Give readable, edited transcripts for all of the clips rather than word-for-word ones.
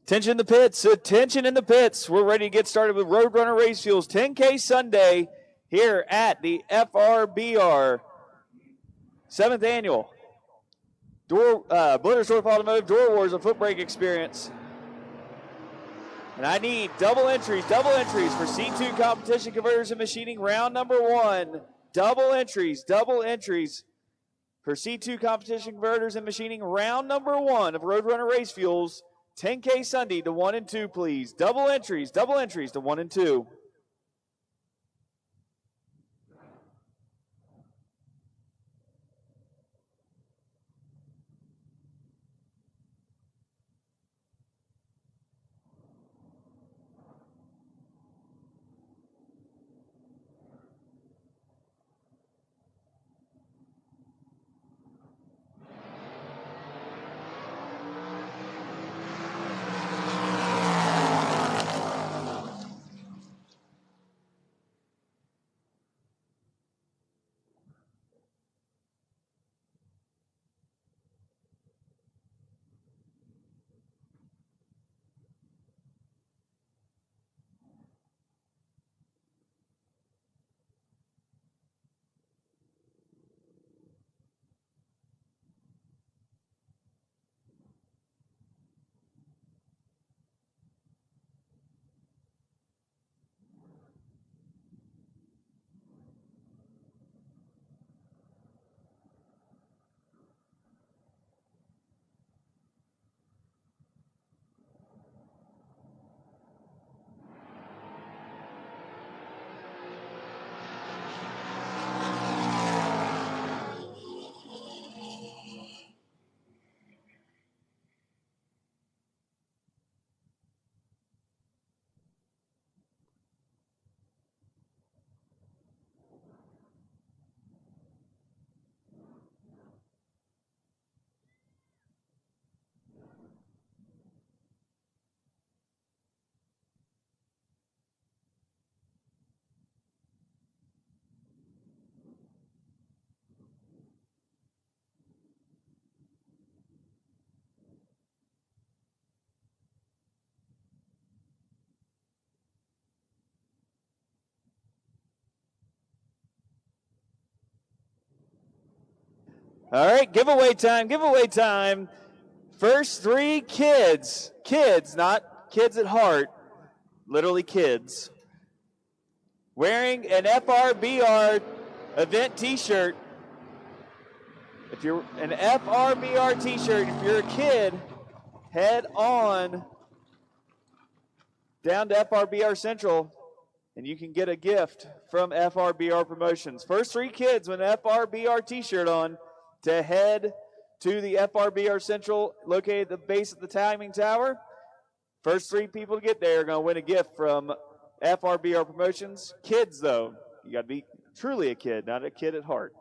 Attention in the pits, attention in the pits. We're ready to get started with Roadrunner Race Fuels 10K Sunday here at the FRBR 7th Annual Blittersdorf Automotive Door Wars, a Footbrake Experience. And I need double entries for C2 competition converters and machining round number 1. Double entries for C2 competition converters and machining round number 1 of Roadrunner Race Fuels 10K Sunday to 1 and 2, please. Double entries to 1 and 2. All right, giveaway time. First 3 kids, not kids at heart, literally kids, wearing an FRBR event t-shirt. If you're an FRBR t-shirt, if you're a kid, head on down to FRBR Central and you can get a gift from FRBR Promotions. First 3 kids with an FRBR t-shirt on to head to the FRBR Central located at the base of the timing tower. First 3 people to get there are going to win a gift from FRBR Promotions. Kids, though, you got to be truly a kid, not a kid at heart.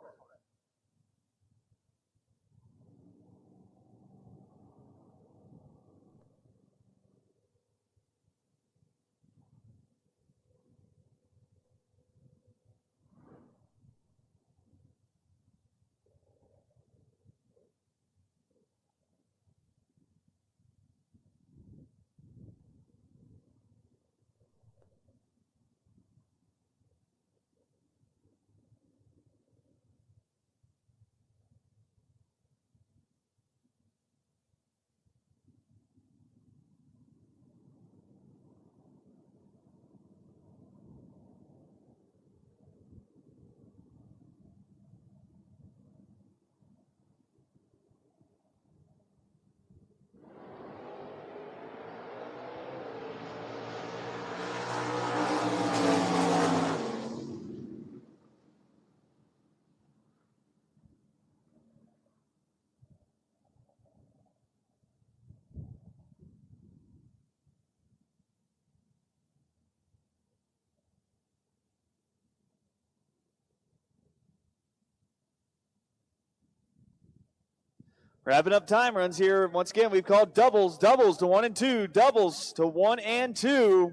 Wrapping up time runs here. Once again, we've called doubles to 1 and 2, doubles to 1 and 2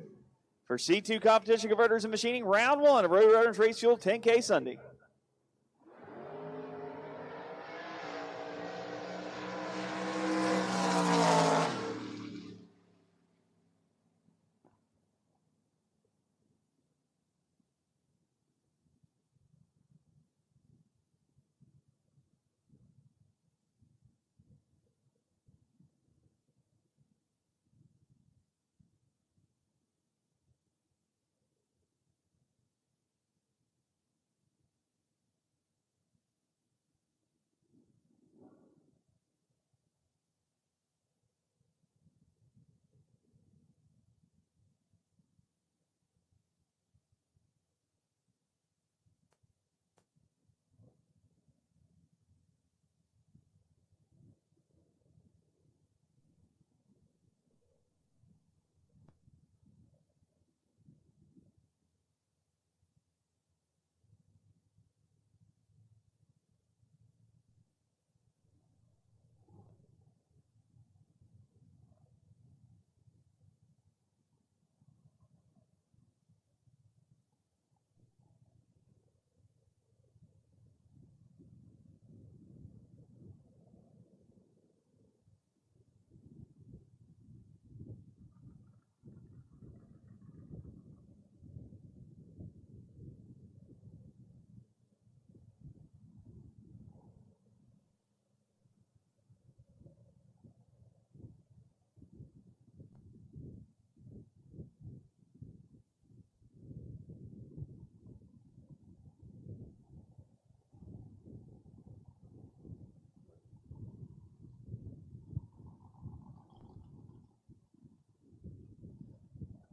for C2 competition converters and machining round 1 of Roadrunners Race Fuel 10K Sunday.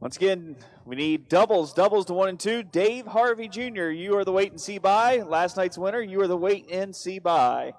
Once again, we need doubles to 1 and 2. Dave Harvey Jr., you are the wait and see by. Last night's winner, you are the wait and see by.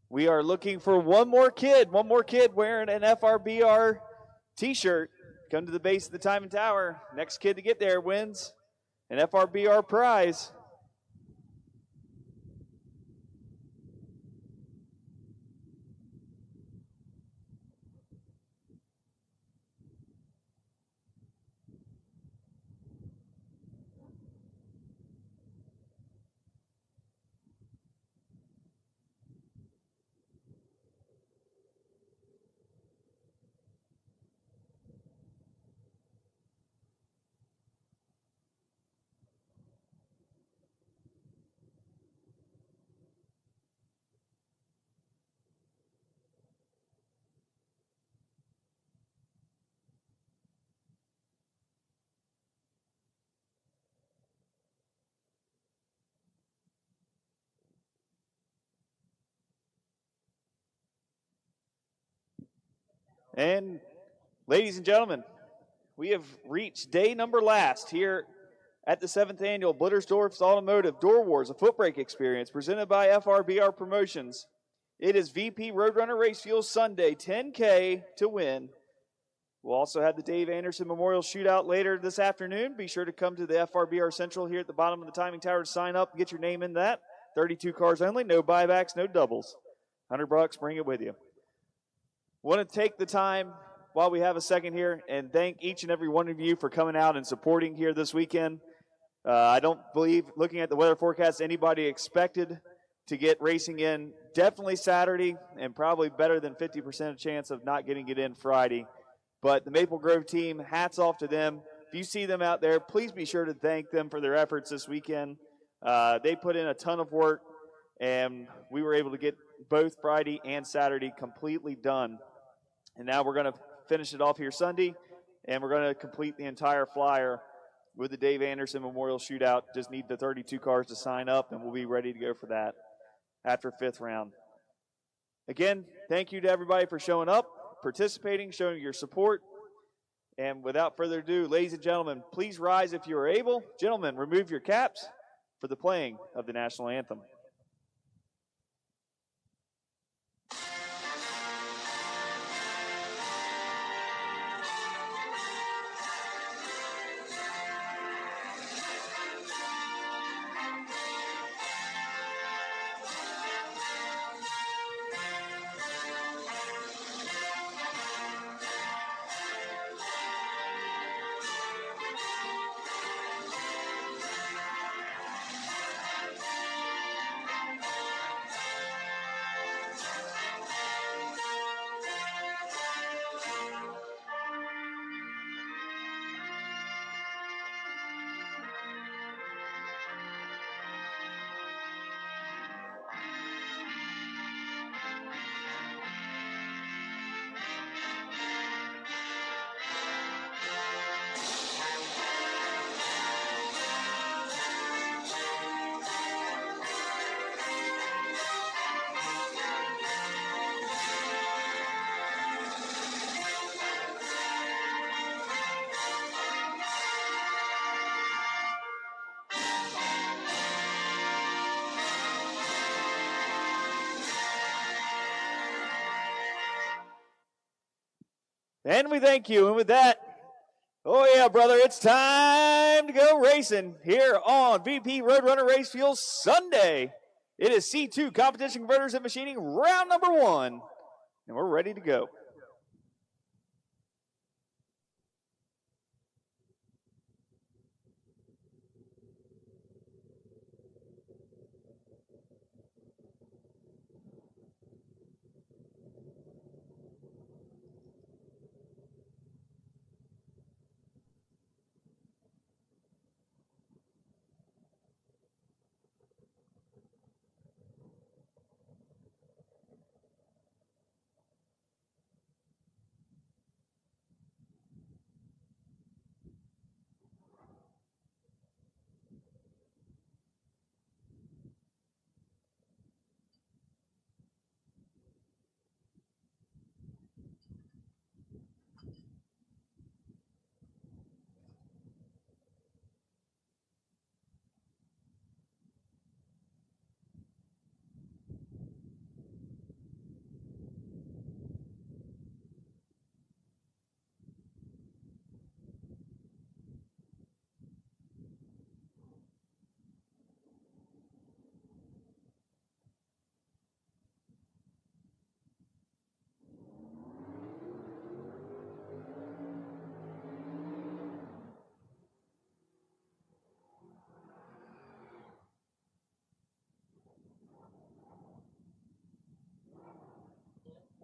We are looking for one more kid wearing an FRBR t-shirt. Come to the base of the Time and Tower. Next kid to get there wins an FRBR prize. And ladies and gentlemen, we have reached day number last here at the 7th annual Blittersdorf's Automotive Door Wars, a Footbrake Experience presented by FRBR Promotions. It is VP Roadrunner Race Fuel Sunday, 10K to win. We'll also have the Dave Anderson Memorial Shootout later this afternoon. Be sure to come to the FRBR Central here at the bottom of the timing tower to sign up and get your name in that. 32 cars only, no buybacks, no doubles. $100, bring it with you. Want to take the time while we have a second here and thank each and every one of you for coming out and supporting here this weekend. I don't believe, looking at the weather forecast, anybody expected to get racing in definitely Saturday and probably better than 50% chance of not getting it in Friday. But the Maple Grove team, hats off to them. If you see them out there, please be sure to thank them for their efforts this weekend. They put in a ton of work, and we were able to get both Friday and Saturday completely done. And now we're going to finish it off here Sunday, and we're going to complete the entire flyer with the Dave Anderson Memorial Shootout. Just need the 32 cars to sign up, and we'll be ready to go for that after 5th round. Again, thank you to everybody for showing up, participating, showing your support. And without further ado, ladies and gentlemen, please rise if you are able. Gentlemen, remove your caps for the playing of the national anthem. And we thank you. And with that, oh yeah, brother, it's time to go racing here on VP Roadrunner Race Fuel Sunday. It is C2 Competition Converters and Machining round number 1, and we're ready to go.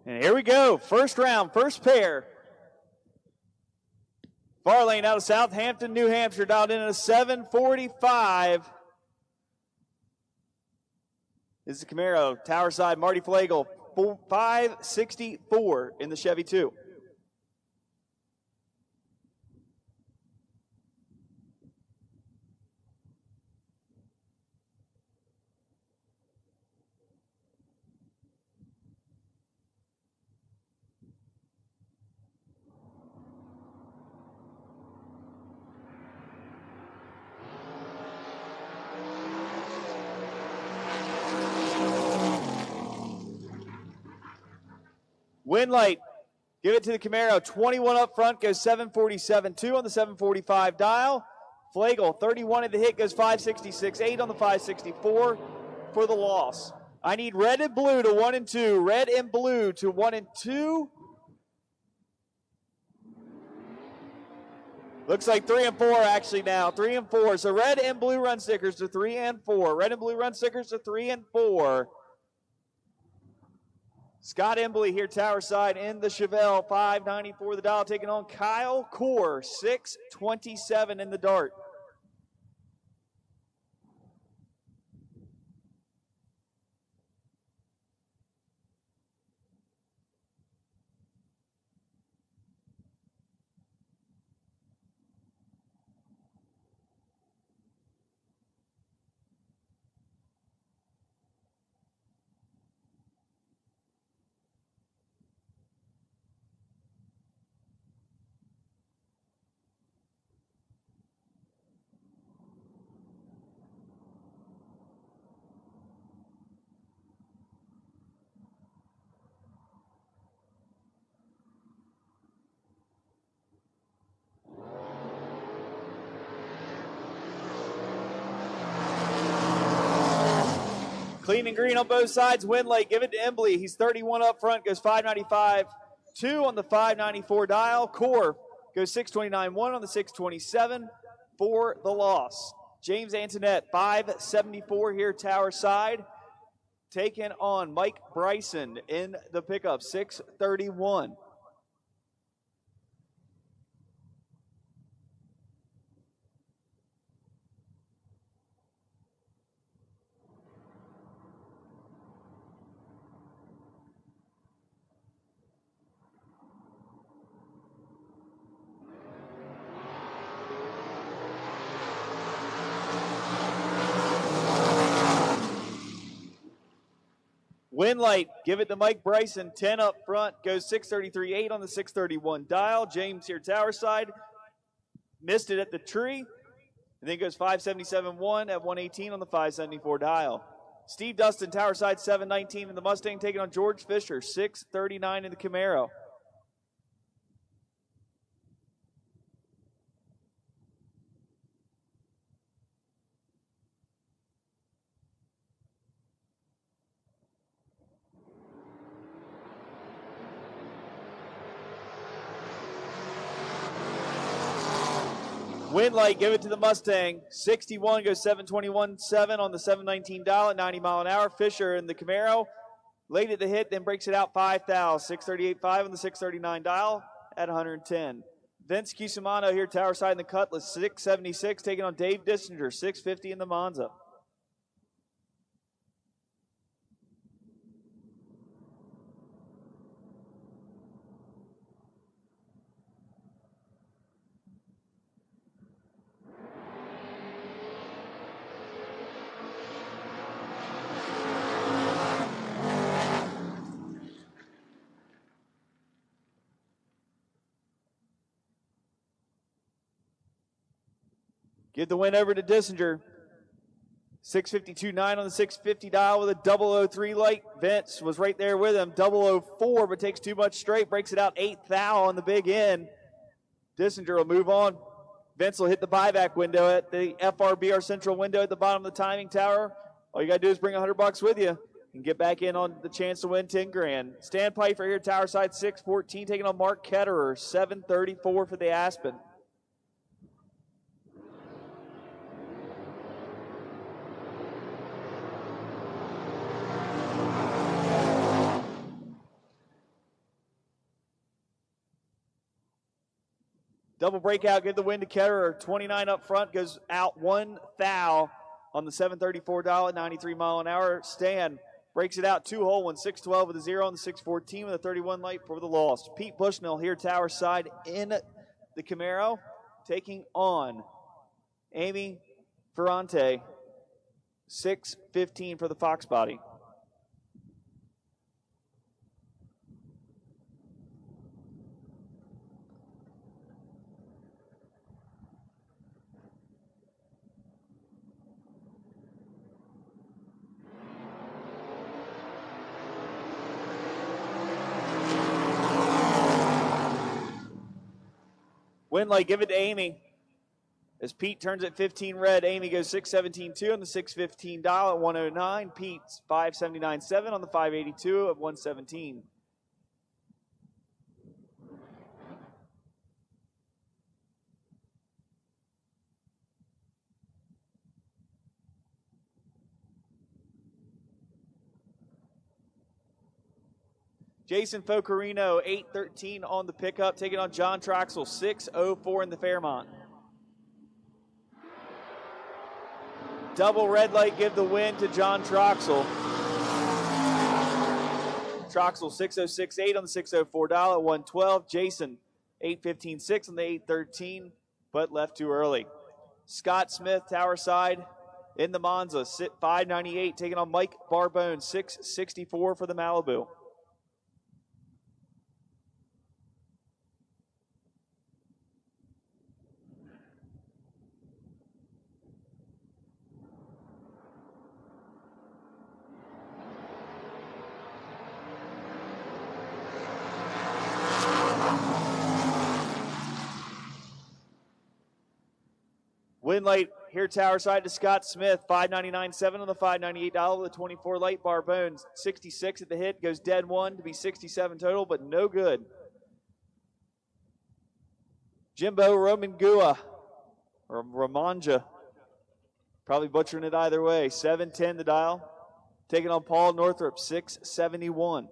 And here we go. First round, first pair. Far lane out of Southampton, New Hampshire, dialed in at a 745. This is the Camaro. Tower side, Marty Flagel, 564 in the Chevy 2. Win light, give it to the Camaro. 21 up front, goes 747.2 on the 745 dial. Flagel, 31 at the hit, goes 566.8 on the 564 for the loss. I need red and blue to 1 and 2. Red and blue to 1 and 2. Looks like 3 and 4 actually now. 3 and 4. So red and blue run stickers to 3 and 4. Red and blue run stickers to 3 and 4. Scott Embley here, tower side in the Chevelle, 594 the dial, taking on Kyle Core, 627 in the Dart. Clean and green on both sides. Winley, give it to Embley. He's 31 up front, goes 595.2 on the 594 dial. Core goes 629.1 on the 627 for the loss. James Antoinette, 574 here, tower side. Taking on Mike Bryson in the pickup, 631. Winlight, give it to Mike Bryson, 10 up front, goes 633.8 on the 631 dial. James here, tower side, missed it at the tree, and then goes 577.1 at 118 on the 574 dial. Steve Dustin, tower side, 719 in the Mustang, taking on George Fisher, 639 in the Camaro. Winlight, give it to the Mustang. 61 goes 721.7 on the 719 dial at 90 mile an hour. Fisher in the Camaro. Late at the hit, then breaks it out 5 thou. 638.5 on the 639 dial at 110. Vince Cusimano here, tower side in the Cutlass. 676, taking on Dave Dissinger. 650 in the Monza. Give the win over to Dissinger. 652.9 on the 650 dial with a 003 light. Vince was right there with him. 004, but takes too much straight. Breaks it out 8 thou on the big end. Dissinger will move on. Vince will hit the buyback window at the FRBR central window at the bottom of the timing tower. All you got to do is bring $100 with you and get back in on the chance to win 10 grand. Stan Pfeiffer here, tower side 614, taking on Mark Ketterer. 734 for the Aspen. Double breakout, give the win to Ketterer. 29 up front, goes out 1 thou on the 734 dial at 93 mile an hour. Stan breaks it out 2-hole, 612 with a 0 on the 614 with a 31 light for the loss. Pete Bushnell here, tower side in the Camaro, taking on Amy Ferrante, 615 for the Fox body. Windley, give it to Amy. As Pete turns at 15 red, Amy goes 617.2 on the 615 dial at 109. Pete's 579.7 on the 582 of 117. Jason Focarino, 813 on the pickup, taking on John Troxel, 604 in the Fairmont. Double red light, give the win to John Troxel. Troxel 606.8 on the 604 dial at 112. Jason 815.6 on the 813, but left too early. Scott Smith, tower side in the Monza, 598, taking on Mike Barbone, 664 for the Malibu. Win light here, tower side to Scott Smith, 599.7 on the 598 dial with a 24 light. Barbone, 66 at the hit, goes dead one to be 67 total, but no good. Jimbo Romangua, or Ramanja, probably butchering it either way, 710 the dial, taking on Paul Northrup, 671.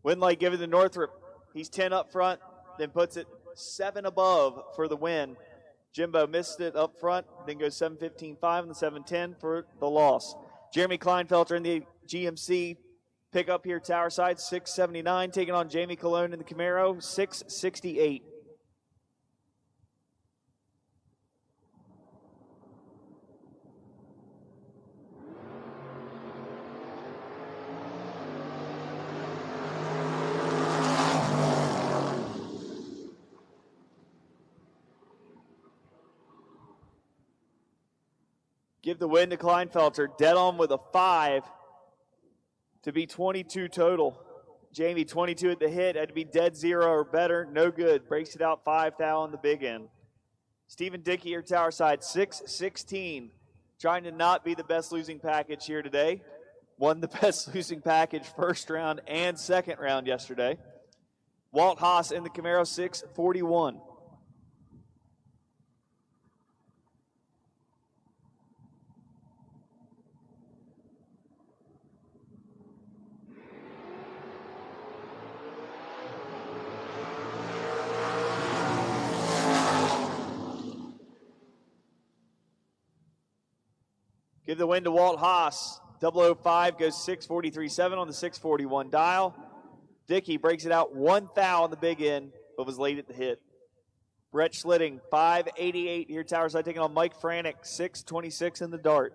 Winlight giving to Northrup. He's 10 up front, then puts it 7 above for the win. Jimbo missed it up front, then goes 7:15.5 on the 7:10 for the loss. Jeremy Kleinfelter in the GMC pickup here, tower side, 679, taking on Jamie Colon in the Camaro, 668. Give the win to Kleinfelter. Dead on with a 5 to be 22 total. Jamie, 22 at the hit. Had to be dead 0 or better. No good. Breaks it out 5 thou on the big end. Stephen Dickey here, tower side, 616. Trying to not be the best losing package here today. Won the best losing package first round and second round yesterday. Walt Haas in the Camaro, 641. Give the win to Walt Haas. 005 goes 643.7 on the 641 dial. Dickey breaks it out 1 thou on the big end, but was late at the hit. Brett Schlitting, 588 here, tower side, taking on Mike Franick, 626 in the dart.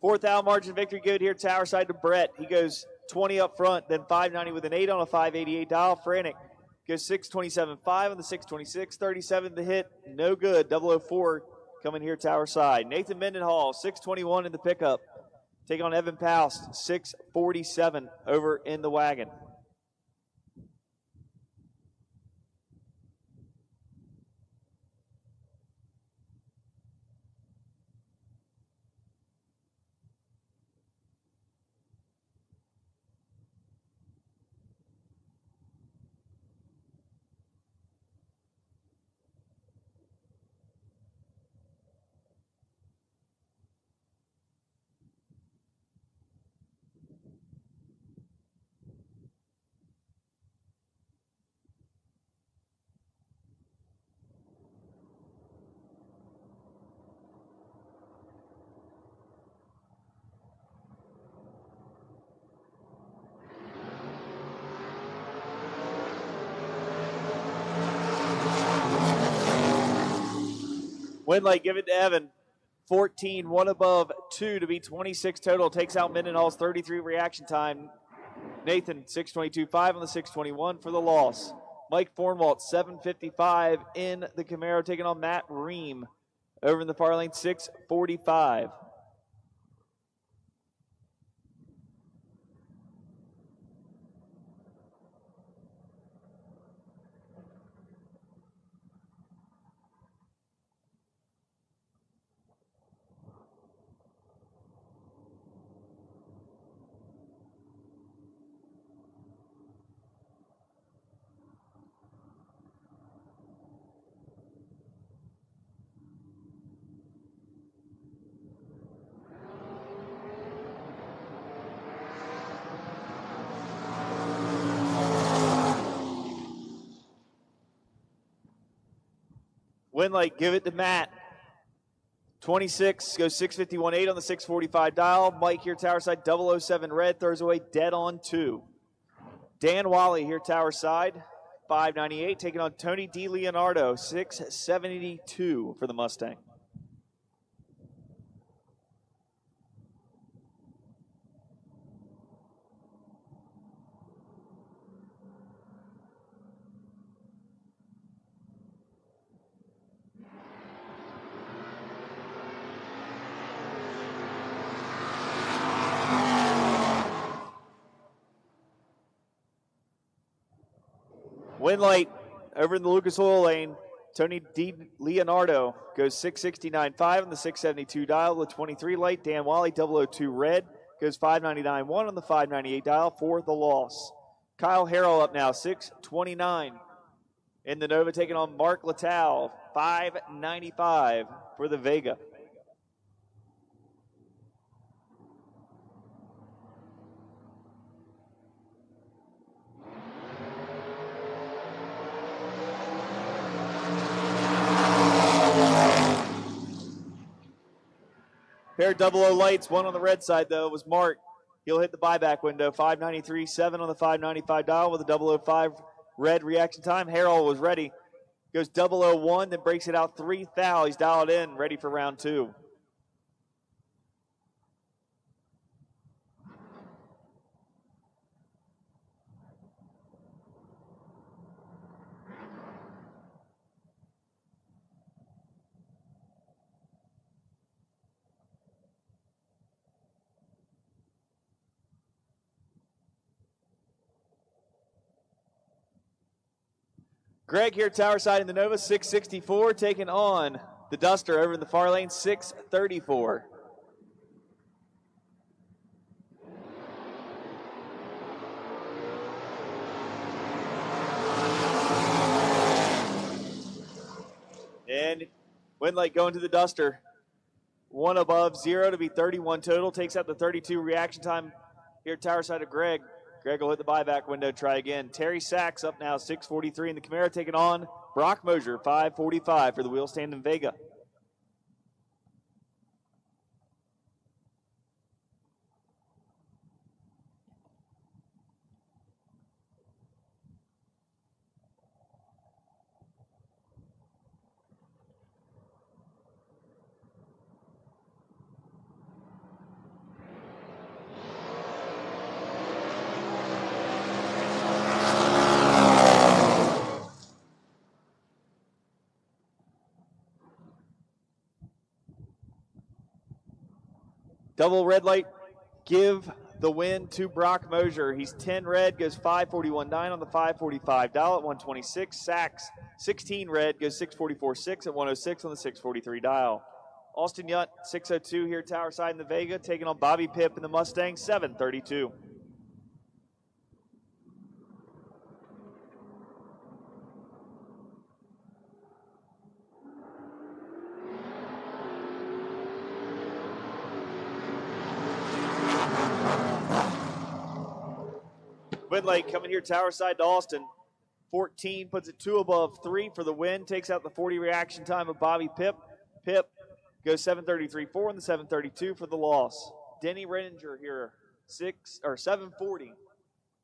Fourth out margin victory good here, tower side to Brett. He goes 20 up front, then 590 with an 8 on a 588 dial. Frantic goes 627.5 on the 626, 37 to hit, no good. 004 coming here, tower side. Nathan Mendenhall, 621 in the pickup. Take on Evan Paust, 647 over in the wagon. Windlake, give it to Evan. 14, one above, 2 to be 26 total. Takes out Mendenhall's 33 reaction time. Nathan, 622.5 on the 621 for the loss. Mike Fornwalt, 755 in the Camaro, taking on Matt Ream. Over in the far lane, 645. Windlake, give it to Matt. 26 goes 651.8 on the 645 dial. Mike here, tower side, 007 red, throws away dead on 2. Dan Wally here, tower side, 598, taking on Tony DiLeonardo, 672 for the Mustang. Windlight over in the Lucas Oil lane. Tony DiLeonardo goes 669.5 on the 672 dial. The 23 light. Dan Wally, 002 red, goes 599.1 on the 598 dial for the loss. Kyle Harrell up now, 629 in the Nova, taking on Mark Littau, 595 for the Vega. Pair of 00 lights, one on the red side, though, was Mark. He'll hit the buyback window, 593.7 on the 595 dial with a 005 red reaction time. Harrell was ready. Goes 001, then breaks it out 3 thou. He's dialed in, ready for round 2. Greg here, tower side in the Nova, 664, taking on the Duster over in the far lane, 634. And Windlake going to the Duster. 1 above, 0 to be 31 total. Takes out the 32 reaction time here, tower side of Greg. Greg will hit the buyback window, try again. Terry Sachs up now, 643 in the Camaro, taking on Brock Mosier, 545 for the wheel stand in Vega. Double red light, give the win to Brock Mosier. He's 10 red, goes 541.9 on the 545 dial at 126. Sachs, 16 red, goes 644.6 at 106 on the 643 dial. Austin Yunt, 602 here, Tower Side in the Vega, taking on Bobby Pip in the Mustang, 732. Lake coming here, Tower Side to Austin. 14 puts it 2 above 3 for the win. Takes out the 40 reaction time of Bobby Pip. Pip goes 733.4 and the 732 for the loss. Denny Renninger here, 740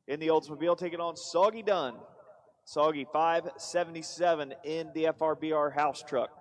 in the Oldsmobile, taking on Soggy Dunn. Soggy 577 in the FRBR house truck.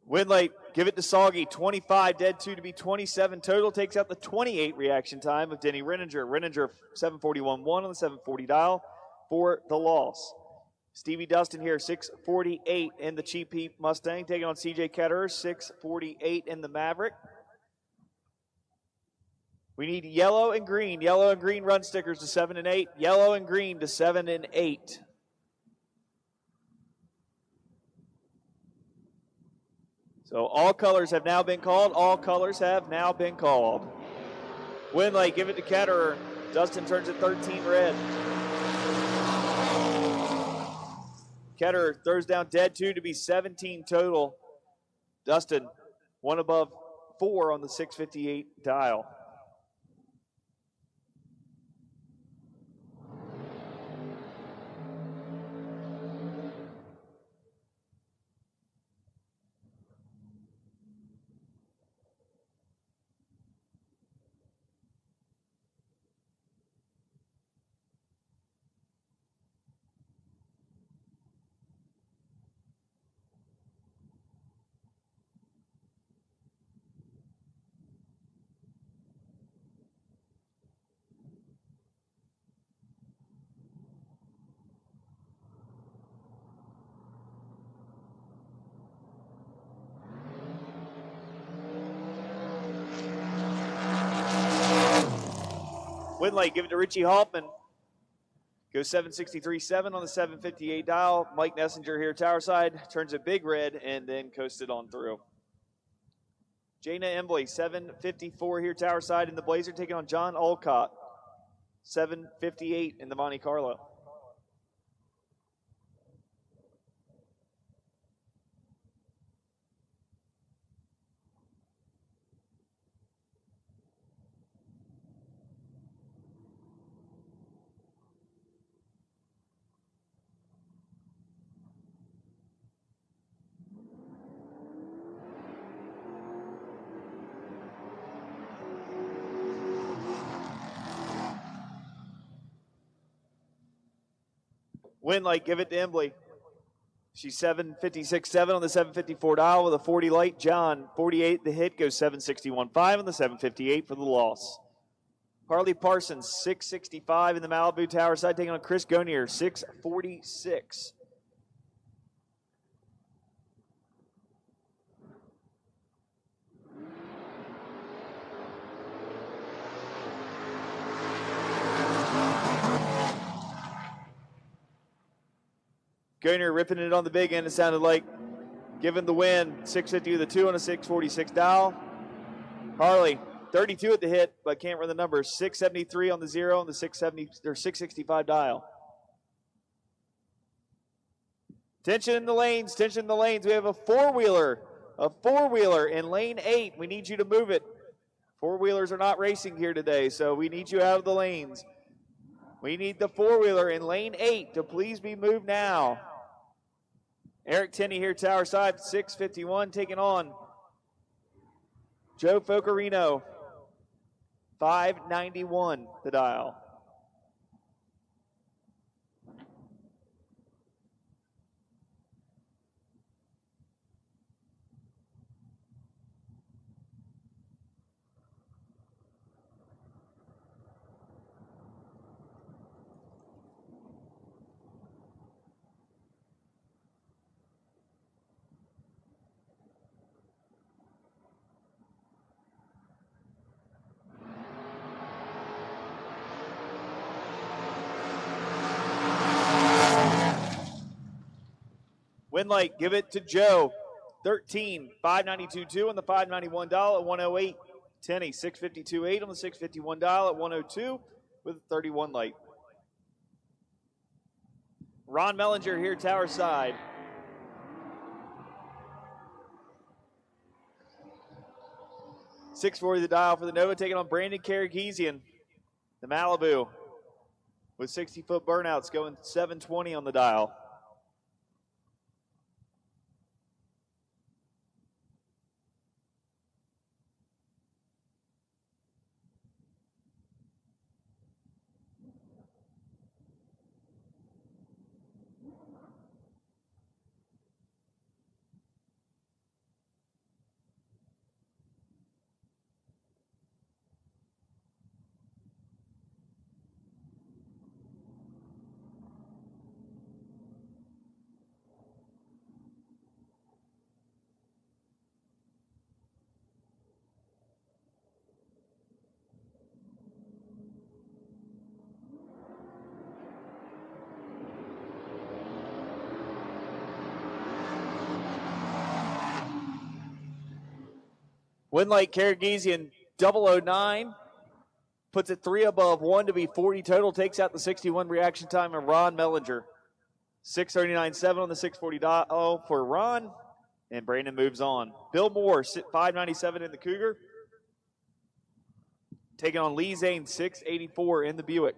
Win late, give it to Soggy, 25, dead 2 to be 27 total, takes out the 28 reaction time of Denny Renninger. Renninger 741.1 on the 740 dial for the loss. Stevie Dustin here, 648 in the Cheap Heat Mustang, taking on CJ Ketterer, 648 in the Maverick. We need yellow and green run stickers to 7 and 8, yellow and green to 7 and 8. So all colors have now been called. All colors have now been called. Winley, give it to Ketterer. Dustin turns it 13 red. Ketterer throws down dead 2 to be 17 total. Dustin, 1 above 4 on the 658 dial. Winley, give it to Richie Hoffman. Goes 763.7 on the 758 dial. Mike Nessinger here, Tower Side, turns it big red and then coasted on through. Jana Embley, 754 here, Tower Side in the Blazer, taking on John Olcott. 758 in the Monte Carlo. Winlight, give it to Embley. She's 756.7 on the 754 dial with a 40 light. John, 48 the hit, goes 761.5 on the 758 for the loss. Harley Parsons, 665 in the Malibu Tower Side, taking on Chris Gonier, 646. Gonier ripping it on the big end, it sounded like. Giving the win, 650 with a 2 on a 646 dial. Harley, 32 at the hit, but can't run the numbers. 673 on the 0 on the 665 dial. Tension in the lanes, tension in the lanes. We have a four-wheeler in lane 8. We need you to move it. Four-wheelers are not racing here today, so we need you out of the lanes. We need the four-wheeler in lane 8 to please be moved now. Eric Tenney here, Tower Side, 651, taking on Joe Focarino, $5.91 the dial. Win light, give it to Joe. 13, $5.92.2 on the $5.91 at 108. Tenny, 652.8 on the $651 at 102 with a 31 light. Ron Mellinger here, tower side. $640 the dial for the Nova, taking on Brandon Karagizian, the Malibu, with 60-foot burnouts, going $720 on the dial. Win light, Karagizian, 009. Puts it 3 above 1 to be 40 total. Takes out the 61 reaction time of Ron Mellinger. 639.7 on the 640 dial for Ron. And Brandon moves on. Bill Moore, 597 in the Cougar. Taking on Lee Zane, 684 in the Buick.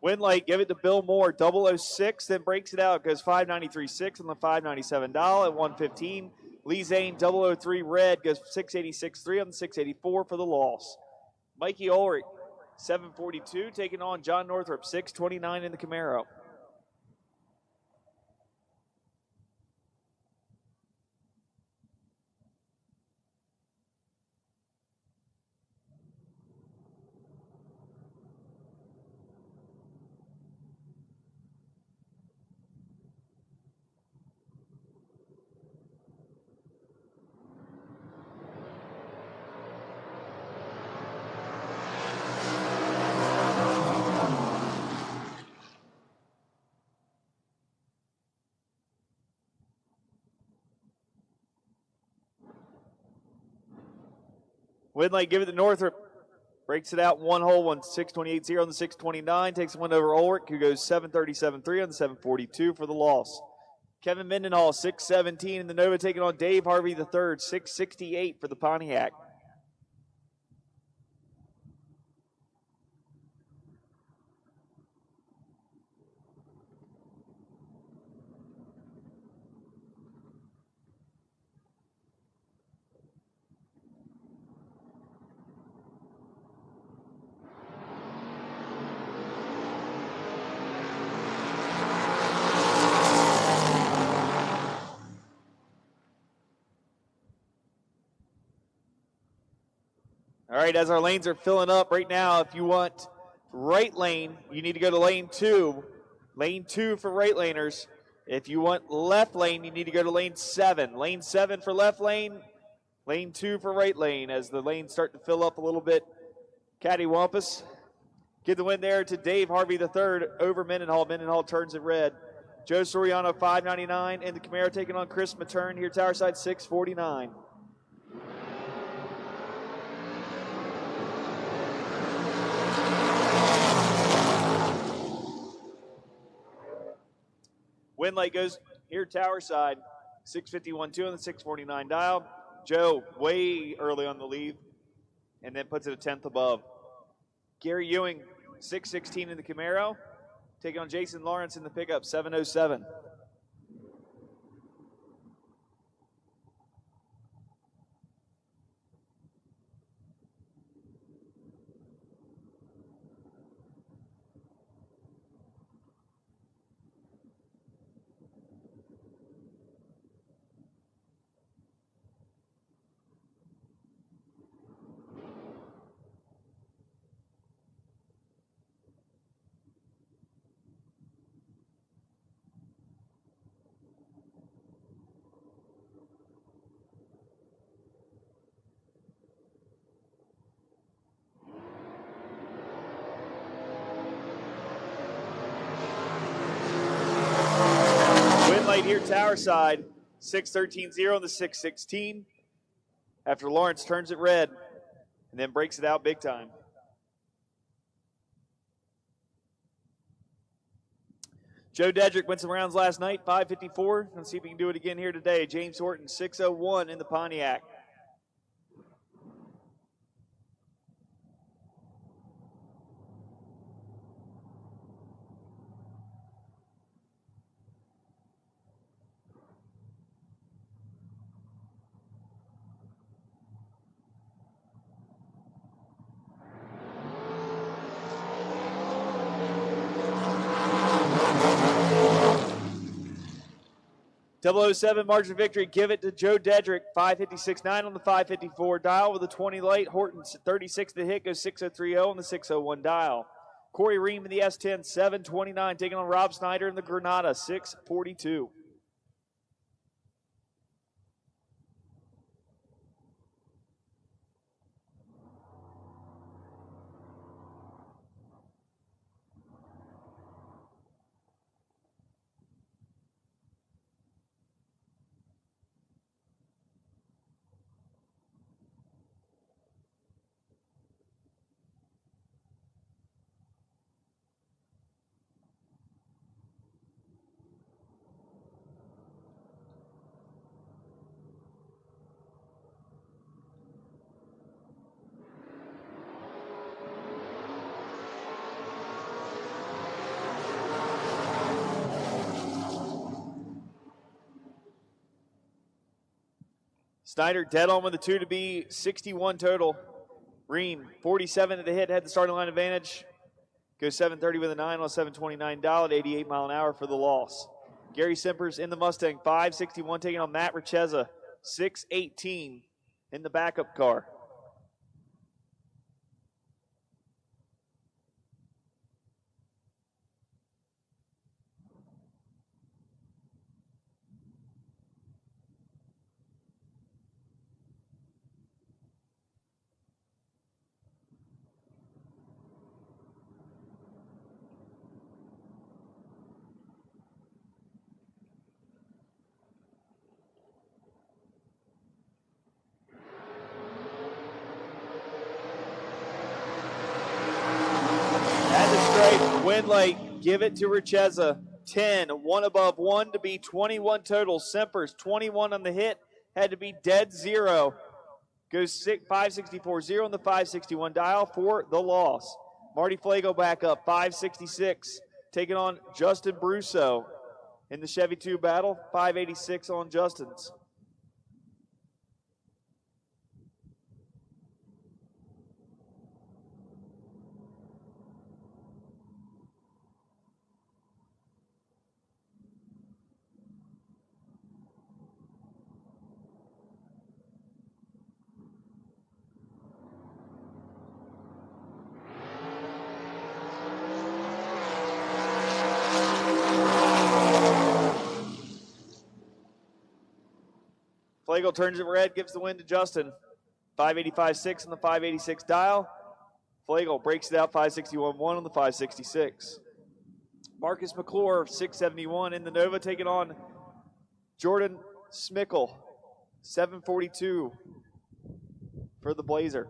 Win light, give it to Bill Moore, 006, then breaks it out, goes 593.6 on the $597 at 115. Lee Zane, 003 red, goes 686.3 on the 684 for the loss. Mikey Ulrich, 742, taking on John Northrup, 629 in the Camaro. Win light, give it to Northrup. Breaks it out one hole, 628.0 on the 629. Takes one over Ulrich, who goes 737.3 on the 742 for the loss. Kevin Mendenhall, 617 in the Nova, taking on Dave Harvey III, 668 for the Pontiac. All right, as our lanes are filling up right now, if you want right lane, you need to go to lane 2. Lane 2 for right laners. If you want left lane, you need to go to lane 7. Lane 7 for left lane, lane 2 for right lane as the lanes start to fill up a little bit. Cattywampus. Give the win there to Dave Harvey III over Mendenhall. Mendenhall turns it red. Joe Soriano, $599 in the Camaro, taking on Chris Matern here, tower side, $649. Win light goes here tower side. 651.2 on the 649 dial. Joe way early on the lead and then puts it a tenth above. Gary Ewing, 616 in the Camaro, taking on Jason Lawrence in the pickup, 707. Here tower side, 613.0 on the 616 after Lawrence turns it red and then breaks it out big time. Joe Dedrick went some rounds last night, 554. Let's see if he can do it again here today. James Horton, 601 in the Pontiac. .007 margin of victory. Give it to Joe Dedrick. 556.9 on the 554 dial with a 20 late. Horton's 36 to hit, goes 603.0 on the 601 dial. Corey Ream in the S10, 729, taking on Rob Snyder in the Granada, 642. Snyder dead on with the 2 to be 61 total. Ream, 47 at the hit, had the starting line advantage. Goes 730 with a 9 on 729 dial at 88 mile an hour for the loss. Gary Simpers in the Mustang, 561, taking on Matt Richeza, 618 in the backup car. Win late, give it to Richeza. 10, 1 above 1 to be 21 total. Simpers, 21 on the hit, had to be dead 0. Goes 564.0 on the 561 dial for the loss. Marty Flago back up, 566, taking on Justin Brusso in the Chevy 2 battle, 586 on Justin's. Flago turns it red, gives the win to Justin. 585.6 on the 586 dial. Flago breaks it out, 561.1 on the 566. Marcus McClure, 671 in the Nova, taking on Jordan Smickle, 742 for the Blazer.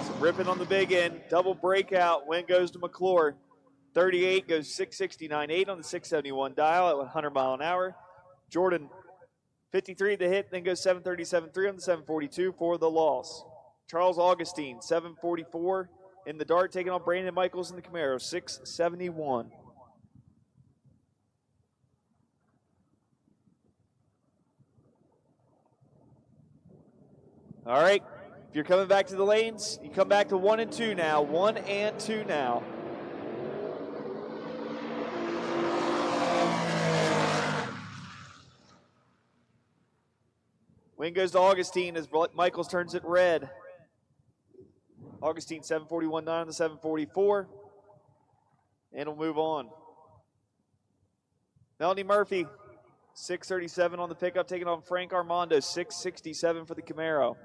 So ripping on the big end, double breakout, win goes to McClure. 38 goes 669.8 on the 671 dial at 100 mile an hour. Jordan, 53 at the hit, then goes 737.3 on the 742 for the loss. Charles Augustine, 744 in the dart, taking on Brandon Michaels in the Camaro, 671. All right, if you're coming back to the lanes, you come back to 1 and 2 now. 1 and 2 now. Win goes to Augustine as Michaels turns it red. Augustine 741.9 on the 744. And we'll move on. Melanie Murphy, 637 on the pickup, taking on Frank Armando, 667 for the Camaro.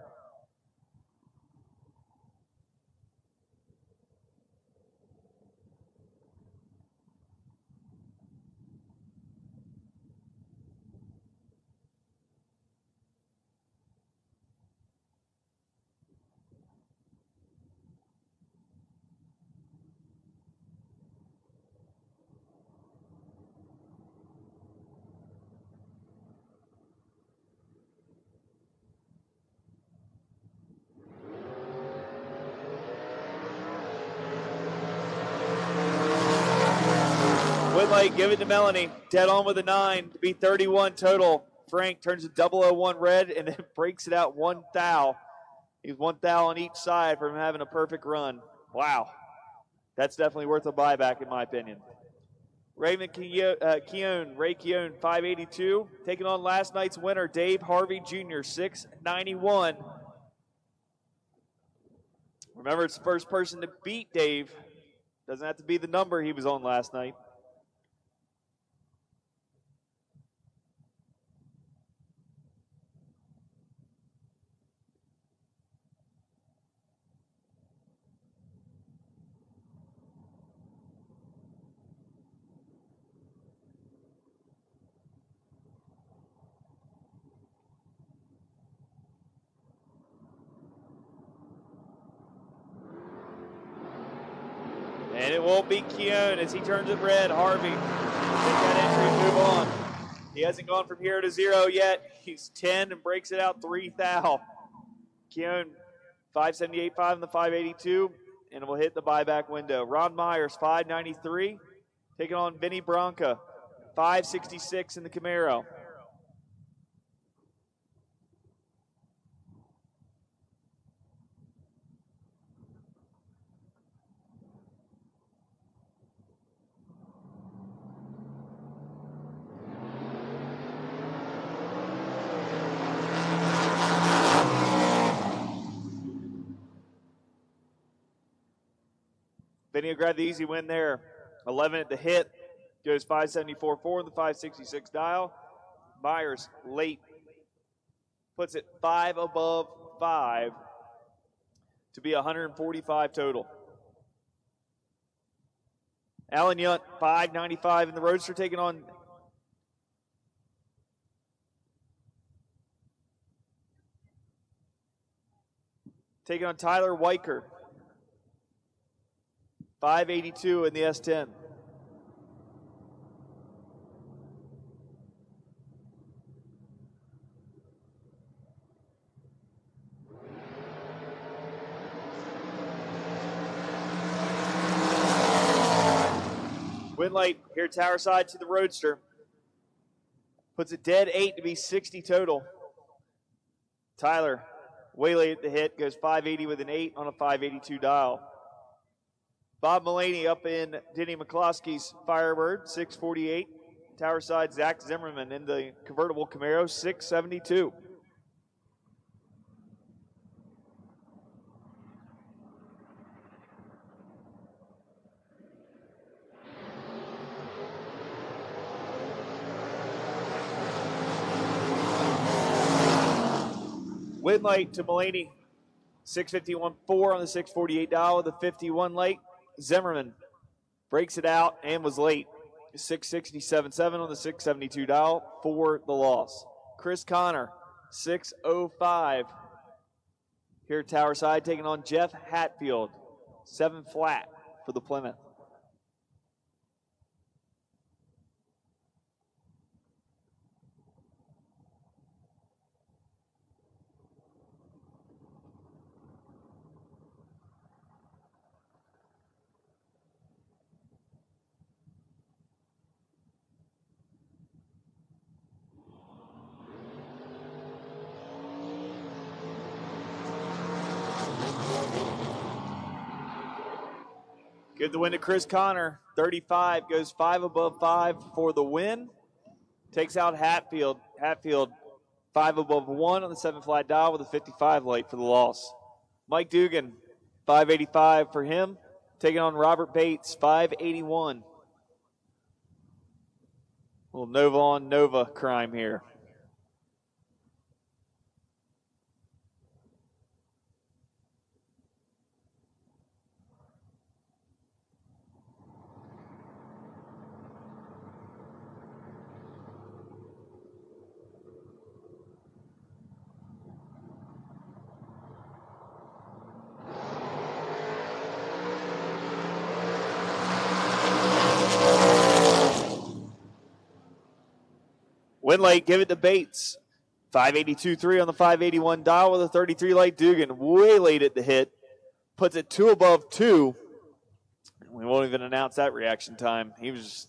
Light, give it to Melanie. Dead on with a 9 to be 31 total. Frank turns a 001 red and then breaks it out 1 thou. He's 1 thou on each side from having a perfect run. Wow. That's definitely worth a buyback in my opinion. Raymond Keown, Ray Keown, 582. Taking on last night's winner, Dave Harvey Jr., 691. Remember, it's the first person to beat Dave. Doesn't have to be the number he was on last night. And it won't be Keown as he turns it red. Harvey, take that entry and move on. He hasn't gone from 0 to 0 yet. He's 10 and breaks it out 3 thou. Keown, 578.5 in the 582, and it will hit the buyback window. Ron Myers, 593, taking on Vinny Bronca, 566 in the Camaro. Vinny will grab the easy win there. 11 at the hit. Goes 574.4 in the 566 dial. Myers late. Puts it 5 above 5 to be 145 total. Alan Yunt, 595 in the Roadster, taking on Tyler Weicker. 582 in the S10. Winlight here tower side to the Roadster. Puts it dead 8 to be 60 total. Tyler, way late at the hit, goes 580 with an 8 on a 582 dial. Bob Mullaney up in Denny McCloskey's Firebird, 648. Tower side, Zach Zimmerman in the convertible Camaro, 672. Win light to Mullaney, 651.4 on the 648 dial with a 51 light. Zimmerman breaks it out and was late. 667.7 on the 672 dial for the loss. Chris Connor, 605 here at Tower Side, taking on Jeff Hatfield. 7 flat for the Plymouth. Give the win to Chris Connor. 35 goes 5 above 5 for the win. Takes out Hatfield. Hatfield 5 above 1 on the 7 flat dial with a 55 light for the loss. Mike Dugan, 585 for him. Taking on Robert Bates, 581. A little Nova on Nova crime here. Win late, give it to Bates. 582.3 on the 581 dial with a 33 light. Dugan way late at the hit. Puts it 2 above 2. We won't even announce that reaction time. He was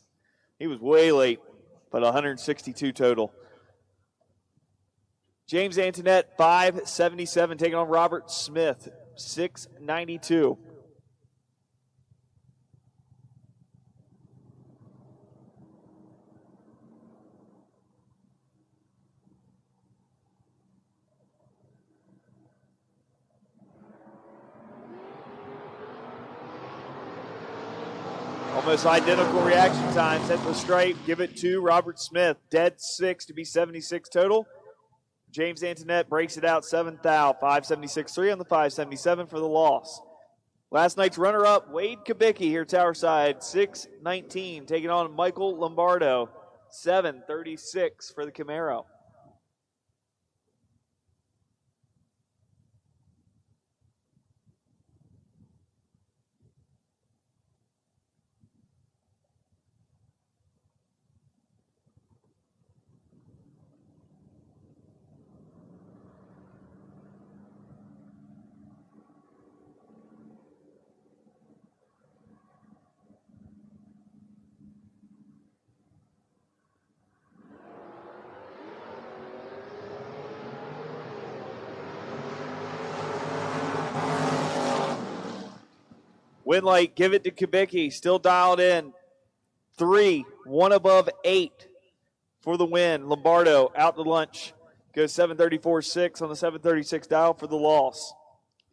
way late, but 162 total. James Antoinette, 577, taking on Robert Smith, 692. Almost identical reaction times at the stripe. Give it to Robert Smith. Dead 6 to be 76 total. James Antoinette breaks it out 7th thou. 576.3 on the 577 for the loss. Last night's runner-up, Wade Kubicki here Tower Side. 619 taking on Michael Lombardo. 736 for the Camaro. Win light, give it to Kubicki. Still dialed in. 3, 1 above 8 for the win. Lombardo out to lunch. Goes 734.6 on the 736 dial for the loss.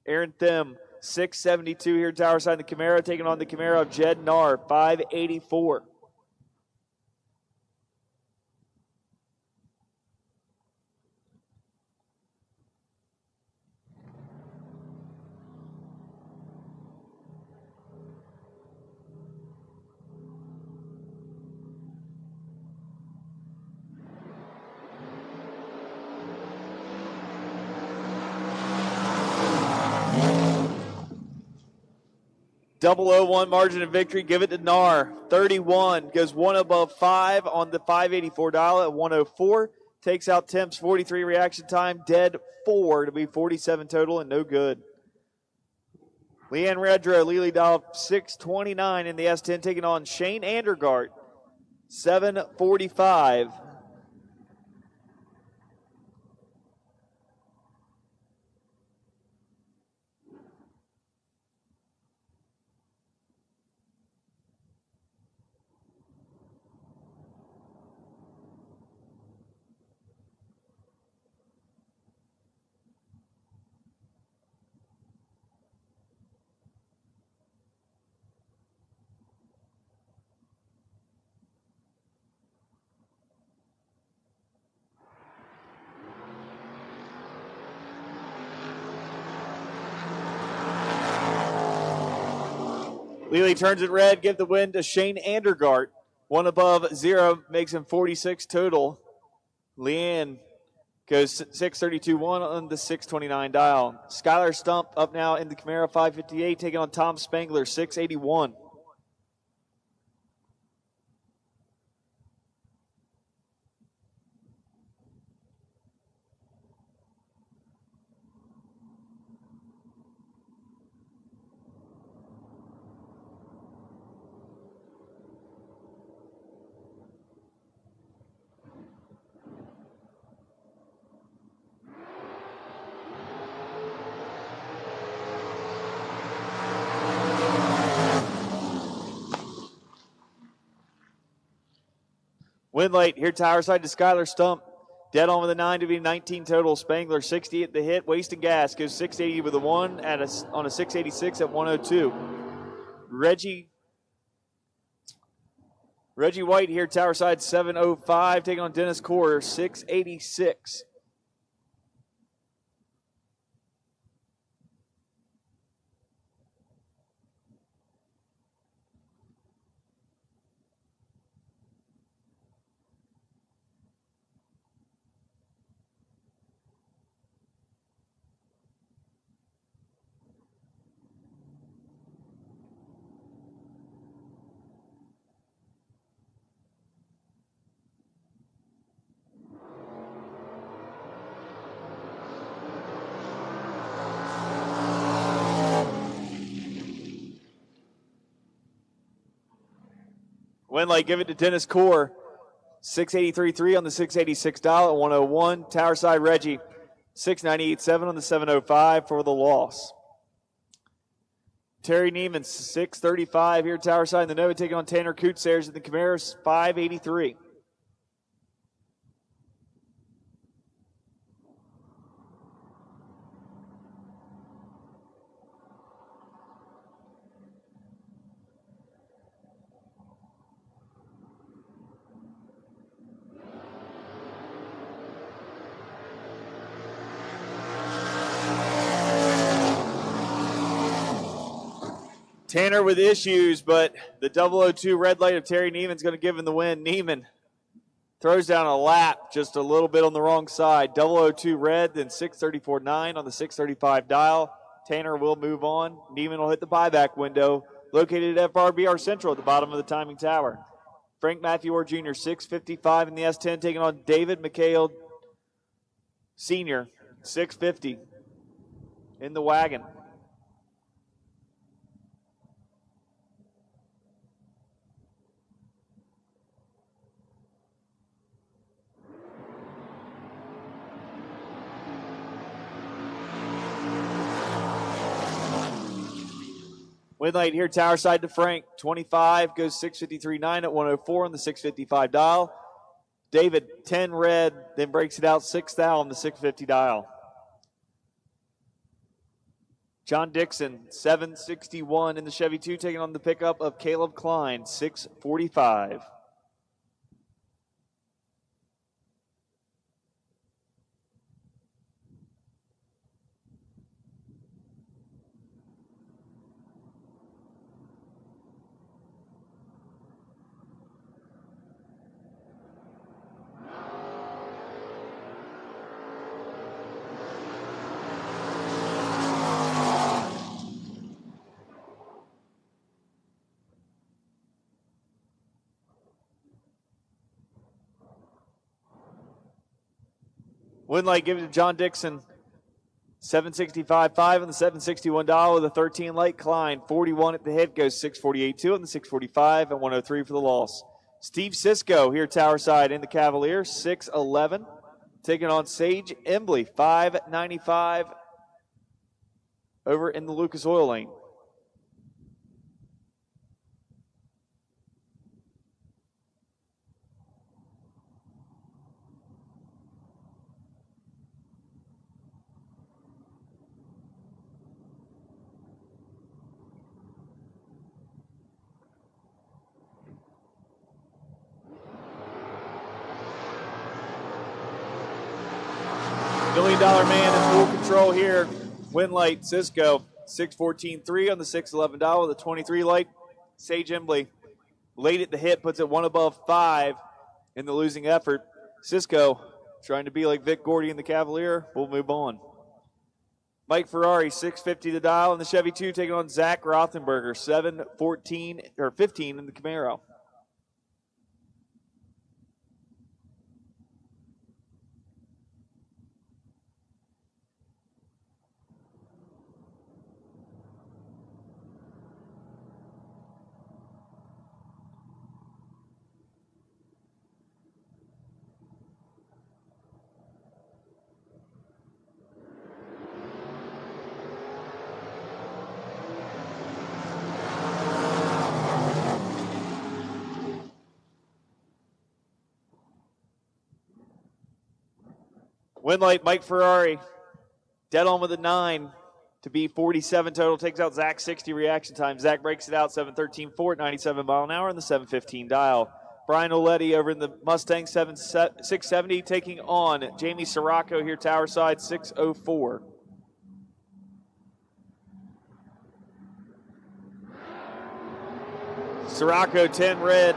Aaron Thiem, 672 here at Tower Side. The Camaro taking on the Camaro of Jed Narr, 584. .001 margin of victory. Give it to Narr. 31 goes 1 above 5 on the 584 dial at 104. Takes out Thiem's 43 reaction time. Dead 4 to be 47 total and no good. Leanne Redrow, Lely dial 629 in the S10, taking on Shane Andergart. 745. Lely turns it red, give the win to Shane Andergart. 1 above 0 makes him 46 total. Leanne Goes 632.1 on the 629 dial. Skylar Stump up now in the Camaro 558, taking on Tom Spangler, 681. Win late here, tower side to Skylar Stump. Dead on with a 9 to be 19 total. Spangler 60 at the hit, wasting gas. Goes 680 with a 1 on a 686 at 102. Reggie White here, tower side 705, taking on Dennis Core, 686. Winley, give it to Dennis Core. 683.3 on the 686 dial at 101. Tower side Reggie, 698.7 on the 705 for the loss. Terry Neiman, 635 here, tower side in the Nova, taking on Tanner Kutzers in the Camaros, 583. Tanner with issues, but the 002 red light of Terry Neiman's going to give him the win. Neiman throws down a lap just a little bit on the wrong side. 002 red, then 634.9 on the 635 dial. Tanner will move on. Neiman will hit the buyback window, located at FRBR Central at the bottom of the timing tower. Frank Matthew Orr Jr., 655 in the S10, taking on David McHale Sr., 650 in the wagon. Win late here, tower side to Frank. 25 goes 653.9 at 104 on the 655 dial. David, 10 red, then breaks it out 6 thou on the 650 dial. John Dixon, 761 in the Chevy 2, taking on the pickup of Caleb Klein, 645. Winlight give it to John Dixon. 765.5 on the 761 dial with a 13 light. Klein, 41 at the hit, goes 648.2 on the 645 and 103 for the loss. Steve Cisco here, tower side in the Cavalier, 611. Taking on Sage Embley, 595 over in the Lucas Oil lane. $1 Million Man in full control here. Win light, Cisco, 614.3 on the 611 dial with a 23 light. Sage Embley, late at the hit, puts it one above 5 in the losing effort. Cisco trying to be like Vic Gordy in the Cavalier. We'll move on. Mike Ferrari, 650 the dial in the Chevy 2, taking on Zach Rothenberger, 15 in the Camaro. Win light, Mike Ferrari. Dead on with a 9 to be 47 total. Takes out Zach 60 reaction time. Zach breaks it out 7:13.4 at 97 mile an hour in the 7:15 dial. Brian Oletti over in the Mustang 670 taking on Jamie Sirocco here tower side 6:04. Sirocco 10 red.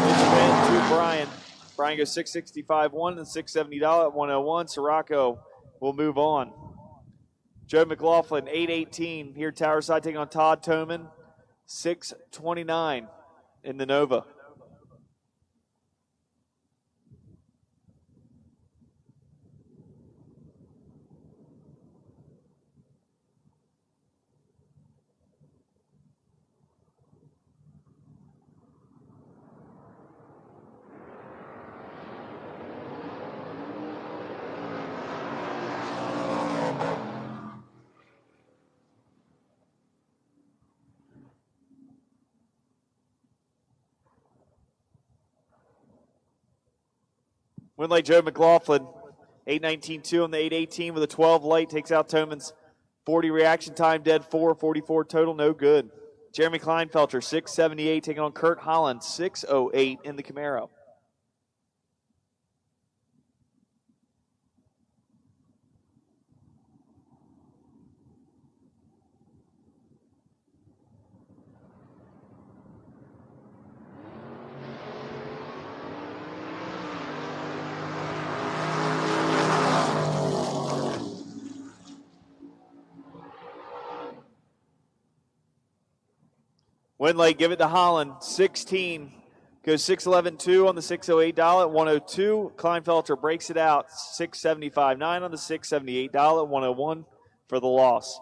It's red to Brian. Brian goes 665.1 and $670 at 101. Sirocco will move on. Joe McLaughlin, 818 here tower side taking on Todd Toman, 629 in the Nova. Win light, Joe McLaughlin, 819.2 on the 818 with a 12 light. Takes out Toman's 40 reaction time, dead 4, 44 total, no good. Jeremy Kleinfelter, 678, taking on Kurt Holland, 608 in the Camaro. Winley, give it to Holland, 16. Goes 611.2 on the 608 dial at 102. Kleinfelter breaks it out, 675.9 on the 678 dial at 101 for the loss.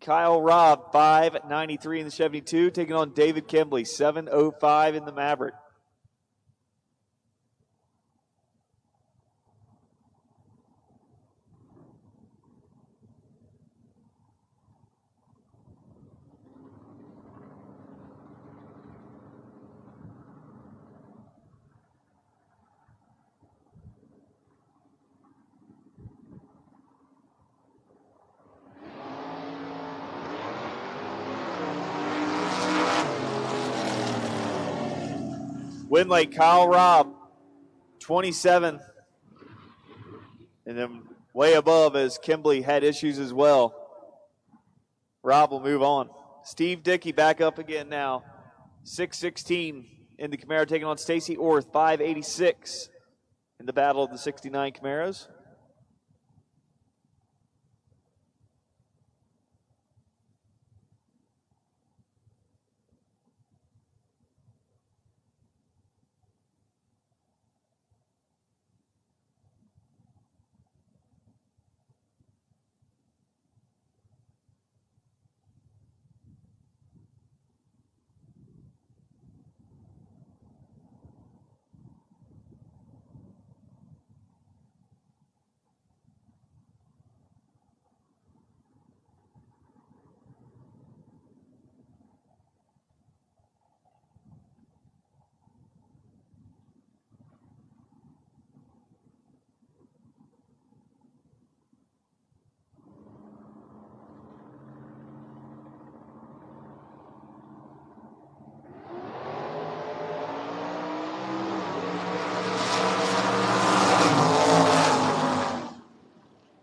Kyle Robb, 593 in the 72, taking on David Kimbley, 705 in the Maverick. Winley, Kyle Robb, 27. And then way above as Kimbley had issues as well. Robb will move on. Steve Dickey back up again now. 616 in the Camaro, taking on Stacy Orth, 586 in the battle of the 69 Camaros.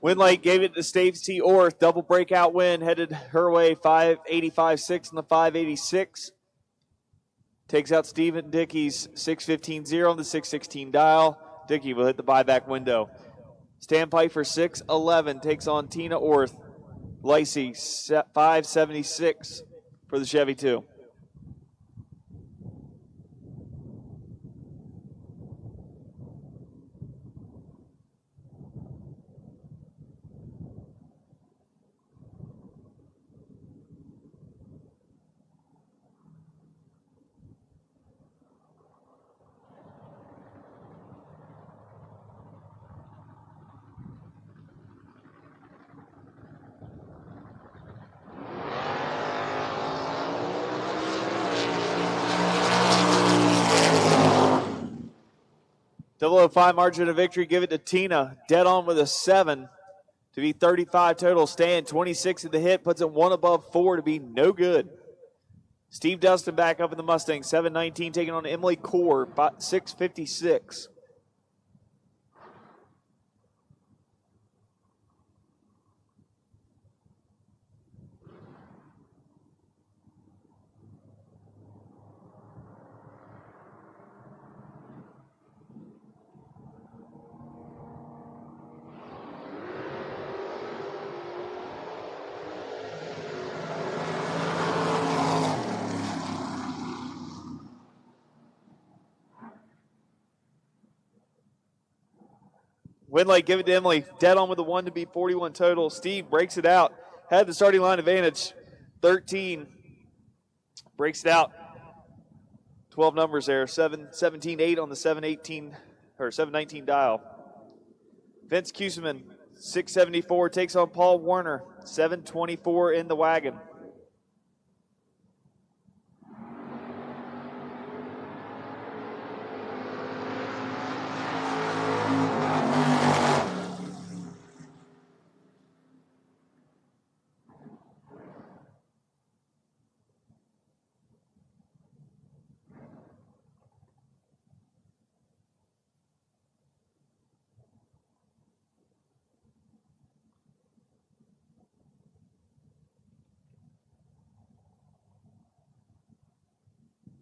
Winlight gave it to Staves T. Orth. Double breakout win. Headed her way 585.6 in the 586. Takes out Stephen Dickey's 615-0 on the 616 dial. Dickey will hit the buyback window. Standpipe for 611 takes on Tina Orth. Lacey 576 for the Chevy 2. Double 005 margin of victory. Give it to Tina. Dead on with a 7 to be 35 total. Staying 26 at the hit. Puts it one above 4 to be no good. Steve Dustin back up in the Mustang. 719 taking on Emily Core. 656. Winley, give it to Emily. Dead on with a 1 to be 41 total. Steve breaks it out. Had the starting line advantage. 13. Breaks it out. 12 numbers there. 17-8 on the 718 or 719 dial. Vince Kuseman, 674, takes on Paul Warner. 724 in the wagon.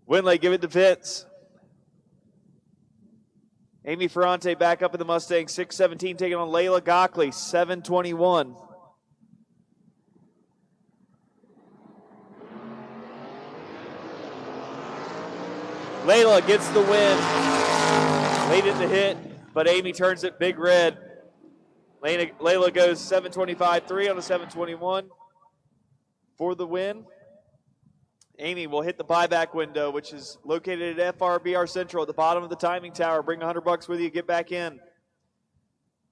Winley, give it to Vince. Amy Ferrante back up in the Mustang. 617 taking on Layla Gockley. 721. Layla gets the win. Late in the hit, but Amy turns it big red. Layla goes 725-3 on a 721 for the win. Amy will hit the buyback window, which is located at FRBR Central at the bottom of the timing tower. Bring $100 with you, get back in.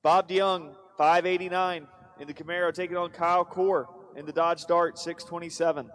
Bob DeYoung, 589 in the Camaro, taking on Kyle Core in the Dodge Dart, 627.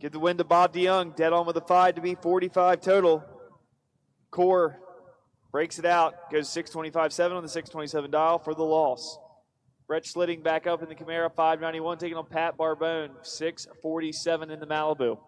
Give the win to Bob DeYoung. Dead on with a 5 to be 45 total. Core breaks it out. Goes 625-7 on the 627 dial for the loss. Brett Schlitting back up in the Camaro. 591 taking on Pat Barbone. 647 in the Malibu.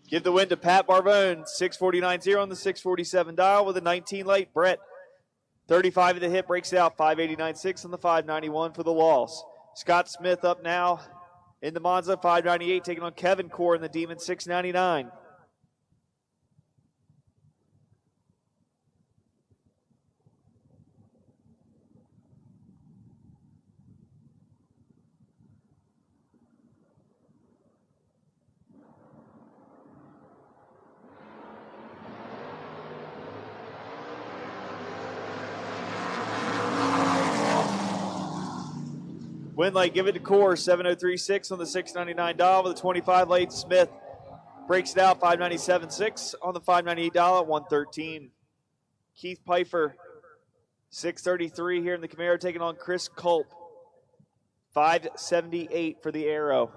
Give the win to Pat Barbone, 649-0 on the 647 dial with a 19 late. Brett, 35 of the hit, breaks out, 589-6 on the 591 for the loss. Scott Smith up now in the Monza, 598, taking on Kevin Core in the Demon, 699. Win light, give it to Core, 703.6 on the 699 dial with a 25 late. Smith breaks it out, 597.6 on the 598 dial at 113. Keith Pfeiffer, 633 here in the Camaro, taking on Chris Culp, 578 for the Arrow.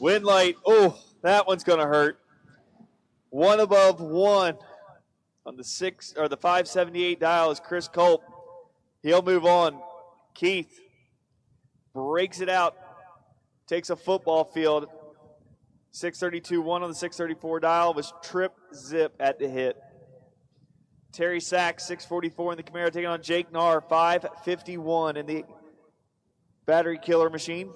Win light, oh, that one's going to hurt. One above one on the 578 dial is Chris Culp. He'll move on. Keith breaks it out, takes a football field. 632.1 on the 634 dial was trip zip at the hit. Terry Sachs, 644 in the Camaro, taking on Jake Narr, 551 in the battery killer machine.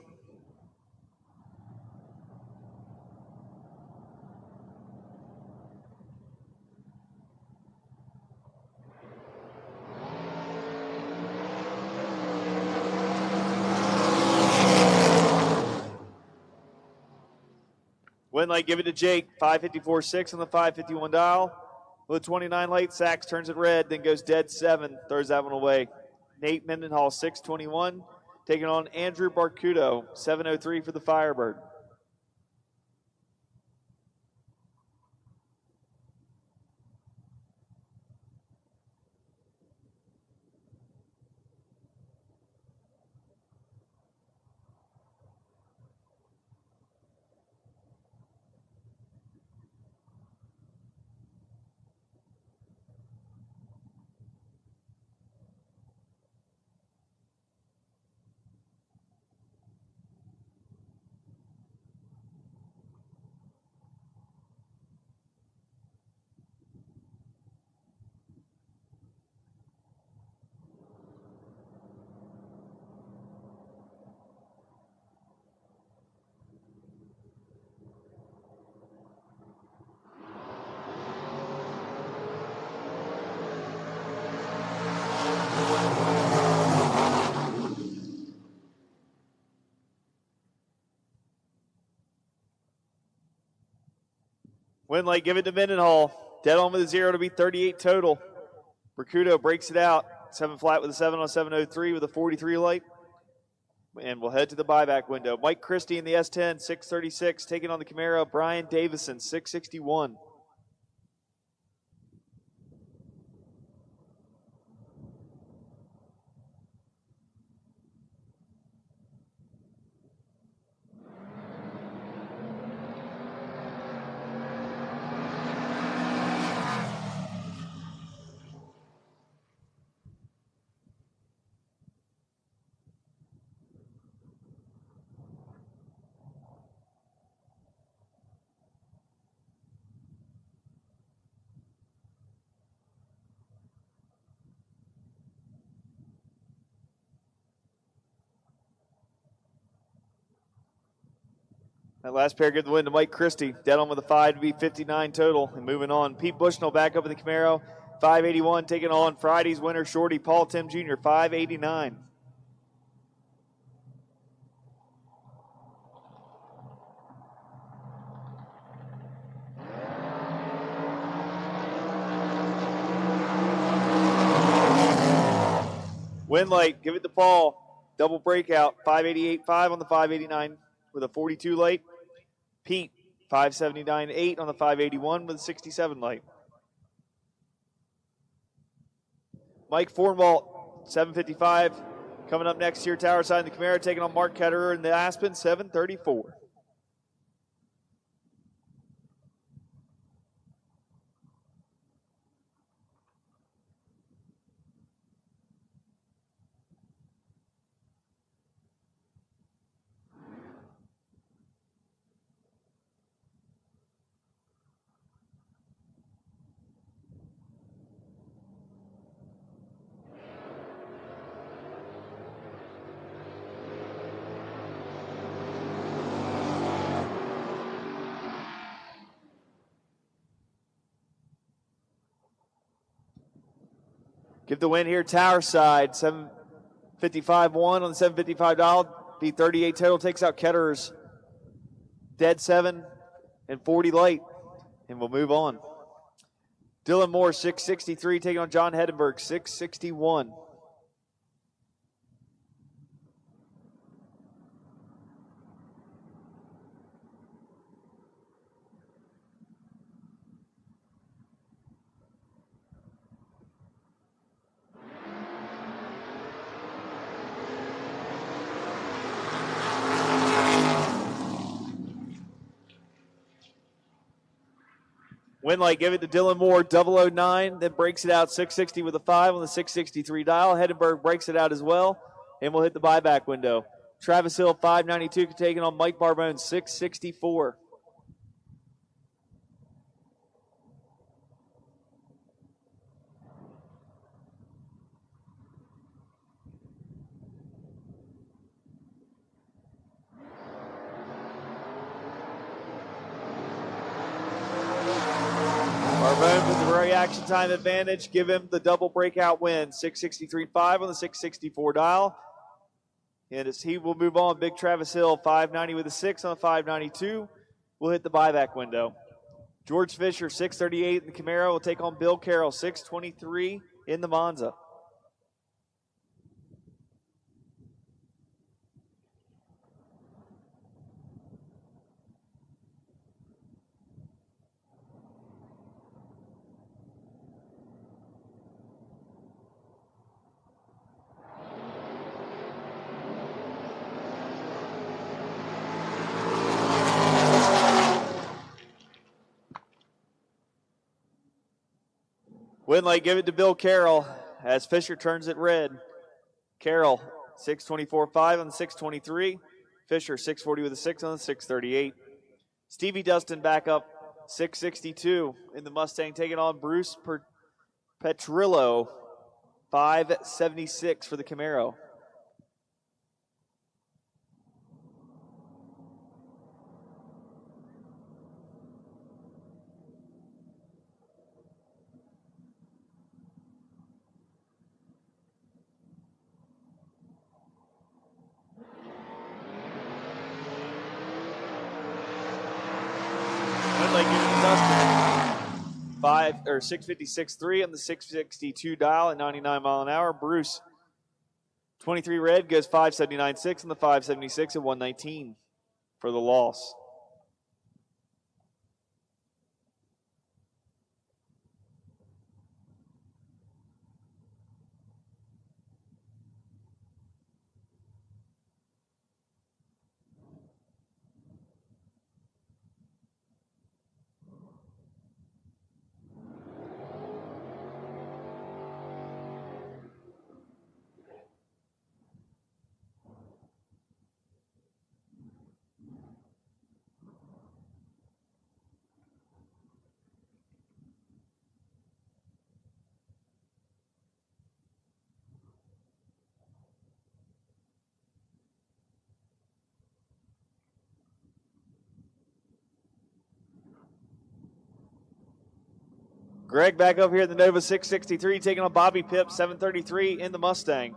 Win light, give it to Jake, 554.6 on the 551 dial. With a 29 late, Sachs turns it red, then goes dead 7, throws that one away. Nate Mendenhall, 621, taking on Andrew Barcudo, 703 for the Firebird. Win light, give it to Mendenhall. Dead on with a 0 to be 38 total. Barcudo breaks it out. 7 flat with a 7 on 703 with a 43 light. And we'll head to the buyback window. Mike Christie in the S10, 636, taking on the Camaro. Brian Davison, 661. That last pair give the win to Mike Christie. Dead on with a 5 to be 59 total. And moving on, Pete Bushnell back up in the Camaro. 581, taking on Friday's winner, Shorty Paul Tim Jr., 589. Win light, give it to Paul. Double breakout, 588.5 on the 589 with a 42 light. Pete, 579.8 on the 581 with a 67 light. Mike Fornwalt, 755. Coming up next here, tower side in the Camaro, taking on Mark Ketterer in the Aspen, 734. Give the win here, Tower Side, 755-1 on the $755 dial. B38 total takes out Ketter's dead 7 and 40 late, and we'll move on. Dylan Moore, 663, taking on John Hedenberg, 661. Winlight, give it to Dylan Moore, 009, then breaks it out 660 with a 5 on the 663 dial. Hedenberg breaks it out as well, and we'll hit the buyback window. Travis Hill, 592, taking on Mike Barbone, 664. Barbone with the reaction time advantage. Give him the double breakout win. 663.5 on the 664 dial. And as he will move on, Big Travis Hill, 590 with a 6 on the 592. We'll hit the buyback window. George Fisher, 638 in the Camaro, will take on Bill Carroll, 623 in the Monza. Winley, give it to Bill Carroll as Fisher turns it red. Carroll, 624.5 on the 623. Fisher, 640 with a 6 on the 638. Stevie Dustin back up, 662 in the Mustang, taking on Bruce Petrillo, 576 for the Camaro. Dustin, 656.3 on the 662 dial at 99 mile an hour. Bruce, 23 red, goes 579.6 on the 576 at 119 for the loss. Greg back up here at the Nova 663, taking on Bobby Pipp, 733 in the Mustang.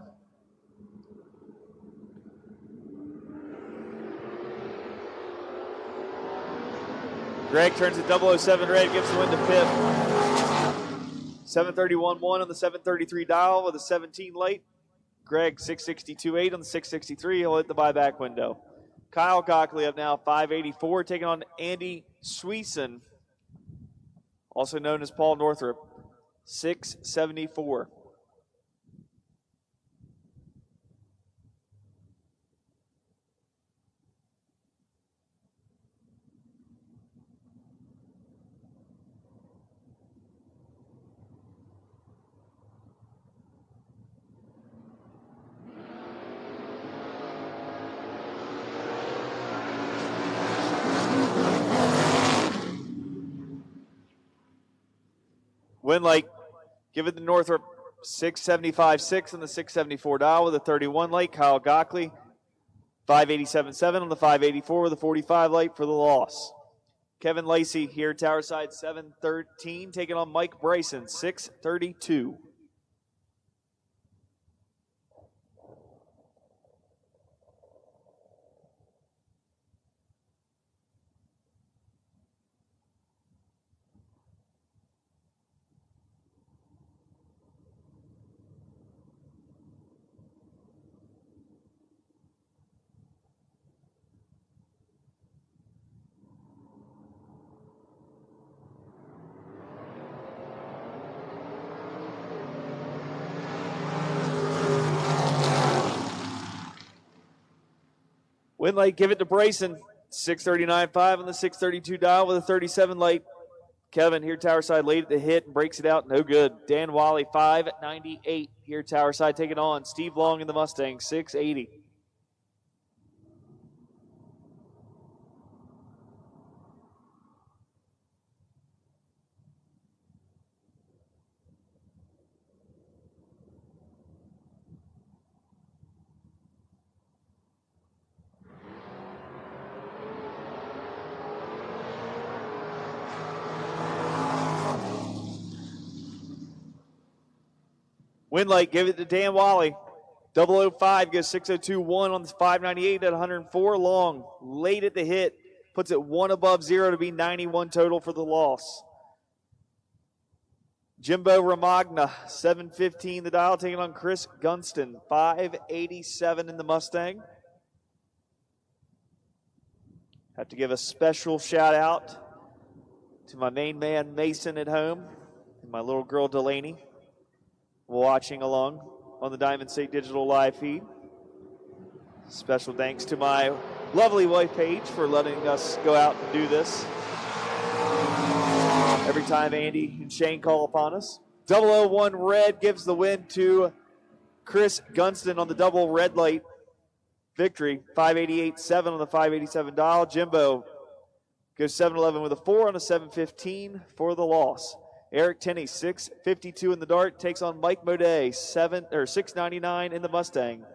Greg turns it 007 red, gives the win to Pipp. 731.1 on the 733 dial with a 17 late. Greg 662.8 on the 663. He'll hit the buyback window. Kyle Gockley up now, 584, taking on Andy Sweeson, also known as Paul Northrup, 674. Winlight, give it to Northrop, 675.6 on the 674 dial with a 31 late. Kyle Gockley, 587.7 on the 584 with a 45 late for the loss. Kevin Lacey here, Towerside, 713, taking on Mike Bryson, 632. Winlight, give it to Brayson. 639.5 on the 632 dial with a 37 light. Kevin here tower side late at the hit and breaks it out. No good. Dan Wally 598 here tower side taking on Steve Long in the Mustang 680. Winlight, give it to Dan Wally. 005 goes 602.1 on the 598 at 104. Long, late at the hit, puts it one above zero to be 91 total for the loss. Jimbo Ramagna, 715 the dial, taking on Chris Gunston, 587 in the Mustang. Have to give a special shout out to my main man Mason at home and my little girl Delaney, watching along on the Diamond State Digital live feed. Special thanks to my lovely wife Paige for letting us go out and do this every time Andy and Shane call upon us. 001 red gives the win to Chris Gunston on the double red light victory. 588.7 on the 587 dial. Jimbo goes 711 with a 4 on a 715 for the loss. Eric Tenney, 652 in the dart, takes on Mike Modet, 699 in the Mustang.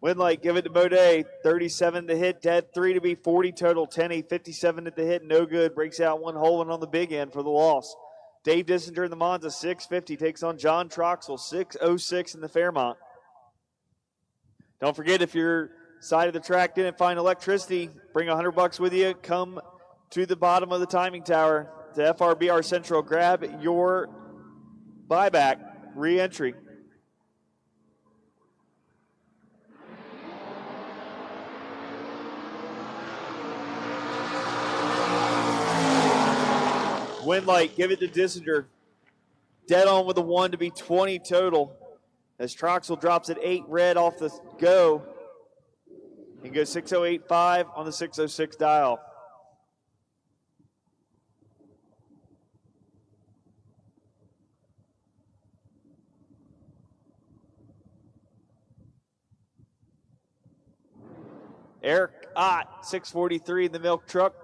Winlight, give it to Modet. 37 to hit, dead 3 to be 40 total. Tenney, 57 at the hit, no good. Breaks out one hole and on the big end for the loss. Dave Dissinger in the Monza, 650, takes on John Troxel, 606 in the Fairmont. Don't forget, if your side of the track didn't find electricity, bring $100 with you. Come to the bottom of the timing tower to FRBR Central. Grab your buyback re-entry. Winlight, give it to Dissinger. Dead on with a 1 to be 20 total. As Troxel drops at 8 red off the go. And goes 608.5 on the 606 dial. Eric Ott, 643 in the milk truck.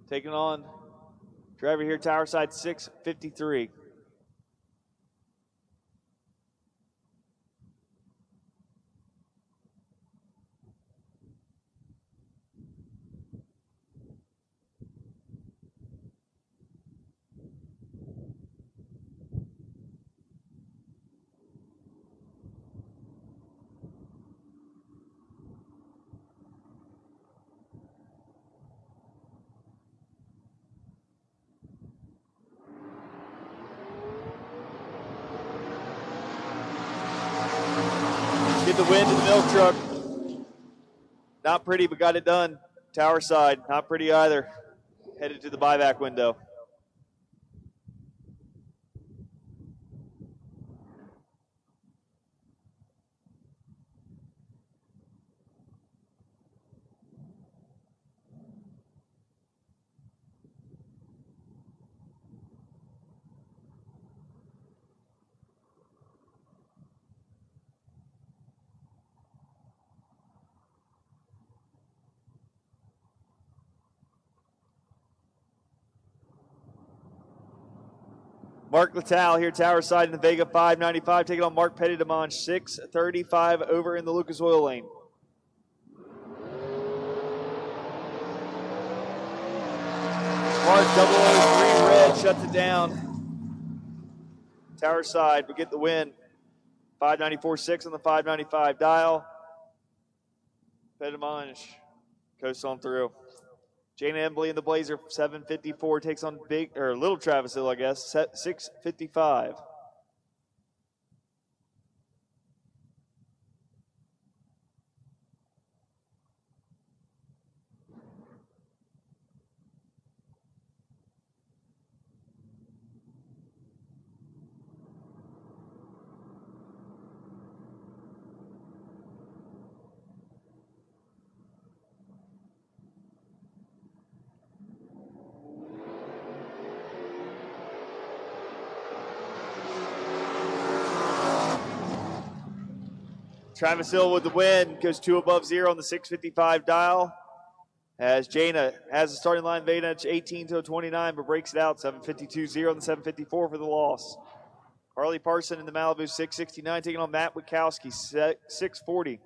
Taking on driver here, tower side, 653. Get the wind in the milk truck. Not pretty, but got it done. Tower side, not pretty either. Headed to the buyback window. Mark Littell here, tower side in the Vega 595, taking on Mark Petty-Demange, 635 over in the Lucas Oil lane. Mark 003 red shuts it down. Tower side, we get the win. 594.6 on the 595 dial. Petty-Demange Coast on through. Jana Embley in the Blazer, 754, takes on Little Travis Hill, I guess, 655. Travis Hill with the win, goes 2 above 0 on the 655 dial. As Jana has the starting line advantage 18-29, but breaks it out 752-0 on the 754 for the loss. Harley Parson in the Malibu 669 taking on Matt Witkowski 640.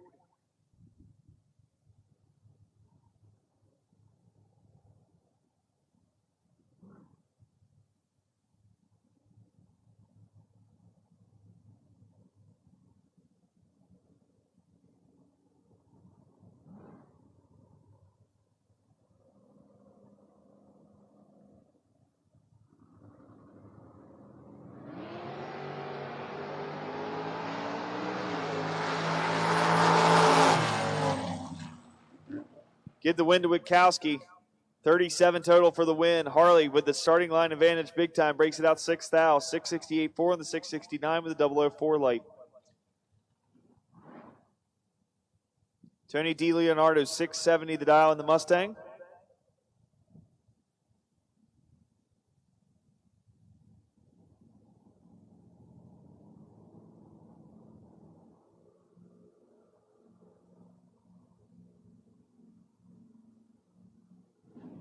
Give the win to Witkowski. 37 total for the win. Harley with the starting line advantage big time. Breaks it out 6 thou. 668.4 on the 669 with a 004 light. Tony DiLeonardo 670 the dial in the Mustang.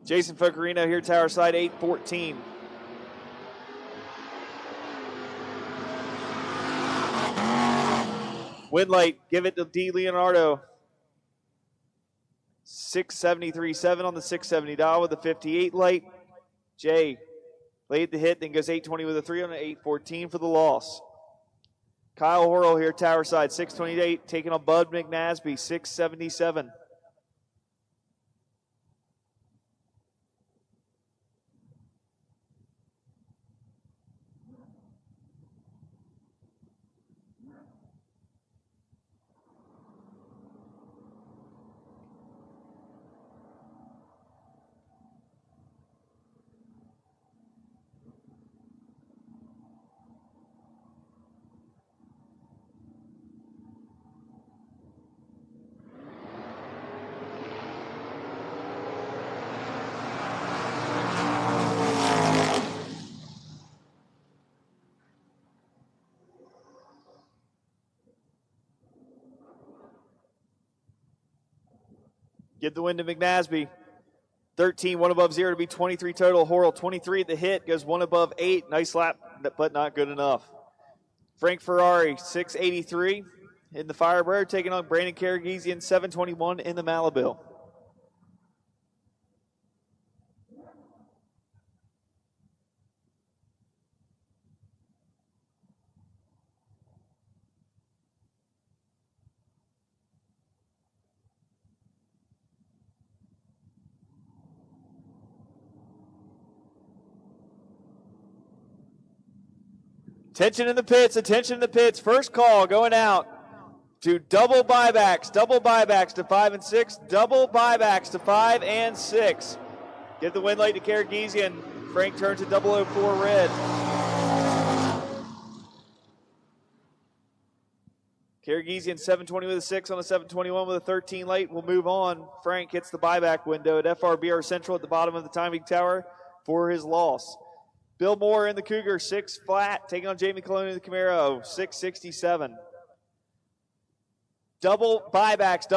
Jason Focarino here, tower side, 814. Win light, give it to DiLeonardo. 673.7 on the 670 dial with a 58 light. Jay laid the hit, then goes 820 with a 3 on an 814 for the loss. Kyle Horrell here, tower side, 628, taking on Bud McNasby, 677. Give the win to McNasby. 13, 1 above 0 to be 23 total. Horrell 23 at the hit, goes 1 above 8. Nice lap, but not good enough. Frank Ferrari, 683 in the Firebird, taking on Brandon Karagizian, 721 in the Malibu. Attention in the pits, attention in the pits. First call going out to double buybacks to 5 and 6, double buybacks to 5 and 6. Give the win late to Karagizian. Frank turns to 004 red. Karagizian 720 with a 6 on a 721 with a 13 late. We'll move on. Frank hits the buyback window at FRBR Central at the bottom of the timing tower for his loss. Bill Moore in the Cougar, 6 flat, taking on Jamie Colon in the Camaro, 667. Double buybacks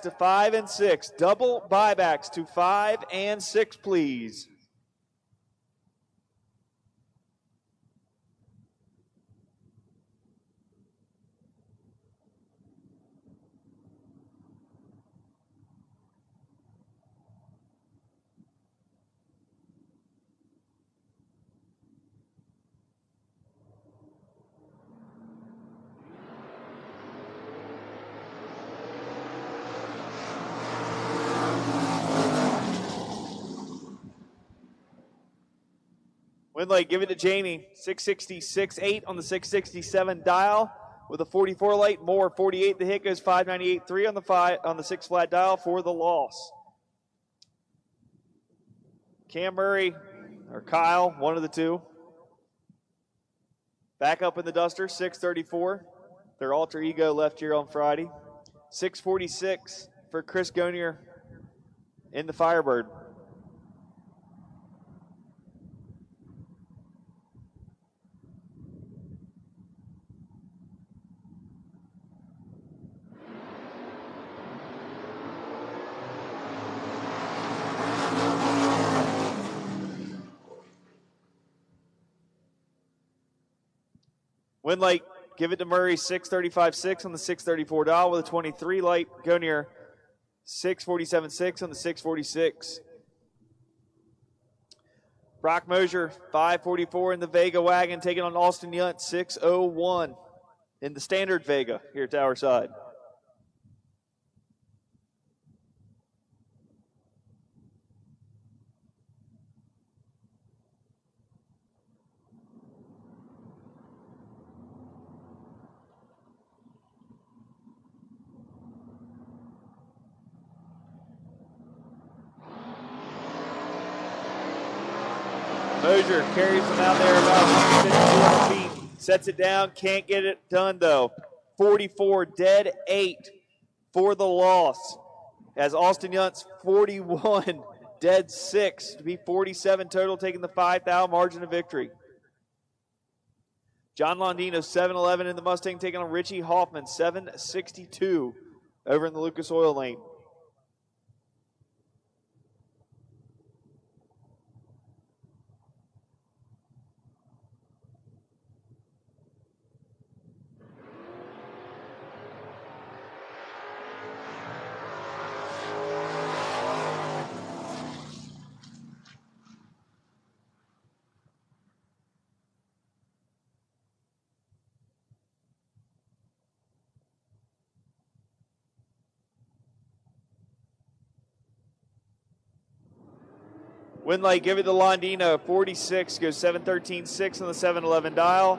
to 5 and 6. Double buybacks to 5 and 6, please. Windlake, give it to Jamie. 666.8 on the 667 dial with a 44 light. Moore, 48. The hit goes 598.3 on the 6 flat dial for the loss. Cam Murray, or Kyle, one of the two. Back up in the Duster, 634. Their alter ego left here on Friday. 646 for Chris Gonier in the Firebird. Windlake, give it to Murray, 635.6 on the 634 dial with a 23 light. Gonier, 647.6 on the 646. Brock Mosier, 544 in the Vega wagon, taking on Austin Yunt, 601 in the standard Vega here at Tower Side. Mosier carries them out there about 150 feet, sets it down, can't get it done though. 44, dead 8 for the loss. As Austin Yunt's 41, dead 6 to be 47 total, taking the 5,000 margin of victory. John Londino, 711 in the Mustang, taking on Richie Hoffman, 762 over in the Lucas Oil lane. Windlake, give it to Londino, 46, goes 713.6 on the 711 dial.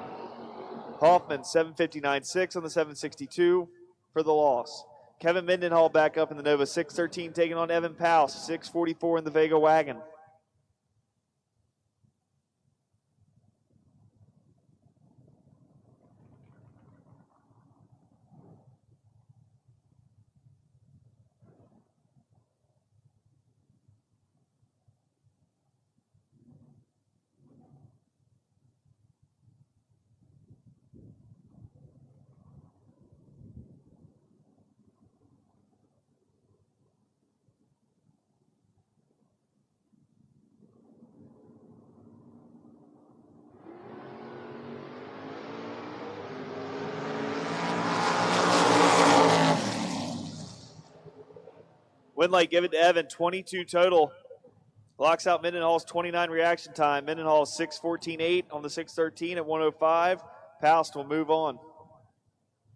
Hoffman, 759.6 on the 762 for the loss. Kevin Mendenhall back up in the Nova, 613, taking on Evan Powell, 644 in the Vega wagon. Windlake, give it to Evan, 22 total. Locks out Mendenhall's 29 reaction time. Mendenhall 6:14.8 on the 613 at 105. Poust will move on.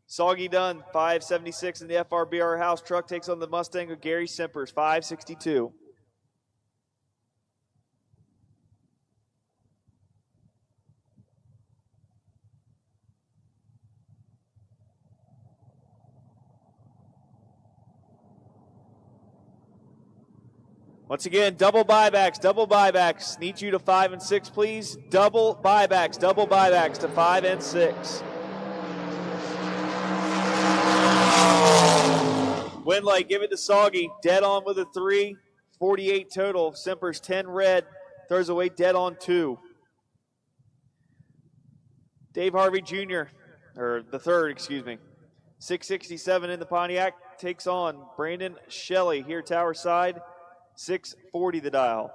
Soggy Dunn, 5:76 in the FRBR house truck, takes on the Mustang of Gary Simpers, 5:62. Once again, double buybacks. Need you to 5 and 6, please. Double buybacks to 5 and 6. Windlake, give it to Soggy. Dead on with a 3. 48 total. Simpers 10 red. Throws away dead on 2. Dave Harvey Jr., or the third, excuse me. 667 in the Pontiac. Takes on Brandon Shelley here Tower Side. 640 the dial.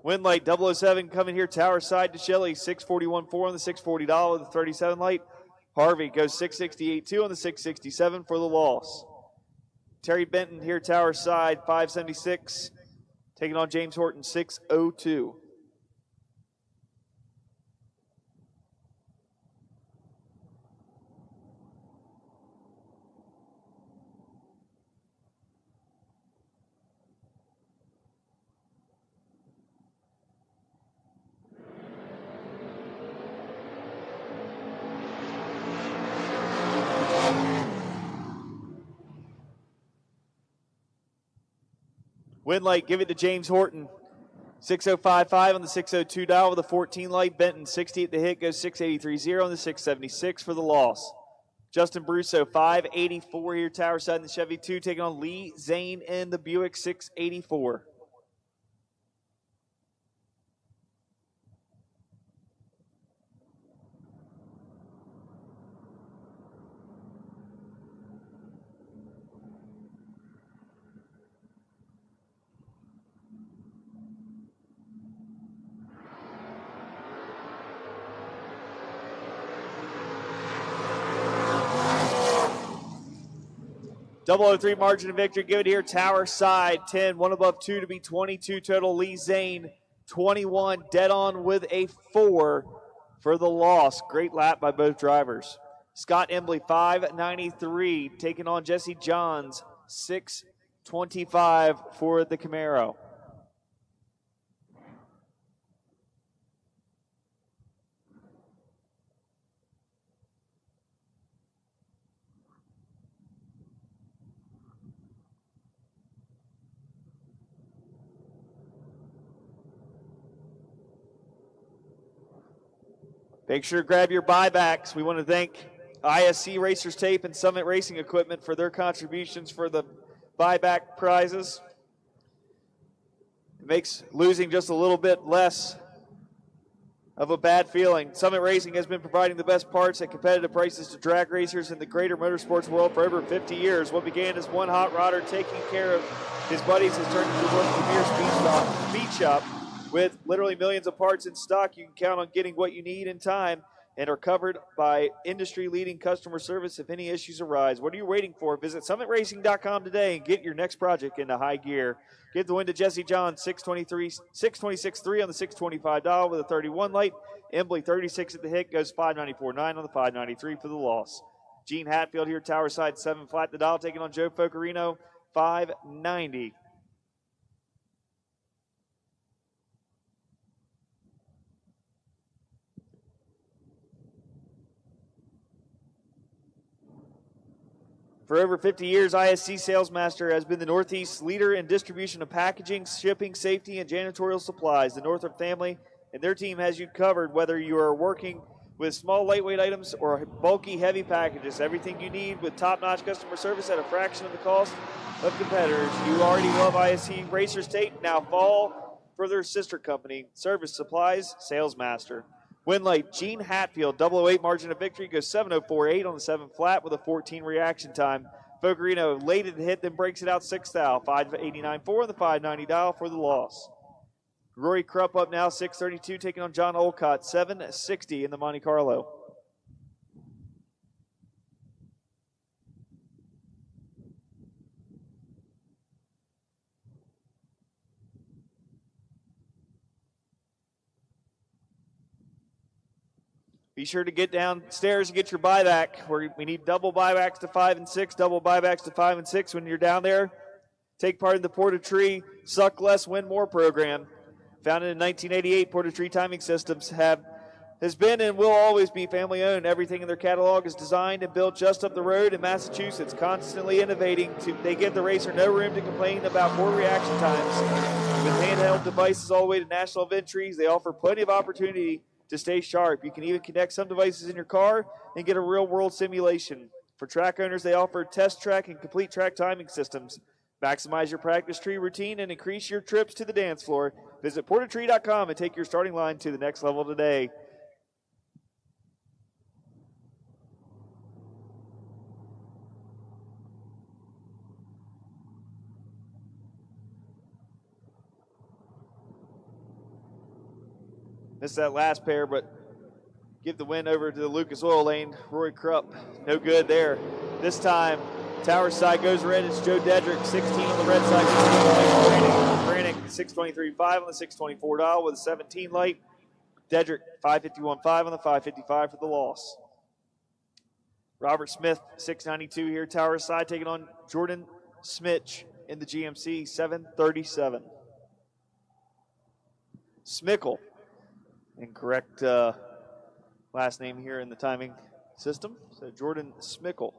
Win light 007 coming here tower side to Shelley, 641.4 on the $640 with the 37 light. Harvey goes 668.2 on the 667 for the loss. Terry Benton here tower side, 576, taking on James Horton, 602. Win light, give it to James Horton. 605.5 on the 602 dial with a 14 light. Benton, 60 at the hit, goes 683.0 on the 676 for the loss. Justin Brusso, 584 here, tower side in the Chevy 2, taking on Lee Zane in the Buick, 684. .003 margin of victory. Give it here. Tower side 10. One above 2 to be 22 total. Lee Zane 21. Dead on with a 4 for the loss. Great lap by both drivers. Scott Embley 593 taking on Jesse Johns 625 for the Camaro. Make sure to grab your buybacks. We want to thank ISC Racers Tape and Summit Racing Equipment for their contributions for the buyback prizes. It makes losing just a little bit less of a bad feeling. Summit Racing has been providing the best parts at competitive prices to drag racers in the greater motorsports world for over 50 years. What began as one hot rodder taking care of his buddies has turned into one premier speed shop. With literally millions of parts in stock, you can count on getting what you need in time and are covered by industry-leading customer service if any issues arise. What are you waiting for? Visit summitracing.com today and get your next project into high gear. Give the win to Jesse John, 626.3 on the 625 dial with a 31 light. Embley, 36 at the hit, goes 594.9 on the 593 for the loss. Gene Hatfield here, tower side 7 flat the dial, taking on Joe Focarino, 590. For over 50 years, ISC Salesmaster has been the Northeast's leader in distribution of packaging, shipping, safety, and janitorial supplies. The Northrop family and their team has you covered, whether you are working with small, lightweight items or bulky, heavy packages. Everything you need with top-notch customer service at a fraction of the cost of competitors. You already love ISC Racers Tape. Now fall for their sister company, Service Supplies Salesmaster. Win light, Gene Hatfield, 008 margin of victory, goes 704.8 on the 7 flat with a 14 reaction time. Fogarino late at the hit, then breaks it out 6 thou, 589.4 on the 590 dial for the loss. Rory Krupp up now, 632, taking on John Olcott, 760 in the Monte Carlo. Be sure to get downstairs and get your buyback. We need double buybacks to 5 and 6, double buybacks to 5 and 6 when you're down there. Take part in the Porta Tree Suck Less, Win More program. Founded in 1988, Porta Tree Timing Systems has been and will always be family owned. Everything in their catalog is designed and built just up the road in Massachusetts, constantly innovating. They give the racer no room to complain about poor reaction times. With handheld devices all the way to national event trees, they offer plenty of opportunity to stay sharp. You can even connect some devices in your car and get a real-world simulation. For track owners, they offer test track and complete track timing systems. Maximize your practice tree routine and increase your trips to the dance floor. Visit portatree.com and take your starting line to the next level today. Missed that last pair, but give the win over to the Lucas Oil lane. Roy Krupp, no good there. This time, Tower side goes red. It's Joe Dedrick, 16 on the red side. Brannick, 623.5 on the 624 dial with a 17 light. Dedrick, 551.5 on the 555 for the loss. Robert Smith, 692 here, Tower side, taking on Jordan Smitch in the GMC, 737. Smickle, incorrect last name here in the timing system. So Jordan Smickle.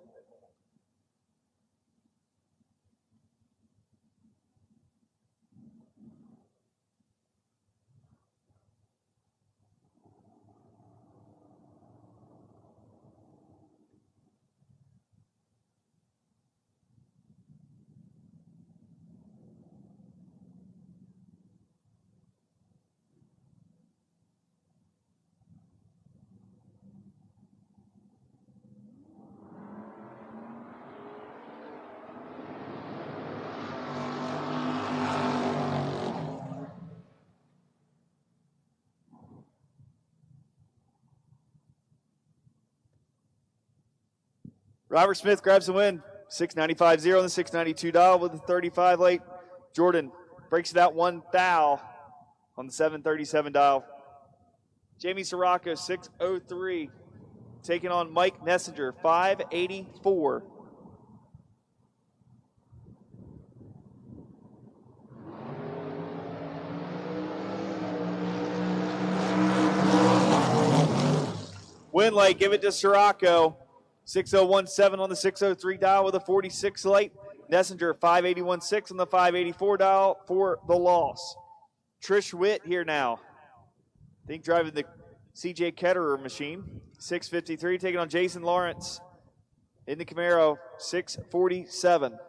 Robert Smith grabs the win, 695.0 on the 692 dial with a 35 late. Jordan breaks it out 1 thou on the 737 dial. Jamie Sirocco, 603, taking on Mike Nessinger, 584. Win light, give it to Sirocco. 6017 on the 603 dial with a 46 light. Nessinger 581.6 on the 584 dial for the loss. Trish Witt here now. I think driving the CJ Ketterer machine. 653 taking on Jason Lawrence in the Camaro, 647.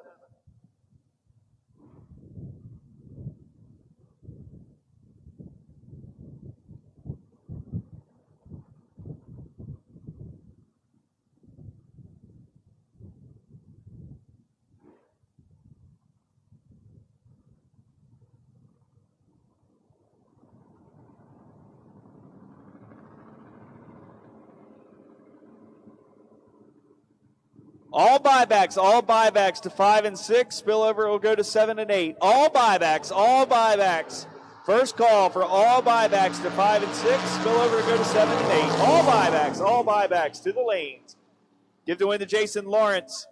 All buybacks to 5 and 6. Spillover will go to 7 and 8. All buybacks. First call for all buybacks to 5 and 6. Spillover will go to 7 and 8. All buybacks to the lanes. Give the win to Jason Lawrence.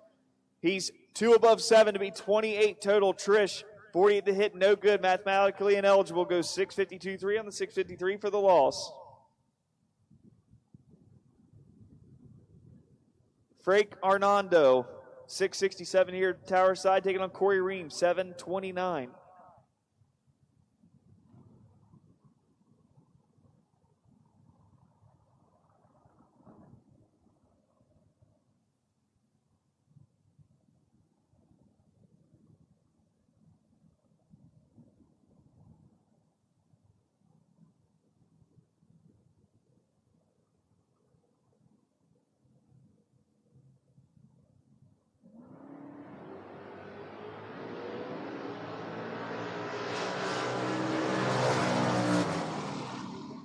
He's 2 above 7 to be 28 total. Trish, 48 to hit, no good. Mathematically ineligible. Goes 652.3 on the 653 for the loss. Frank Arnando, 667 here, Tower side, taking on Corey Ream, 729.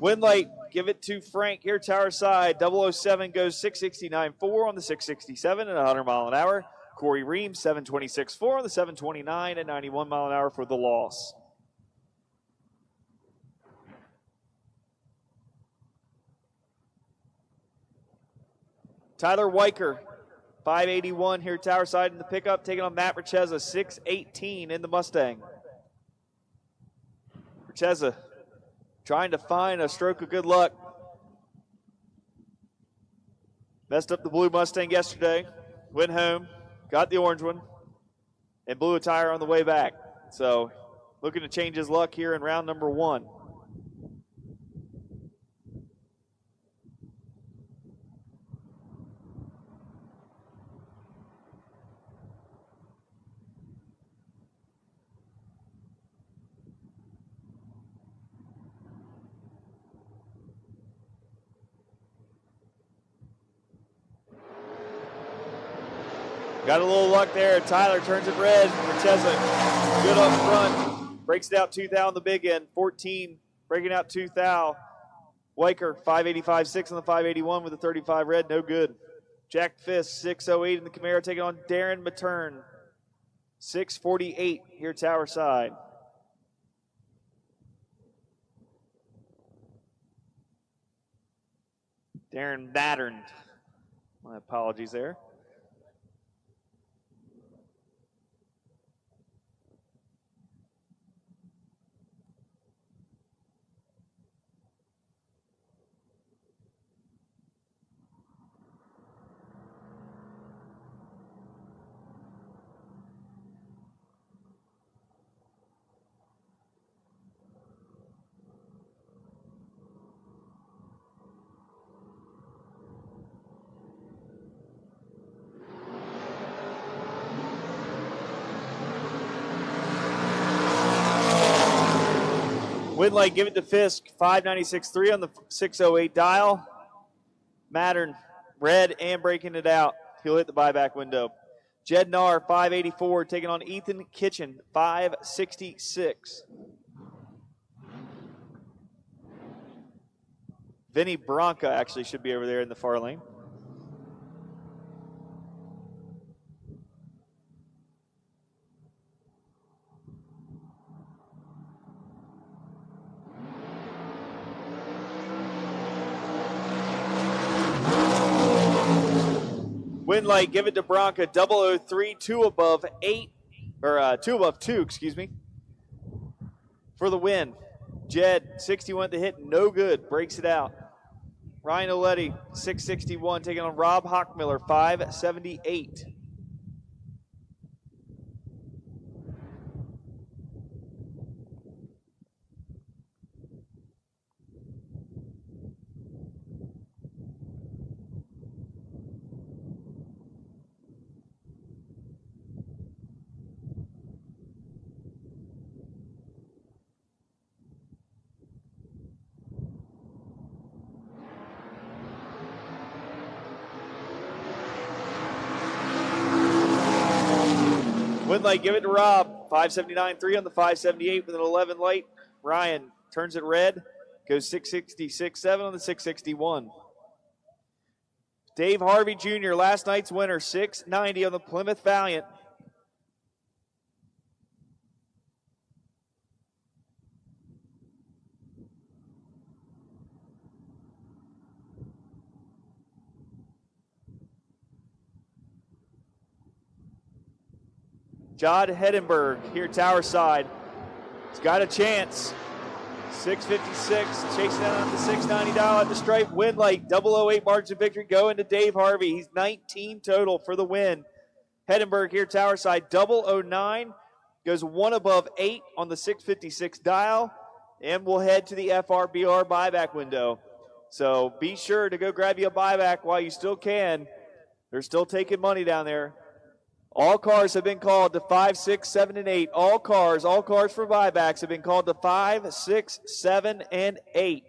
Win light, give it to Frank here, Tower side. 007 goes 669.4 on the 667 at 100 mile an hour. Corey Ream, 726.4 on the 729 at 91 mile an hour for the loss. Tyler Weicker, 581 here, Tower side in the pickup, taking on Matt Richeza, 618 in the Mustang. Richeza trying to find a stroke of good luck. Messed up the blue Mustang yesterday, went home, got the orange one, and blew a tire on the way back. So looking to change his luck here in round number 1. Got a little luck there. Tyler turns it red. Richeza good up front. Breaks it out 2 thou on the big end. 14 breaking out 2 thou. Weicker, 585.6 on the 581 with a 35 red, no good. Jack Fisk, 608 in the Camaro, taking on Darren Matern, 648 here Tower side. Darren Mattern. My apologies there. Win light, give it to Fisk, 596.3 on the 608 dial. Mattern, red and breaking it out. He'll hit the buyback window. Jed Narr, 584, taking on Ethan Kitchen, 566. Vinny Bronca actually should be over there in the far lane. Win light, give it to Bronca, 003, 2 above 8, or 2 above 2, excuse me, for the win. Jed, 61 to hit, no good, breaks it out. Ryan Oletti, 661, taking on Rob Hockmiller, 578. Win light, give it to Rob. 579.3 on the 578 with an 11 light. Ryan turns it red, goes 666.7 on the 661. Dave Harvey Jr., last night's winner, 690 on the Plymouth Valiant. Jod Hedenberg here tower side. He's got a chance. 656, chasing down on the 690 dial at the stripe. Win light, 008 margin of victory going to Dave Harvey. He's 19 total for the win. Hedenberg here tower side, 009, goes 1 above 8 on the 656 dial, and we'll head to the FRBR buyback window. So be sure to go grab you a buyback while you still can. They're still taking money down there. All cars have been called to 5, 6, 7, and 8. All cars for buybacks have been called to 5, 6, 7, and 8.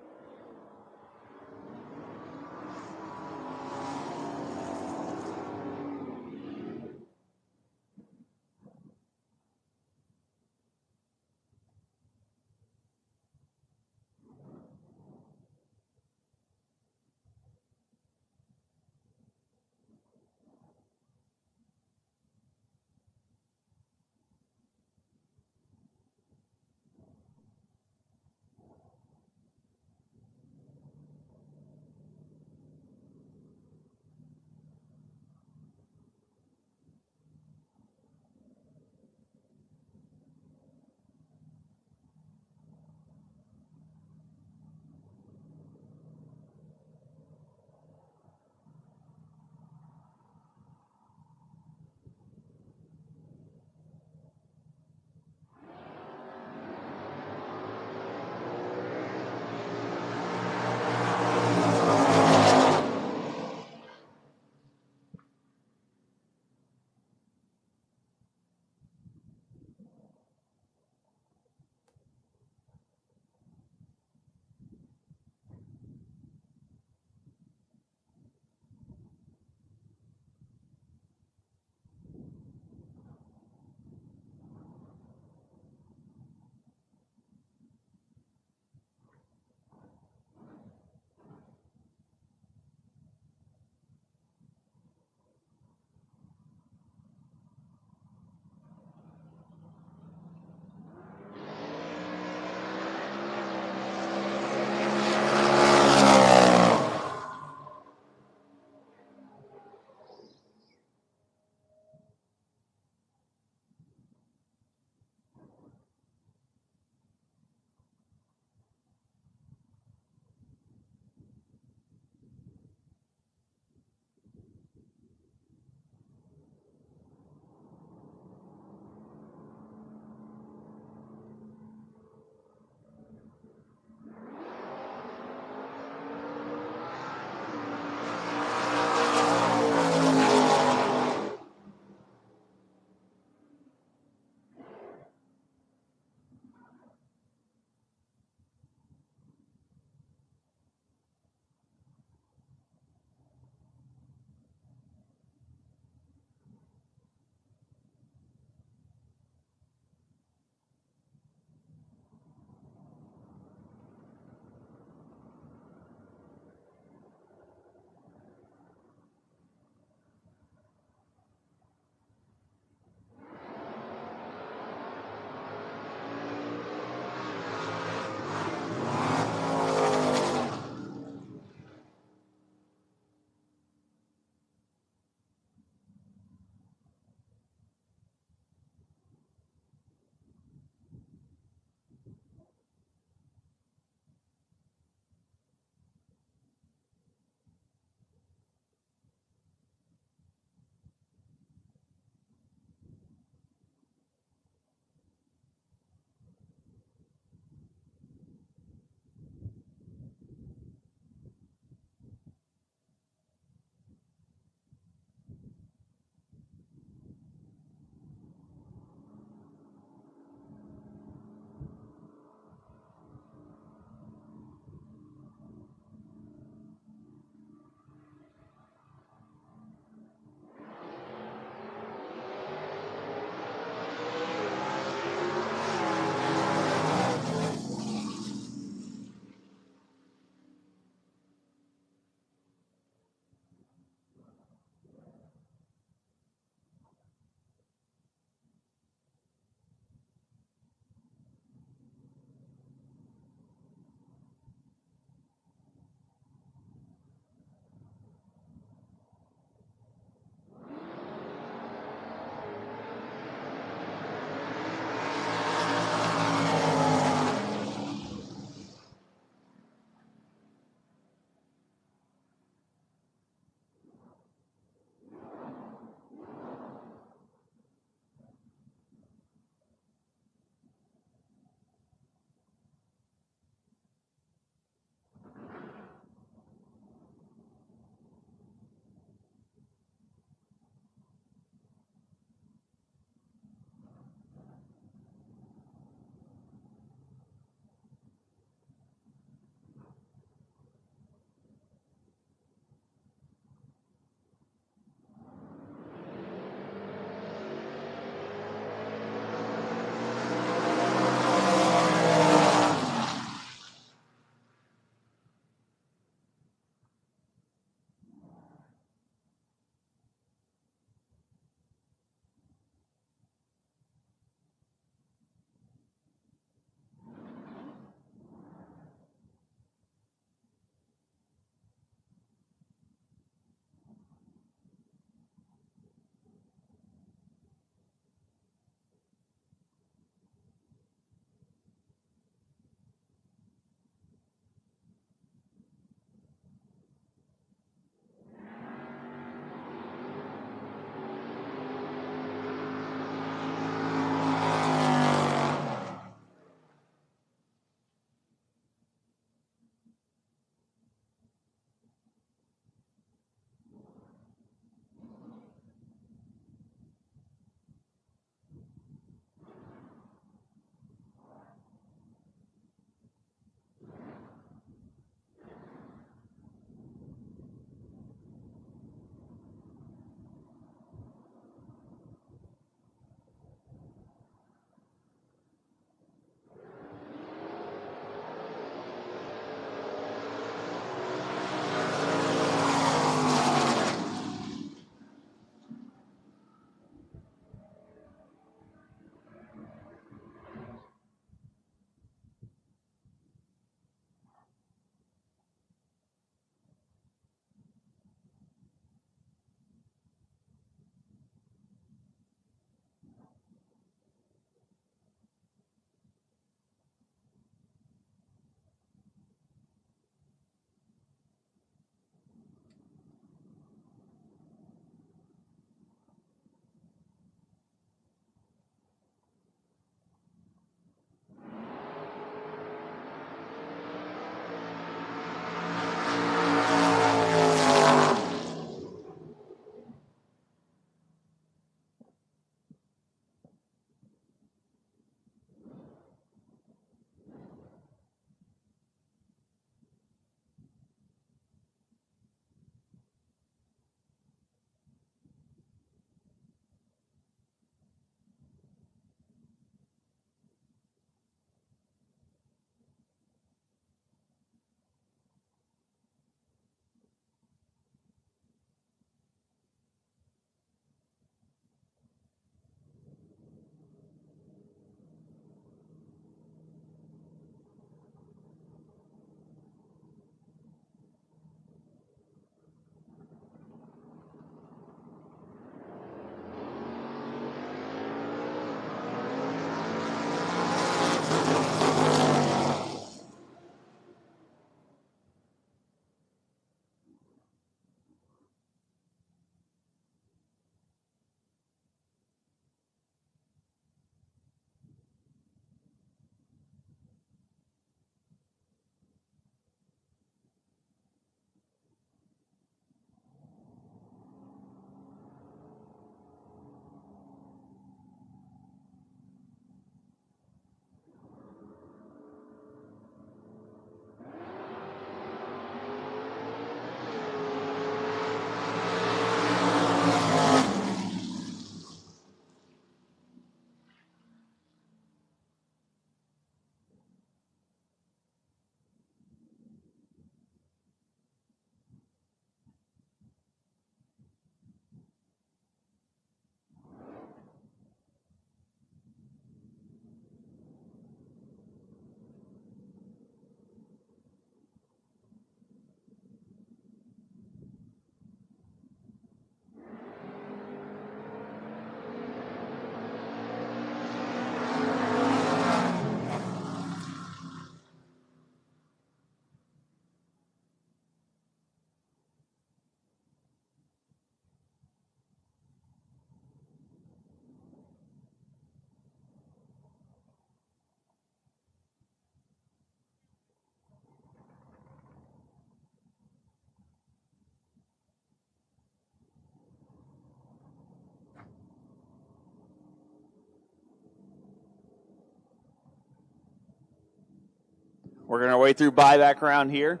Working our way through buyback around here.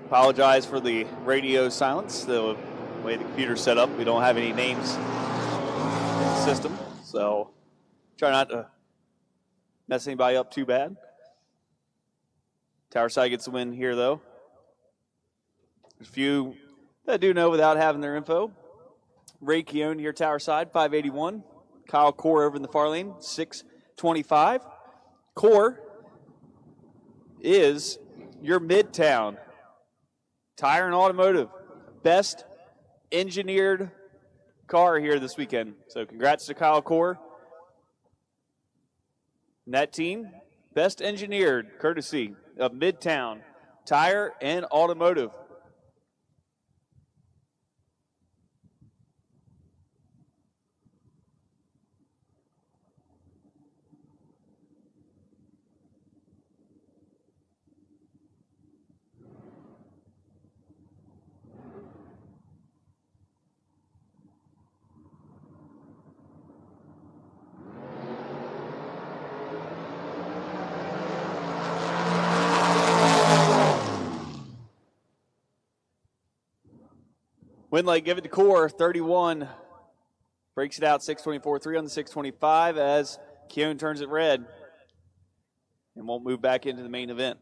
Apologize for the radio silence. The way the computer's set up, we don't have any names in the system. So try not to mess anybody up too bad. Tower Side gets the win here, though. There's a few that do know without having their info. Ray Keown here, Tower Side, 581. Kyle Core over in the far lane, 625. Core is your Midtown Tire and Automotive best engineered car here this weekend. So congrats to Kyle Core. And that team, best engineered, courtesy of Midtown Tire and Automotive. Winley give it to Core, 31. Breaks it out, 624-3 on the 625 as Keown turns it red and won't move back into the main event.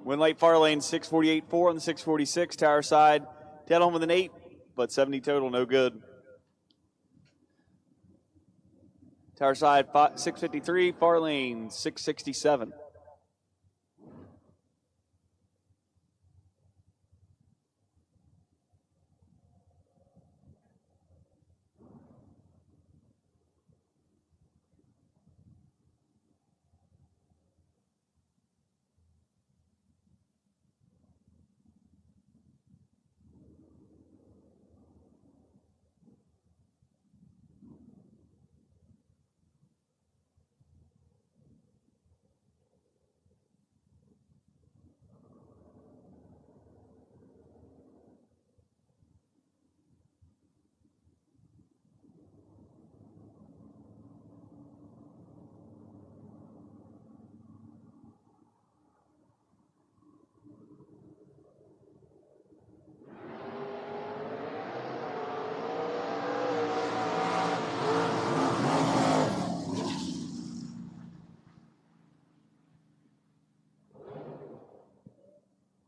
Winlight far lane, 648.4 on the 646. Tower Side, dead on with an 8, but 70 total, no good. Tower Side, 653. Far lane, 667.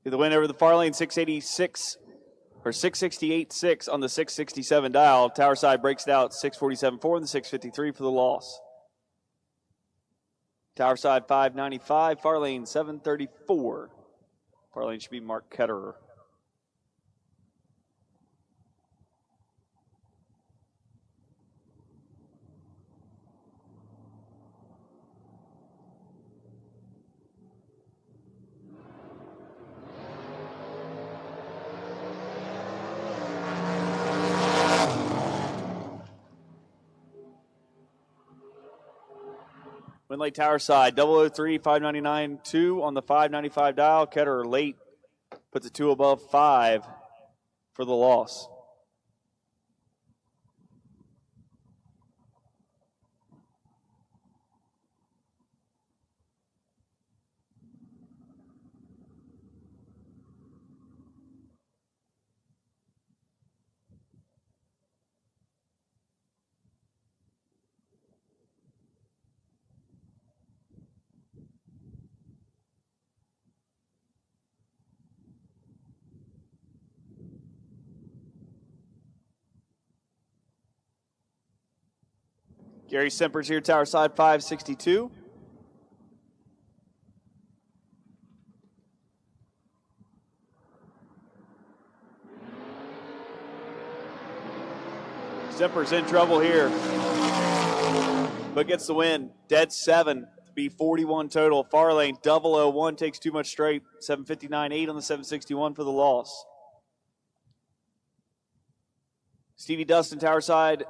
The win over the far lane, 686 or 668.6 on the 667 dial. Tower Side breaks it out, 647.4 on the 653 for the loss. Tower Side 595, far lane 734. Far lane should be Mark Ketterer. Winley Tower Side, 003, 599, 2 on the 595 dial. Ketterer late, puts it 2 above 5 for the loss. Gary Semper's here, Tower Side 562. Semper's in trouble here, but gets the win. Dead 7 to be 41 total. Far lane, 001 takes too much straight. 759.8 on the 761 for the loss. Stevie Dustin, tower side,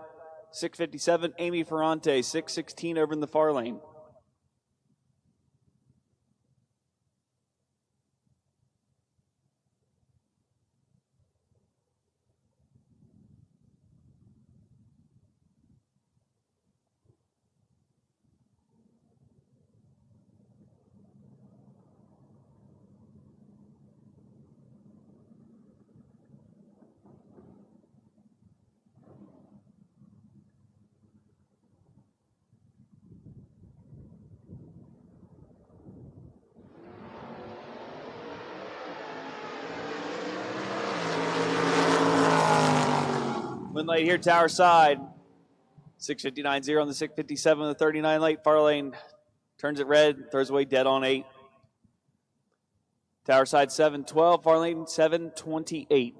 657. Amy Ferrante, 616 over in the far lane. Win late here, tower side. 659.0 on the 657, the 39 late. Far lane turns it red, throws away dead on 8. Tower side 712, far lane 728.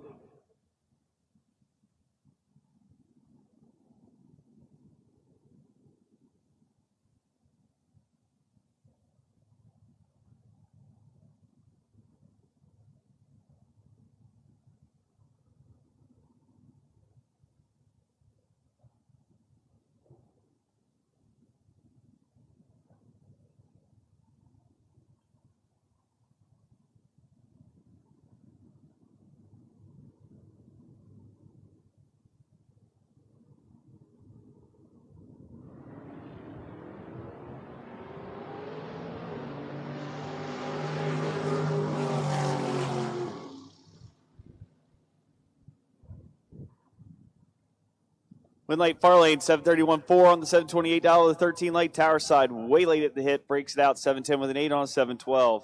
Win late, far lane, 731.4 on the 728 dial, the 13 late, tower side, way late at the hit, breaks it out, 710 with an 8 on a 712.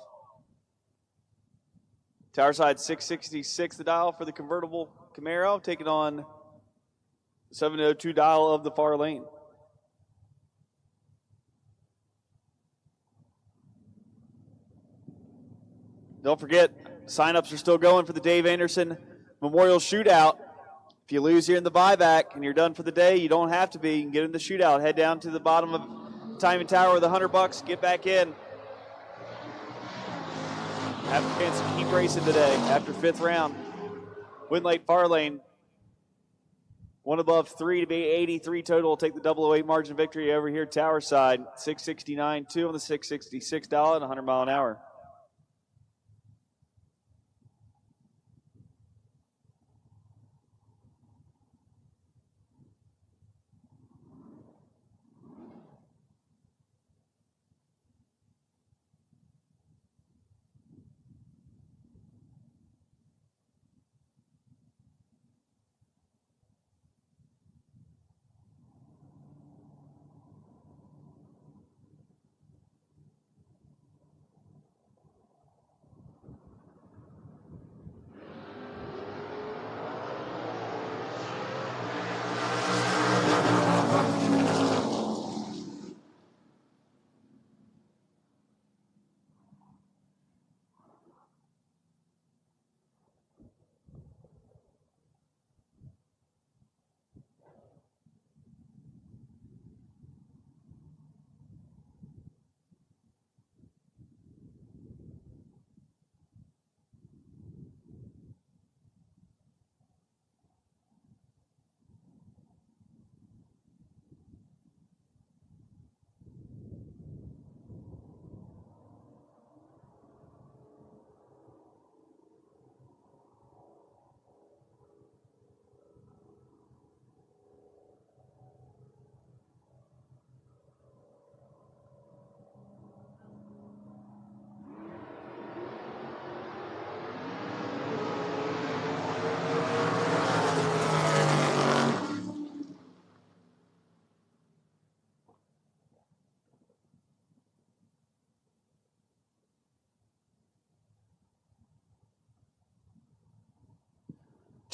Tower side, 666 the dial for the convertible Camaro, taking on 702 dial of the far lane. Don't forget, sign-ups are still going for the Dave Anderson Memorial Shootout. If you lose here in the buyback and you're done for the day, you don't have to be. You can get in the shootout. Head down to the bottom of Timing Tower with $100. Get back in. Have a chance to keep racing today after 5th round. Win late, far lane. 1 above 3 to be 83 total. Will take the 008 margin victory over here. Tower side, 669.2 on the 666 dial at 100 mile an hour.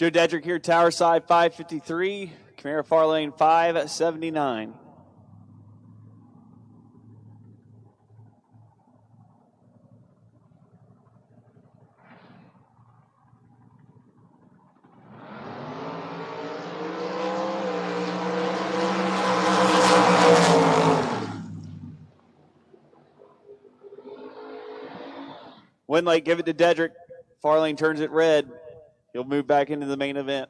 Joe Dedrick here, tower side 553, Camaro far lane 579. Win late, give it to Dedrick. Far lane turns it red. He'll move back into the main event.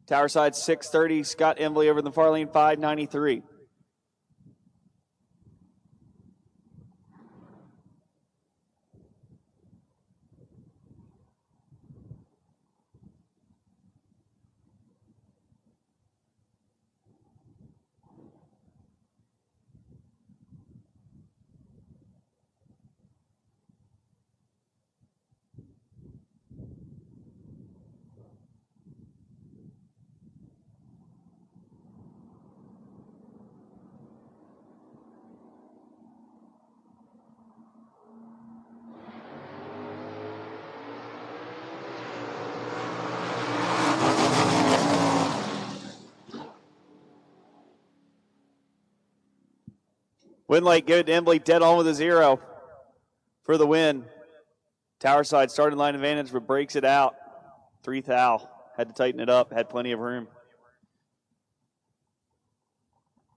Tower side 630. Scott Embley over in the far lane 593. Win late, give it to Embley, dead on with a 0 for the win. Tower side starting line advantage, but breaks it out. 3 thou. Had to tighten it up, had plenty of room.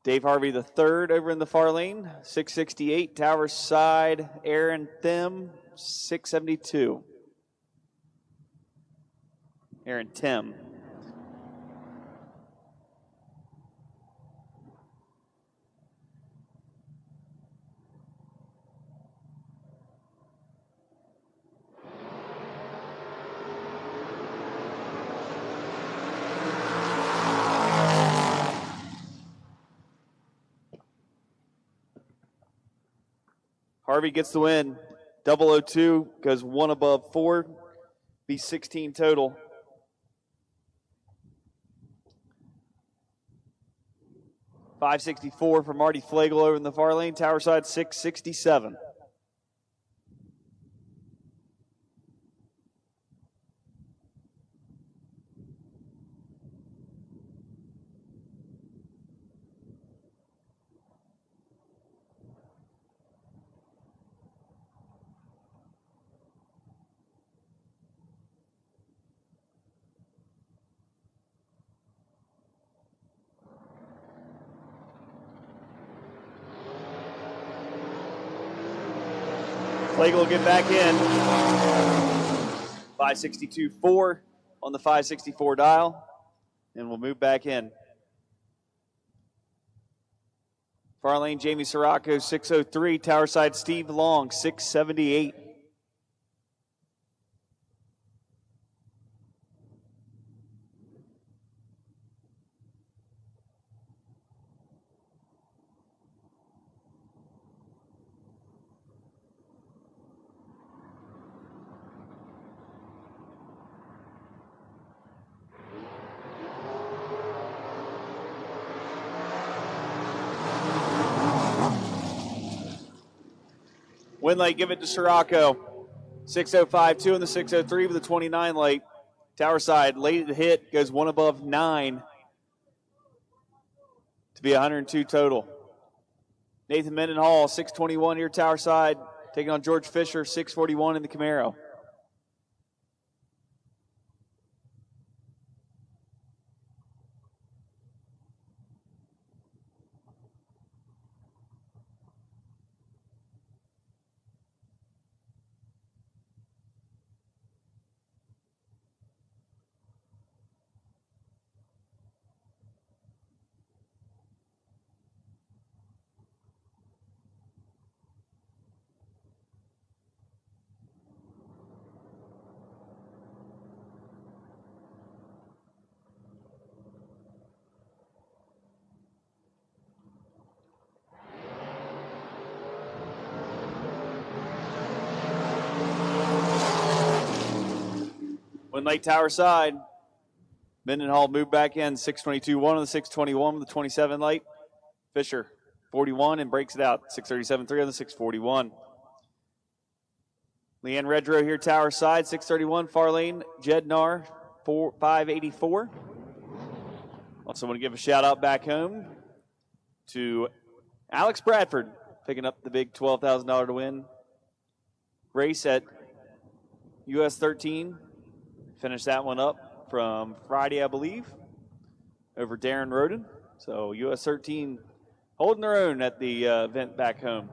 Dave Harvey the third over in the far lane, 668. Tower side, anthem, 672. Anthem. Harvey gets the win. 002 goes 1 above 4. Be 16 total. .564 for Marty Flagel over in the far lane. Tower side 667. Flagel will get back in. 562.4 on the 564 dial, and we'll move back in. Far lane, Jamie Sirocco, 603. Tower side, Steve Long, 678. Win late, give it to Sirocco. 605.2 in the 603 with a 29 late. Tower side, late at the hit, goes 1 above 9 to be 102 total. Nathan Mendenhall, 621 here, Tower side, taking on George Fisher, 641 in the Camaro. Win late, Tower side. Mendenhall moved back in, 622.1 on the 621 with the 27 late. Fisher, 41, and breaks it out, 637.3 on the 641. Leanne Redrow here, Tower side, 631. Far lane, Jednar, 584. Also want to give a shout out back home to Alex Bradford, picking up the big $12,000 to win race at US 13. Finished that one up from Friday, I believe, over Darren Roden. So US 13 holding their own at the event back home.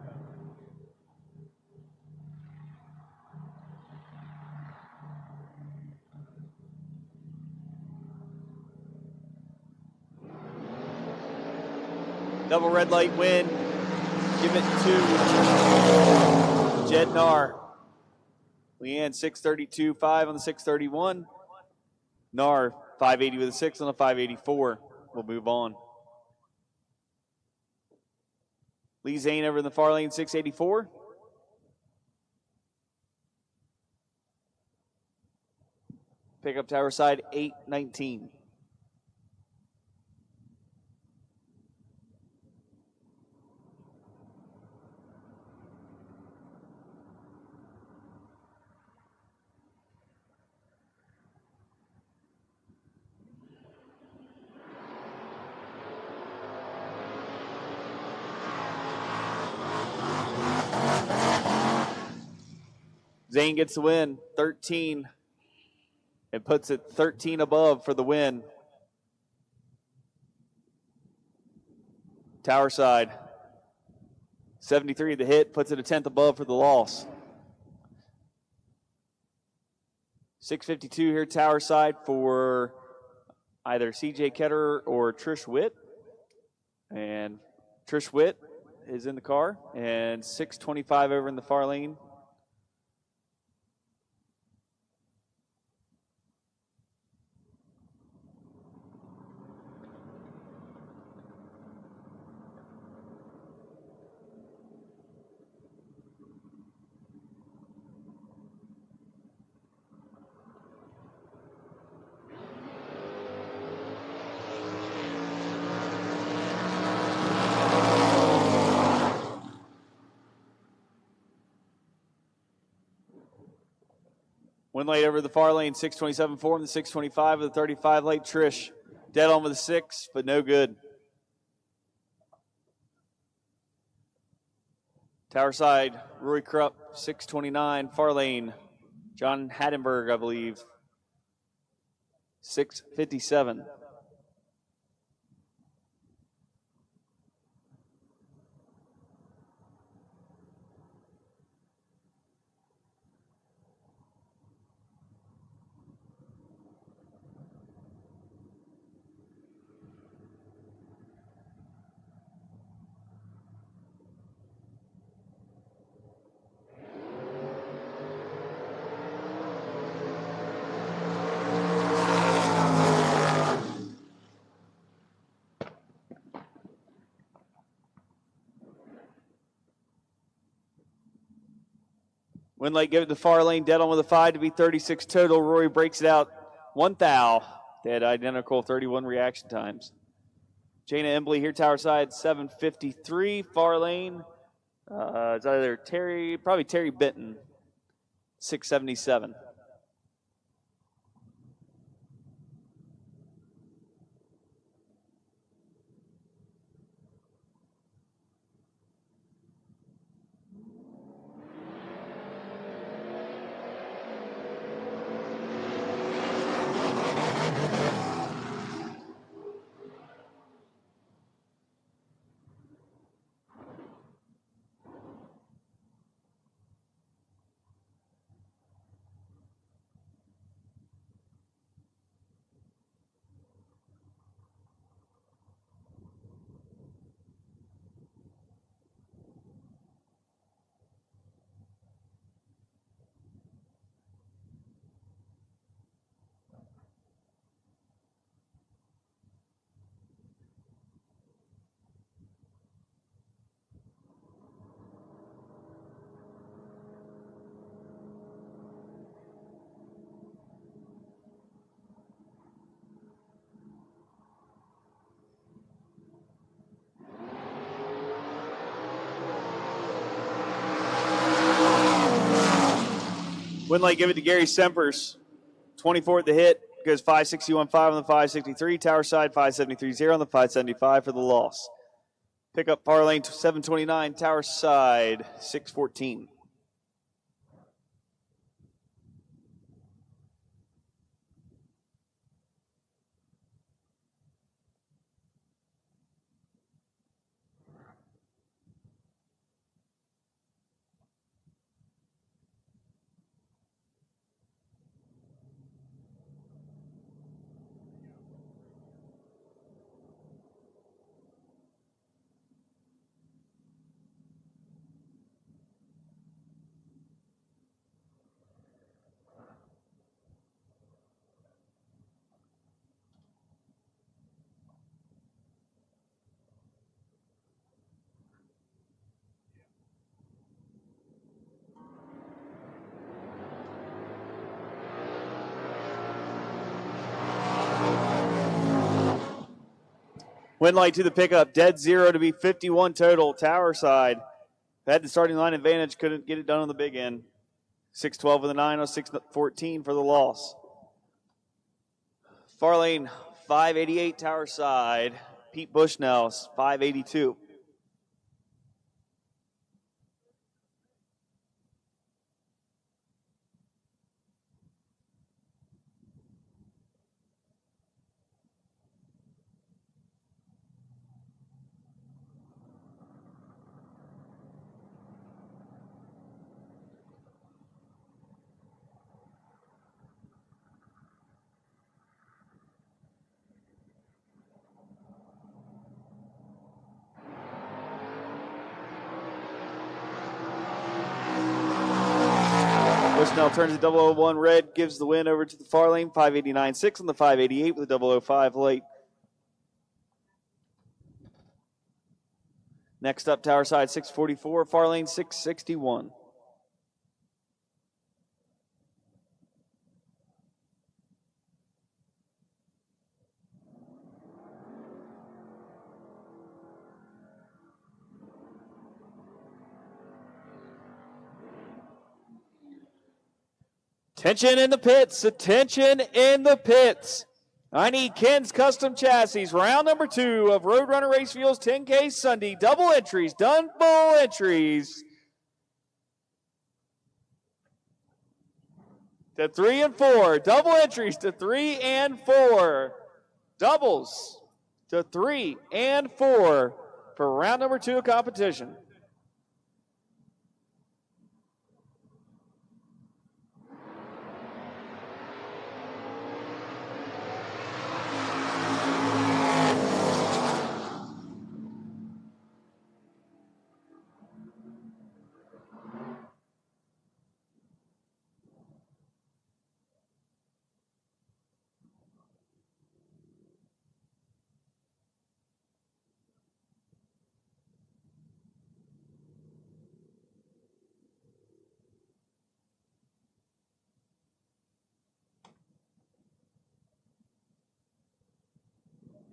Double red light win. Give it to Jed Nar. Leanne 632.5 on the 631. Nar 580 with a 6 on the 584. We'll move on. Lee Zane over in the far lane, 684. Pickup tower side, 819. Zane gets the win, 13. It puts it 13 above for the win. Tower side, 73 the hit, puts it a 10th above for the loss. 652 here, tower side for either CJ Ketterer or Trish Witt. And Trish Witt is in the car, and 625 over in the far lane. One late over the far lane, 627 for him, the 625 with the 35 late. Trish dead on with a 6, but no good. Tower side, Rory Krupp, 629. Far lane, John Haddenberg, I believe, 657. Winlight give it to far lane, dead on with a 5 to be 36 total. Rory breaks it out 1 thou. They had identical 31 reaction times. Jana Embley here, tower side, 753. Far lane, it's either probably Terry Benton, 677. Winlight give it to Gary Sempers. 24 at the hit. Goes 561.5 on the 563. Tower side 573.0 on the 575 for the loss. Pickup far lane 729. Tower side 614. Win light to the pickup. Dead zero to be 51 total. Tower side. Had the starting line advantage. Couldn't get it done on the big end. 6-12 with a 906-14 for the loss. Far lane 588 tower side. Pete Bushnell 582. Bushnell turns the 001 red, gives the win over to the far lane. 589.6 on the 588 with a 005 late. Next up, tower side 644, far lane 661. Attention in the pits, attention in the pits. I need Ken's Custom Chassis, round number 2 of Roadrunner Race Fuels 10K Sunday. Double entries, done full entries. To 3 and 4, double entries to 3 and 4. Doubles to 3 and 4 for round number 2 of competition.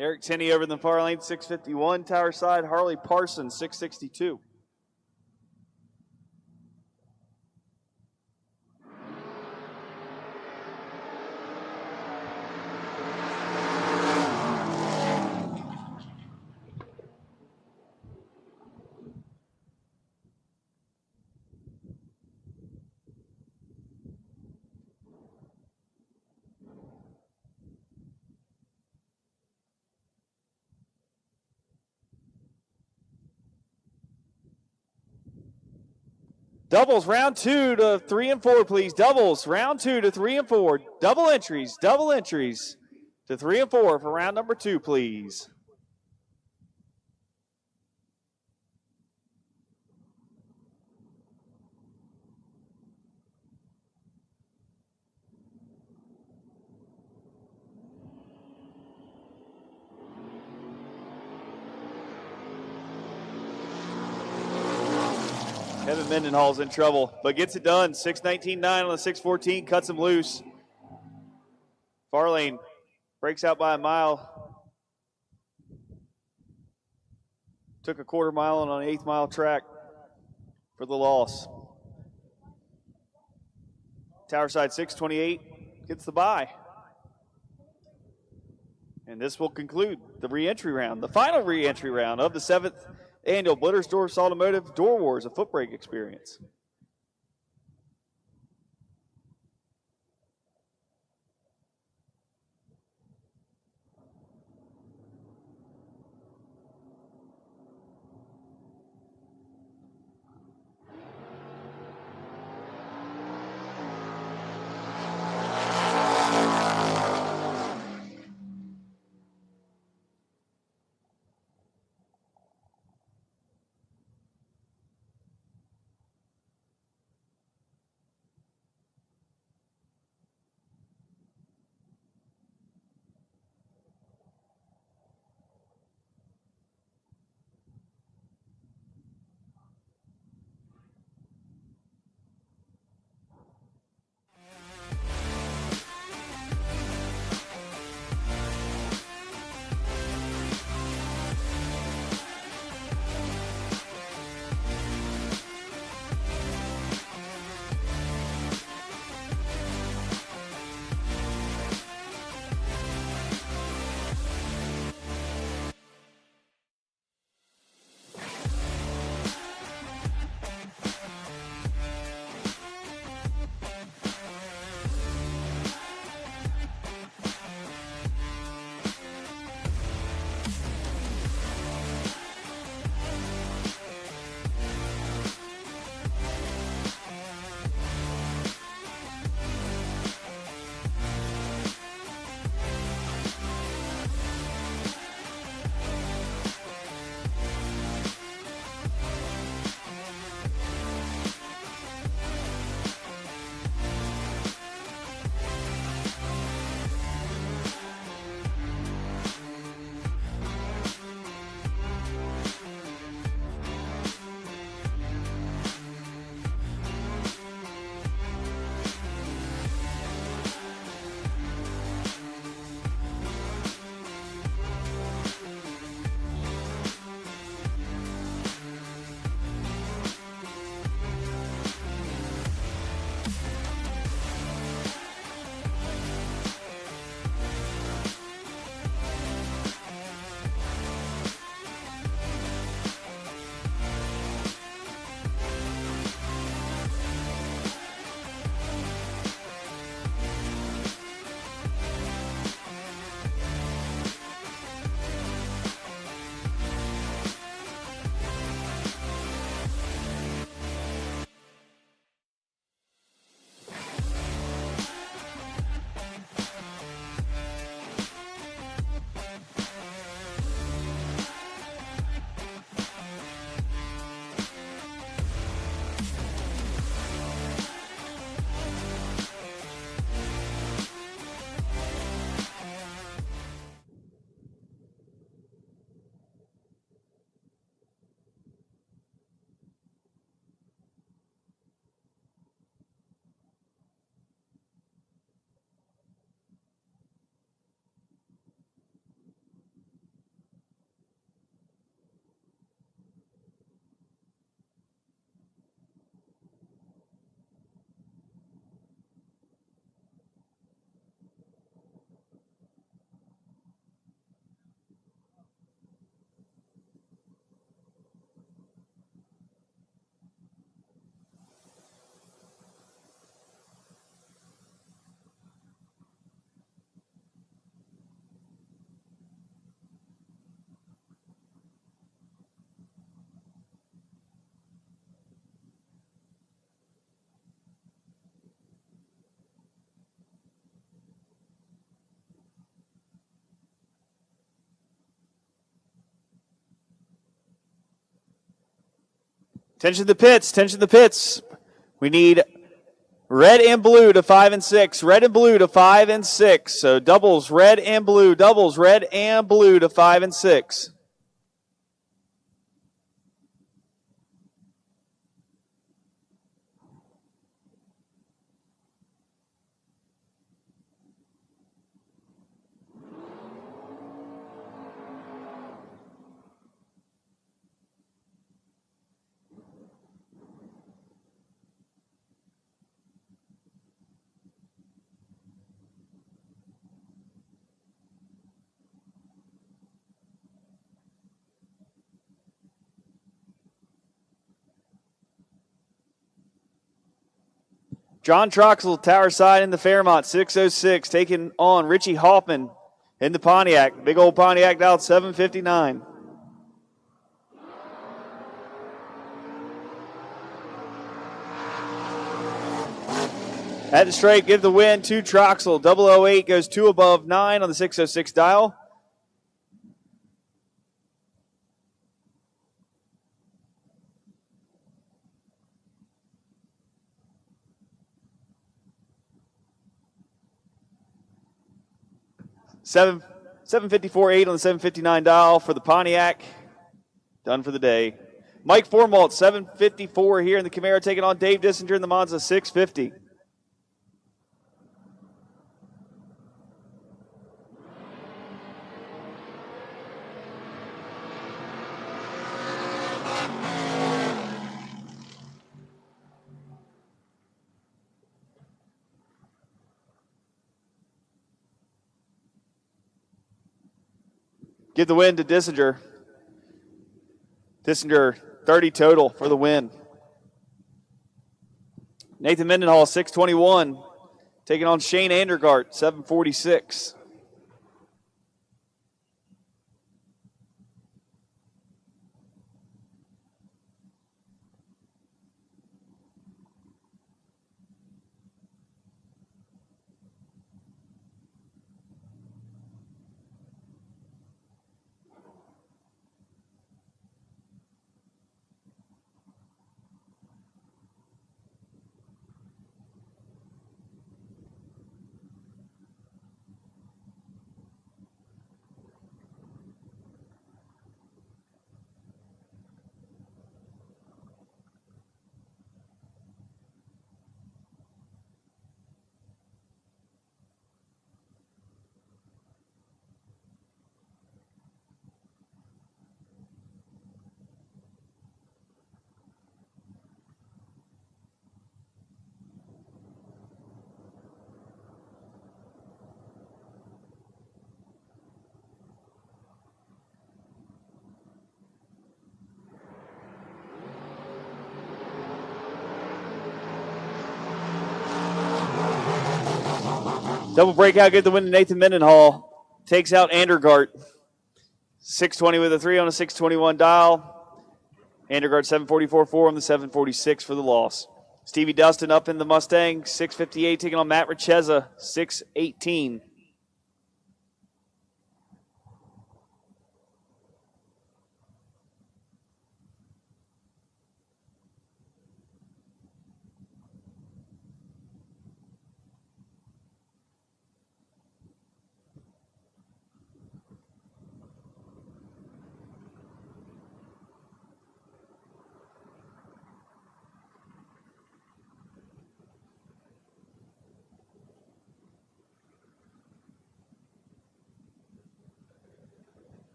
Eric Tenney over in the far lane, 651. Tower side, Harley Parsons, 662. Doubles, round 2 to 3 and 4, please. Doubles, round 2 to 3 and 4. Double entries to 3 and 4 for round number 2, please. Kevin Mendenhall's in trouble, but gets it done. 619.9 on the 614, cuts him loose. Far lane breaks out by a mile. Took a quarter mile on an 8th mile track for the loss. Tower side 628 gets the bye. And this will conclude the re-entry round, the final re-entry round of the 7th annual Blittersdorf Automotive Door Wars, a Footbrake Experience. Attention to the pits, attention to the pits. We need red and blue to 5 and 6. Red and blue to 5 and 6. So doubles red and blue. Doubles red and blue to 5 and 6. John Troxel, Tower Side in the Fairmont, 606, taking on Richie Hoffman in the Pontiac. Big old Pontiac dialed 759. At the straight, give the win to Troxel. 008 goes 2 above 9 on the 606 dial. Seven 754.8 on the 759 dial for the Pontiac. Done for the day. Mike Formalt, 754 here in the Camaro, taking on Dave Dissinger in the Monza, 650. Give the win to Dissinger. Dissinger, 30 total for the win. Nathan Mendenhall, 621. Taking on Shane Andergart, 746. Double breakout, get the win to Nathan Mendenhall. Takes out Andergart. 620 with a 3 on a 621 dial. Andergart 744.4 on the 746 for the loss. Stevie Dustin up in the Mustang, 658, taking on Matt Richeza, 618.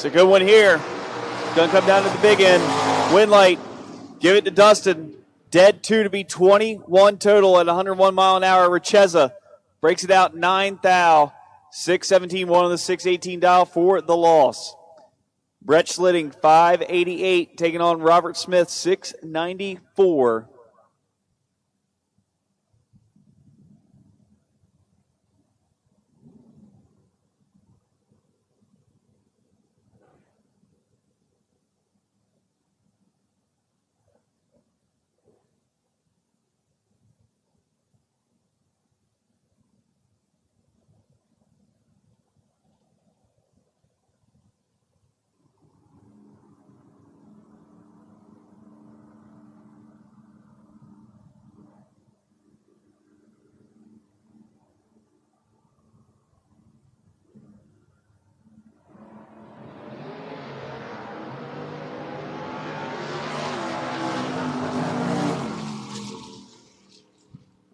It's a good one here. Going to come down to the big end. Wind light. Give it to Dustin. Dead 2 to be 21 total at 101 mile an hour. Richeza breaks it out 9 thou. 617, 1 on the 618 dial for the loss. Brett Schlitting, 588, taking on Robert Smith, 694.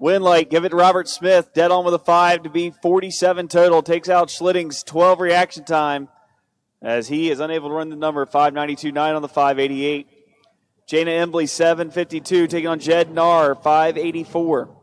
Win light, give it to Robert Smith. Dead on with a 5 to be 47 total. Takes out Schlitting's 12 reaction time as he is unable to run the number 592.9 on the 588. Jana Embley, 752, taking on Jed Narr, 584.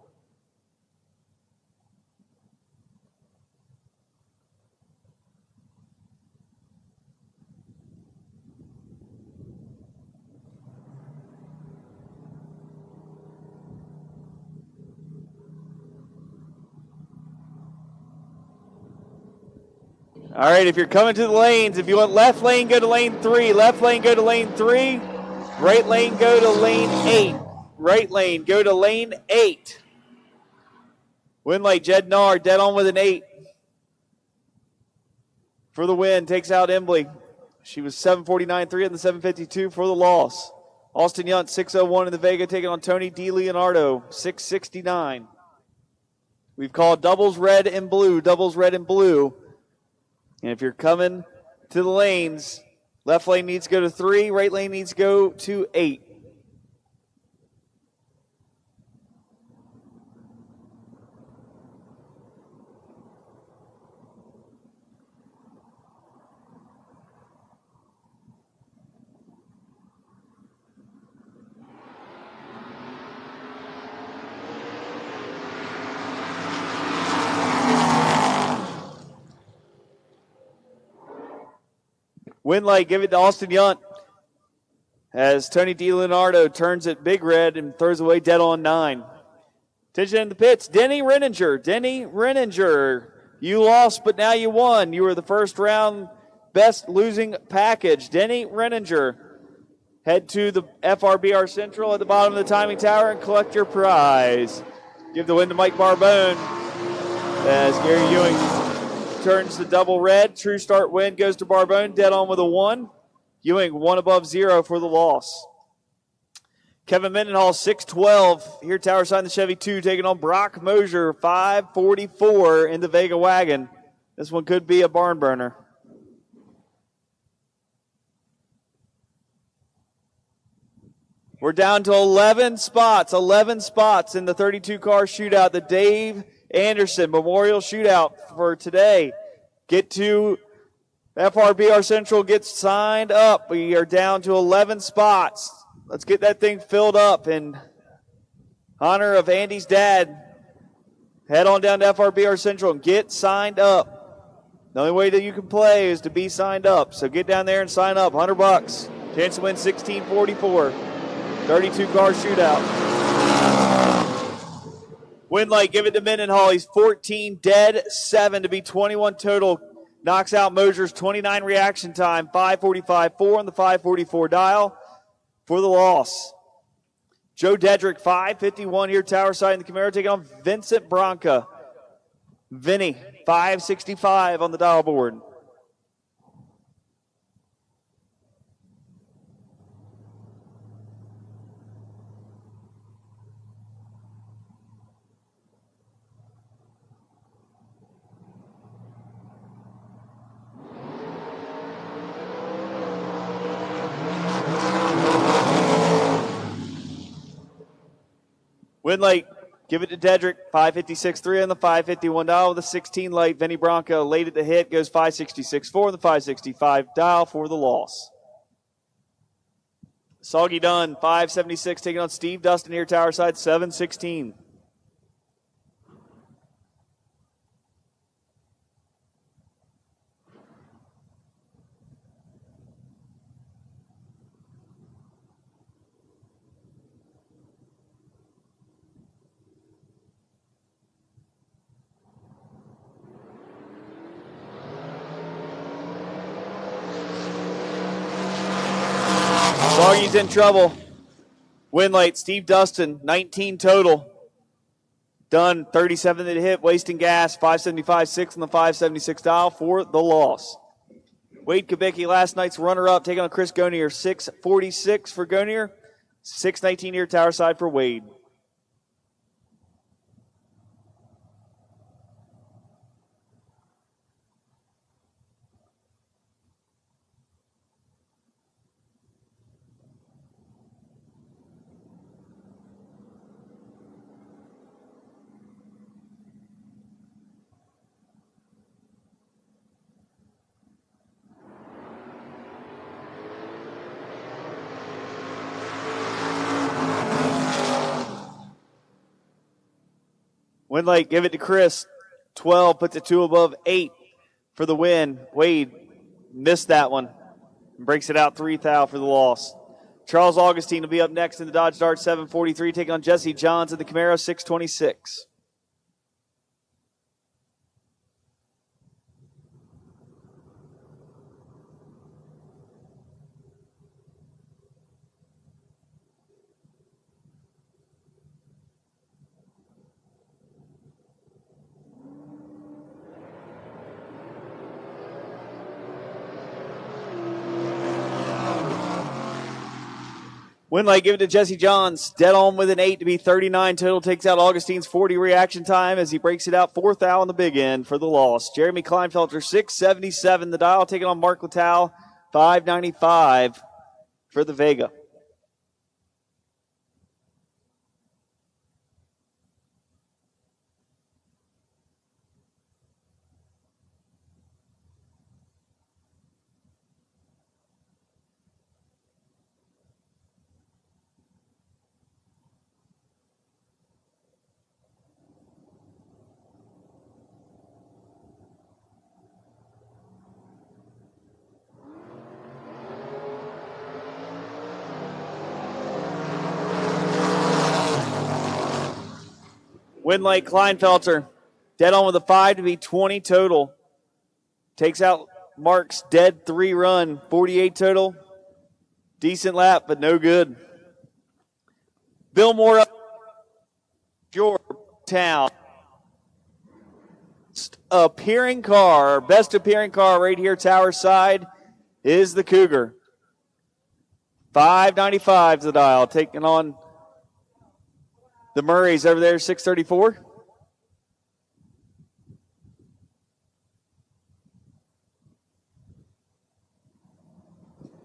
All right, if you're coming to the lanes, if you want left lane, go to lane 3. Left lane, go to lane 3. Right lane, go to lane 8. Right lane, go to lane 8. Win light, Jed Narr, dead on with an 8. For the win, takes out Embley. She was 749.3 in the 752 for the loss. Austin Yunt, 601 in the Vega, taking on Tony DiLeonardo, 669. We've called doubles red and blue, doubles red and blue. And if you're coming to the lanes, left lane needs to go to 3, right lane needs to go to 8. Win light, give it to Austin Yunt as Tony DiLeonardo turns it big red and throws away dead on 9. Attention in the pits, Denny Renninger. Denny Renninger, you lost, but now you won. You were the first round best losing package. Denny Renninger, head to the FRBR Central at the bottom of the timing tower and collect your prize. Give the win to Mike Barbone as Gary Ewing turns the double red. True start win goes to Barbone, dead on with a 1. Ewing 1 above 0 for the loss. Kevin Mendenhall, 612. Here tower side in the Chevy 2, taking on Brock Mosier, 544 in the Vega wagon. This one could be a barn burner. We're down to 11 spots in the 32-car shootout, the Dave Anderson Memorial Shootout for today. Get to FRBR Central, get signed up. We are down to 11 spots. Let's get that thing filled up in honor of Andy's dad. Head on down to FRBR Central and get signed up. The only way that you can play is to be signed up. So get down there and sign up. $100. Chance to win $1644. 32-car shootout. Win light, give it to Mendenhall. He's 14 dead, 7 to be 21 total. Knocks out Mosier's 29 reaction time, 5:45.4 on the 5:44 dial for the loss. Joe Dedrick, 5:51 here tower side in the Camaro, taking on Vincent Bronca. Vinny, 5:65 on the dial board. Win light, give it to Dedrick, 5:56.3 on the 5:51 dial with a 16 light. Vinny Bronca late at the hit, goes 5:66.4 on the 5:65 dial for the loss. Soggy Dunn, 5:76, taking on Steve Dustin here, tower side, 7:16. Soggy's in trouble. Win light, Steve Dustin, 19 total. Dunn, 37 to hit, wasting gas, 5:75.6 on the 5:76 dial for the loss. Wade Kubicki, last night's runner-up, taking on Chris Gonier, 6:46 for Gonier, 6:19 here tower side for Wade. Windlake, give it to Chris. 12, puts it 2 above 8 for the win. Wade missed that one and breaks it out 3 thou for the loss. Charles Augustine will be up next in the Dodge Dart 743, taking on Jesse Johns in the Camaro 626. Windlake, give it to Jesse Johns. Dead on with an 8 to be 39 total. Takes out Augustine's 40 reaction time as he breaks it out 4 thou on the big end for the loss. Jeremy Kleinfelter, 677 the dial. Taking on Mark Littau, 595 for the Vega. Windlake Kleinfelter, dead on with a 5 to be 20 total. Takes out Mark's dead 3 run, 48 total. Decent lap, but no good. Bill Moore up Georgetown. Appearing car, best appearing car right here, tower side, is the Cougar. 595 to the dial, taking on the Murrays over there, 634.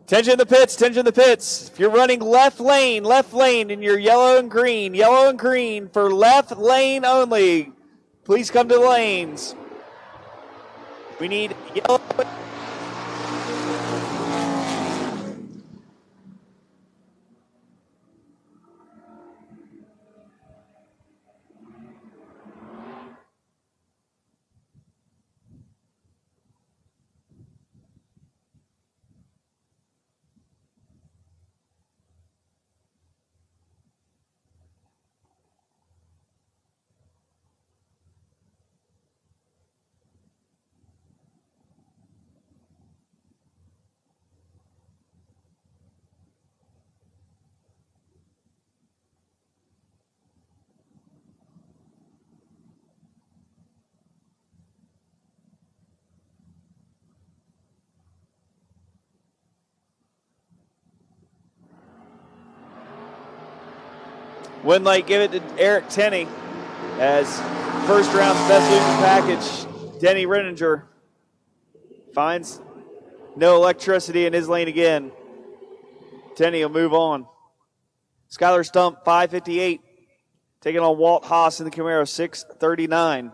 Attention in the pits, attention in the pits. If you're running left lane in your yellow and green for left lane only, please come to the lanes. We need yellow. Windlake, give it to Eric Tenney as first round's best losing package. Denny Renninger finds no electricity in his lane again. Tenney will move on. Skylar Stump, 558. Taking on Walt Haas in the Camaro, 639.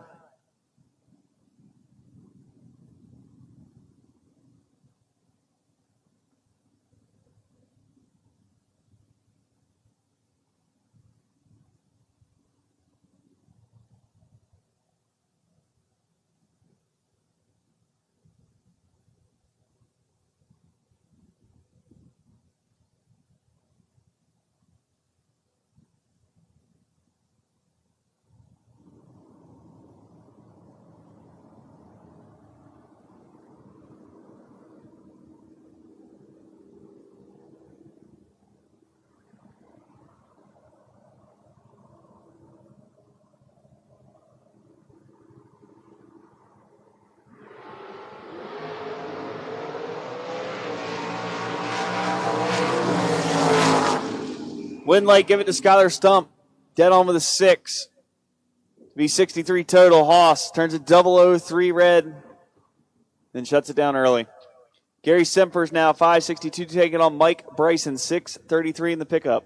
Windlake, give it to Skylar Stump. Dead on with a 6. To be 63 total. Haas turns it 003 red. Then shuts it down early. Gary Sempers now 562 taking on Mike Bryson, 633 in the pickup.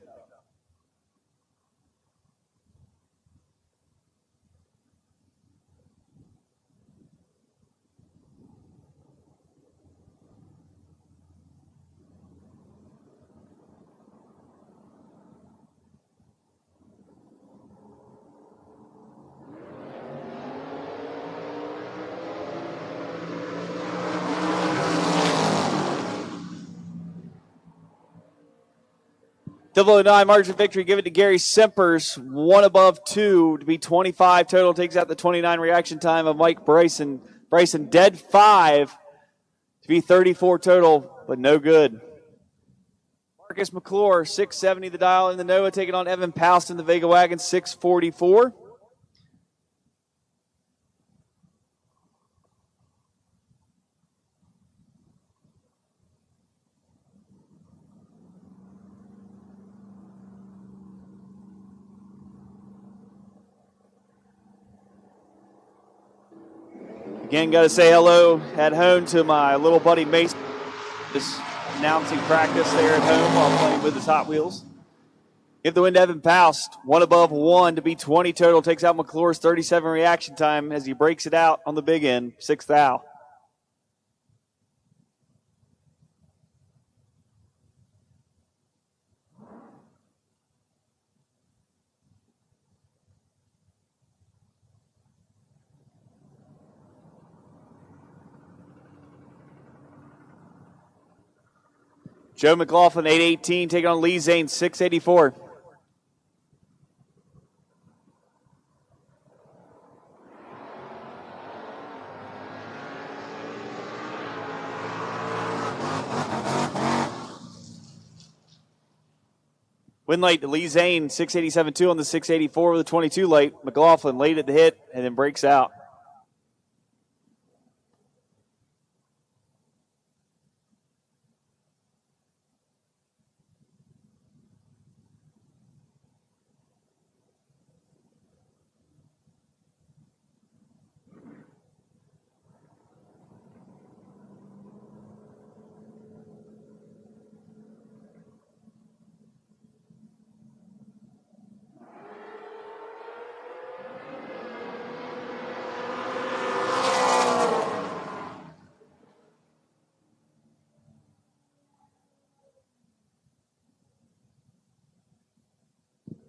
009 margin of victory. Give it to Gary Simpers. 1 above 2 to be 25 total. Takes out the 29 reaction time of Mike Bryson. Bryson dead 5 to be 34 total, but no good. Marcus McClure, 670 the dial in the Nova, taking on Evan Poust in the Vega Wagon, 644. Again, got to say hello at home to my little buddy Mason, just announcing practice there at home while playing with his Hot Wheels. Give the win to Evan Poust. 1 above 1 to be 20 total. Takes out McClure's 37 reaction time as he breaks it out on the big end. 6th thou. Joe McLaughlin, 818, taking on Lee Zane, 684. Win late to Lee Zane, 687-2 on the 684 with a 22 late. McLaughlin late at the hit and then breaks out.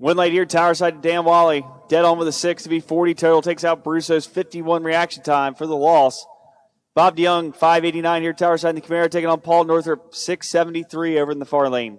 Win late here, tower side to Dan Wally. Dead on with a 6 to be 40 total. Takes out Brusso's 51 reaction time for the loss. Bob DeYoung, 589 here, tower side in the Camaro, taking on Paul Northrop, 673 over in the far lane.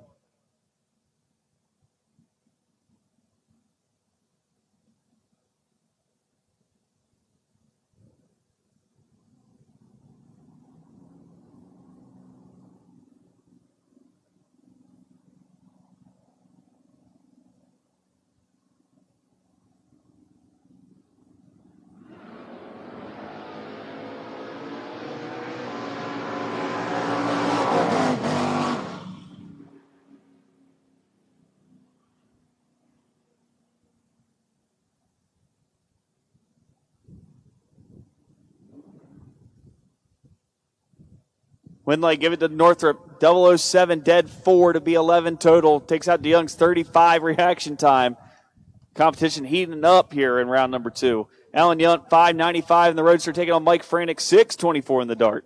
Winlight, give it to Northrop. 007, dead 4 to be 11 total. Takes out DeYoung's 35 reaction time. Competition heating up here in round number 2. Alan Yunt, 595 in the Roadster, taking on Mike Franick, 624 in the Dart.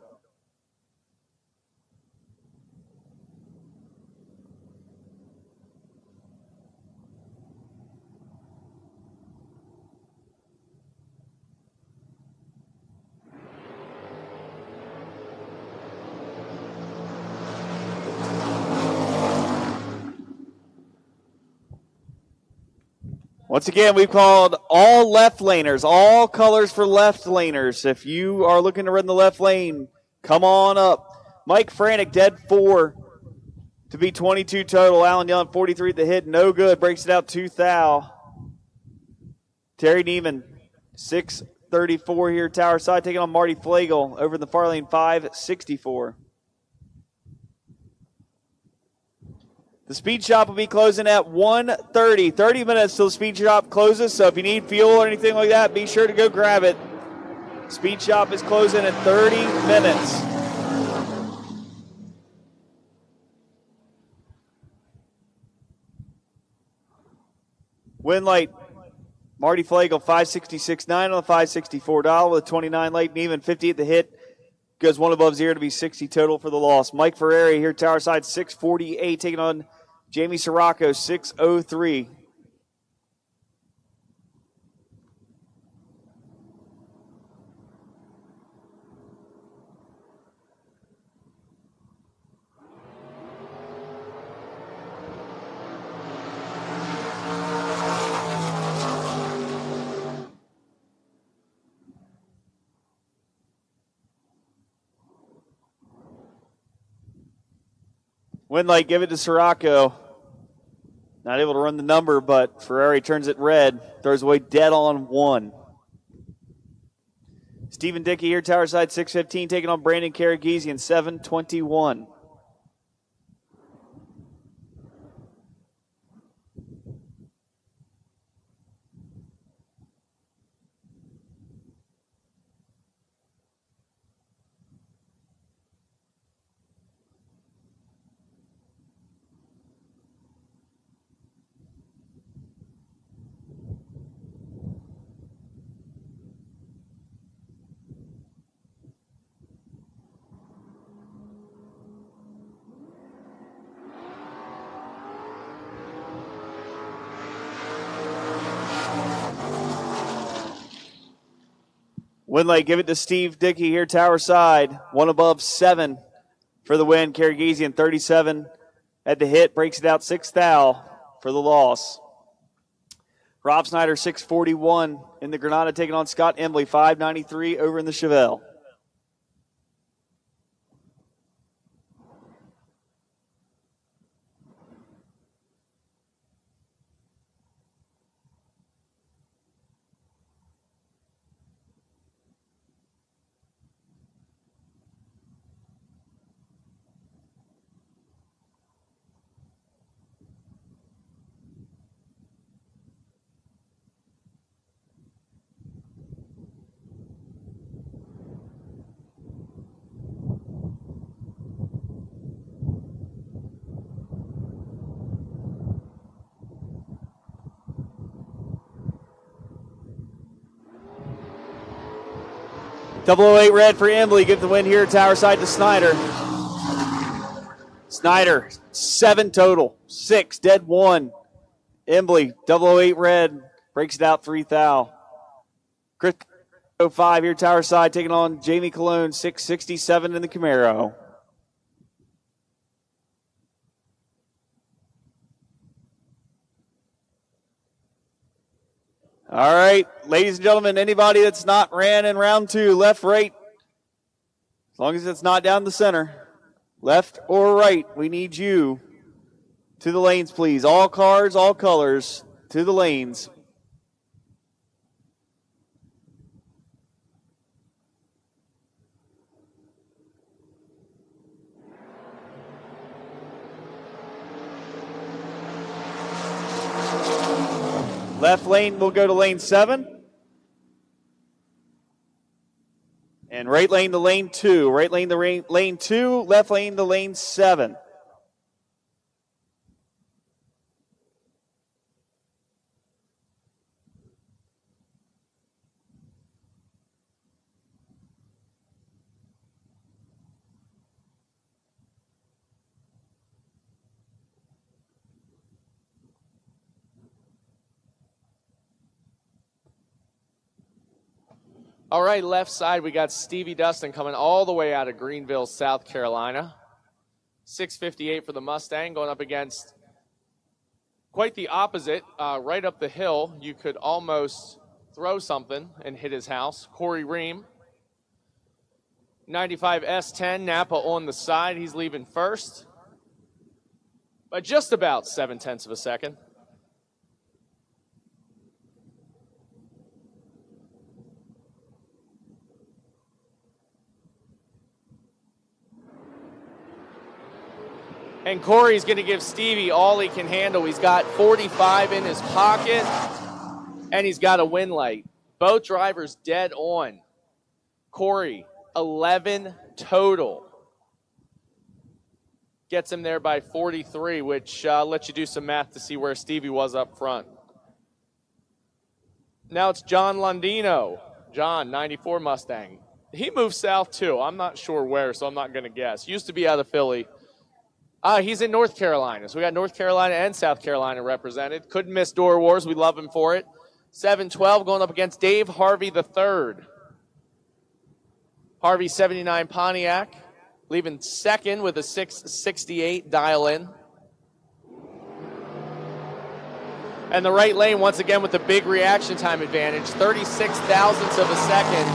Once again, we've called all left laners, all colors for left laners. If you are looking to run the left lane, come on up. Mike Franick, dead 4 to be 22 total. Alan Young, 43 at the hit, no good. Breaks it out 2 thou. Terry Neiman, 634 here, tower side, taking on Marty Flagel over in the far lane, 564. The speed shop will be closing at 1:30. 30 minutes till the speed shop closes, so if you need fuel or anything like that, be sure to go grab it. Speed shop is closing in 30 minutes. Win late. Marty Flagel, 566.9 on the 564 dial with a 29 late, and even 50 at the hit. Goes 1 above 0 to be 60 total for the loss. Mike Ferrari here, tower side, 648, taking on Jamie Sirocco, 603. Win light, give it to Sirocco. Not able to run the number, but Ferrari turns it red. Throws away dead on 1. Stephen Dickey here, tower side 615, taking on Brandon Karagizian, 721. Winlay, give it to Steve Dickey here, tower side. 1 above 7 for the win. Karagizian 37 at the hit, breaks it out 6 thou for the loss. Rob Snyder 641 in the Granada, taking on Scott Embley 593 over in the Chevelle. .008 red for Embley. Give the win here, tower side to Snyder. Snyder, 7 total. 6, dead 1. Embley, 008 red. Breaks it out 3 thou. Chris 05 here, tower side, taking on Jamie Cologne, 667 in the Camaro. All right, ladies and gentlemen, anybody that's not ran in round 2, left, right, as long as it's not down the center, left or right, we need you to the lanes, please. All cars, all colors, to the lanes. Left lane will go to lane 7. And right lane to lane 2. Right lane to lane 2. Left lane to lane 7. All right, left side, we got Stevie Dustin coming all the way out of Greenville, South Carolina. 658 for the Mustang, going up against quite the opposite. Right up the hill, you could almost throw something and hit his house. Corey Ream. 95 S10, Napa on the side. He's leaving first by just about 0.7 of a second. And Corey's going to give Stevie all he can handle. He's got 45 in his pocket, and he's got a win light. Both drivers dead on. Corey, 11 total. Gets him there by 43, which lets you do some math to see where Stevie was up front. Now it's John Londino. John, 94 Mustang. He moved south, too. I'm not sure where, so I'm not going to guess. Used to be out of Philly. He's in North Carolina. So we got North Carolina and South Carolina represented. Couldn't miss Door Wars. We love him for it. 7-12 going up against Dave Harvey III. Harvey 79 Pontiac. Leaving second with a 668 dial in. And the right lane once again with the big reaction time advantage. 36 thousandths of a second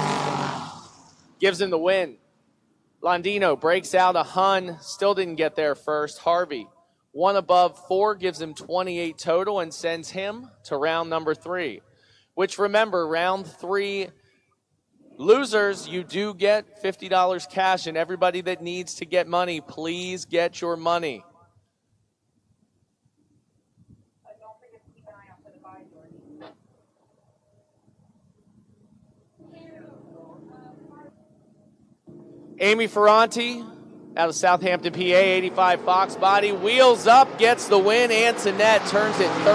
gives him the win. Landino breaks out a Hun, still didn't get there first. Harvey, 1 above 4, gives him 28 total and sends him to round number 3. Which, remember, round 3 losers, you do get $50 cash, and everybody that needs to get money, please get your money. Amy Ferranti out of Southampton, PA, 85 Fox body, wheels up, gets the win. Antoinette turns it 13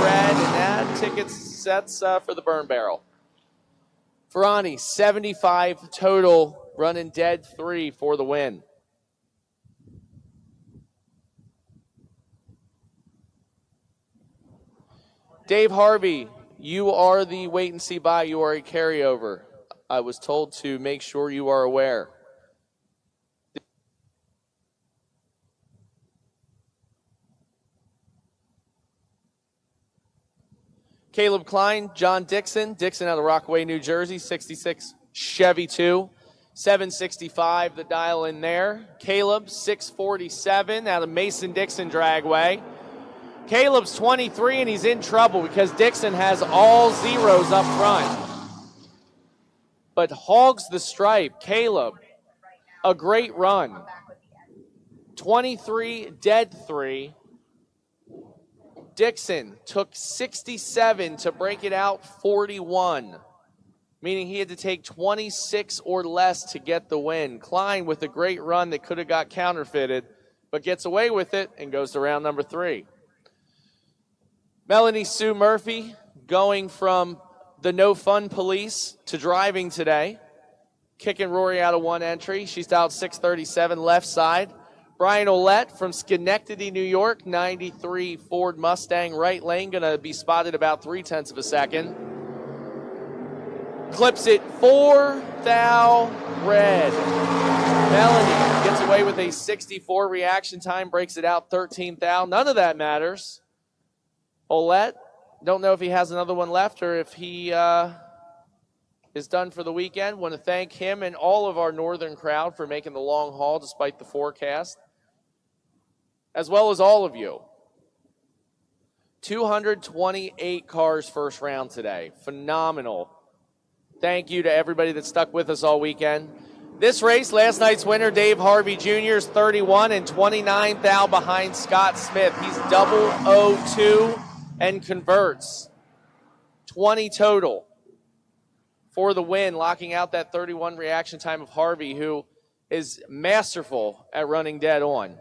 red, and that ticket sets for the burn barrel. Ferranti, 75 total, running dead 3 for the win. Dave Harvey, you are the wait and see buy. You are a carryover. I was told to make sure you are aware. Caleb Klein, John Dixon. Dixon out of Rockaway, New Jersey, 66 Chevy 2. 765, the dial in there. Caleb, 647 out of Mason-Dixon Dragway. Caleb's 23, and he's in trouble because Dixon has all zeros up front. But hogs the stripe. Caleb, a great run. 23, dead 3. Dixon took 67 to break it out 41, meaning he had to take 26 or less to get the win. Klein with a great run that could have got counterfeited, but gets away with it and goes to round number 3. Melanie Sue Murphy going from the no fun police to driving today. Kicking Rory out of 1 entry. She's out 637 left side. Brian Olette from Schenectady, New York, 93 Ford Mustang right lane. Going to be spotted about 0.3 of a second. Clips it 4 thou red. Melanie gets away with a 64 reaction time, breaks it out 13 thou. None of that matters. Olette, don't know if he has another one left or if he is done for the weekend. Want to thank him and all of our northern crowd for making the long haul despite the forecast, as well as all of you. 228 cars first round today. Phenomenal. Thank you to everybody that stuck with us all weekend. This race, last night's winner, Dave Harvey Jr. is 31 and 29 thou behind Scott Smith. He's 002 and converts. 20 total for the win, locking out that 31 reaction time of Harvey, who is masterful at running dead on.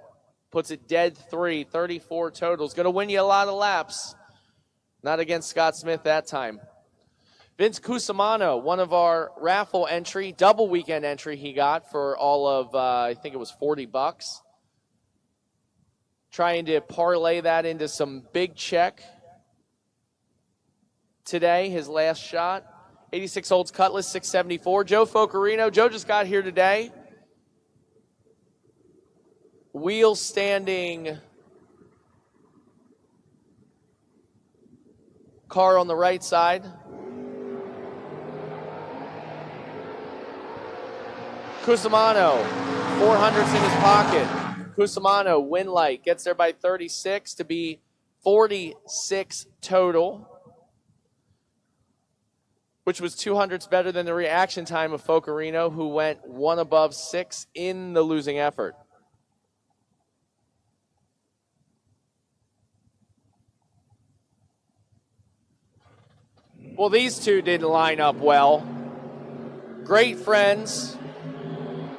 Puts it dead 3, 34 total. Is going to win you a lot of laps. Not against Scott Smith that time. Vince Cusimano, one of our raffle entry, double weekend entry he got for all of, I think it was $40. Trying to parlay that into some big check today, his last shot. 86 Olds Cutlass, 674. Joe Focarino. Joe just got here today. Wheel standing car on the right side. Cusimano, 400s in his pocket. Cusimano, win light, gets there by 36 to be 46 total, which was 200s better than the reaction time of Focarino, who went 1 above 6 in the losing effort. Well, these two didn't line up well. Great friends.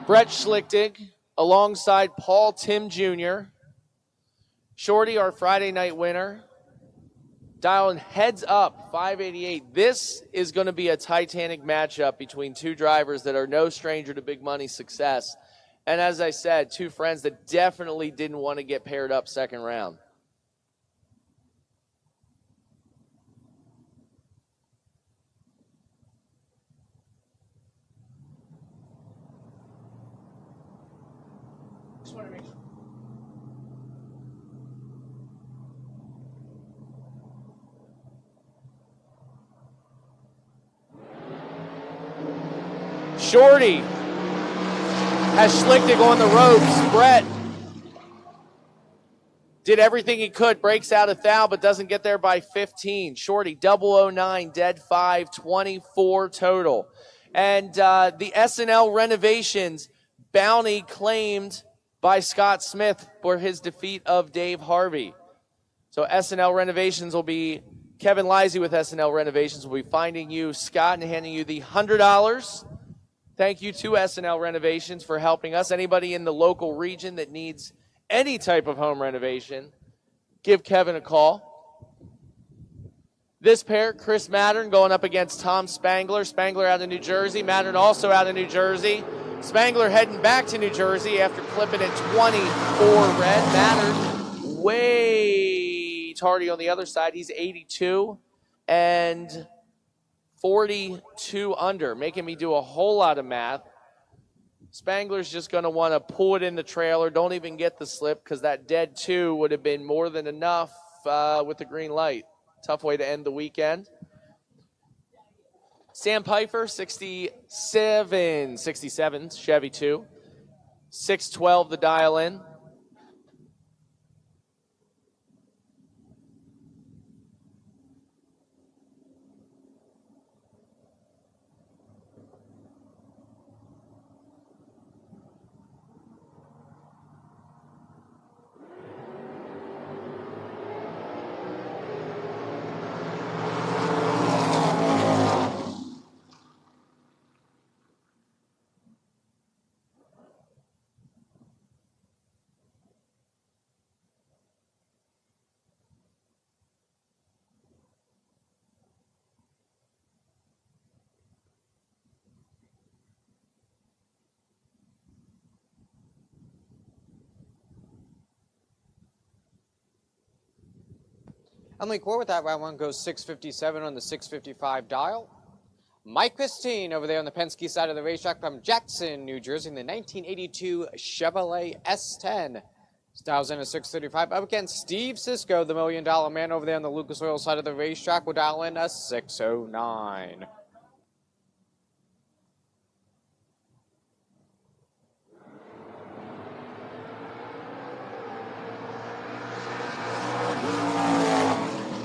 Brett Schlichtig alongside Paul Tim Jr. Shorty, our Friday night winner. Dialing heads up, 588. This is going to be a titanic matchup between two drivers that are no stranger to big money success. And as I said, two friends that definitely didn't want to get paired up second round. Just want to make sure. Shorty has Schlichtig on the ropes. Brett did everything he could, breaks out of Thal, but doesn't get there by 15. Shorty, 009, dead 5, 24 total. And the SNL renovations bounty claimed by Scott Smith for his defeat of Dave Harvey. So SNL renovations will be, Kevin Lisey with SNL renovations will be finding you, Scott, and handing you the $100. Thank you to SNL renovations for helping us. Anybody in the local region that needs any type of home renovation, give Kevin a call. This pair, Chris Mattern going up against Tom Spangler. Spangler out of New Jersey. Mattern also out of New Jersey. Spangler heading back to New Jersey after clipping at 24 red. Mattern way tardy on the other side. He's 82 and 42 under, making me do a whole lot of math. Spangler's just going to want to pull it in the trailer. Don't even get the slip because that dead 2 would have been more than enough with the green light. Tough way to end the weekend. Sam Pfeiffer, 67 Chevy 2. 612 the dial in. Emily Core with that round one goes 657 on the 655 dial. Mike Christine over there on the Penske side of the racetrack from Jackson, New Jersey in the 1982 Chevrolet S10. Styles in a 635 up against Steve Sisko, the $1 Million Man over there on the Lucas Oil side of the racetrack. We'll dial in a 609.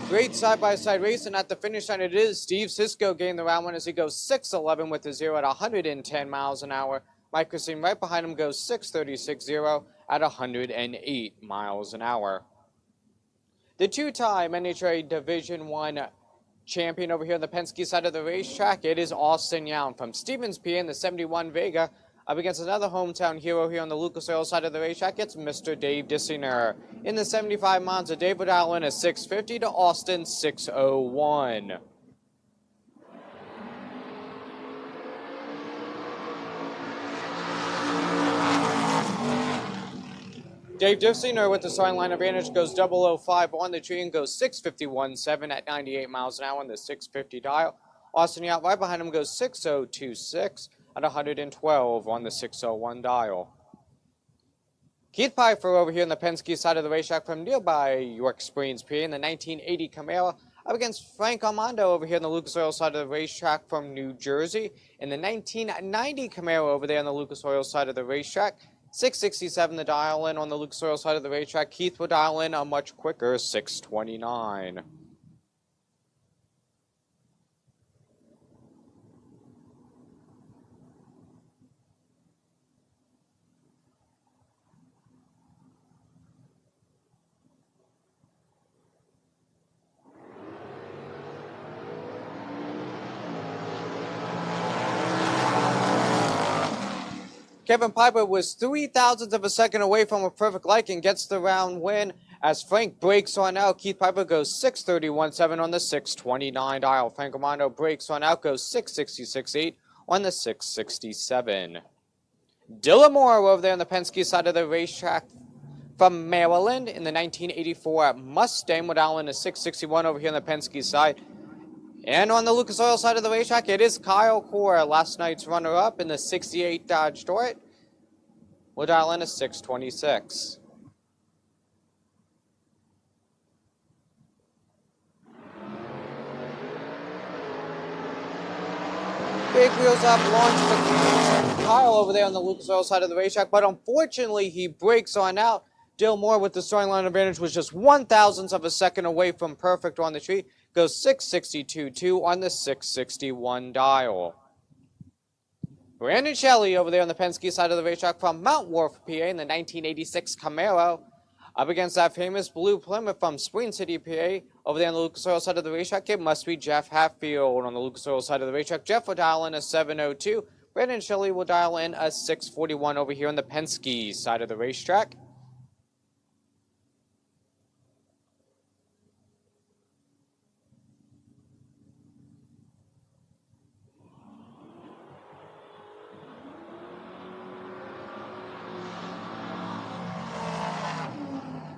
Great side-by-side race, and at the finish line it is Steve Sisko getting the round one as he goes 6'11 with a 0 at 110 miles an hour. Mike Christine right behind him goes 6'36.0 at 108 miles an hour. The two-time NHRA Division I champion over here on the Penske side of the racetrack, it is Austin Young from Stevens, PA in the 71 Vega. Up against another hometown hero here on the Lucas Oil side of the racetrack, it's Mr. Dave Dissinger. In the 75 Monza, Dave would dial in a 650 to Austin 601. Dave Dissinger with the starting line advantage goes 005 on the tree and goes 651.7 at 98 miles an hour on the 650 dial. Austin Yacht right behind him goes 6026 at 112 on the 601 dial. Keith Pfeiffer over here on the Penske side of the racetrack from nearby York Springs, PA in the 1980 Camaro up against Frank Armando over here on the Lucas Oil side of the racetrack from New Jersey. In the 1990 Camaro over there on the Lucas Oil side of the racetrack, 667 the dial in on the Lucas Oil side of the racetrack. Keith will dial in a much quicker 629. Kevin Piper was 0.03 of a second away from a perfect like and gets the round win. As Frank breaks on out, Keith Piper goes 631.7 on the 629 dial. Frank Armando breaks on out, goes 666.8 on the 667. Dylan Moore over there on the Penske side of the racetrack from Maryland in the 1984 Mustang with Allen a 661 over here on the Penske side. And on the Lucas Oil side of the racetrack, it is Kyle Core, last night's runner-up in the 68 Dodge Dort. We'll dial in a 626. Big wheels up, launch for Kyle over there on the Lucas Oil side of the racetrack, but unfortunately he breaks on out. Dale Moore with the starting line advantage was just 1/1000th of a second away from perfect on the tree. Goes 662.2 on the 661 dial. Brandon Shelley over there on the Penske side of the racetrack from Mount Wharf, PA in the 1986 Camaro. Up against that famous blue Plymouth from Spring City, PA. Over there on the Lucas Oil side of the racetrack, it must be Jeff Hatfield. On the Lucas Oil side of the racetrack, Jeff will dial in a 702. Brandon Shelley will dial in a 641 over here on the Penske side of the racetrack.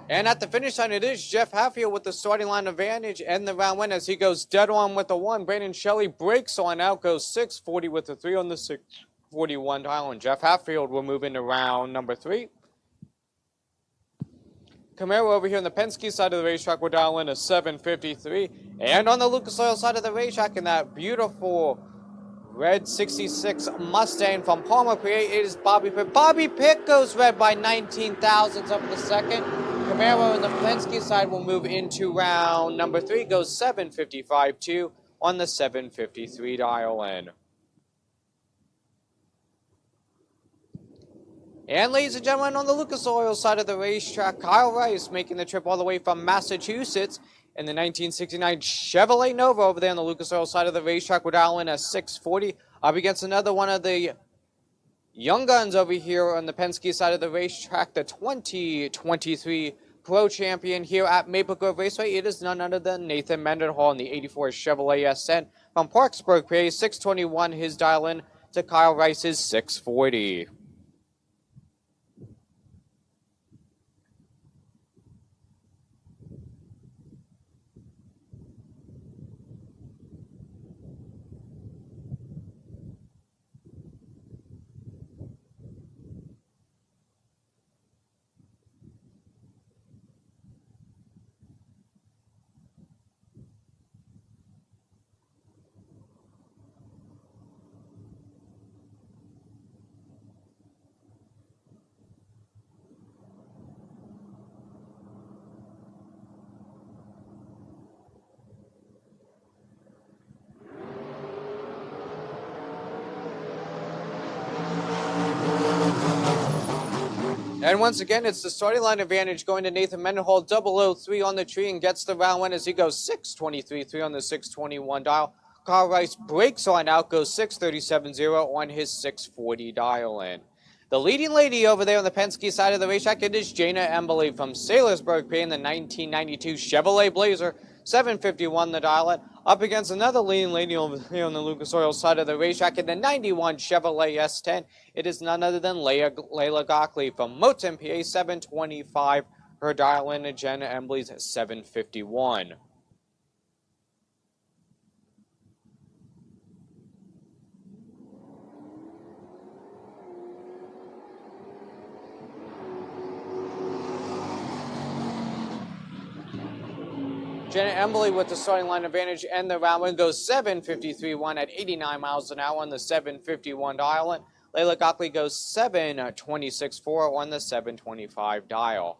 And at the finish line, it is Jeff Hatfield with the starting line advantage and the round win as he goes dead on with the 1. Brandon Shelley breaks on out, goes 640 with the 3 on the 641 dial. And Jeff Hatfield will move into round number 3. Camaro over here on the Penske side of the racetrack will dial in a 753. And on the Lucas Oil side of the racetrack in that beautiful red 66 Mustang from Palmer, PA, it is Bobby Pitt. Bobby Pitt goes red by 19/1000ths of the second. Camaro on the Penske side will move into round number 3, goes 755.2 on the 753 dial in. And ladies and gentlemen, on the Lucas Oil side of the racetrack, Kyle Rice making the trip all the way from Massachusetts in the 1969 Chevrolet Nova over there on the Lucas Oil side of the racetrack will dial in a 640 up against another one of the young guns over here on the Penske side of the racetrack, the 2023 Pro Champion here at Maple Grove Raceway. It is none other than Nathan Mendenhall in the 84 Chevrolet S10 from Parksburg, PA, 621 his dial in to Kyle Rice's 640. And once again, it's the starting line advantage going to Nathan Mendenhall, 003 on the tree and gets the round win as he goes 623.3 on the 621 dial. Kyle Rice breaks on out, goes 637.0 on his 640 dial in. The leading lady over there on the Penske side of the racetrack, it is Jana Embley from Sailorsburg, PA in the 1992 Chevrolet Blazer, 751 the dial in. Up against another leading lady over here on the Lucas Oil side of the racetrack in the 91 Chevrolet S10. It is none other than Layla Gockley from Mohnton, PA, 725. Her dial in to Jenna Embley's 751. Jenna Embley with the starting line advantage and the round win goes 753.1 at 89 miles an hour on the 751 dial. And Layla Gockley goes 726.4 on the 725 dial.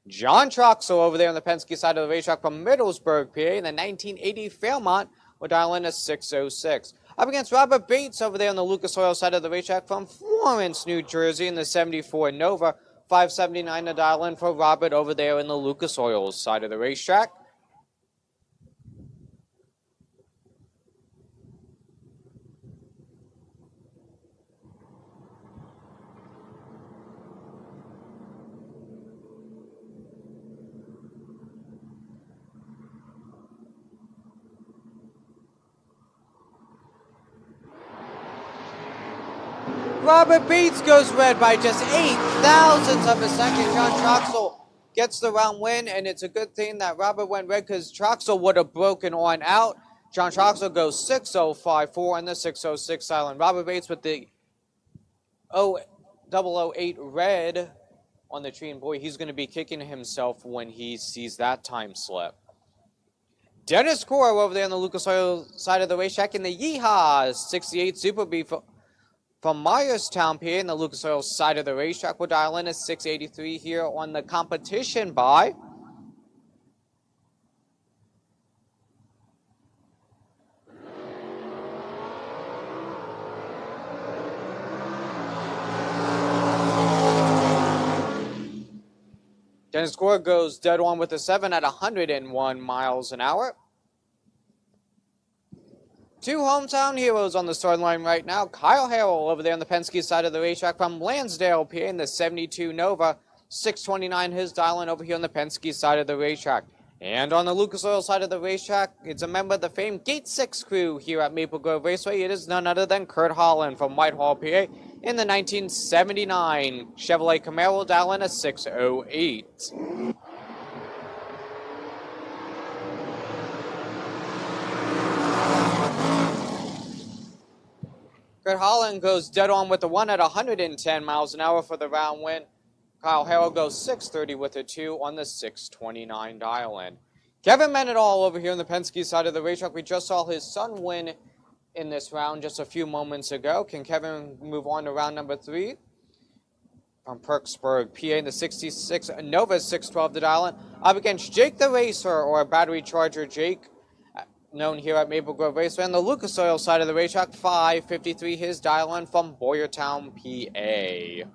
John Troxel over there on the Penske side of the racetrack from Middlesburg, PA in the 1980 Fairmont will dial in a 606. Up against Robert Bates over there on the Lucas Oil side of the racetrack from Florence, New Jersey in the 74 Nova, 579 to dial in for Robert over there in the Lucas Oil side of the racetrack. Robert Bates goes red by just 0.08 of a second. John Troxel gets the round win, and it's a good thing that Robert went red because Troxel would have broken on out. John Troxel goes 6.054 on the 6.06 silent. Robert Bates with the 008 red on the tree, and boy, he's going to be kicking himself when he sees that time slip. Dennis Core over there on the Lucas Oil side of the racetrack in the Yeehaw 68 Super B from Myerstown, PA, in the Lucas Oil side of the racetrack. We'll dial in at 683 here on the competition by Dennis Core goes dead on with a 7 at 101 miles an hour. Two hometown heroes on the starting line right now. Kyle Harrell over there on the Penske side of the racetrack from Lansdale, PA, in the 72 Nova. 629 his dial-in over here on the Penske side of the racetrack. And on the Lucas Oil side of the racetrack, it's a member of the famed Gate 6 crew here at Maple Grove Raceway. It is none other than Kurt Holland from Whitehall, PA, in the 1979 Chevrolet Camaro, dial-in a 608. Kurt Holland goes dead on with the 1 at 110 miles an hour for the round win. Kyle Harrell goes 630 with a 2 on the 629 dial-in. Kevin Mendenhall over here on the Penske side of the racetrack. We just saw his son win in this round just a few moments ago. Can Kevin move on to round number 3? From Perksburg, PA, in the 66 Nova 612 to dial-in. Up against Jake the Racer, or Battery Charger Jake, known here at Maple Grove Raceway. On the Lucas Oil side of the racetrack, 553 his dial-in from Boyertown, PA.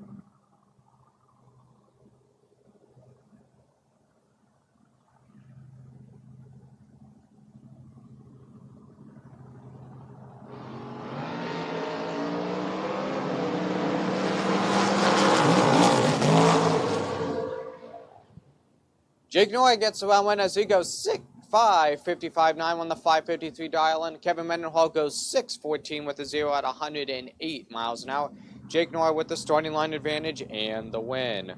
Jake Noy gets the round win as he goes 5:55.9 on the 553 dial-in. Kevin Mendenhall goes 6:14 with a 0 at 108 miles an hour. Jake Noy with the starting line advantage and the win.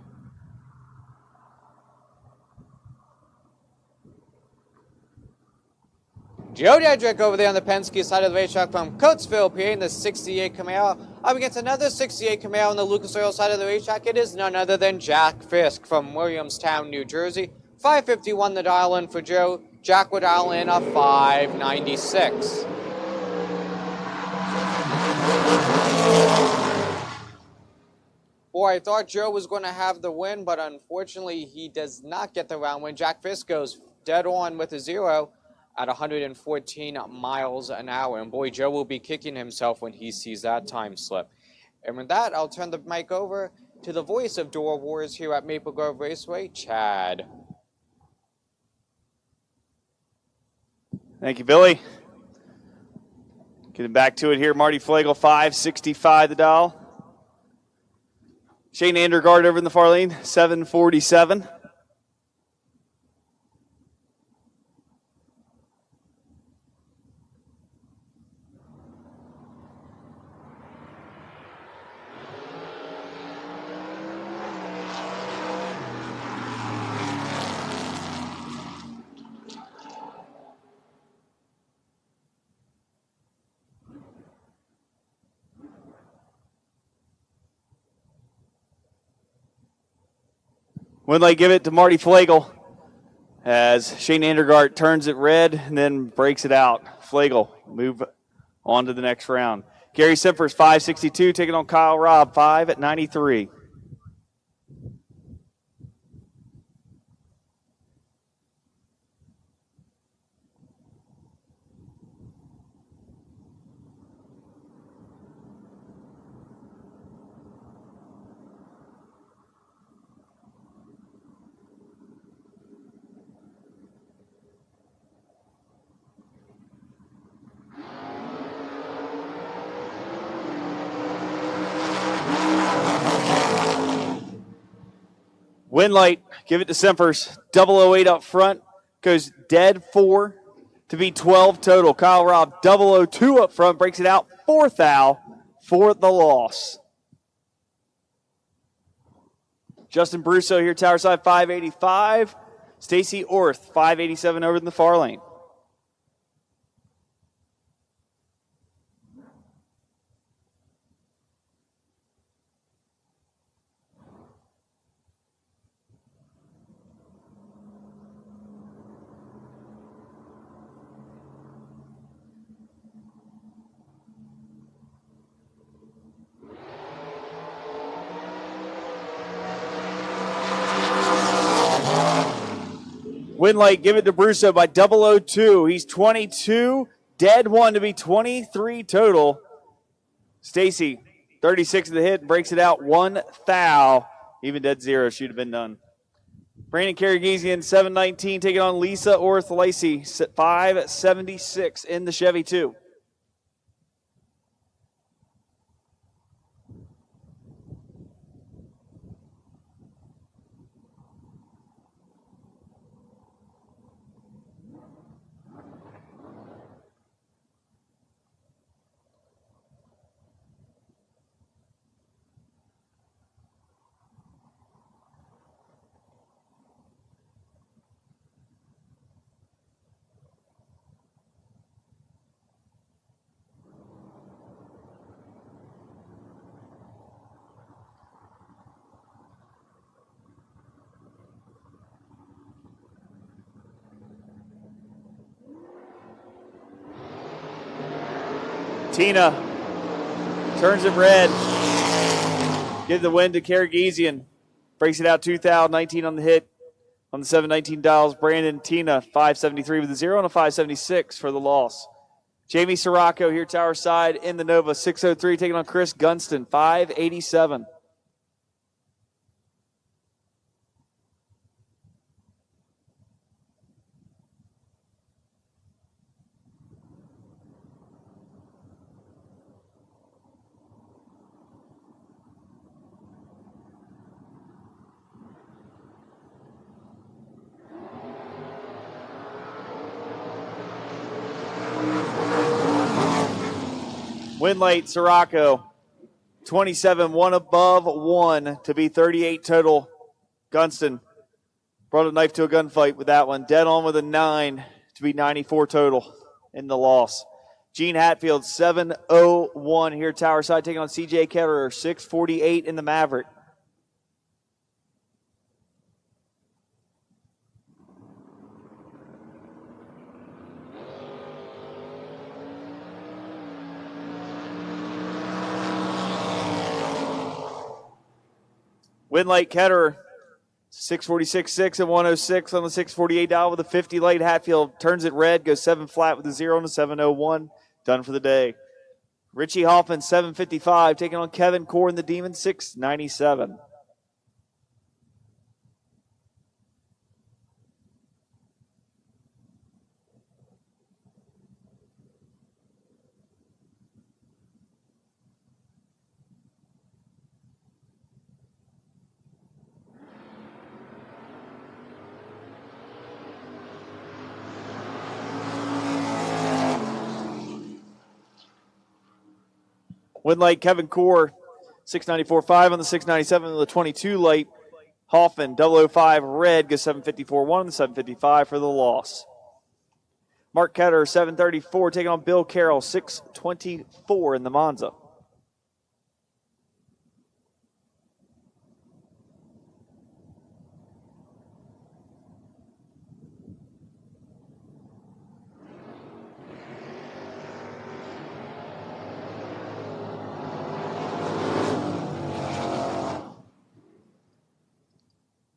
Joe Dedrick over there on the Penske side of the racetrack from Coatesville, PA, in the 68 Camaro. Up against another 68 Camaro on the Lucas Oil side of the racetrack. It is none other than Jack Fisk from Williamstown, New Jersey. 551 the dial-in for Joe. Jack would dial in a 596. Boy, I thought Joe was going to have the win, but unfortunately he does not get the round win. Jack Fisk goes dead on with a 0 at 114 miles an hour. And boy, Joe will be kicking himself when he sees that time slip. And with that, I'll turn the mic over to the voice of Door Wars here at Maple Grove Raceway, Chad. Thank you, Billy. Getting back to it here, Marty Flegel, 565 the dial. Shane Andergaard over in the far lane, 747. Winley give it to Marty Flegel as Shane Andergaard turns it red and then breaks it out. Flegel move on to the next round. Gary Simpers, 562, taking on Kyle Robb, 5 at 93. Winlight, give it to Simpers. 008 up front, goes dead 4 to be 12 total. Kyle Robb, 002 up front, breaks it out. 4th thou for the loss. Justin Brusso here, tower side, 585. Stacy Orth, 587 over in the far lane. Win late, give it to Brusso by 002. He's 22, dead one to be 23 total. Stacy, 36 of the hit, breaks it out, 1 foul. Even dead 0 should have been done. Brandon Karagizian, 719, taking on Lisa Orth Lacey, 576 in the Chevy 2. Tina turns it red. Give the win to Karagizian. Breaks it out 2019 on the hit. On the 719 dials, Brandon Tina, 573 with a 0 and a 576 for the loss. Jamie Sirocco here, tower side in the Nova, 603, taking on Chris Gunston, 587. Win late, Sirocco, 27, 1 above 1 to be 38 total. Gunston brought a knife to a gunfight with that one. Dead on with a 9 to be 94 total in the loss. Gene Hatfield, 701 here, tower side, taking on CJ Ketterer, 648 in the Maverick. Win late, Ketterer, 646.6 and 106 on the 648 dial with a 50 late. Hatfield turns it red, goes 7 flat with a 0 and a 701. Done for the day. Richie Hoffman, 755, taking on Kevin Core and the Demon, 697. Win late, Kevin Core, 694.5 on the 697 with a 22 late. Hoffman, 005 red, goes 754.1 on the 755 for the loss. Mark Ketterer, 734, taking on Bill Carroll, 624 in the Monza.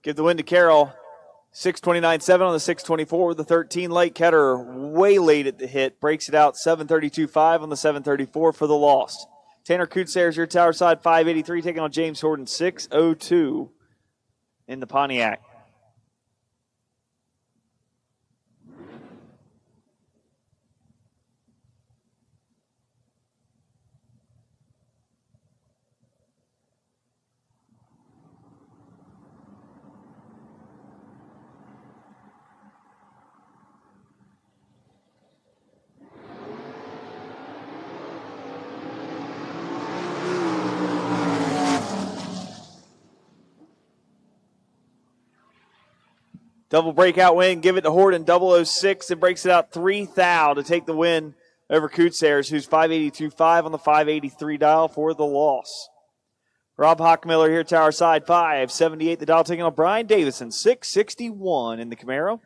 Give the win to Carroll. 629.7 on the 624 with the 13 late. Ketterer way late at the hit. Breaks it out 732.5 on the 734 for the loss. Tanner Kutzer's your tower side, 583, taking on James Horton, 602 in the Pontiac. Double breakout win, give it to Horton, 006, and breaks it out 3 thou to take the win over Kutzers, who's 582.5 on the 583 dial for the loss. Rob Hockmiller here, tower side, 578 the dial, taking on Brian Davison, 661 in the Camaro.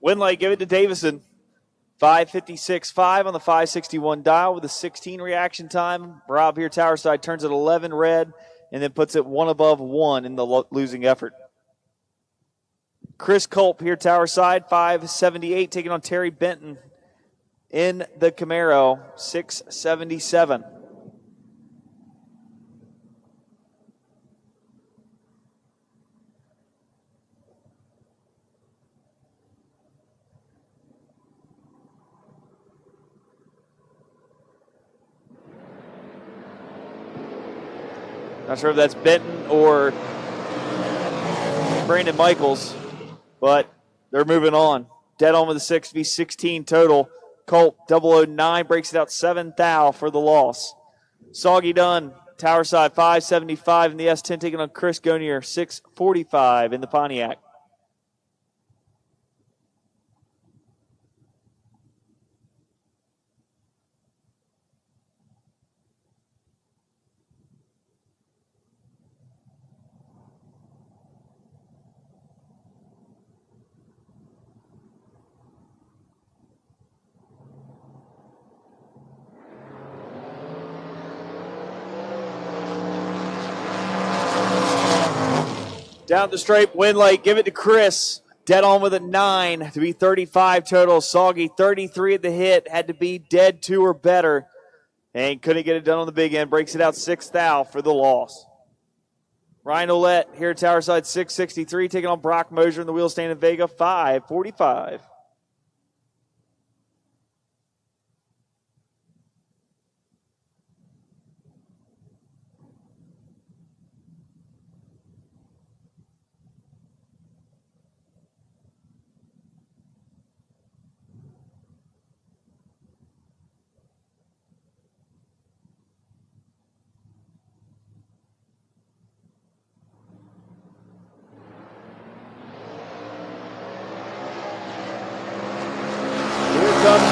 Winlight, give it to Davison. 5:56.5 on the 561 dial with a 16 reaction time. Rob here, tower side, turns it 11 red and then puts it one above one in the losing effort. Chris Culp here, tower side, 578, taking on Terry Benton in the Camaro, 677. Not sure if that's Benton or Brandon Michaels, but they're moving on. Dead on with a 6v16 total. Colt 009 breaks it out 7 thou for the loss. Soggy Dunn, tower side 575 in the S10, taking on Chris Gonier 645 in the Pontiac. Down the straight, Winlight, give it to Chris. Dead on with a 9 to be 35 total. Soggy 33 at the hit, had to be dead 2 or better, and couldn't get it done on the big end. Breaks it out 6 thou for the loss. Ryan Olette here at tower side 663, taking on Brock Mosier in the wheel stand in Vega 545.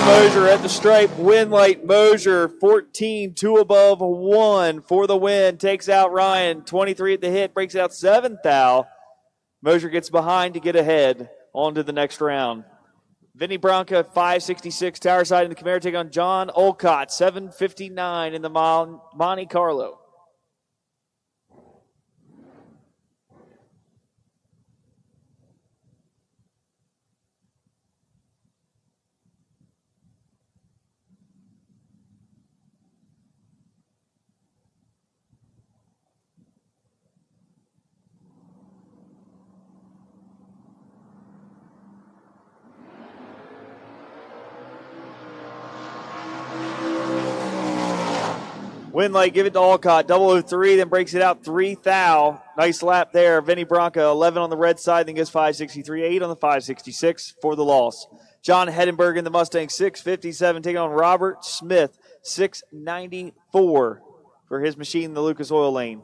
Mosier at the stripe. Winlight Mosier 14, 2 above 1 for the win. Takes out Ryan. 23 at the hit, breaks out 7 thou. Mosier gets behind to get ahead on to the next round. Vinny Bronca 566 tower side in the Camaro, take on John Olcott 759 in the Monte Carlo. Winlight, give it to Olcott, 003, then breaks it out 3 thou. Nice lap there. Vinny Bronca, 11 on the red side, then gets 563, 8 on the 566 for the loss. John Hedenberg in the Mustang, 657, taking on Robert Smith, 694 for his machine in the Lucas Oil Lane.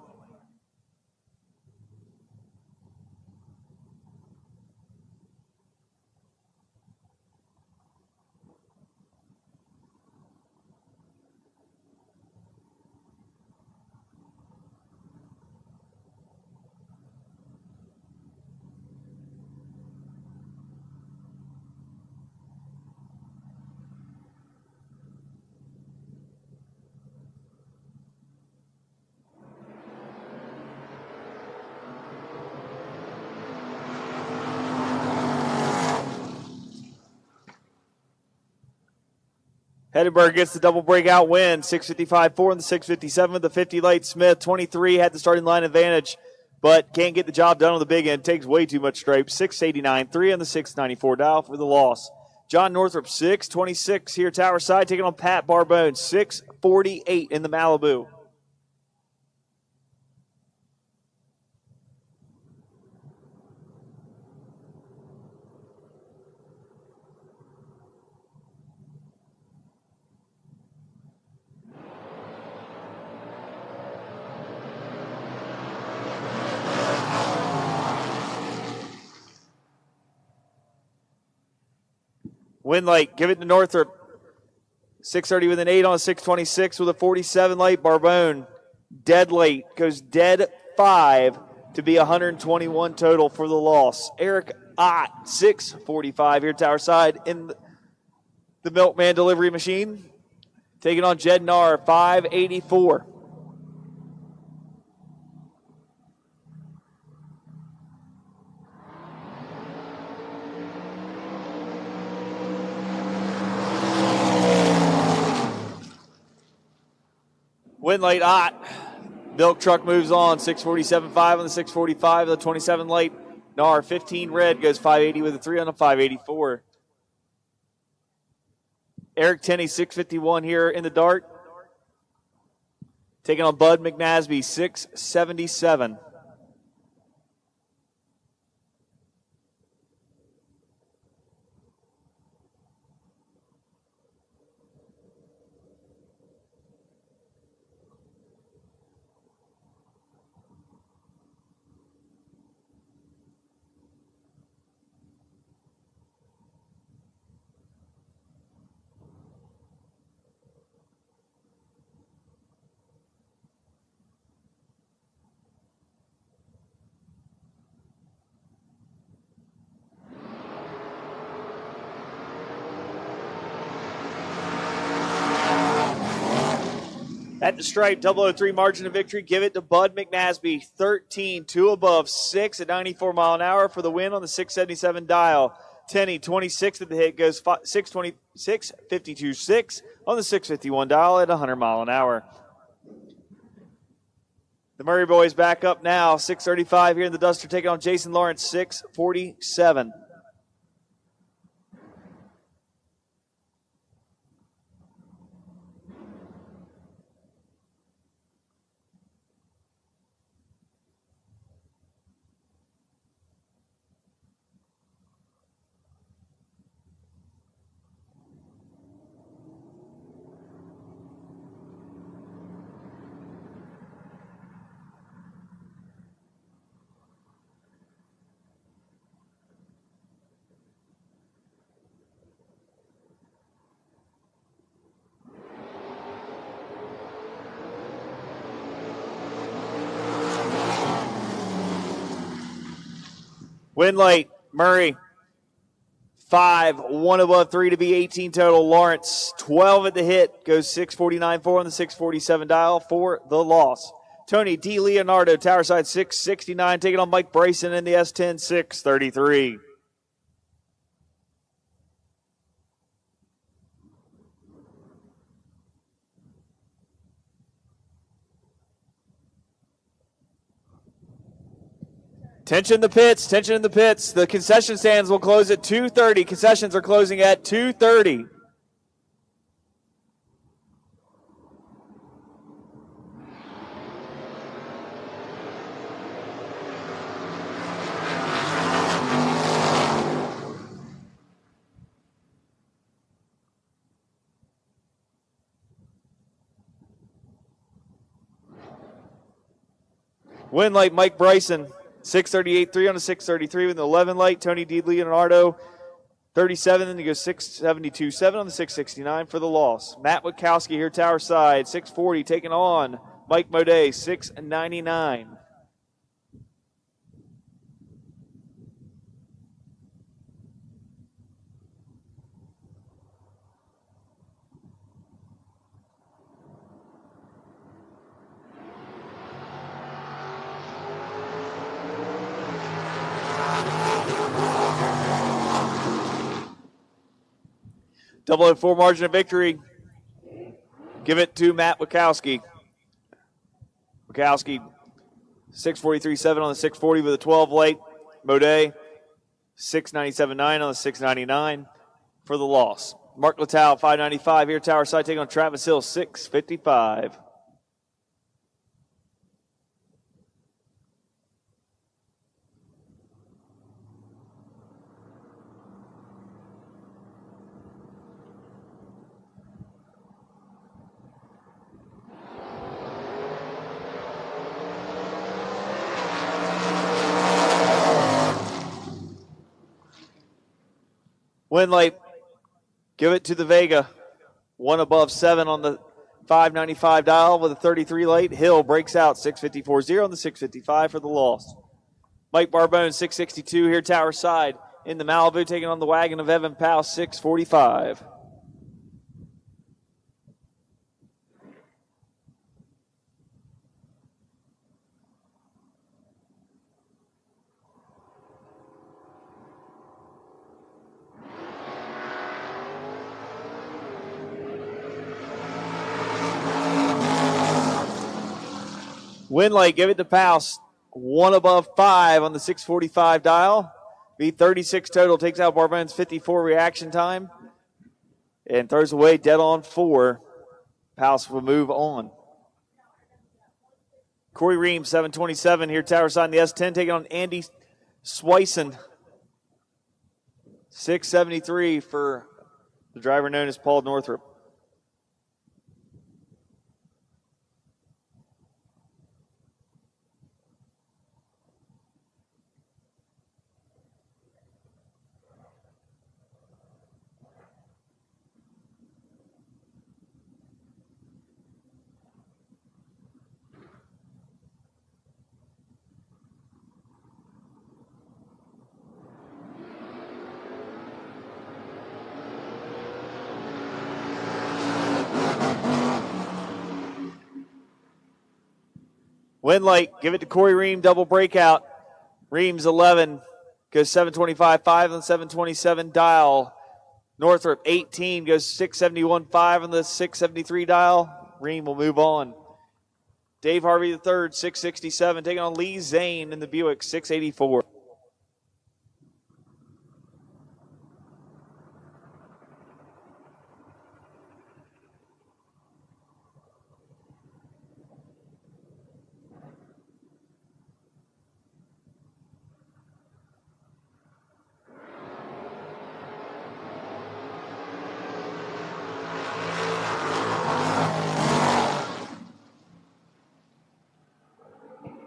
Hedenberg gets the double breakout win, 655-4 in the 657. The 50 late Smith, 23, had the starting line advantage, but can't get the job done on the big end. Takes way too much stripe. 689-3 on the 694 dial for the loss. John Northrup, 626 here tower side, taking on Pat Barbone, 648 in the Malibu. Winlight, give it to Northrup. 630 with an 8 on a 626 with a 47 late. Barbone, dead late, goes dead 5 to be 121 total for the loss. Eric Ott, 6:45 here, Tower Side in the Milkman delivery machine. Taking on Jed Narr, 5:84. Win late Ott. Milk truck moves on, 6:47.5 on the 6:45. The 27 late. Narr, 15 red, goes 580 with a 3 on the 584. Eric Tenney, 6:51 here in the dart. Taking on Bud McNasby, 6:77. At the stripe, 003 margin of victory. Give it to Bud McNasby, 13, 2 above, 6 at 94 mile an hour for the win on the 677 dial. Tenney, 26 at the hit, goes 626, 52, 6 on the 651 dial at 100 mile an hour. The Murray boys back up now, 6:35 here in the Duster, taking on Jason Lawrence, 6:47. Win late, Murray, 5, 1 above, 3 to be 18 total. Lawrence, 12 at the hit, goes 649.4 on the 647 dial for the loss. Tony D. Leonardo, Tower Side, 669, taking on Mike Bryson in the S10, 633. Tension in the pits, tension in the pits. The concession stands will close at 2:30. Concessions are closing at 2:30. Win late, Mike Bryson. 638.3 on a 633 with an 11 light. Tony D. Leonardo, 37, and he goes 672.7 on the 669 for the loss. Matt Witkowski here, Tower Side, 640, taking on Mike Modet, 699. Double at 4 margin of victory. Give it to Matt Witkowski. Witkowski, 643.7 on the 640 with a 12 late. Modet, 697.9 on the 699 for the loss. Mark Littau, 595 here, Tower Side, taking on Travis Hill, 655. Win late. Give it to the Vega. 1 above, 7 on the 595 dial with a 33 late. Hill breaks out 654.0 on the 655 for the loss. Mike Barbone, 662 here, Tower Side. in the Malibu, taking on the wagon of Evan Powell, 6:45. Winley, give it to Pouse. 1 above 5 on the 6:45 dial. V36 total, takes out Barbone's 54 reaction time and throws away dead on 4. Pouse will move on. Corey Ream, 727 here, tower side in the S10, taking on Andy Swison. 673 for the driver known as Paul Northrup. Winlight, give it to Corey Ream, double breakout. Ream's 11, goes 725.5 on the 727 dial. Northrup, 18, goes 671.5 on the 673 dial. Ream will move on. Dave Harvey III, 667, taking on Lee Zane in the Buick, 684.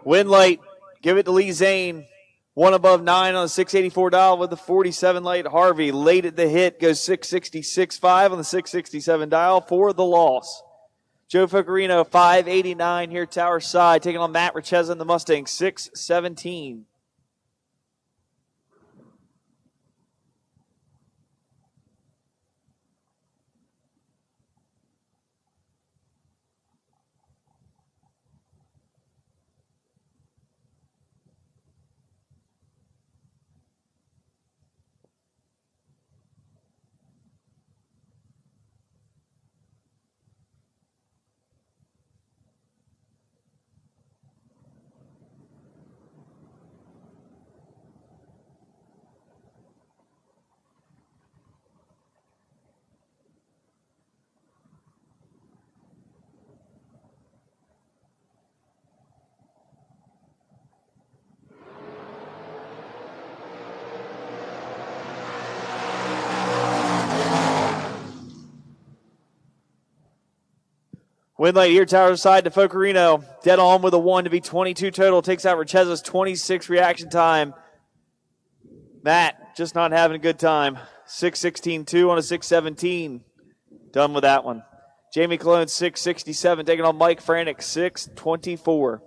Winlight, give it to Lee Zane. 1 above 9 on the 684 dial with the 47 light. Harvey late at the hit, goes 666.5 on the 667 dial for the loss. Joe Focarino, 589 here, tower side, taking on Matt Richeza in the Mustang, 617. Winlight here, tower side to Focarino. Dead on with a 1 to be 22 total. Takes out Richeza's 26 reaction time. Matt just not having a good time. 616.2 on a 617. Done with that one. Jamie Cologne, 667. Taking on Mike Frantic, 624.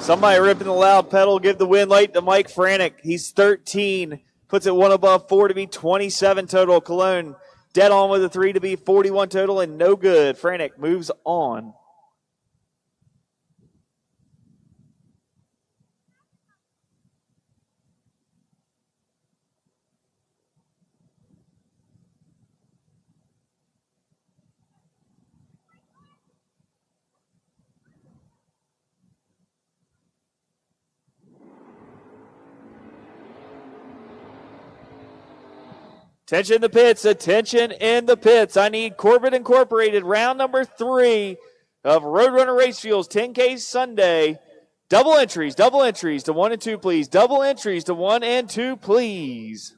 Somebody ripping the loud pedal. Give the win late to Mike Frantic. He's 13. Puts it 1 above 4 to be 27 total. Cologne dead on with a 3 to be 41 total and no good. Frantic moves on. Attention in the pits, attention in the pits. I need Corbett Incorporated, round number 3 of Roadrunner Race Fuels 10K Sunday. Double entries to 1 and 2, please. Double entries to 1 and 2, please.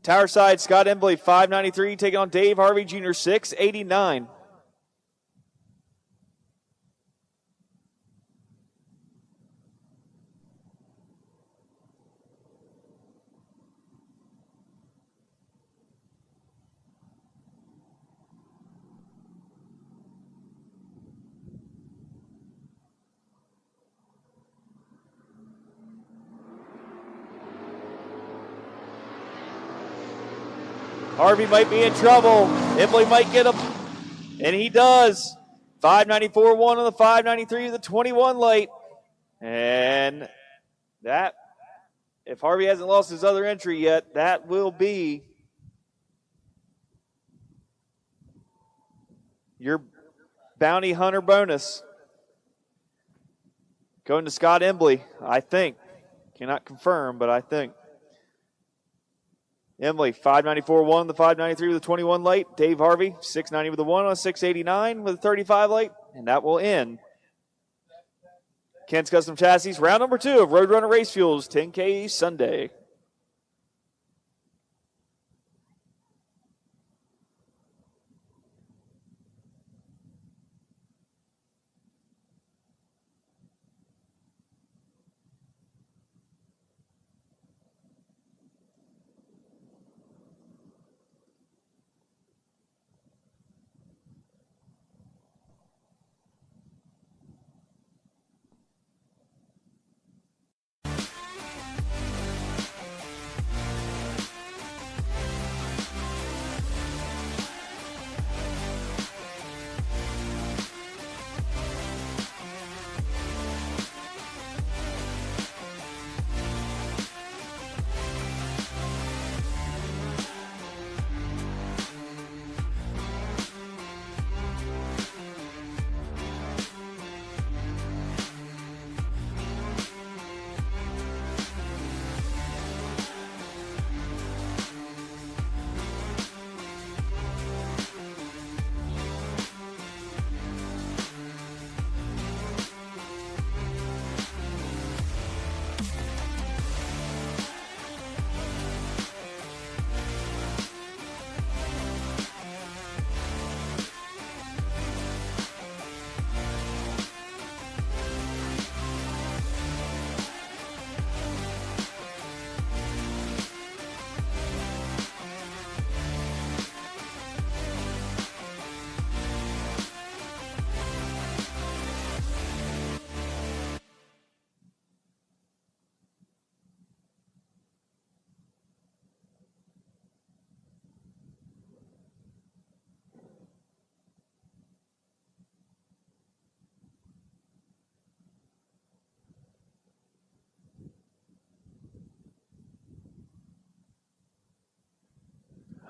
Tower side, Scott Embley, 593, taking on Dave Harvey Jr., 689. Harvey might be in trouble. Embley might get him. And he does. 594-1 on the 593 with the 21 late. And that, if Harvey hasn't lost his other entry yet, that will be your bounty hunter bonus. Going to Scott Embley, I think. Cannot confirm, but I think. Embley, 594-1 on the 593 with a 21 late. Dave Harvey, 690 with a 1 on a 689 with a 35 late. And that will end Ken's Custom Chassis, round number 2 of Roadrunner Race Fuels 10K Sunday.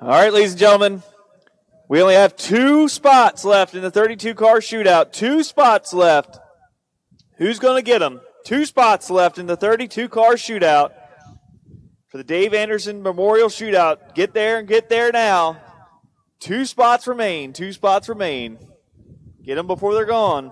All right, ladies and gentlemen, we only have 2 spots left in the 32-car shootout. 2 spots left. Who's going to get them? 2 spots left in the 32-car shootout for the Dave Anderson Memorial Shootout. Get there and get there now. 2 spots remain. 2 spots remain. Get them before they're gone.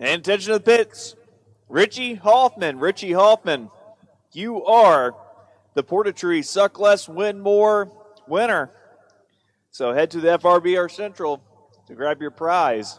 And attention to the pits. Richie Hoffman. Richie Hoffman, you are the Portatree Suck Less, Win More winner. So head to the FRBR Central to grab your prize.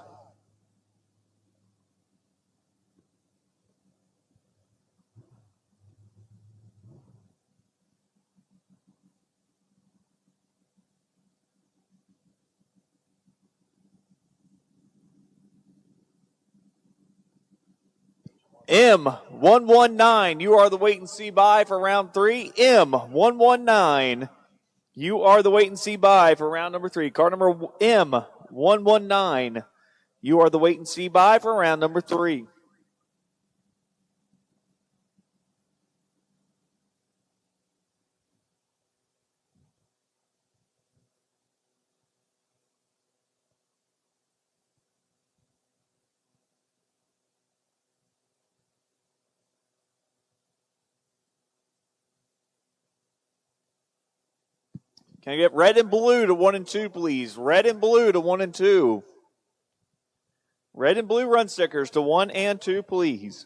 M119, you are the wait and see buy for round 3. M119, you are the wait and see buy for round number 3. Car number M119, you are the wait and see buy for round number 3. Can I get red and blue to 1 and 2, please? Red and blue to 1 and 2. Red and blue run stickers to 1 and 2, please.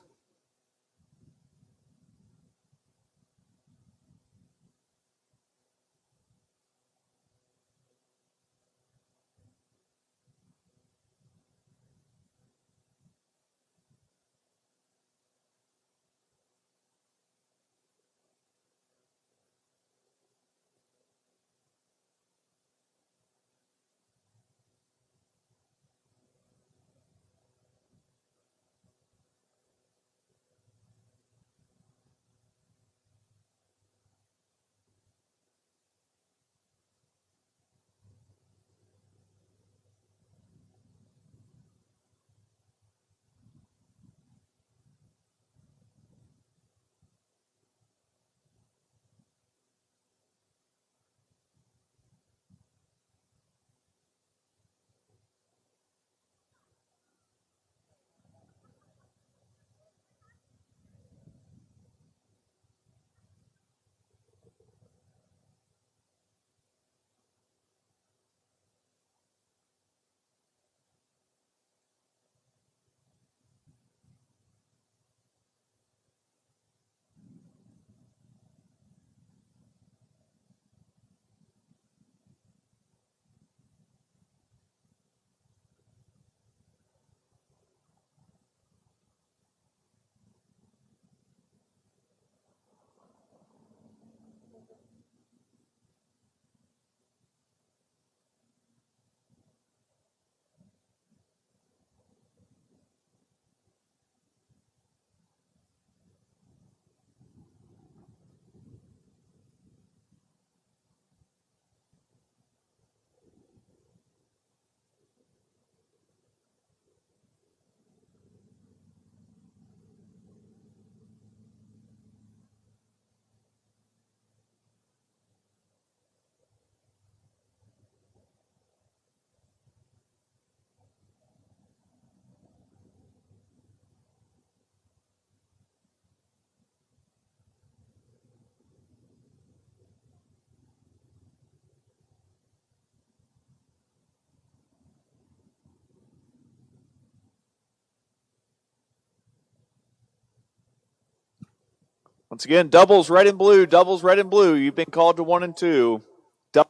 Once again, doubles red and blue, doubles red and blue. You've been called to 1 and 2. Double,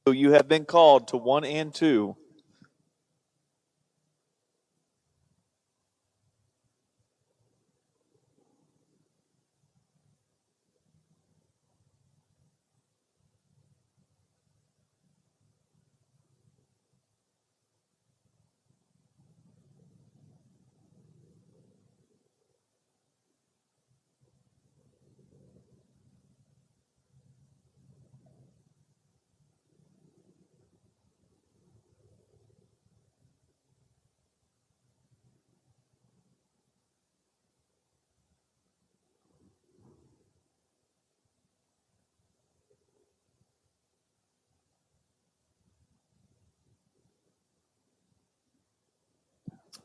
you have been called to 1 and 2.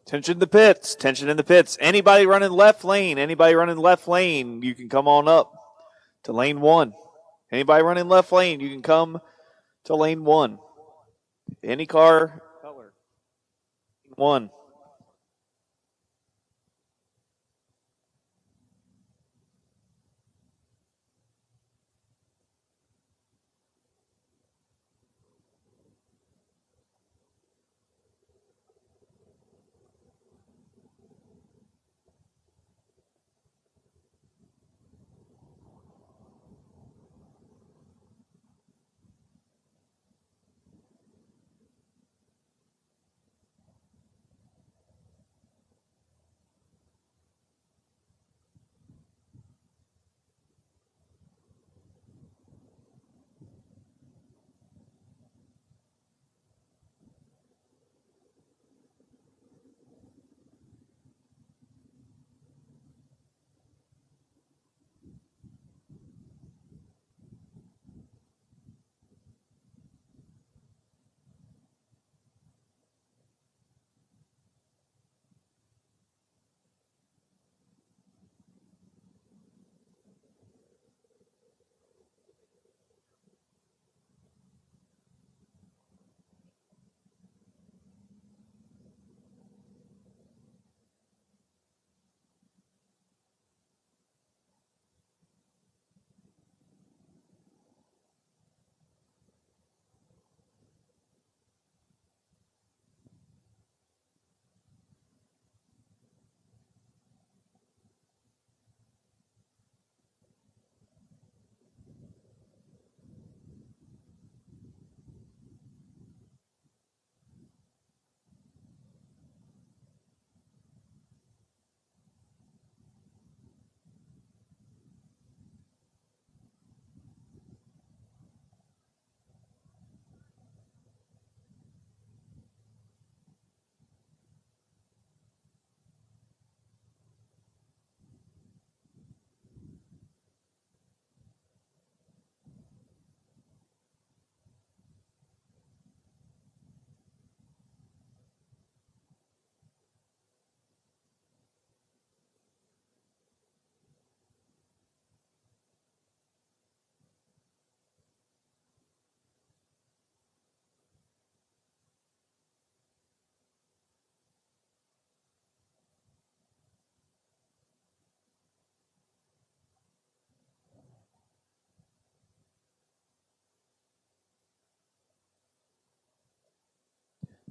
Tension in the pits. Tension in the pits. Anybody running left lane? Anybody running left lane? You can come on up to lane 1. Anybody running left lane? You can come to lane 1. Any car, color. 1.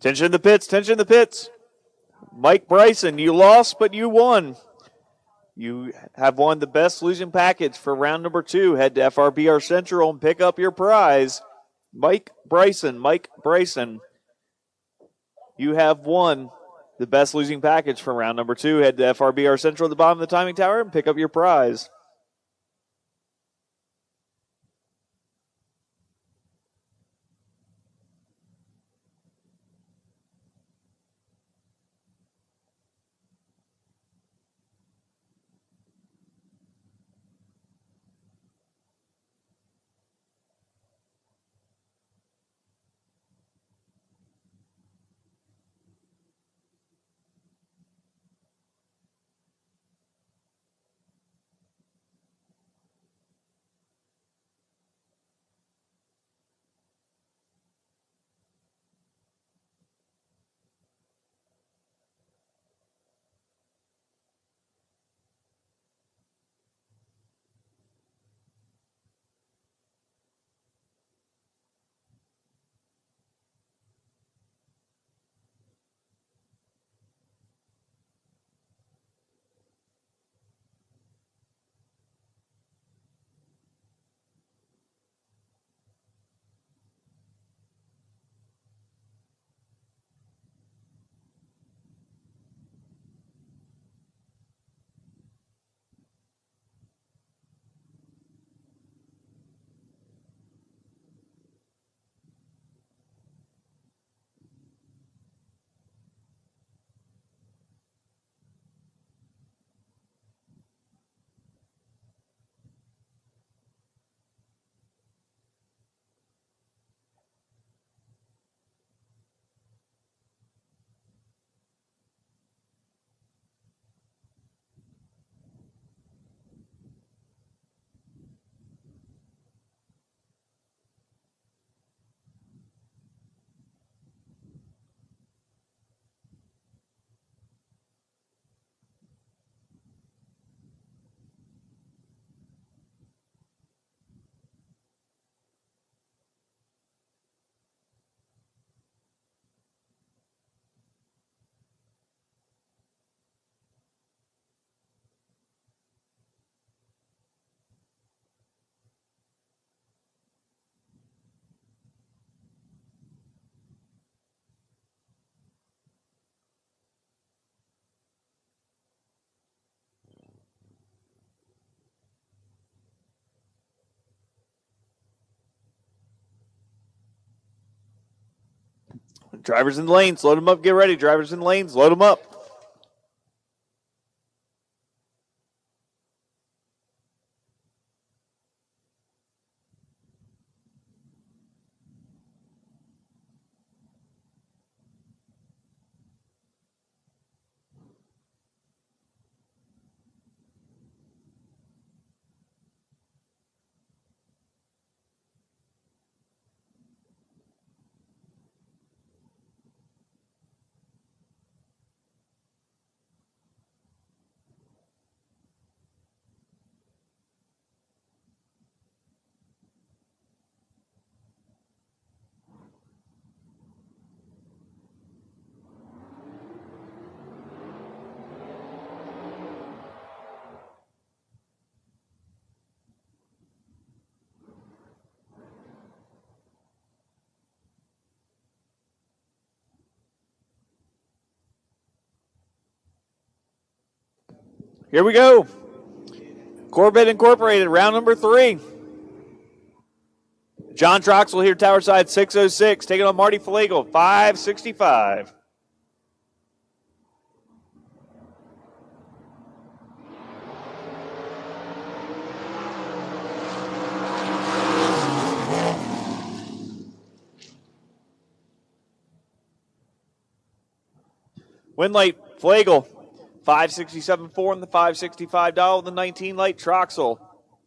Tension in the pits, tension in the pits. Mike Bryson, you lost, but you won. You have won the best losing package for round number 2. Head to FRBR Central and pick up your prize. Mike Bryson, you have won the best losing package for round number 2. Head to FRBR Central at the bottom of the timing tower and pick up your prize. Drivers in the lanes, load them up, get ready. Drivers in the lanes, load them up. Here we go. Corvette Incorporated, round number 3. John Troxel here, tower side 606, taking on Marty Flegel, 565. Win late, Flegel, 567.4 on the 565 dial, the 19 late, Troxel,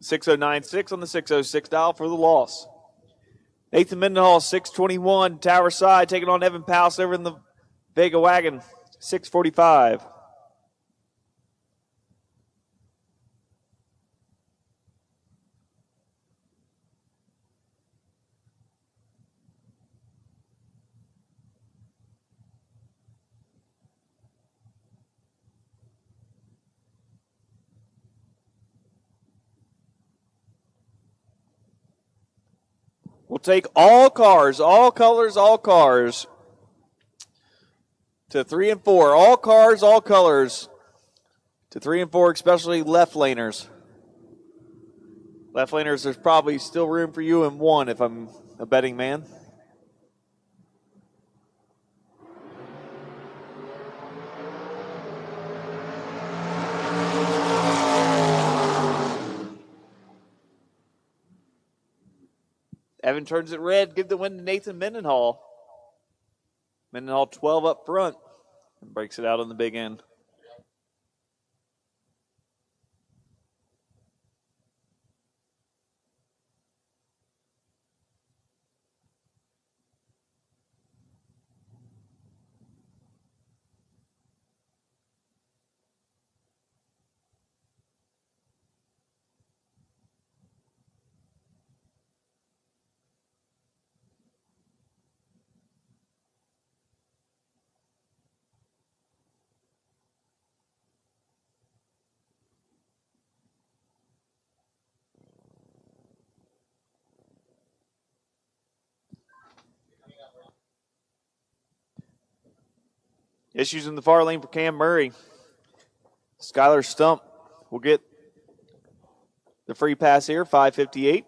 6096 on the 606 dial for the loss. Nathan Mendenhall, 621, tower side, taking on Evan Powell over in the Vega wagon, 645. We'll take all cars, all colors, all cars to 3 and 4. All cars, all colors to 3 and 4, especially left laners. Left laners, there's probably still room for you in 1 if I'm a betting man. Evan turns it red. Give the win to Nathan Mendenhall. Mendenhall 12 up front and breaks it out on the big end. Issues in the far lane for Cam Murray. Skylar Stump will get the free pass here, 5:58.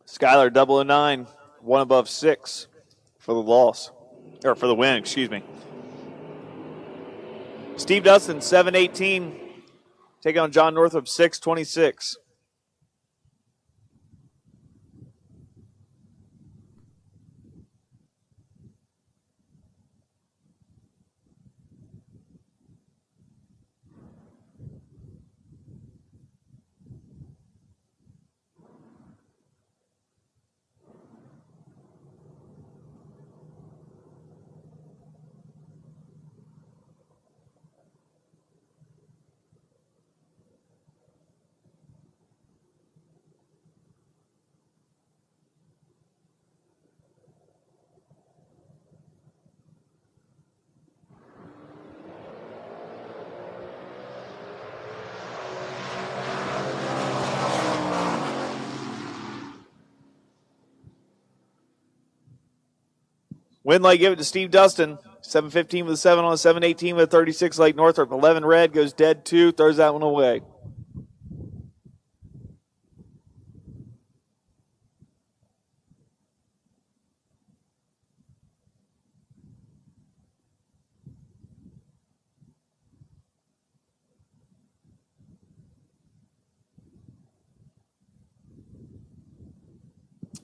Skylar 009, 1 above 6 for the loss, or for the win, excuse me. Steve Dustin, 7:18, taking on John Northrup, 6:26. Winlight give it to Steve Dustin. 7:15 with a 7 on, 7:18 with a 36 like Northrop. 11 red, goes dead 2, throws that one away.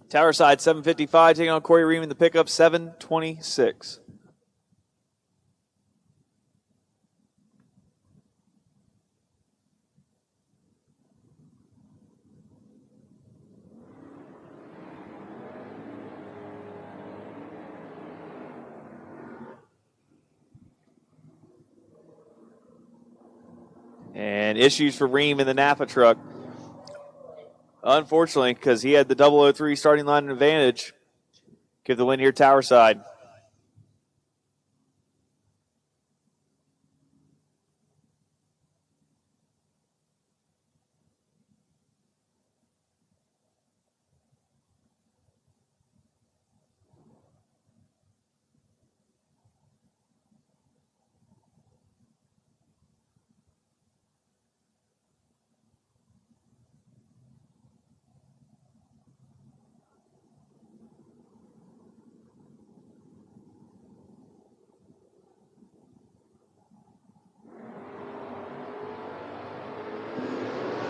Tower side, 7:55, taking on Corey Ream in the pickup, 7:26. And issues for Ream in the Napa truck. Unfortunately, because he had the 003 starting line advantage. Give the win here, Tower side.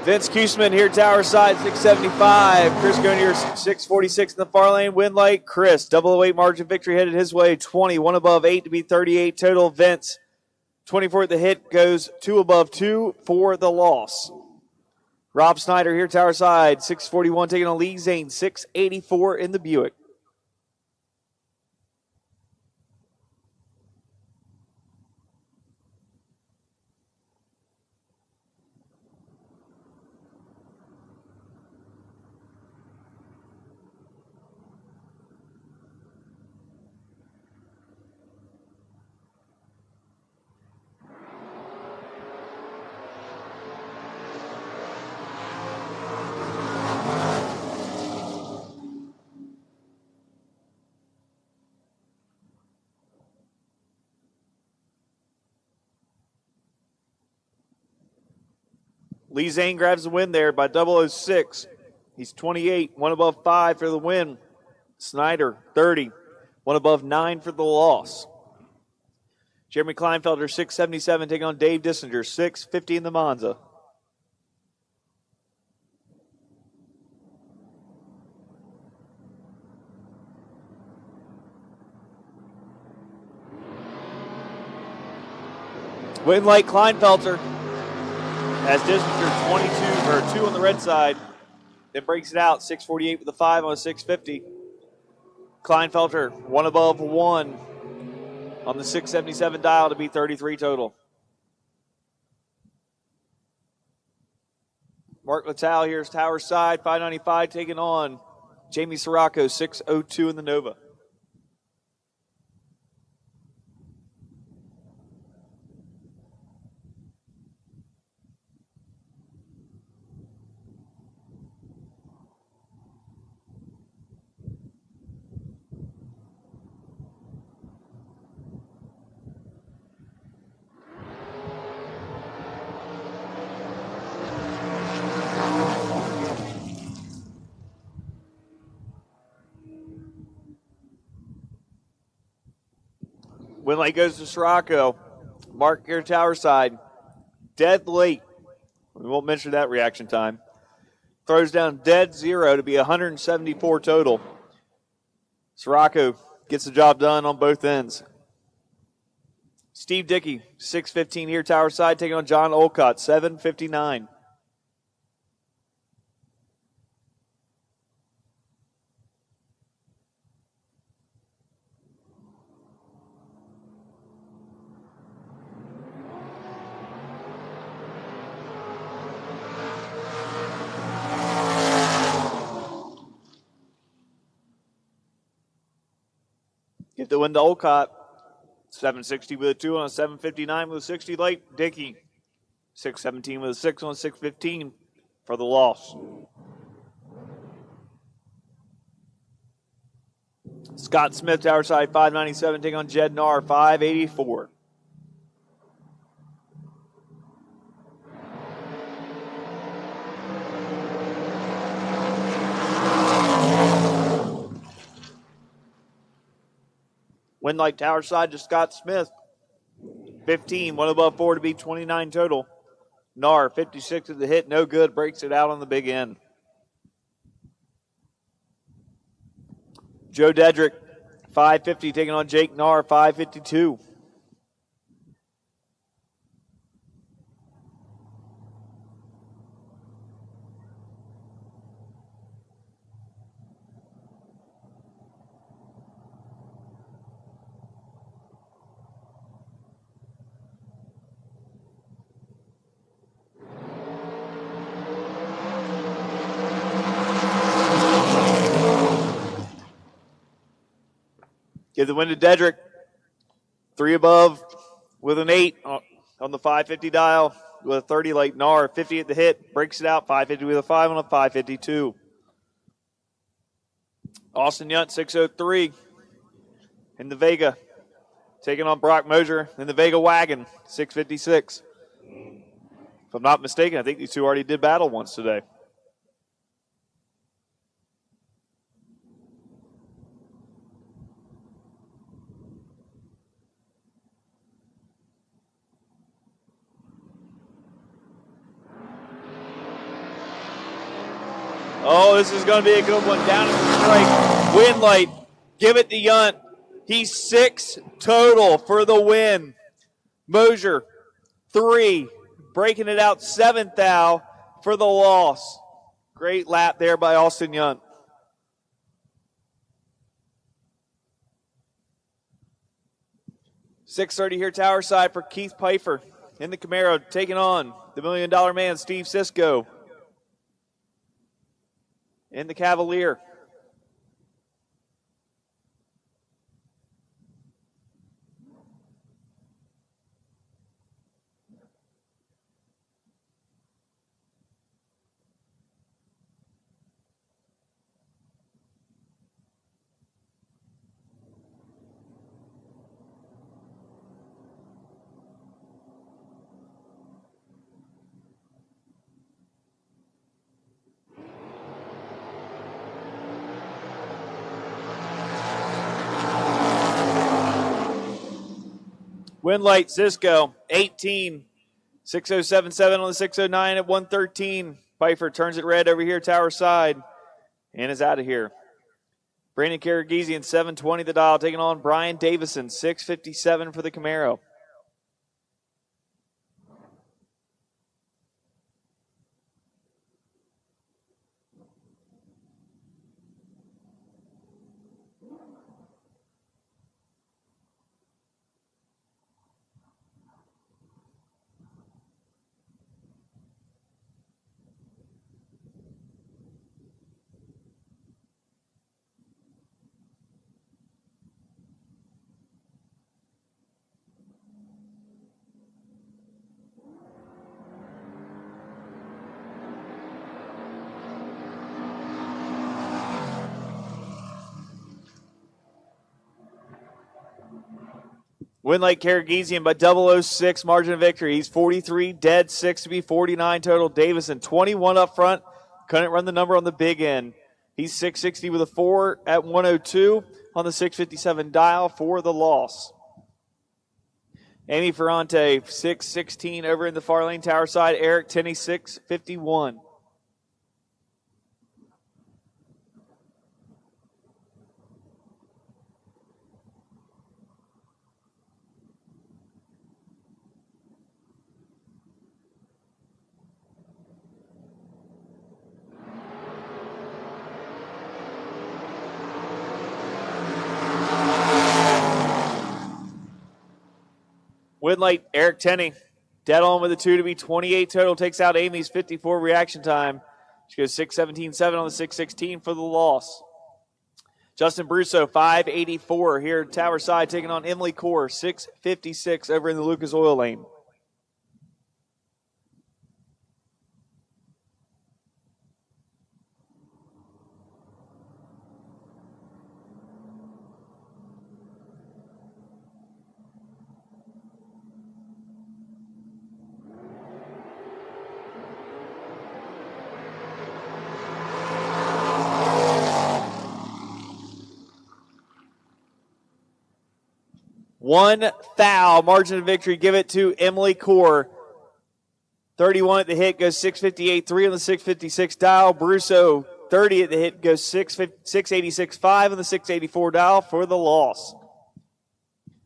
Vince Kuseman here, Tower side, 675. Chris Gonier, 646 in the far lane. Winlight, Chris, 008 margin victory headed his way. 20, 1 above 8 to be 38 total. Vince, 24 at the hit, goes 2 above 2 for the loss. Rob Snyder here, Tower side, 641, taking on Lee Zane, 684 in the Buick. Lee Zane grabs the win there by 006. He's 28, one above 5 for the win. Snyder, 30, one above 9 for the loss. Jeremy Kleinfelder, 677, taking on Dave Dissinger, 650 in the Monza. Win light Kleinfelter has Dissinger 22 or 2 on the red side. Then breaks it out, 648 with a 5 on a 650. Kleinfelter, one above 1 on the 677 dial to be 33 total. Mark Littell here's Tower side, 595 taking on Jamie Sirocco, 602 in the Nova. Winlight goes to Sirocco. Mark here Tower side. Dead late. We won't mention that reaction time. Throws down dead 0 to be 174 total. Sirocco gets the job done on both ends. Steve Dickey, 615 here Tower side, taking on John Olcott, 759. Get the win to Olcott. 760 with a 2 on a 759 with a 60 late. Dickey, 617 with a 6 on a 615 for the loss. Scott Smith, Tower side, 597, taking on Jed Narr, 584. Winlight Tower side to Scott Smith. 15, one above 4 to be 29 total. Narr, 56 at the hit, no good, breaks it out on the big end. Joe Dedrick, 550, taking on Jake Narr, 552. Give the win to Dedrick. 3 above with an 8 on the 550 dial with a 30 late. Narr, 50 at the hit, breaks it out, 550 with a 5 on a 552. Austin Yunt, 603 in the Vega, taking on Brock Mosier in the Vega Wagon, 656. If I'm not mistaken, I think these two already did battle once today. Oh, this is going to be a good one. Down at the strike. Win light. Give it to Yunt. He's 6 total for the win. Mosier, 3. Breaking it out, 7th thou for the loss. Great lap there by Austin Yunt. .630 here, Tower side for Keith Pfeiffer in the Camaro, taking on the $1 Million Man, Steve Sisko. In the Cavalier. Winlight Cisco, 18. 6077 on the 609 at 113. Pfeiffer turns it red over here, tower side, and is out of here. Brandon Karagizian, 720 the dial, taking on Brian Davison, 657 for the Camaro. Winlight Karagizian by 006, margin of victory. He's 43, dead 6 to be 49 total. Davison, 21 up front. Couldn't run the number on the big end. He's 660 with a 4 at 102 on the 657 dial for the loss. Amy Ferrante, 616 over in the far lane, tower side. Eric Tenney, 651. Winlight, Eric Tenney, dead on with a 2 to be 28 total. Takes out Amy's 54 reaction time. She goes 617.7 on the 616 for the loss. Justin Brusso, 584 here at tower side, taking on Emily Core, 656 over in the Lucas Oil lane. One foul, margin of victory. Give it to Emily Core. 31 at the hit, goes 658.3 on the 656 dial. Brusso, 30 at the hit, goes 686.5 on the 684 dial for the loss.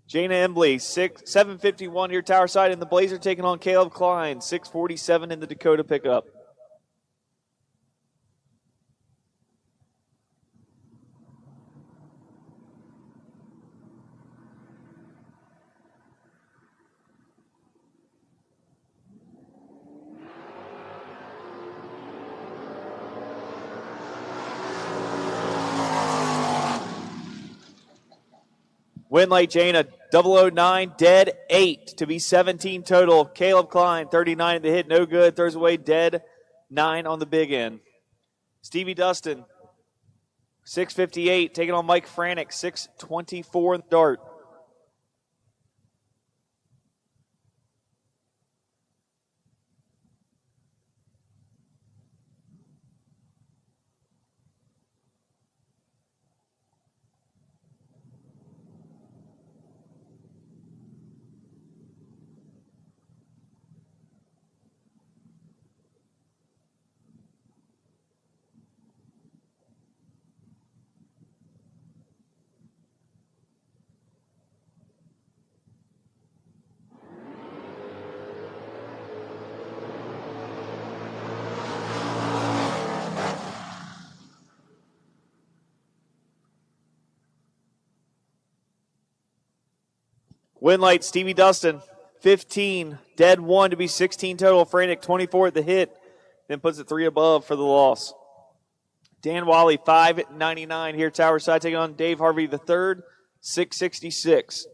Jana Embley, 751 here, tower side, and the Blazer taking on Caleb Klein, 647 in the Dakota pickup. Winlight Jana, 009, dead 8 to be 17 total. Caleb Klein, 39 at the hit, no good. Throws away dead 9 on the big end. Stevie Dustin, 658, taking on Mike Franick, 624 in the dart. Winlight, Stevie Dustin, 15, dead 1 to be 16 total. Franick, 24 at the hit, then puts it 3 above for the loss. Dan Wally, 599 here, tower side, taking on Dave Harvey III, 666.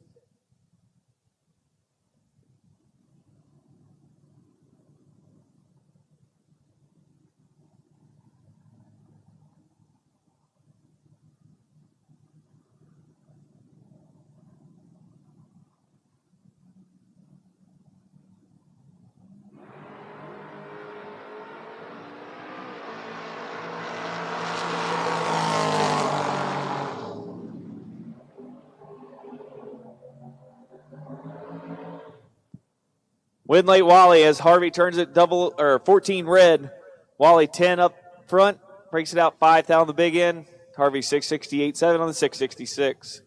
Win late Wally as Harvey turns it 14 red. Wally 10 up front, breaks it out 5th out on the big end. Harvey 668.7 on the 666.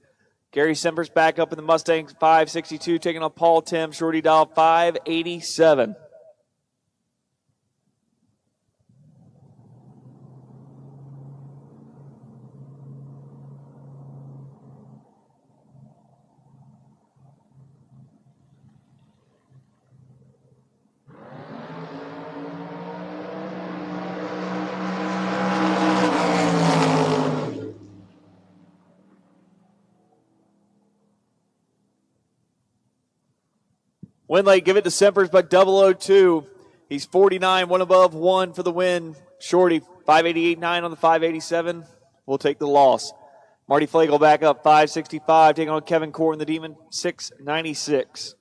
Gary Sembers back up in the Mustangs 562, taking on Paul Tim. Shorty Dial 587. Winley give it to Sempers by 002. He's 49, one above, one for the win. Shorty, 588.9 on the 587. We'll take the loss. Marty Flagel back up 565, taking on Kevin Core and the Demon, 696.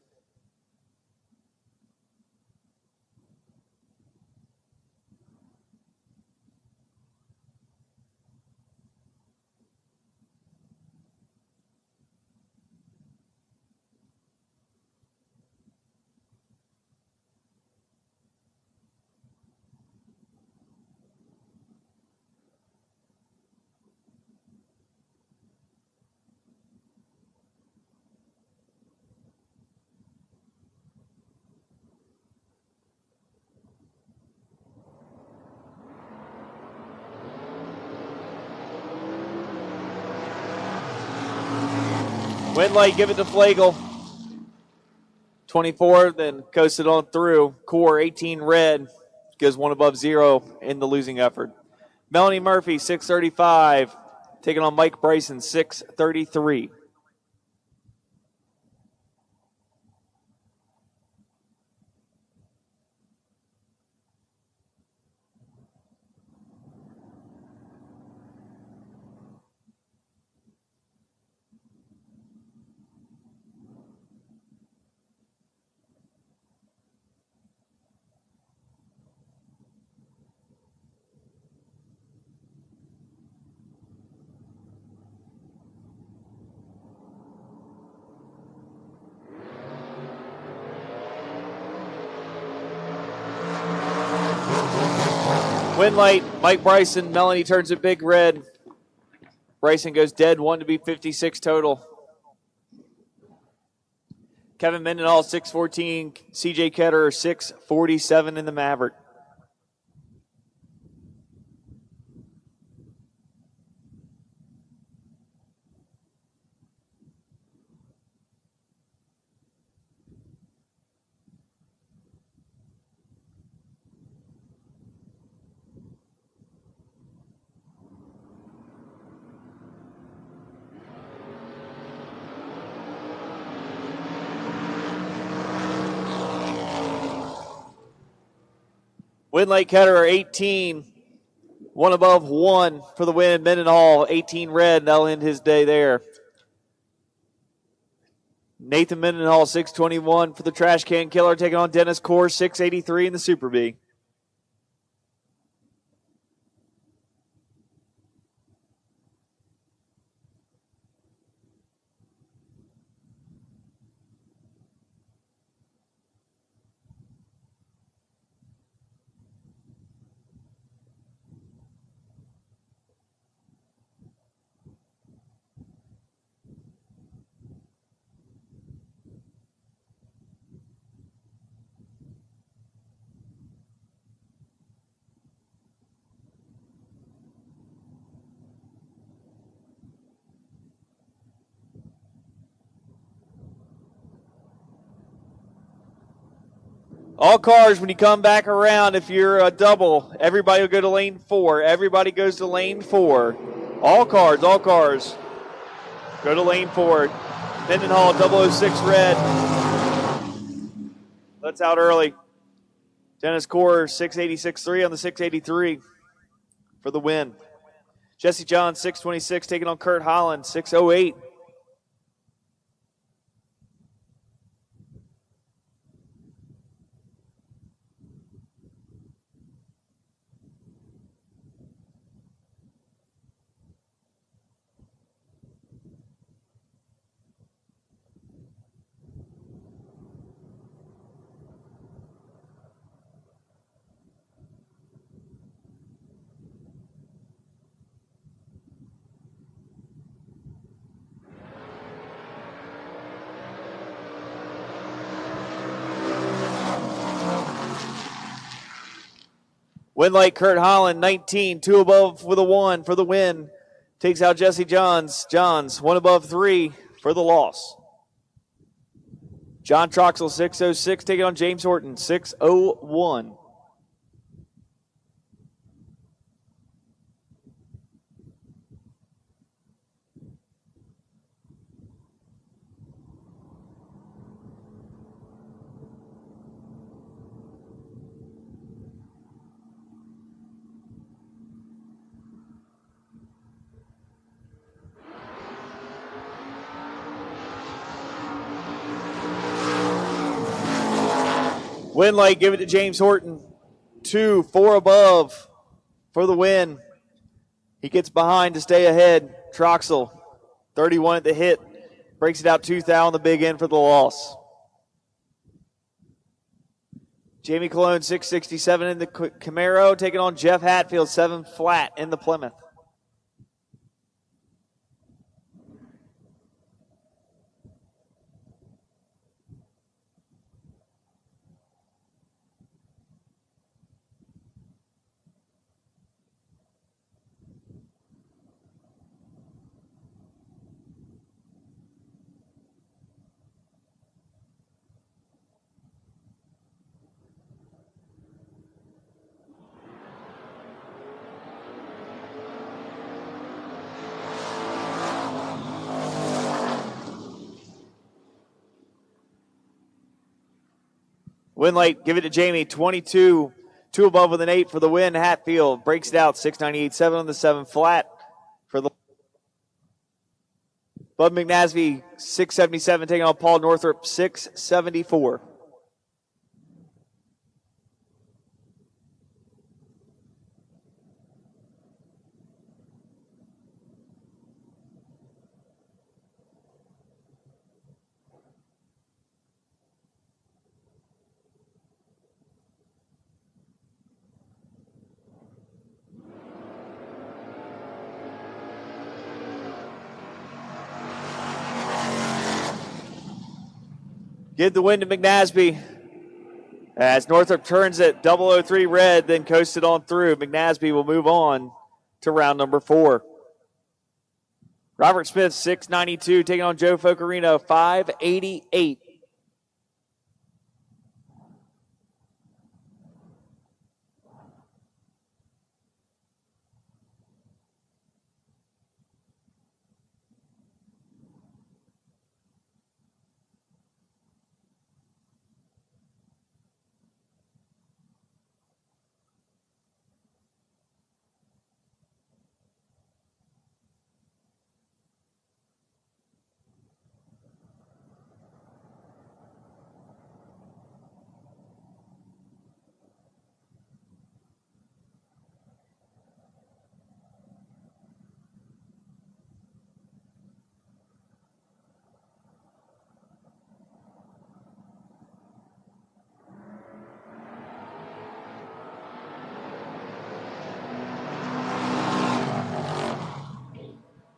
Winley give it to Flagel. 24, then coasted on through. Core 18 red, goes one above zero in the losing effort. Melanie Murphy 635, taking on Mike Bryson 633. Win light, Mike Bryson. Melanie turns it big red. Bryson goes dead, 1 to be 56 total. Kevin Mendenhall, 614. CJ Ketterer, 647 in the Maverick. Winlake Ketterer, 18. One above, one for the win. Mendenhall, 18 red. That'll end his day there. Nathan Mendenhall, 621 for the Trash Can Killer, taking on Dennis Core, 683 in the Super B. All cars, when you come back around, if you're a double, everybody will go to lane 4. Everybody goes to lane 4. All cars, go to lane 4. Mendenhall, 006 red. That's out early. Dennis Core, 686.3 on the 683 for the win. Jesse John, 626, taking on Kurt Holland, 608. Win light, Kurt Holland, 19, 2 above with a 1 for the win. Takes out Jesse Johns. Johns, 1 above 3 for the loss. John Troxel, 606, taking on James Horton, 601. Win light, give it to James Horton. 2, 4 above for the win. He gets behind to stay ahead. Troxel, 31 at the hit. Breaks it out 2 thou on the big end for the loss. Jamie Cologne, 667 in the Camaro, taking on Jeff Hatfield, 7 flat in the Plymouth. Win light, give it to Jamie, 22, 2 above with an 8 for the win. Hatfield breaks it out, 698.7 on the 7 flat for the Bud McNasby, 677, taking on Paul Northrup, 674. Give the win to McNasby as Northrop turns it 003 red, then coasted on through. McNasby will move on to round number 4. Robert Smith, 692, taking on Joe Focarino, 588.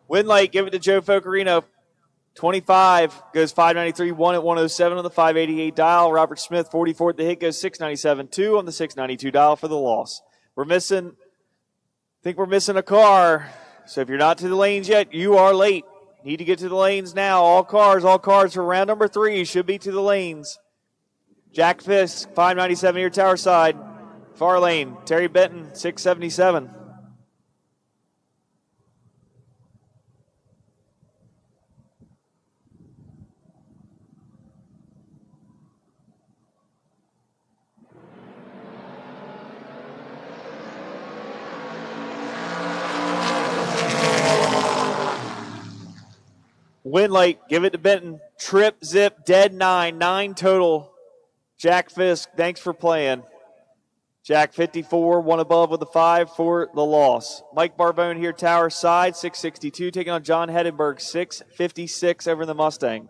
Win light, give it to Joe Focarino. 25 goes 593, 1 at 107 on the 588 dial. Robert Smith, 44 at the hit, goes 697, 2 on the 692 dial for the loss. I think we're missing a car. So if you're not to the lanes yet, you are late. Need to get to the lanes now. All cars for round number 3 should be to the lanes. Jack Fisk, 597 here, tower side. Far lane, Terry Benton, 677. Win light, give it to Benton. Trip, zip, dead 9 total. Jack Fisk, thanks for playing. Jack 54, 1 above with a 5 for the loss. Mike Barbone here, tower side, 662, taking on John Hedenberg, 656 over in the Mustang.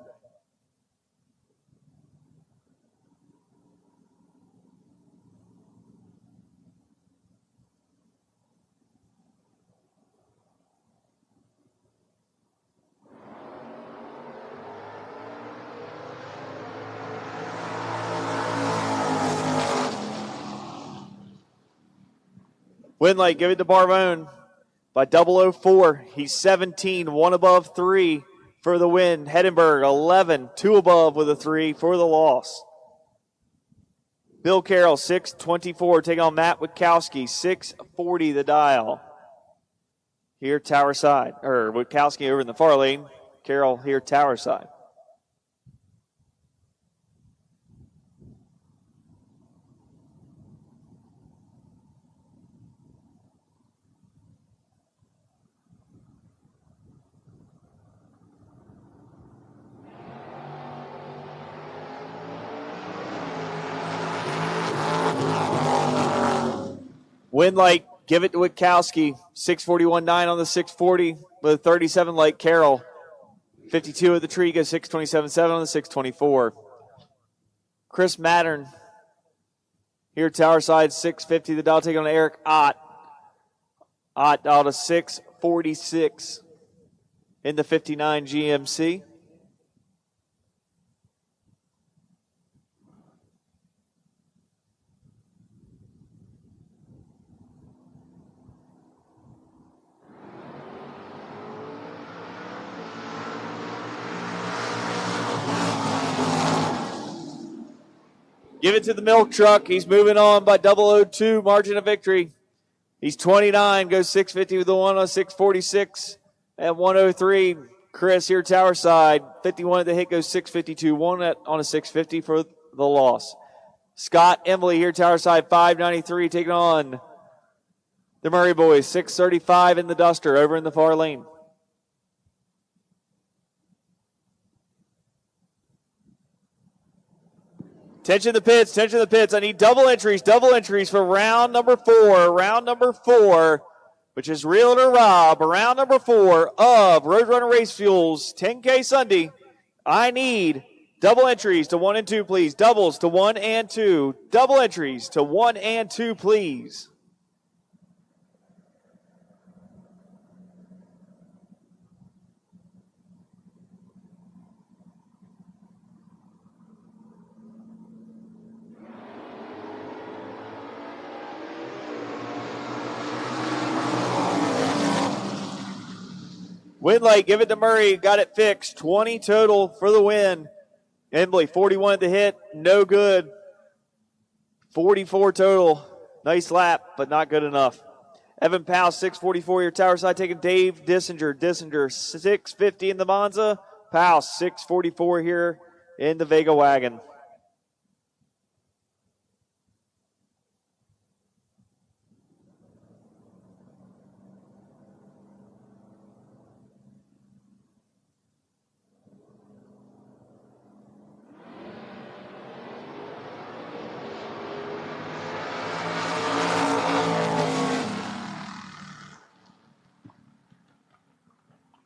Winlight, give it to Barbone by 004. He's 17, one above 3 for the win. Heddenberg, 11, 2 above with a 3 for the loss. Bill Carroll, 624, taking on Matt Witkowski, 640 the dial. Here, tower side, or Witkowski over in the far lane. Carroll here, tower side. Winlight, give it to Witkowski. 641.9 on the 640 with a 37 like Carroll. 52 at the Triga, 627.7 on the 624. Chris Mattern here, tower side, 650 the dial, taking on Eric Ott. Ott dialed a 646 in the 59 GMC. Give it to the milk truck. He's moving on by 002, margin of victory. He's 29, goes 650 with the 1 on 646 at 103. Chris here, tower side. 51 at the hit, goes 652, 1 on a 650 for the loss. Scott Emily here, tower side, 593, taking on the Murray boys. 635 in the Duster over in the far lane. Tension the pits, tension the pits. I need double entries for round number 4, which is Realtor Rob, round number 4 of Roadrunner Race Fuels 10K Sunday. I need double entries to 1 and 2, please. Doubles to 1 and 2. Double entries to 1 and 2, please. Winlight, give it to Murray. Got it fixed. 20 total for the win. Embley, 41 at the hit. No good. 44 total. Nice lap, but not good enough. Evan Powell, 644 your tower side, taking Dave Dissinger. Dissinger, 650 in the Monza. Powell, 644 here in the Vega wagon.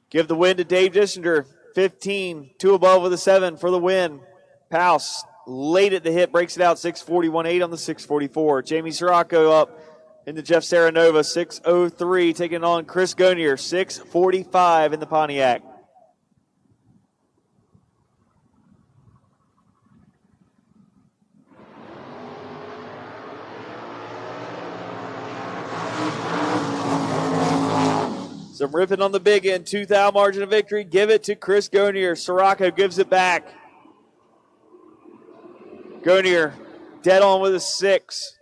Give the win to Dave Dissinger. 15, 2 above with a 7 for the win. Powell late at the hit, breaks it out, 641.8 on the 644. Jamie Sirocco up in the Jeff Saranova, 603, taking on Chris Gonier, 645 in the Pontiac. Some ripping on the big end. 2,000 margin of victory. Give it to Chris Gonier. Sirocco gives it back. Gonier dead on with a 6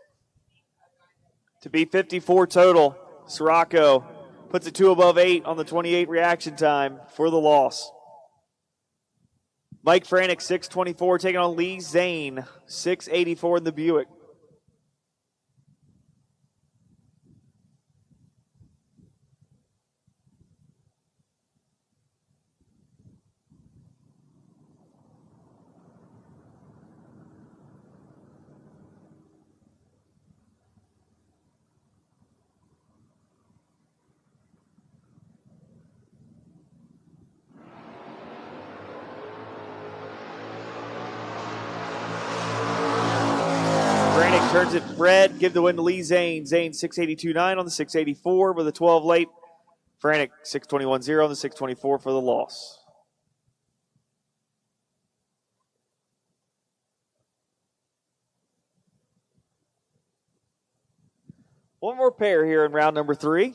to be 54 total. Sirocco puts it 2 above 8 on the 28 reaction time for the loss. Mike Franek, 624, taking on Lee Zane, 684 in the Buick. Turns it red, give the win to Lee Zane. Zane 682.9 on the 684 with a 12 late. Franek 621.0 on the 624 for the loss. One more pair here in round number 3.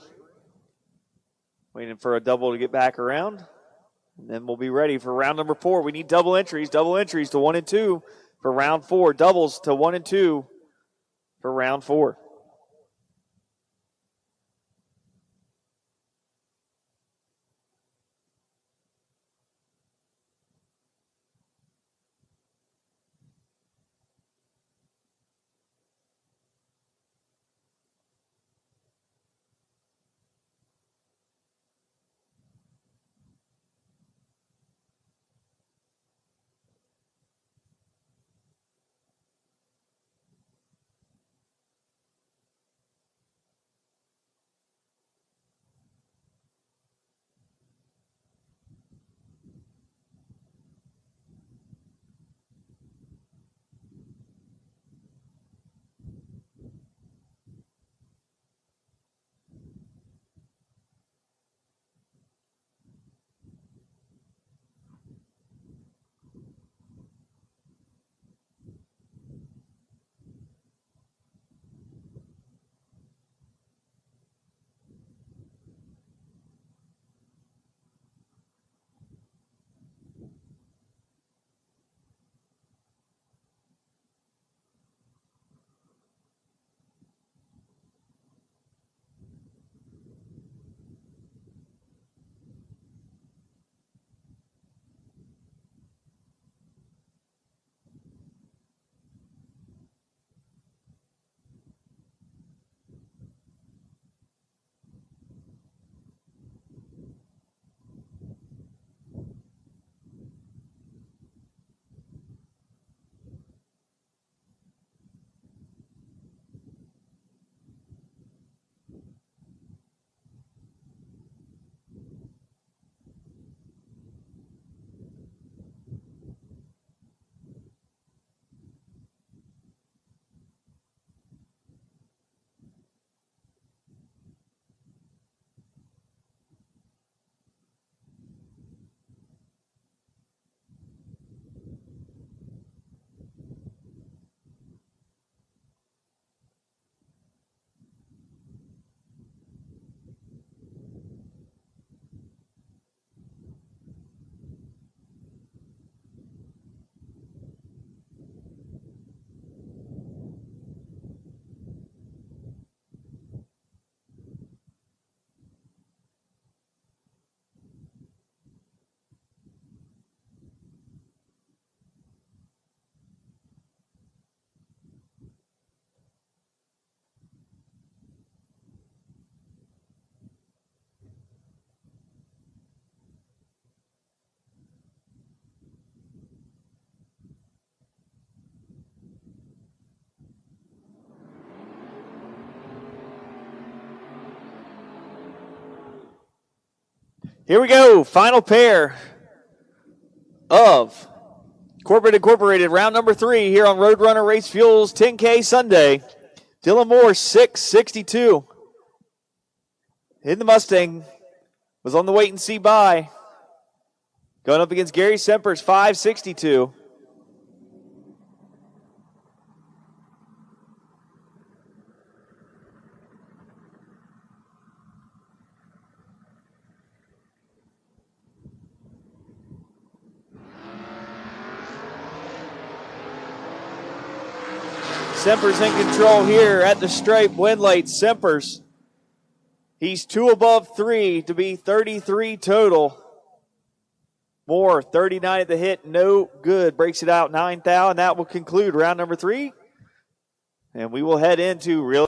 Waiting for a double to get back around. And then we'll be ready for round number 4. We need double entries to 1 and 2 for round 4. Doubles to 1 and 2 for round 4. Here we go. Final pair of Corporate Incorporated, round number 3 here on Roadrunner Race Fuels 10K Sunday. Dylan Moore, 662. In the Mustang, was on the wait and see buy. Going up against Gary Sempers, 562. Sempers in control here at the stripe. Win late, Sempers. He's 2 above 3 to be 33 total. Moore, 39 at the hit, no good. Breaks it out 9 thou, and that will conclude round number 3. And we will head into real.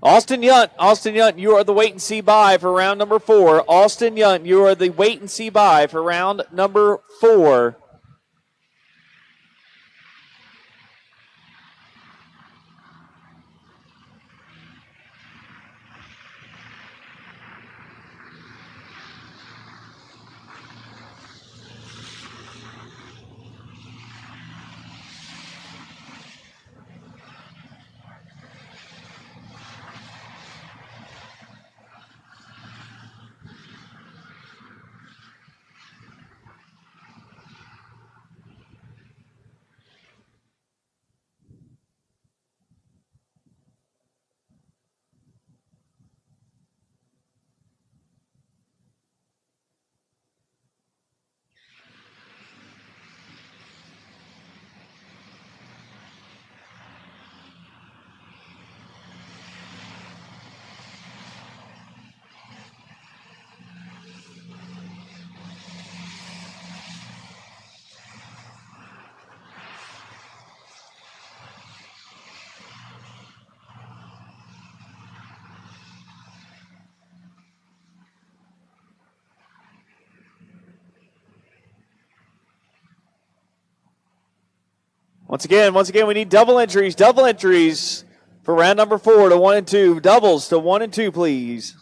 Austin Yunt, you are the wait and see buy for round number 4. Austin Yunt, you are the wait and see buy for round number 4. Once again, we need double entries for round number 4 to 1 and 2. Doubles to 1 and 2, please.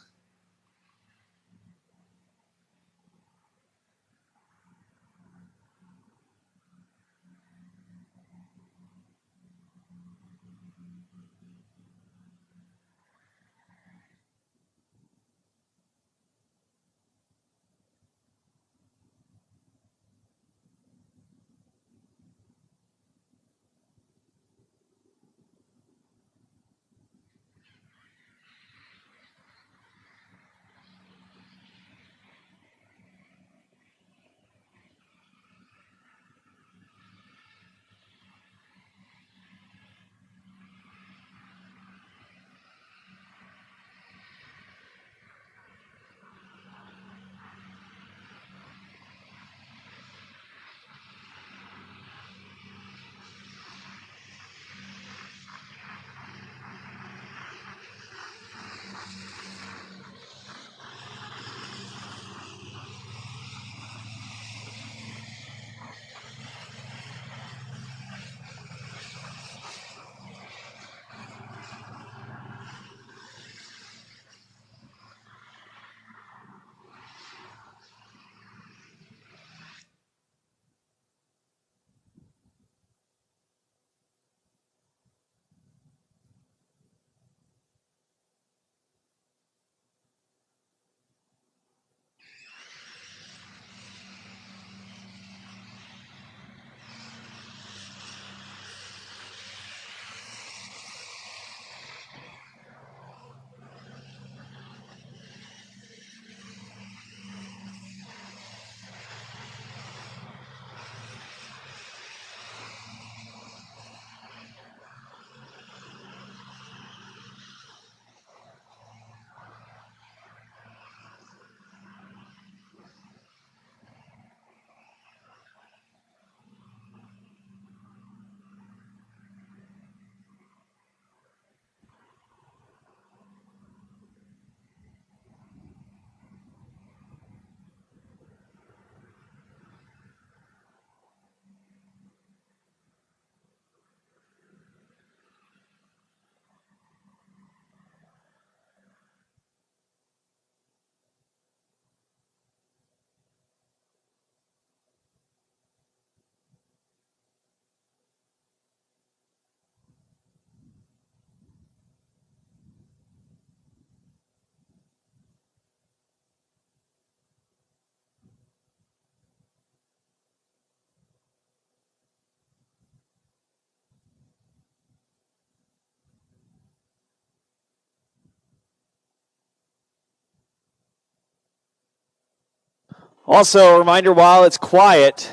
Also, a reminder, while it's quiet,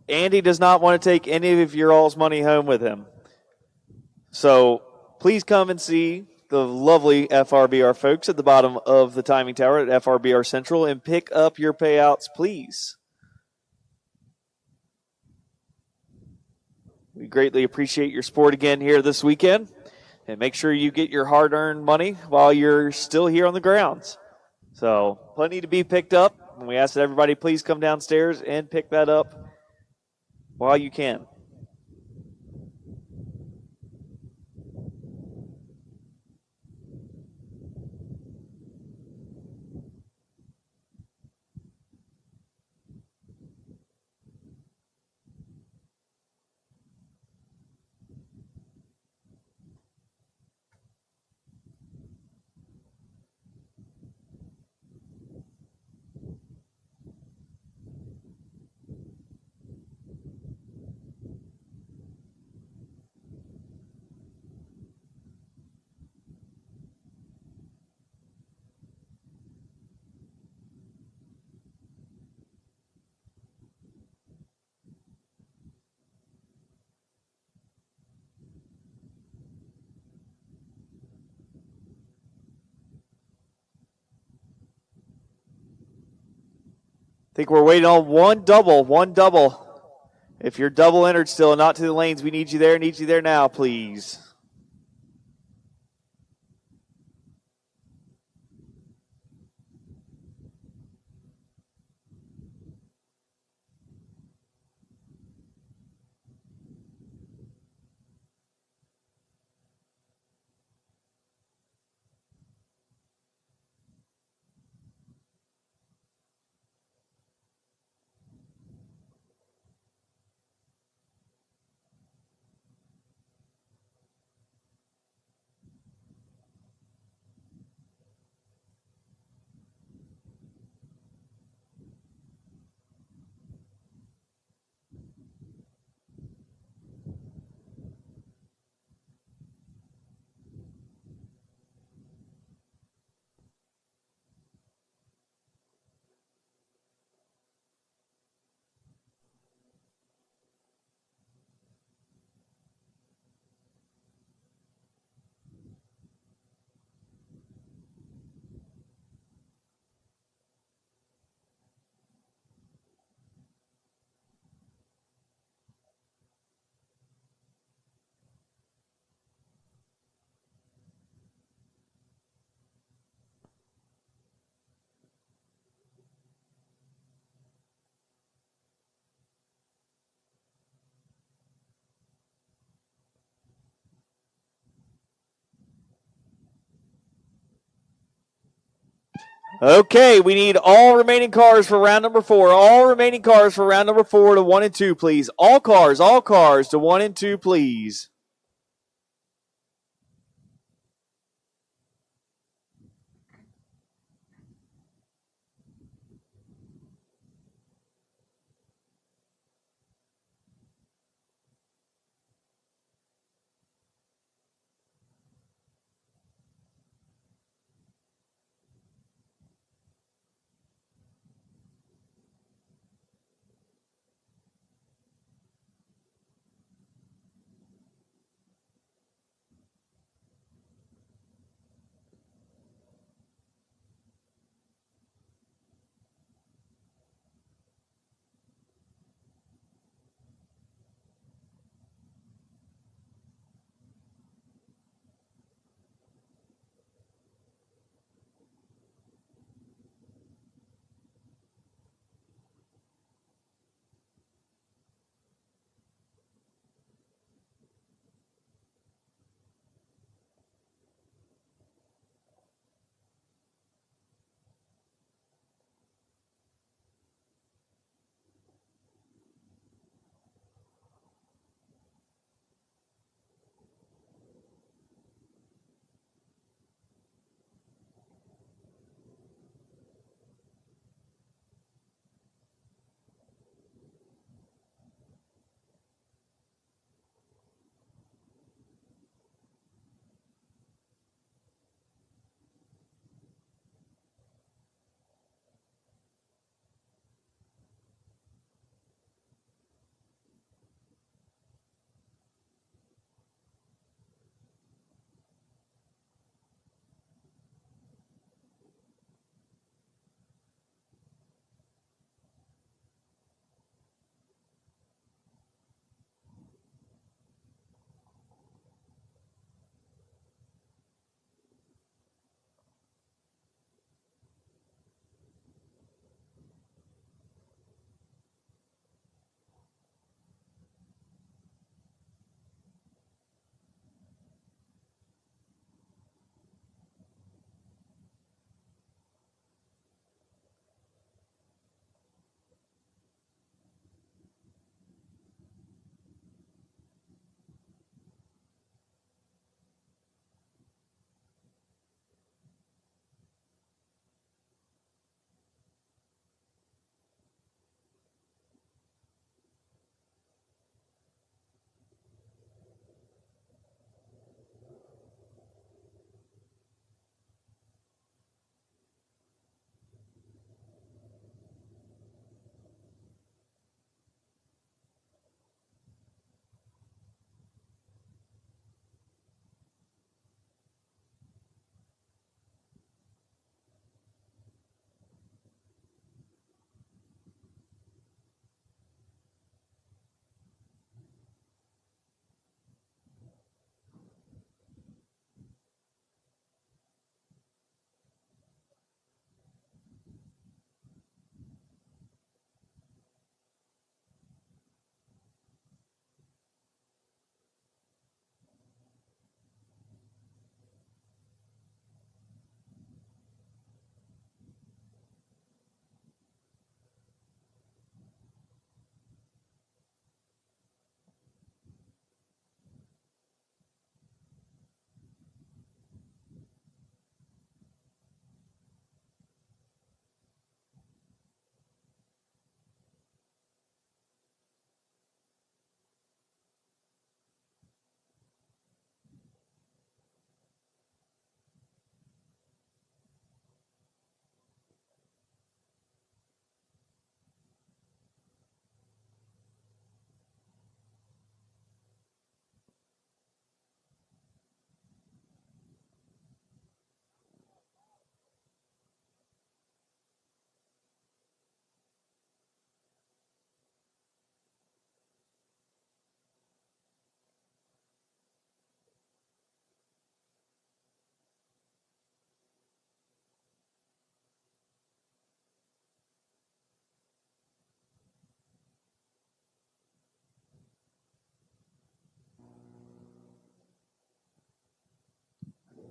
Andy does not want to take any of your all's money home with him. So please come and see the lovely FRBR folks at the bottom of the timing tower at FRBR Central and pick up your payouts, please. We greatly appreciate your support again here this weekend. and make sure you get your hard-earned money while you're still here on the grounds. So plenty to be picked up. And we ask that everybody please come downstairs and pick that up while you can. I think we're waiting on one double. If you're double entered still and not to the lanes, we need you there now, please. Okay, we need all remaining cars for round number 4. All remaining cars for round number 4 to 1 and 2, please. All cars to 1 and 2, please.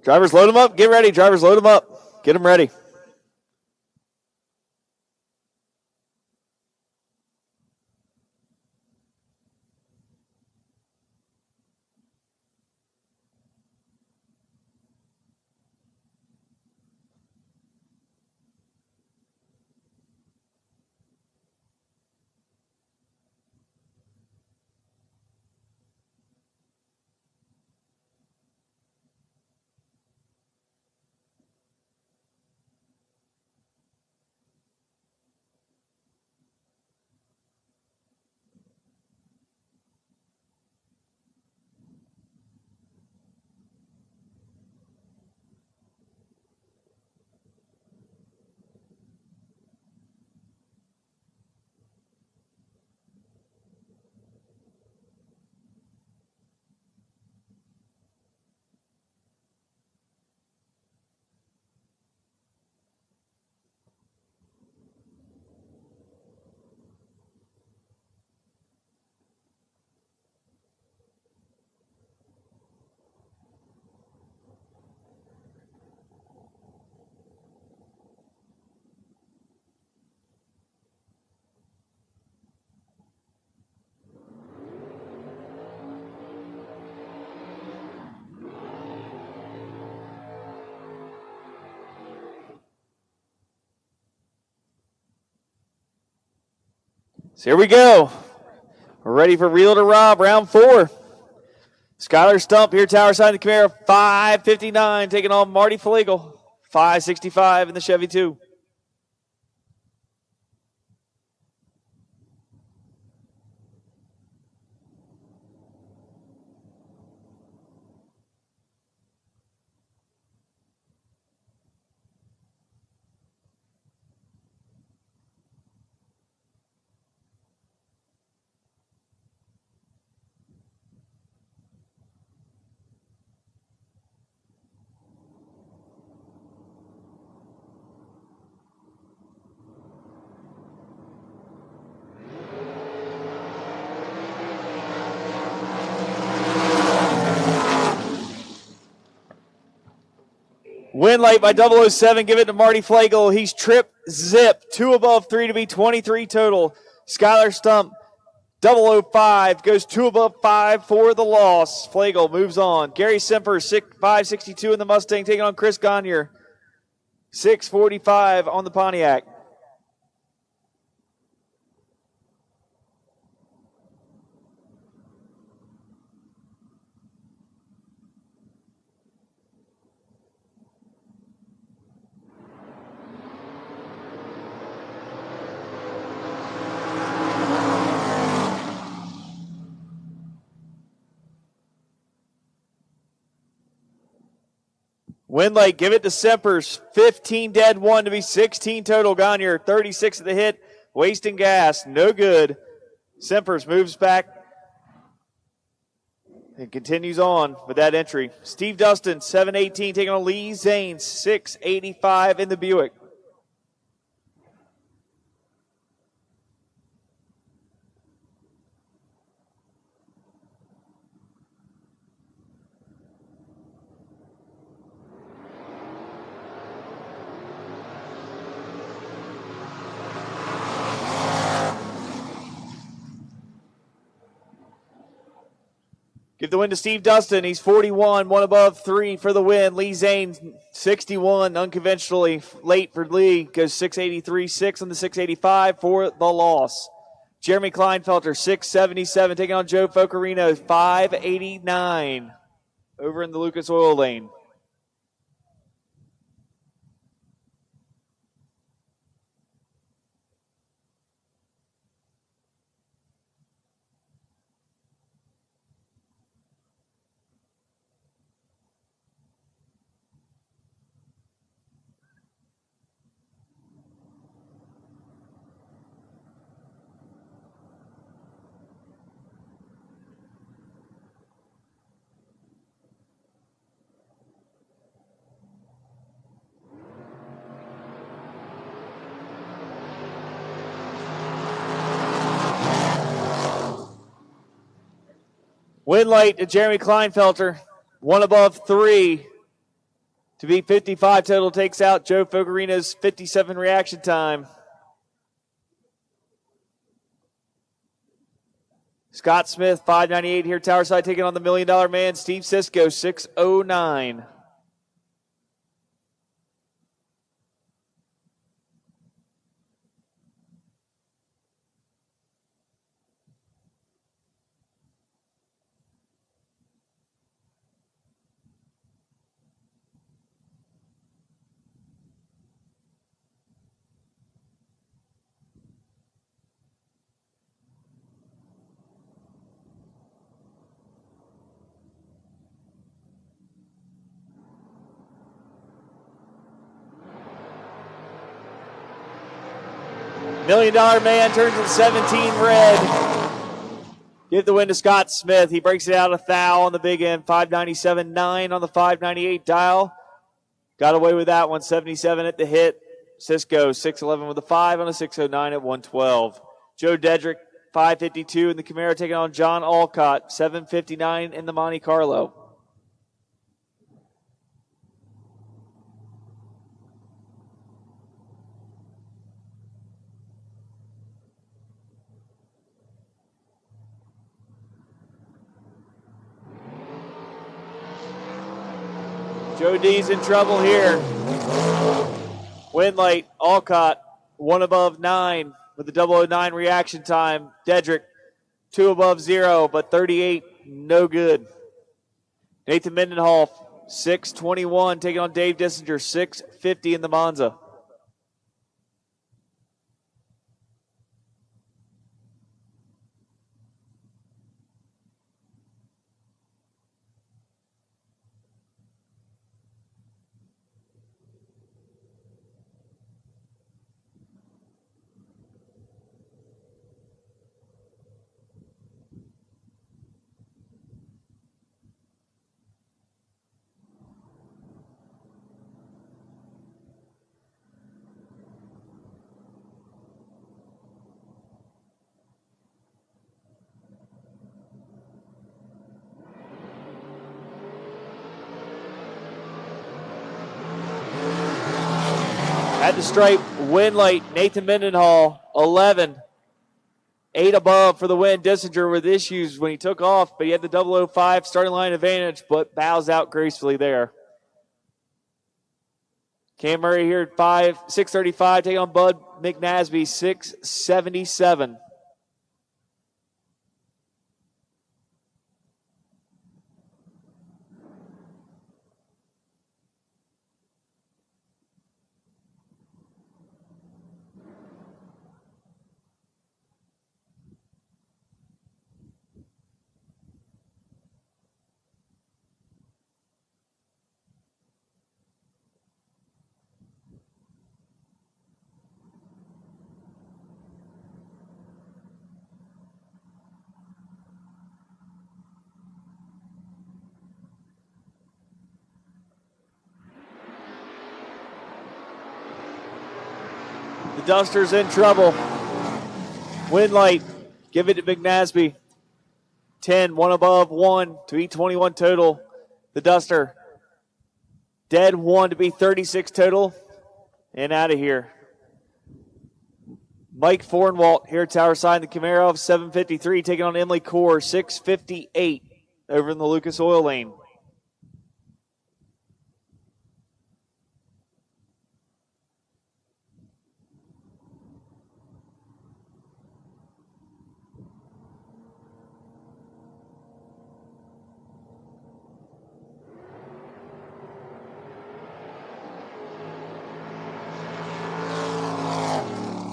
Drivers, load them up. Get ready. Drivers, load them up. Get them ready. So here we go. We're ready for Reel to Rob, round 4. Skylar Stump here, tower side of the Camaro, 559, taking on Marty Flegel, 565 in the Chevy 2. Win late by 007. Give it to Marty Flegel. He's trip zip. 2 above 3 to be 23 total. Skylar Stump, 005, goes 2 above 5 for the loss. Flegel moves on. Gary Semper, 562 in the Mustang, taking on Chris Gagne. 645 on the Pontiac. Windlake, give it to Sempers. 15 dead, 1 to be 16 total. Gagne, 36 at the hit. Wasting gas. No good. Sempers moves back and continues on with that entry. Steve Dustin, 718, taking on Lee Zanes, 685 in the Buick. Give the win to Steve Dustin. He's 41, 1 above 3 for the win. Lee Zane, 61, unconventionally late for Lee. Goes 683, 6 on the 685 for the loss. Jeremy Kleinfelter, 677, taking on Joe Focarino, 589 over in the Lucas Oil lane. Win late to Jeremy Kleinfelter, 1 above 3 To beat 55 total takes out Joe Fogarina's 57 reaction time. Scott Smith, 598 here, Tower Side, taking on the $1 Million Man, Steve Sisko, 609. $1 Million Man turns in 17 red. Give the win to Scott Smith. He breaks it out a thou on the big end. 597.9 on the 598 dial. Got away with that one. 77 at the hit. Cisco 611 with a 5 on a 609 at 112. Joe Dedrick 552 in the Camaro taking on John Alcott 759 in the Monte Carlo. Joe D's in trouble here. Win late. Alcott, 1 above 9 with the 009 reaction time. Dedrick, 2 above 0, but 38, no good. Nathan Mendenhoff, 621, taking on Dave Dissinger, 650 in the Monza. At the stripe, win late, Nathan Mendenhall, 11. 8 above for the win. Dissinger with issues when he took off, but he had the 005 starting line advantage, but bows out gracefully there. Cam Murray here at 635, taking on Bud McNasby, 677. The Duster's in trouble. Win light. Give it to McNasby. 10, 1 above, 1 to beat 21 total. The Duster. Dead 1 to be 36 total. And out of here. Mike Fornwalt here at Tower Side in the Camaro of 753, taking on Emily Core, 658 over in the Lucas Oil Lane.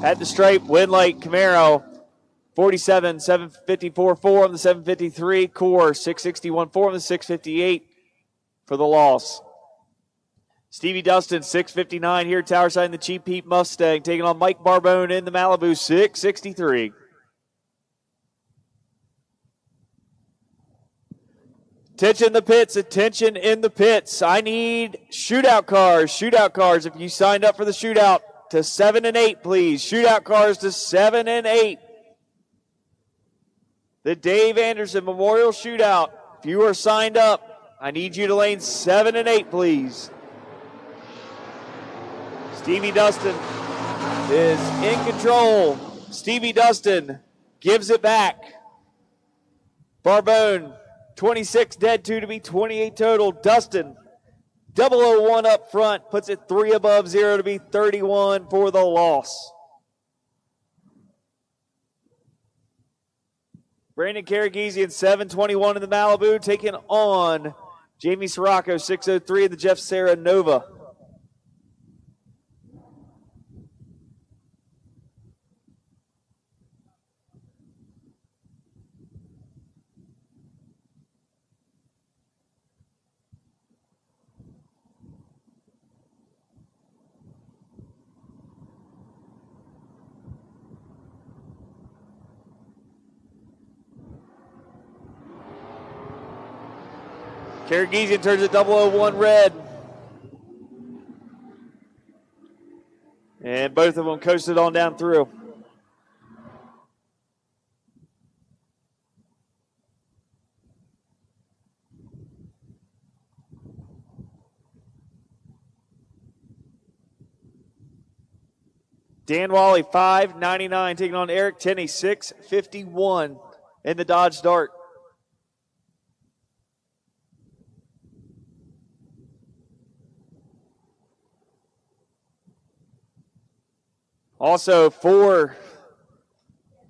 At the stripe, win light, Camaro, 47, 754.4 on the 753. Core, 661.4 on the 658 for the loss. Stevie Dustin, 659 here, Tower Side in the Cheap Heat Mustang, taking on Mike Barbone in the Malibu, 663. Attention in the pits, attention in the pits. I need shootout cars. Shootout cars, if you signed up for the shootout, to 7 and 8, please. Shootout cars to 7 and 8. The Dave Anderson Memorial Shootout. If you are signed up, I need you to lane 7 and 8, please. Stevie Dustin is in control. Stevie Dustin gives it back. Barbone, 26 dead, 2 to be 28 total. Dustin, 001 up front, puts it 3 above 0 to be 31 for the loss. Brandon Karagizian, 721 in the Malibu, taking on Jamie Sirocco, 603 in the Jeff Serra Nova. Karagizian turns it 001 red. And both of them coasted on down through. Dan Wally, 599, taking on Eric Tenney, 651 in the Dodge Dart. Also, for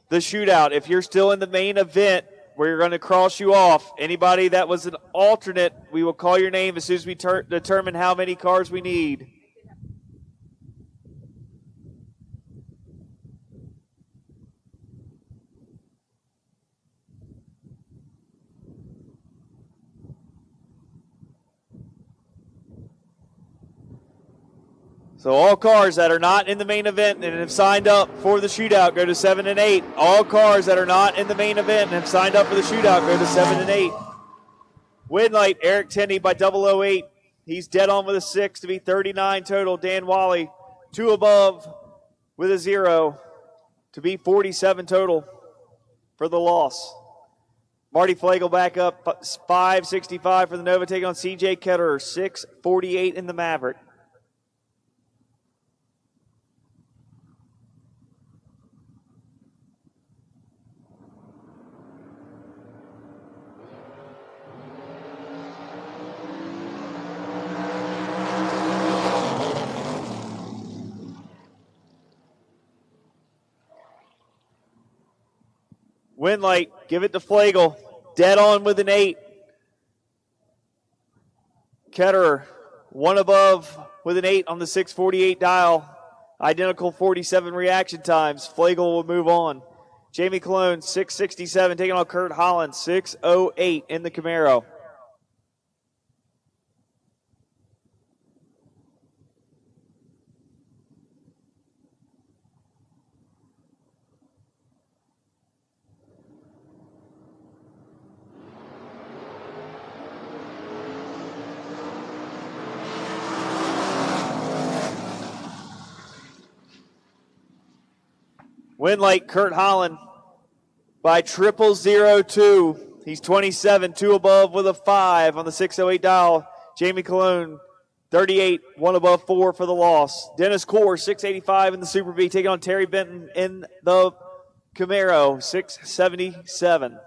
the shootout, if you're still in the main event, we're going to cross you off. Anybody that was an alternate, we will call your name as soon as we determine how many cars we need. So all cars that are not in the main event and have signed up for the shootout go to 7 and 8. All cars that are not in the main event and have signed up for the shootout go to 7 and 8. Win light, Eric Tenney by 008. He's dead on with a 6 to be 39 total. Dan Wally, 2 above with a 0 to be 47 total for the loss. Marty Flagel back up, 565 for the Nova, taking on CJ Ketterer, 648 in the Maverick. Winlight, give it to Flagel. Dead on with an 8. Ketterer, 1 above with an 8 on the 648 dial. Identical 47 reaction times. Flagel will move on. Jamie Cologne, 667, taking on Kurt Holland, 608 in the Camaro. Winlight, Kurt Holland by 0002. He's 27, 2 above with a 5 on the 608 dial. Jamie Cologne, 38, 1 above 4 for the loss. Dennis Core, 685 in the Super B, taking on Terry Benton in the Camaro, 677.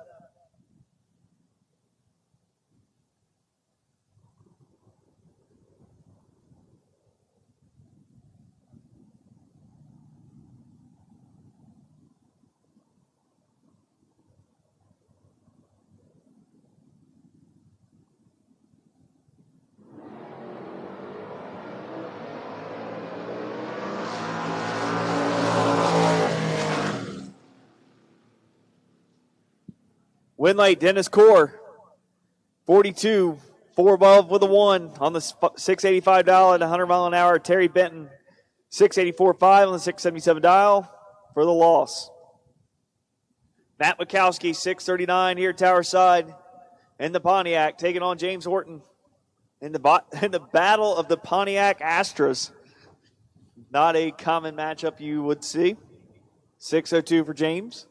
Winlight, Dennis Core, 42, 4 above with a 1 on the 685 dial at 100 mile an hour. Terry Benton, 684.5 on the 677 dial for the loss. Matt Mikowski, 639 here at Tower Side in the Pontiac, taking on James Horton in the battle of the Pontiac Astras. Not a common matchup you would see. 602 for James.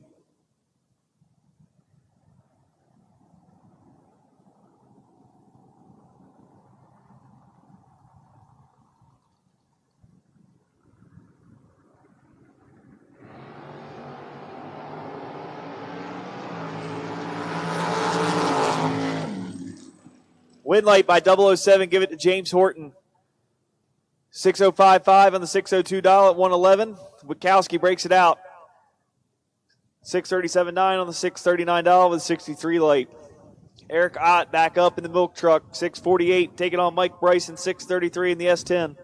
Win late by 007. Give it to James Horton. 6.055 on the 6.02 dial at 111. Witkowski breaks it out. 6.37.9 on the 6.39 dial with 63 late. Eric Ott back up in the milk truck. 6.48 taking on Mike Bryson. 6.33 in the S10.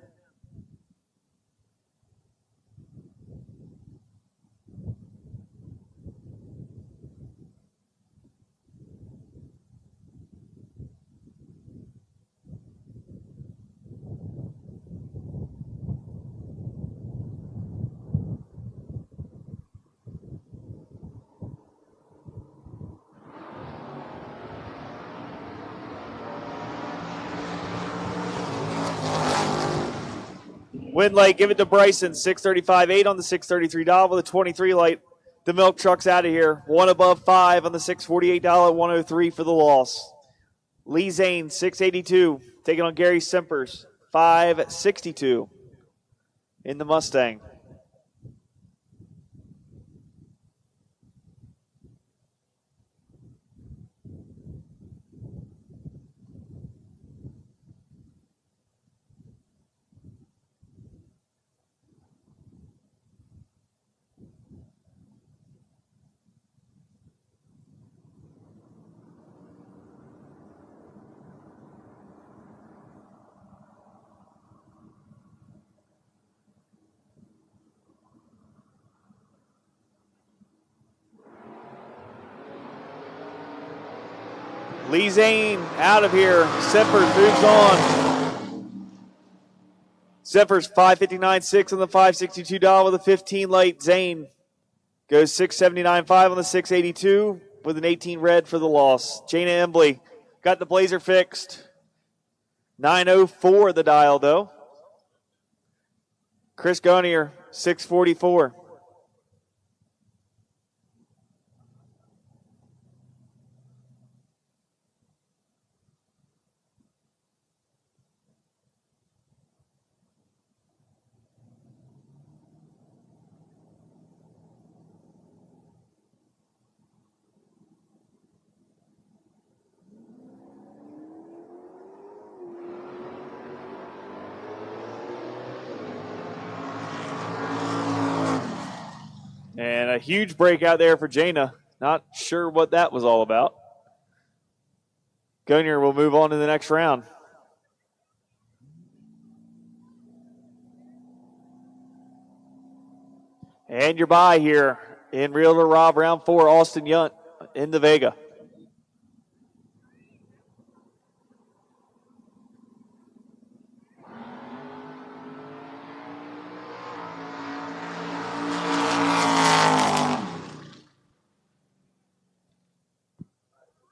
Win late, give it to Bryson. 6.35.8 on the 6.33 dial with a 23 late. The milk truck's out of here. One above 5 on the 6.48 dial at 103 for the loss. Lee Zane, 6.82, taking on Gary Simpers. 5.62 in the Mustang. Lee Zane out of here. Simpers moves on. Simpers 5.59.6 on the 5.62 dial with a 15 late. Zane goes 6.79.5 on the 6.82 with an 18 red for the loss. Jana Embley got the Blazer fixed. 9.04 the dial though. Chris Gunnier 6.44. And a huge break out there for Jana. Not sure what that was all about. Gunnier will move on to the next round. And your bye here in Realtor Rob, round 4, Austin Yunt in the Vega.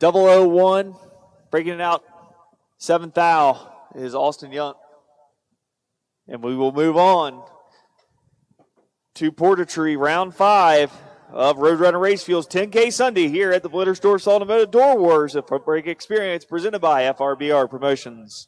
Double 0-1, breaking it out, 7th thou is Austin Young. And we will move on to Portatree, round 5 of Roadrunner Race Fuels 10K Sunday here at the Blittersdorf Automotive Door Wars, a Footbrake Experience presented by FRBR Promotions.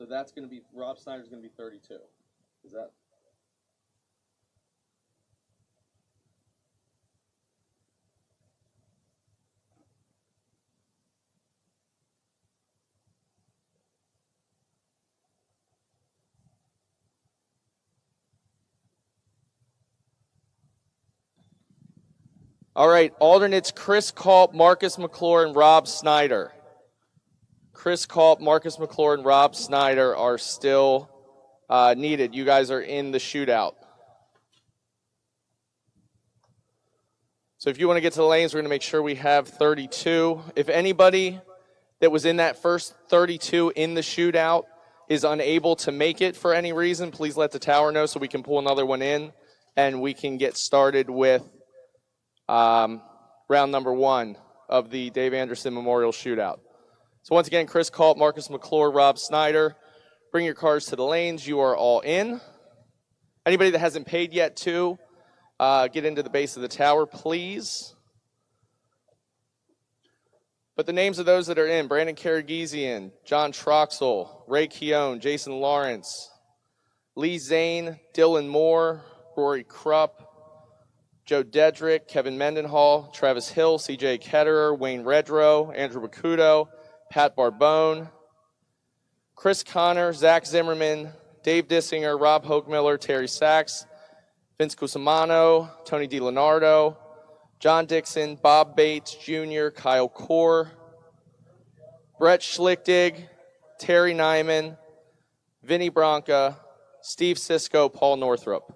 So that's going to be, Rob Snyder's going to be 32. Is that? All right, alternates Chris Culp, Marcus McClure, and Rob Snyder. Chris Culp, Marcus McClure, and Rob Snyder are still needed. You guys are in the shootout. So if you want to get to the lanes, we're going to make sure we have 32. If anybody that was in that first 32 in the shootout is unable to make it for any reason, please let the tower know so we can pull another one in and we can get started with round number 1 of the Dave Anderson Memorial Shootout. So once again, Chris Culp, Marcus McClure, Rob Snyder, bring your cars to the lanes. You are all in. Anybody that hasn't paid yet, too, get into the base of the tower, please. But the names of those that are in: Brandon Karagizian, John Troxel, Ray Keown, Jason Lawrence, Lee Zane, Dylan Moore, Rory Krupp, Joe Dedrick, Kevin Mendenhall, Travis Hill, CJ Ketterer, Wayne Redrow, Andrew Bakudo, Pat Barbone, Chris Connor, Zach Zimmerman, Dave Dissinger, Rob Hochmiller, Terry Sachs, Vince Cusimano, Tony DiLeonardo, John Dixon, Bob Bates Jr., Kyle Core, Brett Schlichtig, Terry Nyman, Vinny Bronca, Steve Sisko, Paul Northrup.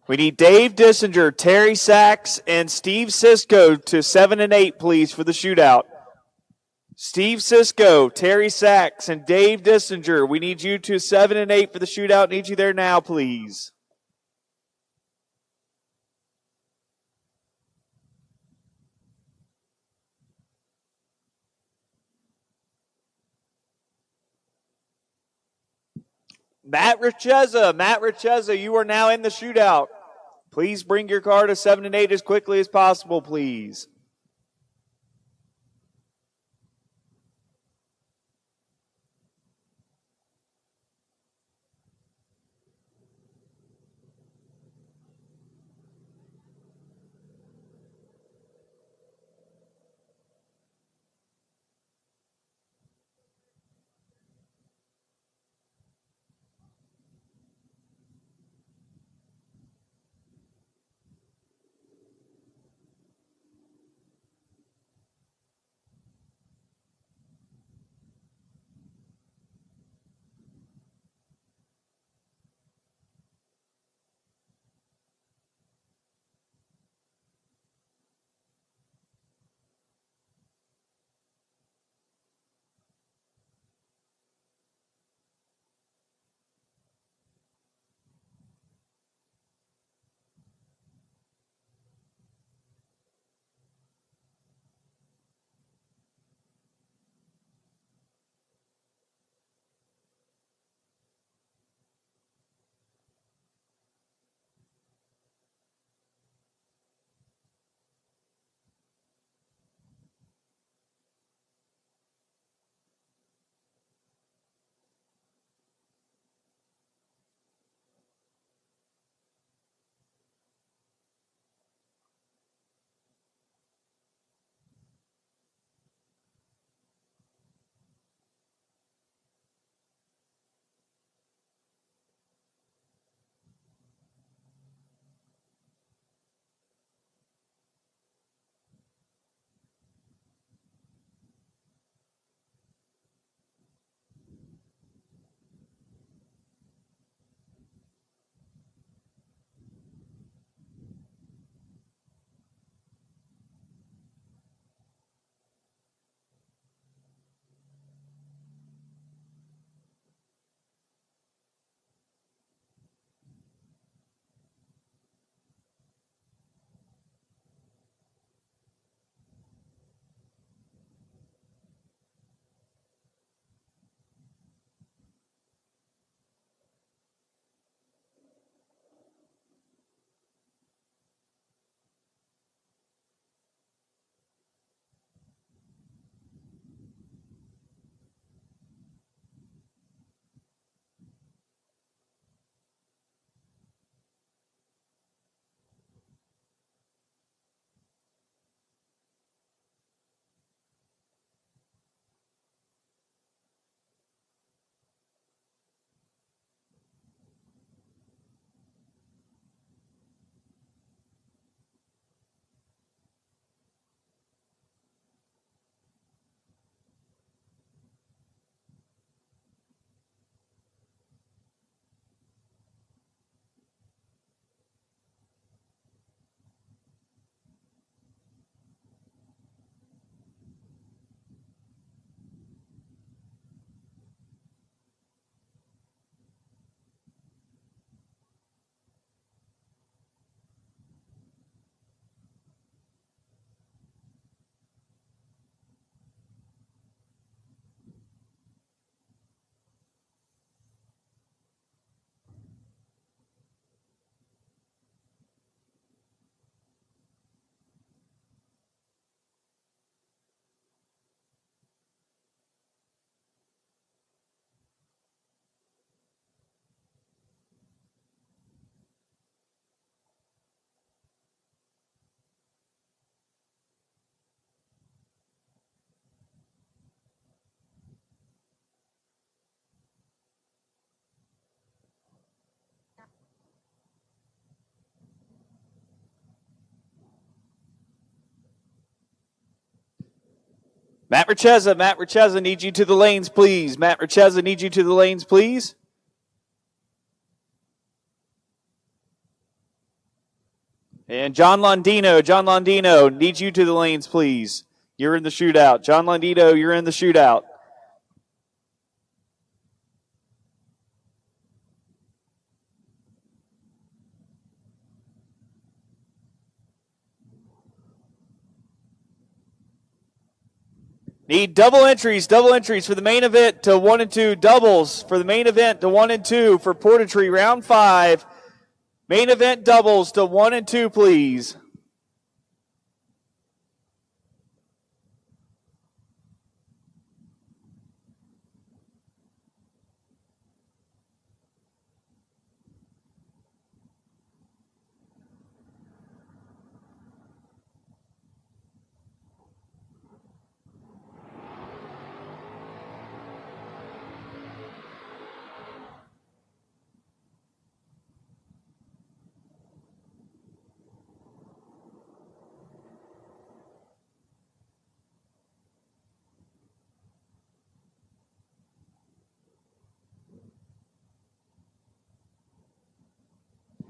We need Dave Dissinger, Terry Sachs, and Steve Cisco to 7 and 8, please, for the shootout. Steve Cisco, Terry Sachs, and Dave Dissinger, we need you to 7 and 8 for the shootout. Need you there now, please. Matt Richeza, you are now in the shootout. Please bring your car to 7 and 8 as quickly as possible, please. Matt Richeza, need you to the lanes, please. Matt Richeza, need you to the lanes, please. And John Londino, need you to the lanes, please. You're in the shootout. John Londino, you're in the shootout. Need double entries for the main event to 1 and 2. Doubles for the main event to 1 and 2 for Portatree round 5. Main event doubles to 1 and 2, please.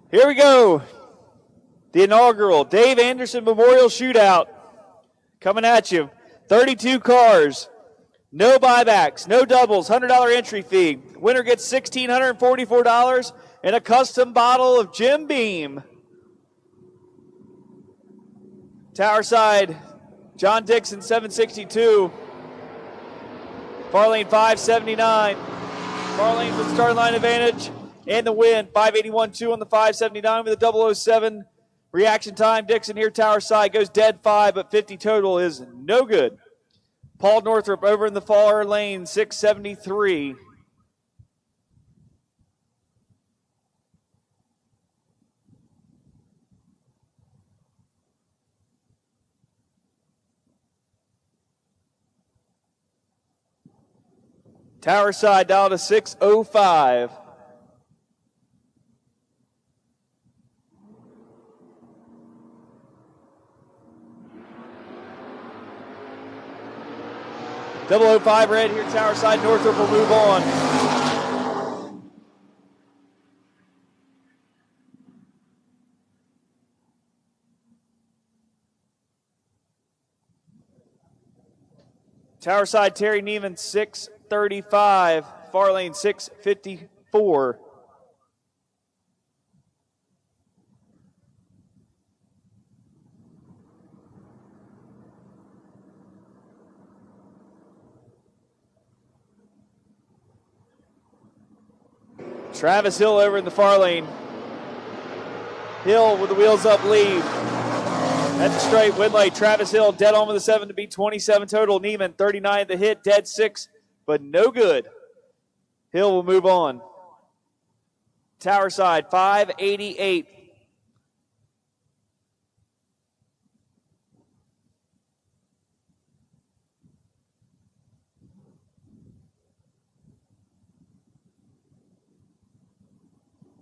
Here we go. The inaugural Dave Anderson Memorial Shootout coming at you. 32 cars, no buybacks, no doubles, $100 entry fee. Winner gets $1,644 and a custom bottle of Jim Beam. Tower side, John Dixon, 762. Far lane, 579. Far lane with starting line advantage. And the win, 581.2 on the 579 with a 007 reaction time. Dixon here, tower side, goes dead 5, but 50 total is no good. Paul Northrup over in the far lane, 673. Tower side down to 605. .005 red here, tower side. Northrop will move on. Tower side, Terry Neiman, 635. Far lane, 654. Travis Hill over in the far lane. Hill with the wheels up lead. At the straight, Winley, Travis Hill dead on with a 7 to beat 27 total. Neiman, 39 at the hit, dead 6, but no good. Hill will move on. Tower side, 588.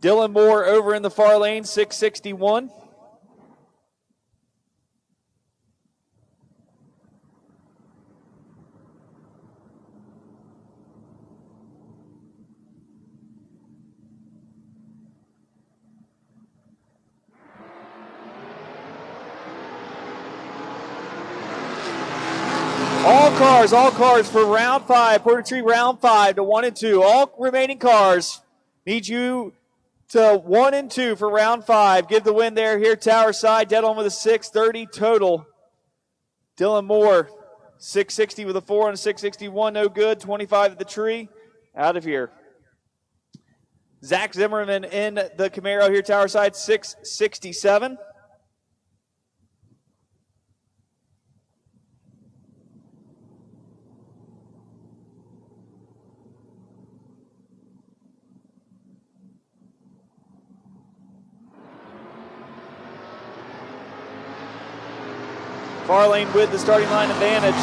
Dylan Moore over in the far lane, 661. All cars for round 5, Portatree round 5 to 1 and 2. All remaining cars need you to 1 and 2 for round 5. Give the win there here, tower side. Dead on with a 630 total. Dylan Moore, 660 with a 4 and a 661, no good. 25 at the tree, out of here. Zach Zimmerman in the Camaro here, tower side, 667. Far lane with the starting line advantage.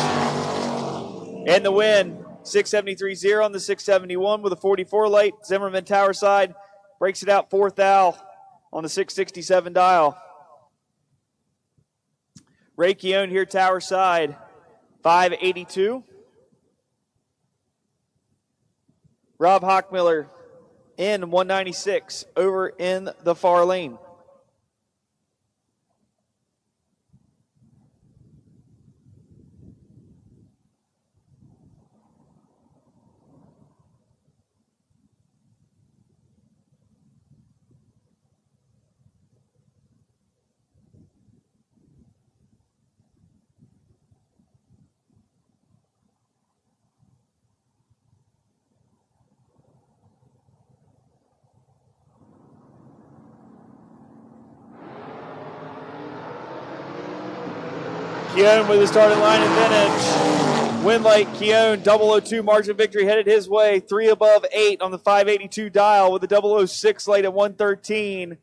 And the win, 673-0 on the 671 with a 44 late. Zimmerman tower side breaks it out 4th thou on the 667 dial. Ray Keown here, tower side, 582. Rob Hockmiller in 196 over in the far lane. Keown with the starting line advantage. Winlight, Keown, 002 margin victory headed his way. 3 above 8 on the 582 dial with a 006 late at 113.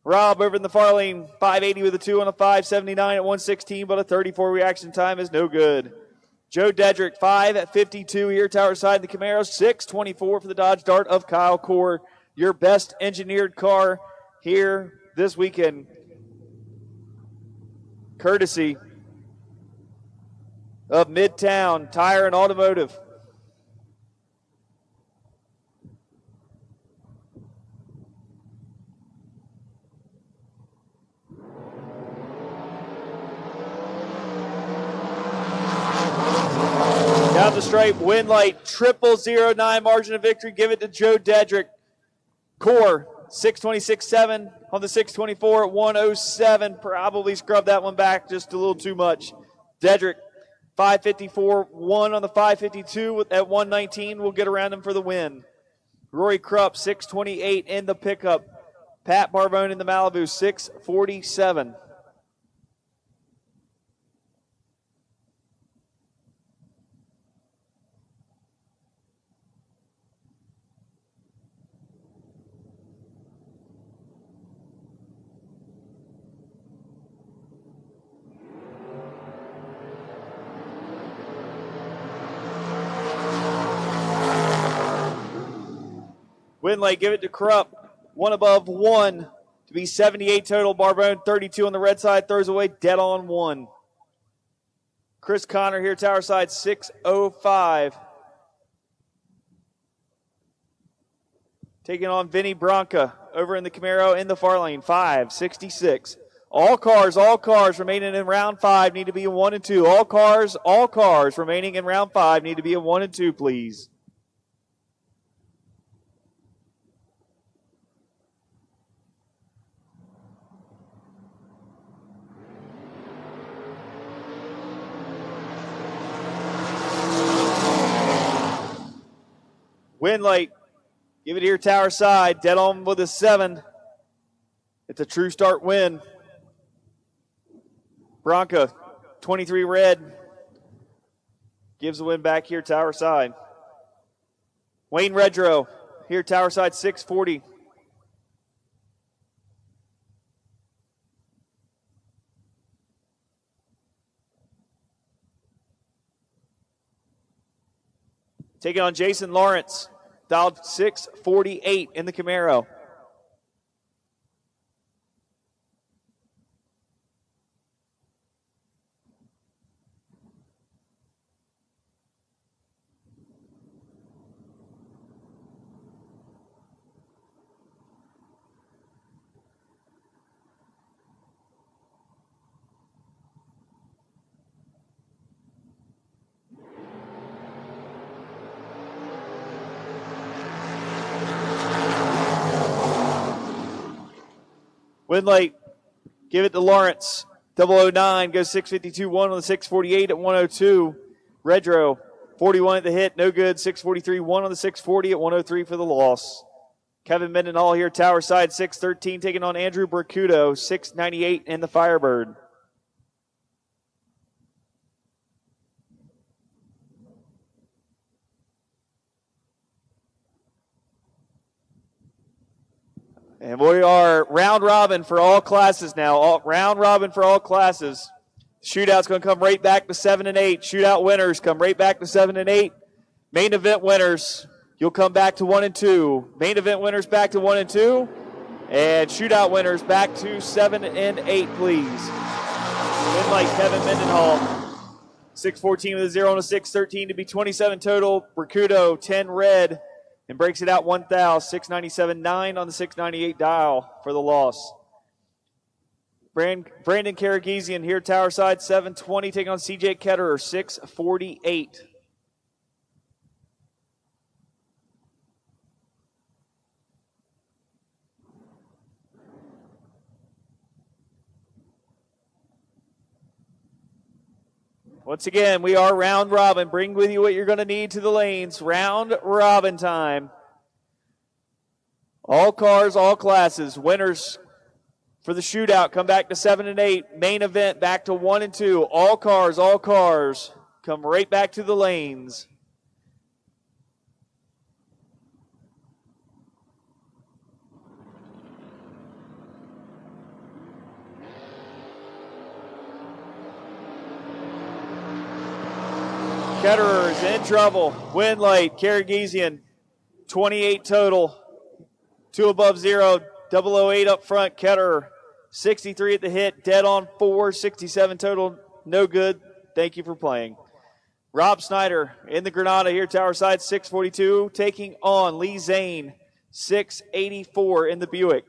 Rob over in the far lane, 580 with a 2 on a 579 at 116, but a 34 reaction time is no good. Joe Dedrick, 5:52 here, tower side the Camaro, 6:24 for the Dodge Dart of Kyle Core. Your best engineered car here this weekend, courtesy of Midtown Tire and Automotive. Down the stripe, Winlight, 0009 margin of victory. Give it to Joe Dedrick. Core, 626.7 on the 624 at 107. Probably scrubbed that one back just a little too much. Dedrick, 554.1 on the 552 at 119. We'll get around him for the win. Rory Krupp, 628 in the pickup. Pat Barbone in the Malibu, 647. Winlay, give it to Krupp. 1 above 1 to be 78 total. Barbone, 32 on the red side. Throws away dead on 1. Chris Connor here, tower side, 605. Taking on Vinny Bronca over in the Camaro in the far lane, 566. All cars remaining in round 5 need to be in 1 and 2. All cars remaining in round 5 need to be in 1 and 2, please. Winlight, give it here, tower side. Dead on with a 7. It's a true start win. Bronca, 23 red. Gives the win back here, tower side. Wayne Redrow, here, tower side, 640. Taking on Jason Lawrence, dialed 648 in the Camaro. Winlight, give it to Lawrence. 009 goes 652-1 on the 648 at 102. Redrow, 41 at the hit, no good. 643-1 on the 640 at 103 for the loss. Kevin Mendenhall here, tower side, 613, taking on Andrew Bercudo, 698 in the Firebird. And we are round robin for all classes now. Round robin for all classes. Shootout's going to come right back to 7 and 8. Shootout winners come right back to 7 and 8. Main event winners, you'll come back to 1 and 2. Main event winners back to 1 and 2. And shootout winners back to 7 and 8, please. Win like Kevin Mendenhall. 614 with a 0 and a 613 to be 27 total. Bercudo, 10 red. And breaks it out 1,000, 697.9 on the 698 dial for the loss. Brandon Karagizian here, tower side, 720, taking on CJ Ketterer, 648. Once again, we are round robin. Bring with you what you're going to need to the lanes. Round robin time. All cars, all classes. Winners for the shootout come back to 7 and 8. Main event back to 1 and 2. All cars come right back to the lanes. Ketterer's in trouble. Win late. Karagizian, 28 total. 2 above 0. 008 up front. Ketterer, 63 at the hit. Dead on 4. 67 total. No good. Thank you for playing. Rob Snyder in the Granada here, Tower Side, 642. Taking on Lee Zane, 684 in the Buick.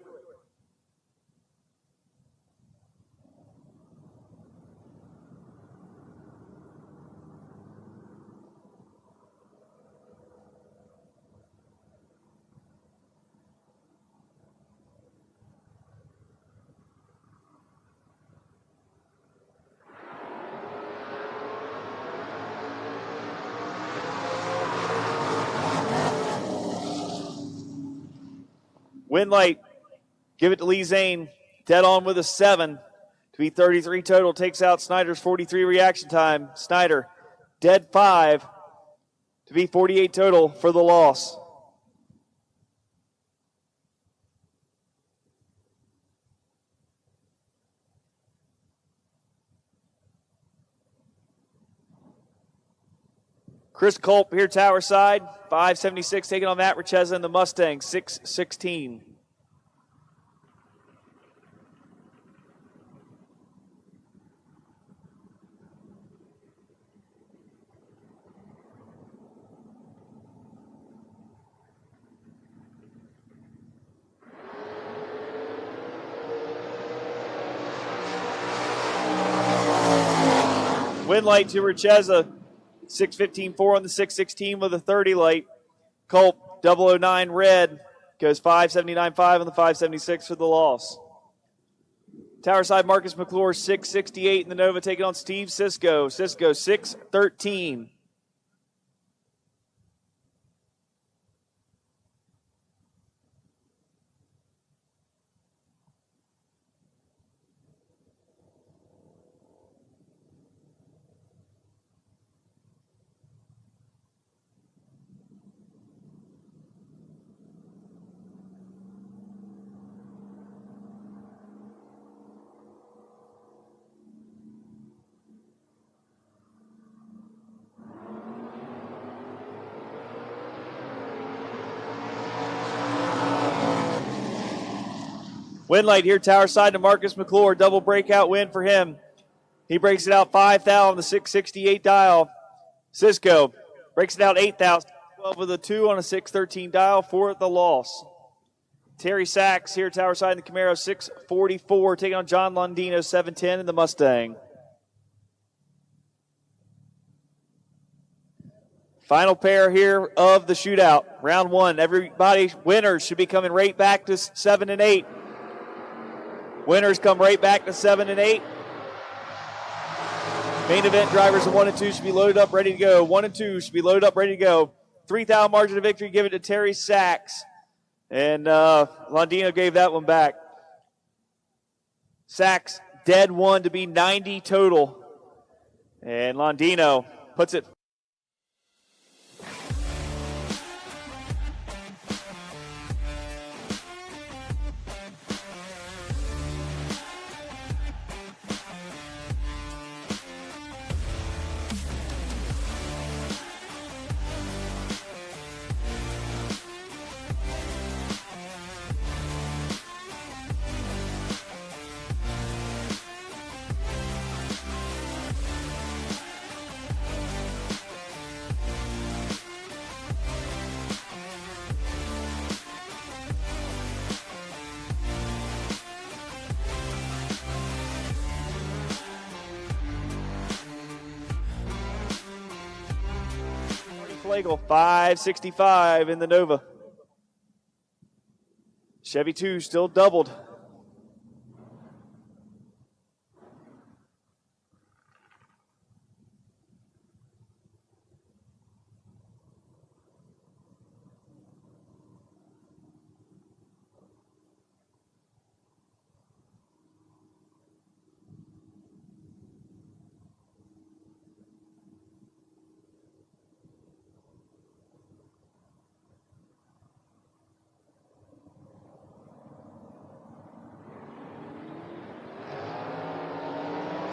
Win light, give it to Lee Zane. Dead on with a 7 to be 33 total. Takes out Snyder's 43 reaction time. Snyder, dead 5 to be 48 total for the loss. Chris Culp here, Tower Side, 576, taking on Matt Richeza in the Mustang, 616. Win light to Richeza. 615.4 on the 616 with a 30 light. Culp, 009 red, goes 579.5 on the 576 for the loss. Tower Side, Marcus McClure, 668 in the Nova, taking on Steve Cisco. Cisco, 613. Win light here, Tower Side to Marcus McClure. Double breakout win for him. He breaks it out 5,000 on the 668 dial. Cisco breaks it out 8,000. 12 with a 2 on a 613 dial for the loss. Terry Sachs here, Tower Side in the Camaro, 644, taking on John Londino, 710 in the Mustang. Final pair here of the shootout. Round 1. Everybody, winners should be coming right back to 7 and 8. Winners come right back to 7 and 8. Main event drivers of 1 and 2 should be loaded up, ready to go. 1 and 2 should be loaded up, ready to go. 3,000 margin of victory, give it to Terry Sachs. And Londino gave that one back. Sachs, dead 1 to be 90 total. And Londino puts it. Flagel, 565 in the Nova. Chevy 2 still doubled.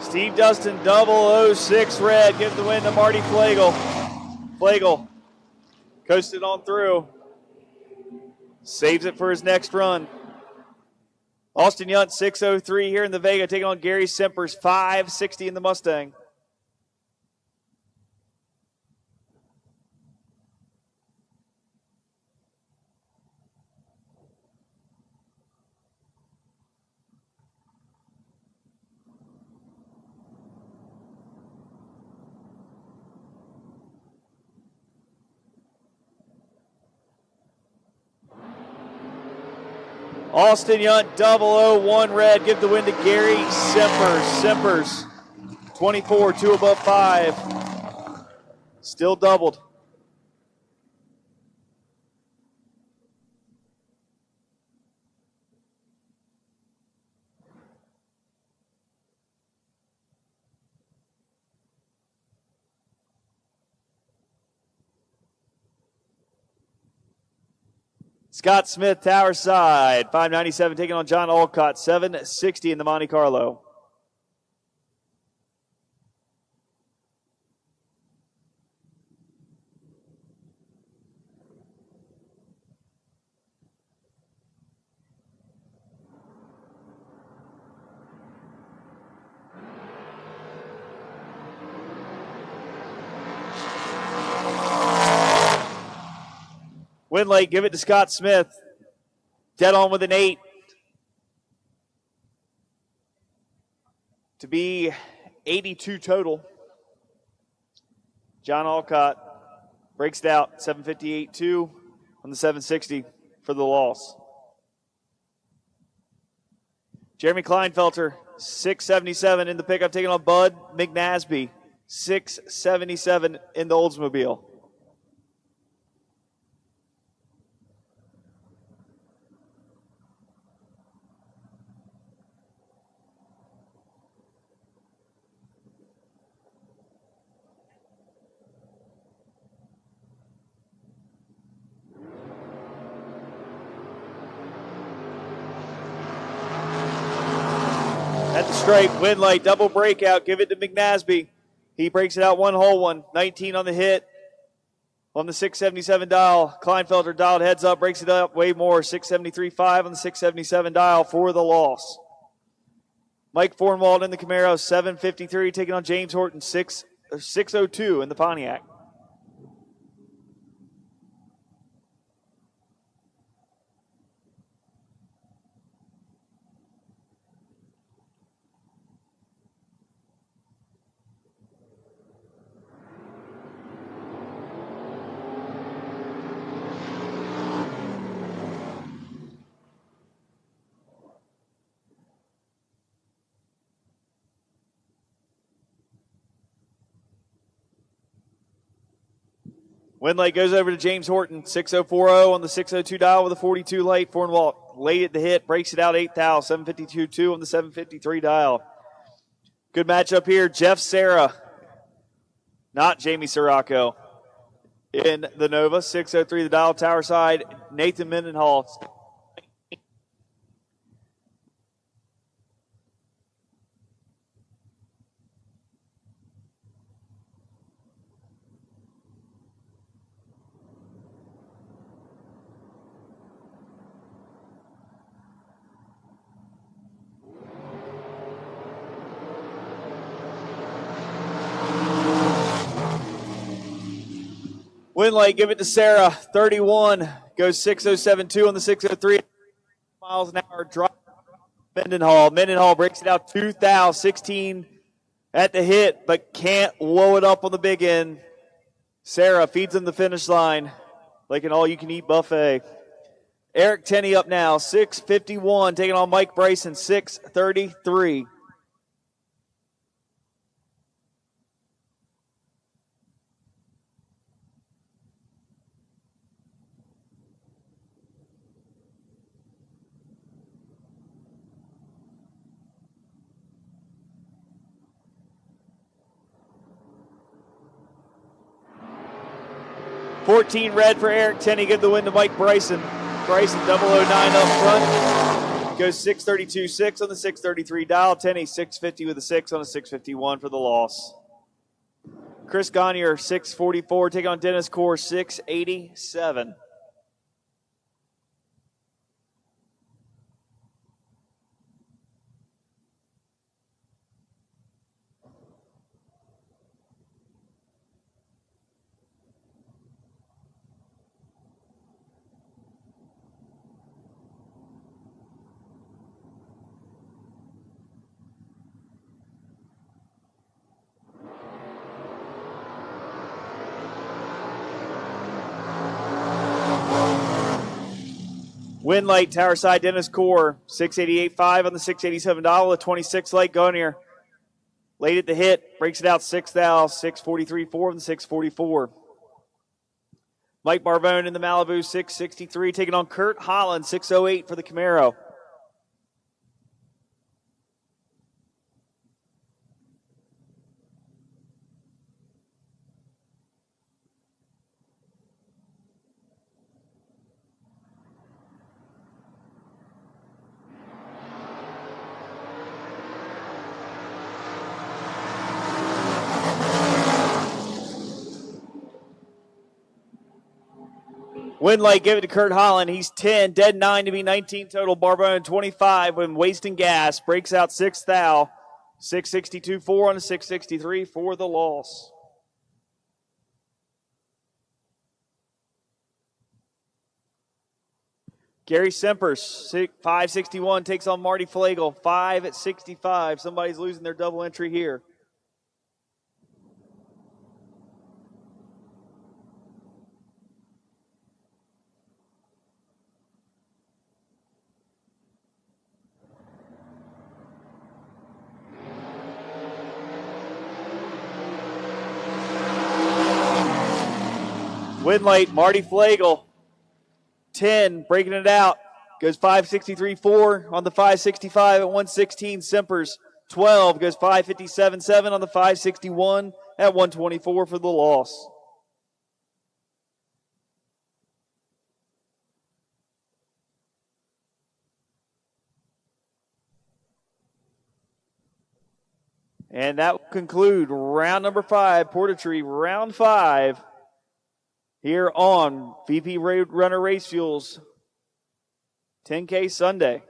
Steve Dustin, 006 red. Give the win to Marty Flagel. Flagel coasted on through. Saves it for his next run. Austin Yunt, 603 here in the Vega, taking on Gary Simpers, 560 in the Mustang. Austin Yunt, 001 red. Give the win to Gary Simpers. Simpers, 24, 2 above 5. Still doubled. Scott Smith, Tower Side, 597, taking on John Olcott, 760 in the Monte Carlo. Winlake, give it to Scott Smith. Dead on with an 8. To be 82 total. John Olcott breaks it out, 758-2 on the 760 for the loss. Jeremy Kleinfelter, 677 in the pickup, taking on Bud McNasby, 677 in the Oldsmobile. At the stripe, Winlight, double breakout, give it to McNasby. He breaks it out one whole one, 19 on the hit. On the 677 dial, Kleinfelter dialed heads up, breaks it up way more, 673.5 on the 677 dial for the loss. Mike Fornwald in the Camaro, 753, taking on James Horton, 602 in the Pontiac. Winlake goes over to James Horton, 6040 on the 602 dial with a 42 late. Fornwalt late at the hit, breaks it out 8 thou, 752-2 on the 753 dial. Good matchup here. Jeff Serra, not Jamie Sirocco, in the Nova, 603 the dial, Tower Side. Nathan Mendenhall. Winlake, give it to Sarah, 31, goes 607.2 on the 603, miles an hour, drop. Mendenhall. Mendenhall breaks it out 2 thou, 16 at the hit, but can't blow it up on the big end. Sarah feeds him the finish line like an all-you-can-eat buffet. Eric Tenney up now, 651, taking on Mike Bryson, 633. $14 red for Eric Tenney. Give the win to Mike Bryson. Bryson 009 up front. Goes 632.6 on the 633 dial. Tenney 650 with a 6 on a 651 for the loss. Chris Gagne 644. Take on Dennis Core 687. Win late, Tower Side, Dennis Core, 688.5 on the 687 dial, a 26 late Gonier. Late at the hit, breaks it out 6 thou, 643.4 on the 644. Mike Barbone in the Malibu, 663, taking on Kurt Holland, 608 for the Camaro. Winlight gave it to Kurt Holland. He's 10, dead 9 to be 19 total. Barbone 25 when wasting gas. Breaks out 6 thou. 662.4 on a 663 for the loss. Gary Sempers, 561, takes on Marty Flagel. 5 at 65. Somebody's losing their double entry here. Winlight, Marty Flagel, 10, breaking it out. Goes 563.4 on the 565 at 116. Sempers, 12, goes 557.7 on the 561 at 124 for the loss. And that will conclude round number 5, Portatree, round 5. Here on VP Road Runner Race Fuels 10K Sunday.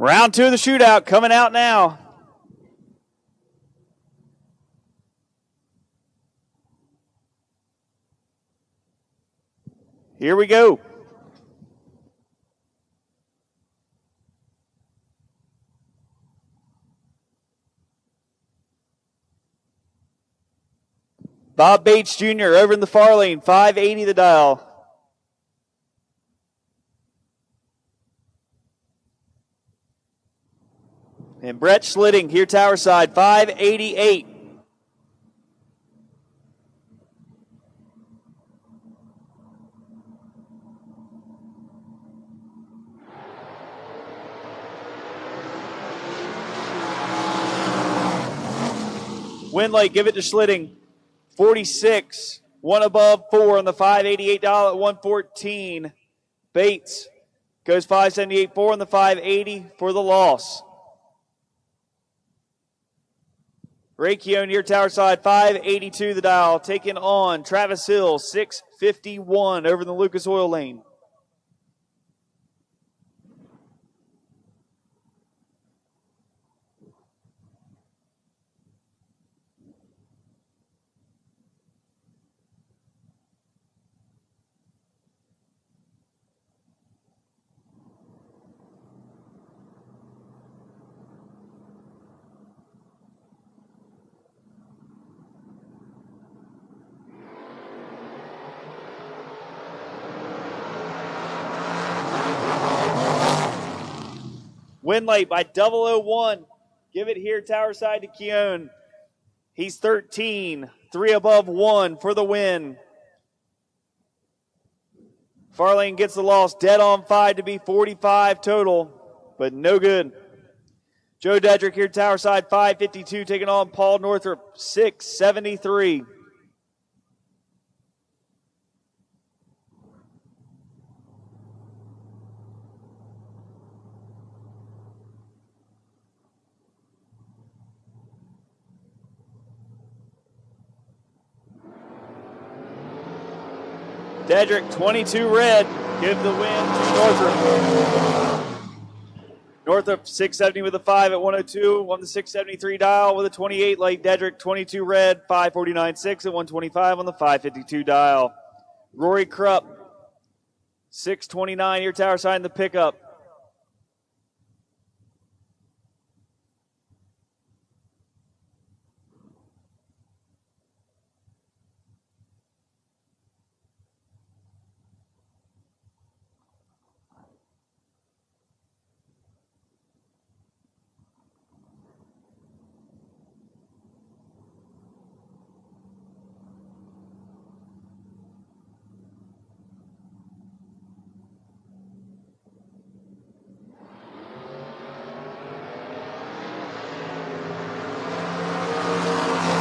Round 2 of the shootout coming out now. Here we go. Bob Bates Jr. over in the far lane, 580 the dial. And Brett Schlitting here tower side, 588. Winley, give it to Schlitting. 46, one above 4 on the $588 at 114. Bates goes 578, 4 on the 580 for the loss. Ray Keown here tower side, 582 the dial. Taking on Travis Hill, 651 over in the Lucas Oil lane. Win late by 001. Give it here, tower side to Keown. He's 13, 3 above 1 for the win. Farlane gets the loss, dead on 5 to be 45 total, but no good. Joe Dedrick here, tower side, 552, taking on Paul Northrop, 673. Dedrick, 22 red, give the win to Northrop. Northrop, 670 with a 5 at 102, on the 673 dial with a 28 late. Dedrick, 22 red, 549.6 at 125 on the 552 dial. Rory Krupp, 629, your tower side in the pickup.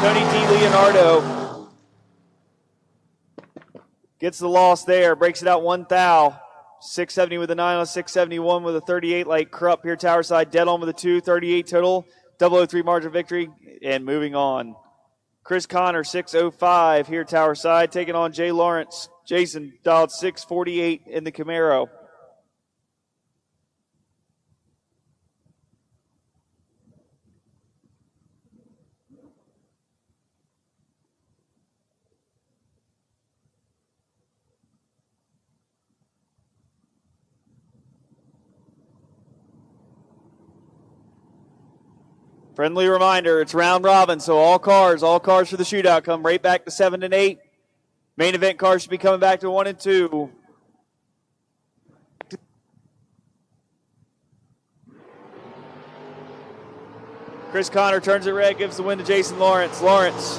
Tony D. Leonardo gets the loss there, breaks it out 1 thou. 670 with a 9 on 671 with a 38 light. Krupp here tower side, dead on with a 2, 38 total. 003 margin of victory, and moving on. Chris Connor, 605 here tower side, taking on Jay Lawrence. Jason dialed 648 in the Camaro. Friendly reminder, it's round robin, so all cars for the shootout come right back to 7 and 8. Main event cars should be coming back to 1 and 2. Chris Connor turns it red, gives the win to Jason Lawrence. Lawrence,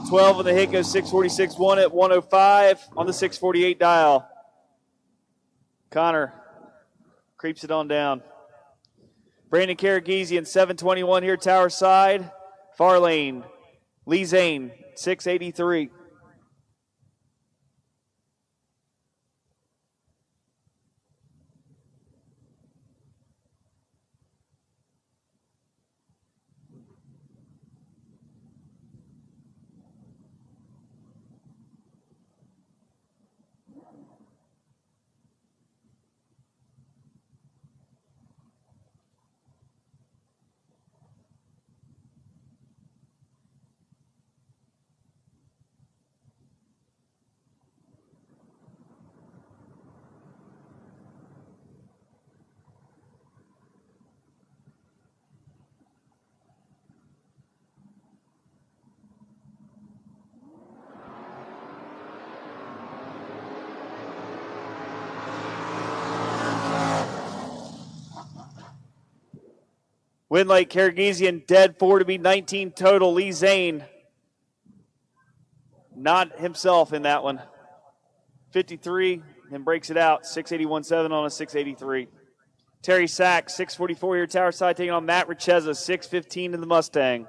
12 on the hit, goes 646, 1 at 105 on the 648 dial. Connor creeps it on down. Brandon Karagizian, 721 here, tower side. Far lane, Lee Zane, 683. Winlake Kyrgyzstan dead 4 to be 19 total. Lee Zane, not himself in that one. 53, then breaks it out. 681.7 on a 683. Terry Sack, 644 here, Tower Side, taking on Matt Richeza, 615 in the Mustang.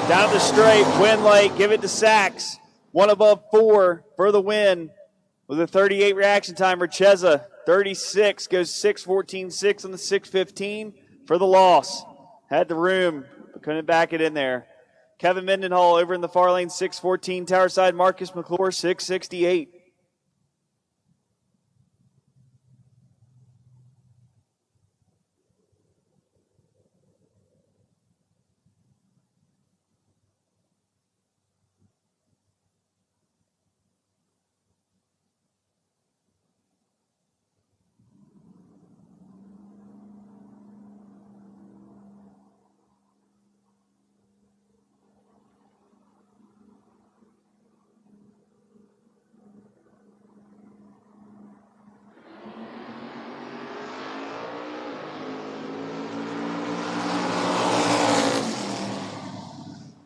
Down the straight, Winlake, give it to Sachs. 1 above 4 for the win with a 38 reaction time. Richeza, 36, goes 6.14.6 on the 6.15 for the loss. Had the room, but couldn't back it in there. Kevin Mendenhall over in the far lane, 6.14. Tower Side, Marcus McClure, 6.68.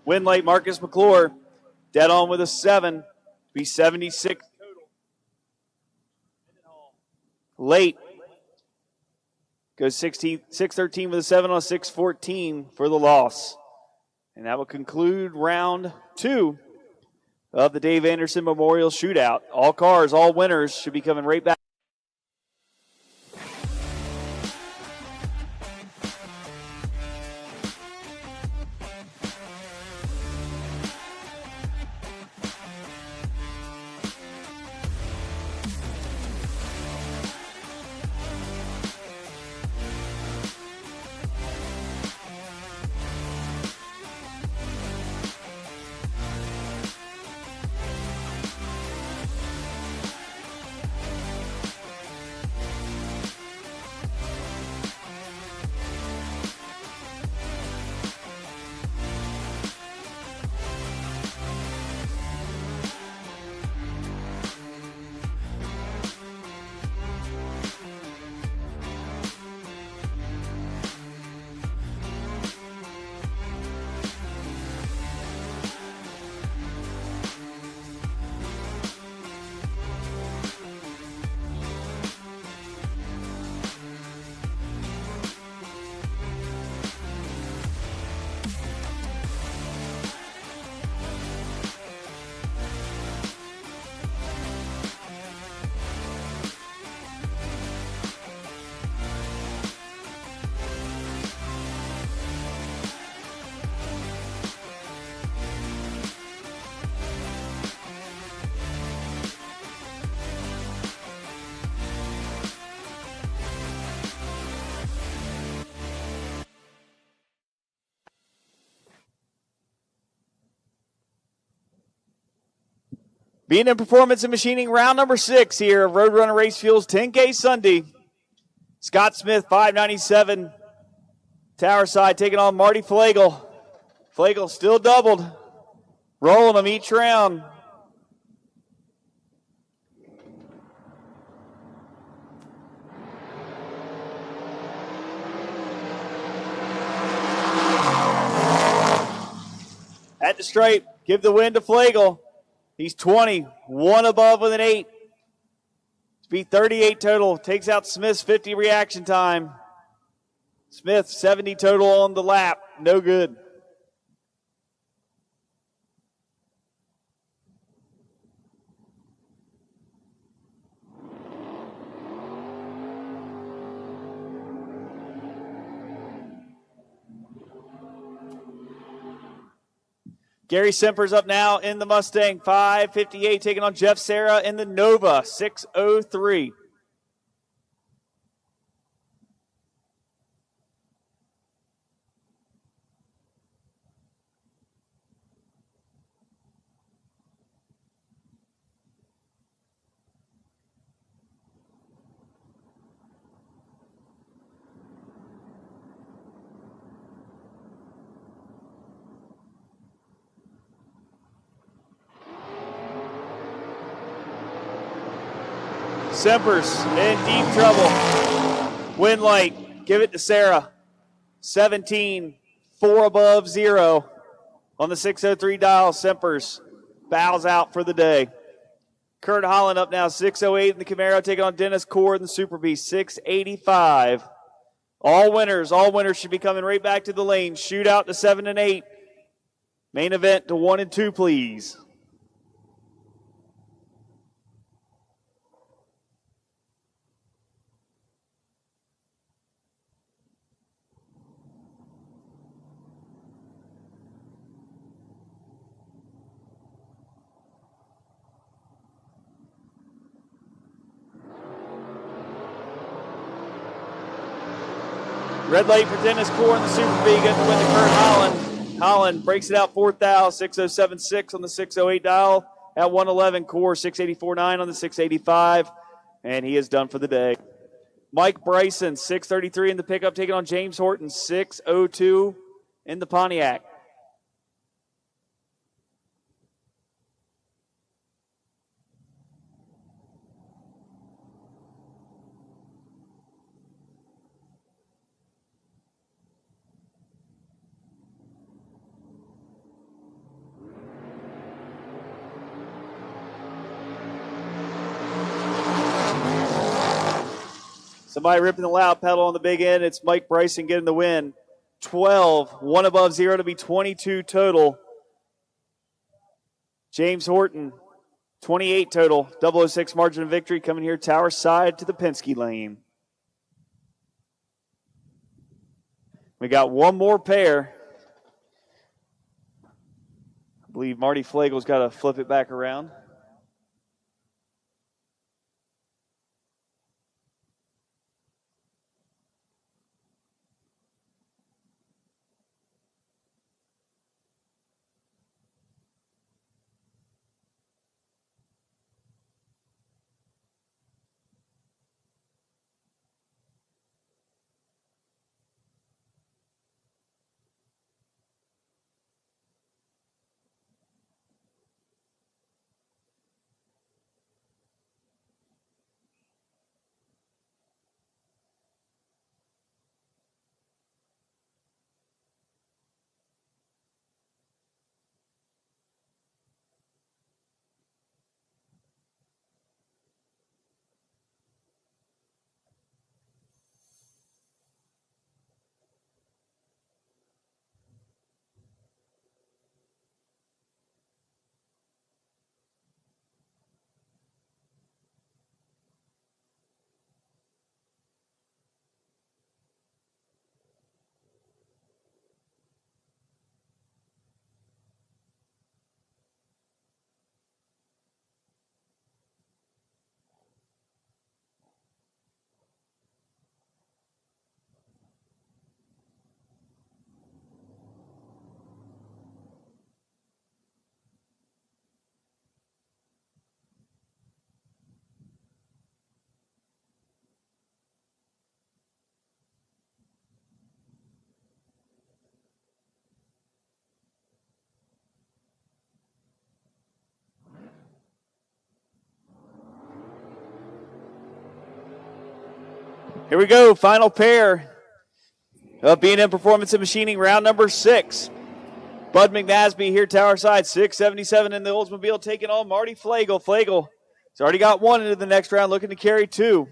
Winlake, Marcus McClure, dead on with a 7. Be 76 total. Late. Goes 6.13 with a 7 on 6.14 for the loss. And that will conclude round 2 of the Dave Anderson Memorial Shootout. All cars, all winners should be coming right back. Being in Performance and Machining, round number 6 here of Roadrunner Race Fuels 10K Sunday. Scott Smith, 597. Tower Side taking on Marty Flagel. Flagel still doubled. Rolling them each round. At the stripe, give the win to Flagel. He's 20, 1 above with an 8. Speed 38 total. Takes out Smith's 50 reaction time. Smith 70 total on the lap. No good. Gary Semper's up now in the Mustang, 558, taking on Jeff Serra in the Nova, 603. Semper's in deep trouble. Wind light, give it to Sarah. 17, 4 above 0 on the 603 dial. Semper's bows out for the day. Kurt Holland up now, 608 in the Camaro, taking on Dennis Cord in the Super B, 685. All winners should be coming right back to the lane. Shootout to 7 and 8. Main event to 1 and 2, please. Red light for Dennis Core in the Super B. Good to win to Kurt Holland. Holland breaks it out 4th dial, 6076 on the 608 dial. At 111, Core 684.9 on the 685. And he is done for the day. Mike Bryson, 633 in the pickup, taking on James Horton, 602 in the Pontiac. Somebody ripping the loud pedal on the big end. It's Mike Bryson getting the win. 12, 1 above 0 to be 22 total. James Horton, 28 total. 006 margin of victory coming here tower side to the Penske lane. We got one more pair. I believe Marty Flagle's got to flip it back around. Here we go, final pair of B&M Performance and Machining, round number 6. Bud McNasby here, tower side, 677 in the Oldsmobile, taking on Marty Flagle. Flagle has already got 1 into the next round, looking to carry 2.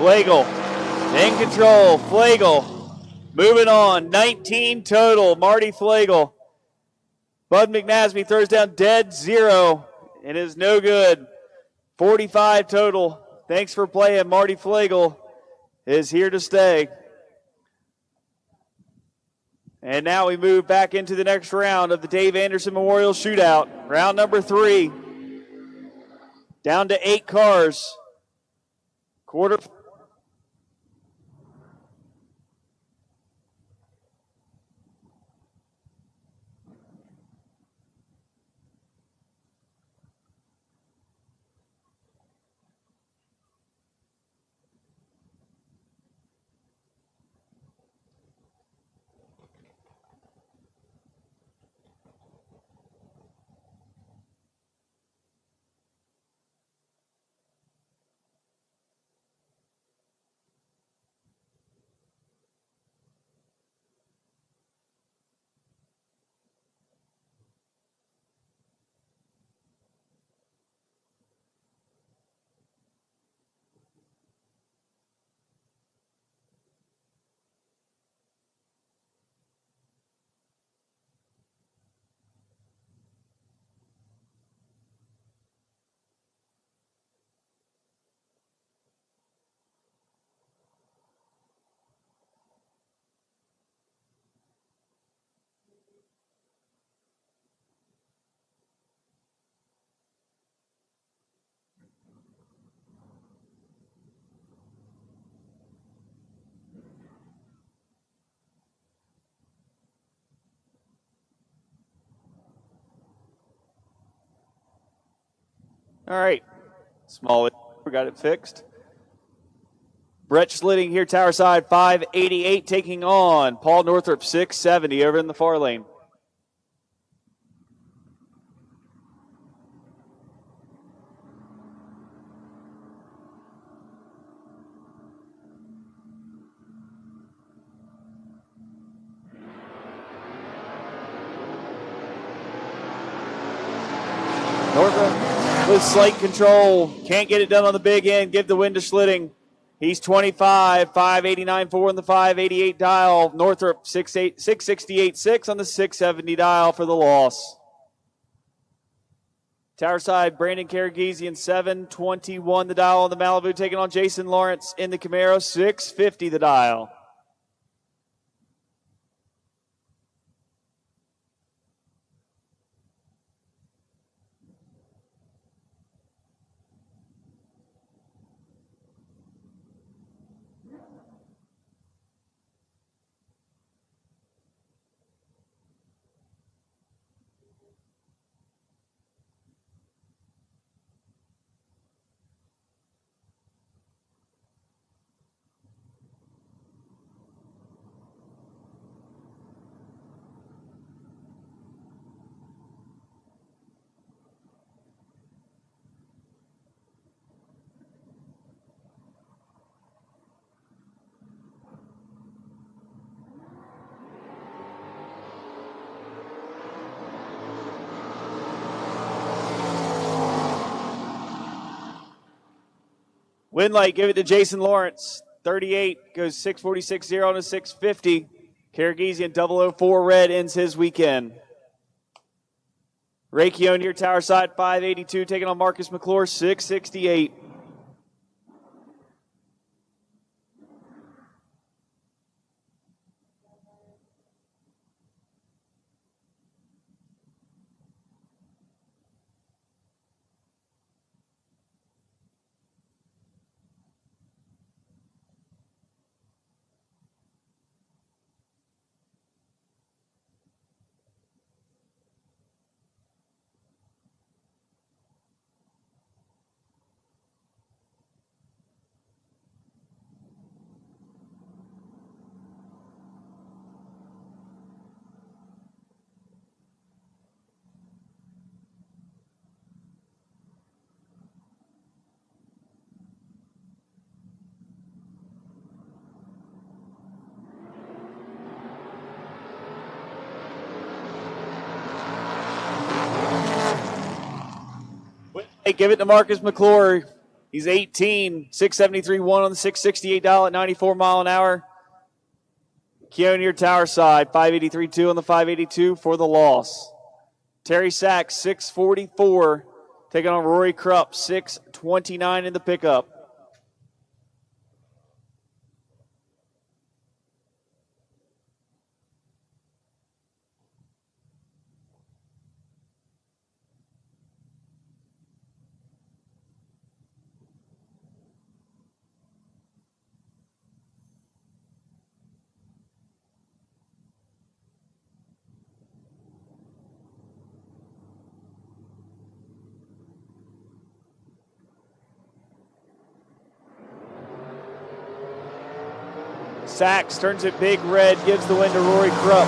Flagle in control. Flagle Moving on, 19 total. Marty Flagel. Bud McNasby throws down dead zero. It is no good. 45 total. Thanks for playing. Marty Flagel is here to stay. And now we move back into the next round of the Dave Anderson Memorial Shootout. Round number 3. Down to 8 cars. Quarter. All right. Small. We got it fixed. Brett Schlitting here, tower side, 588, taking on Paul Northrup, 670, over in the far lane. Northrup with slight control, can't get it done on the big end, give the win to Schlitting. He's 25, 589.4 on the 588 dial. Northrup 668.6 on the 670 dial for the loss. Tower side, Brandon Karagizian 721 the dial on the Malibu, taking on Jason Lawrence in the Camaro, 650 the dial. Winlight, give it to Jason Lawrence. 38 goes 646.0 on a 650. Karagizian 004 red ends his weekend. Ray Keown here, tower side, 582, taking on Marcus McClure, 668. Give it to Marcus McClure. He's 18, 673.1 on the 668 dial at 94 mile an hour. Keonier Tower side, 583.2 on the 582 for the loss. Terry Sachs, 644, taking on Rory Krupp, 629 in the pickup. Sachs turns it big red, gives the win to Rory Krupp.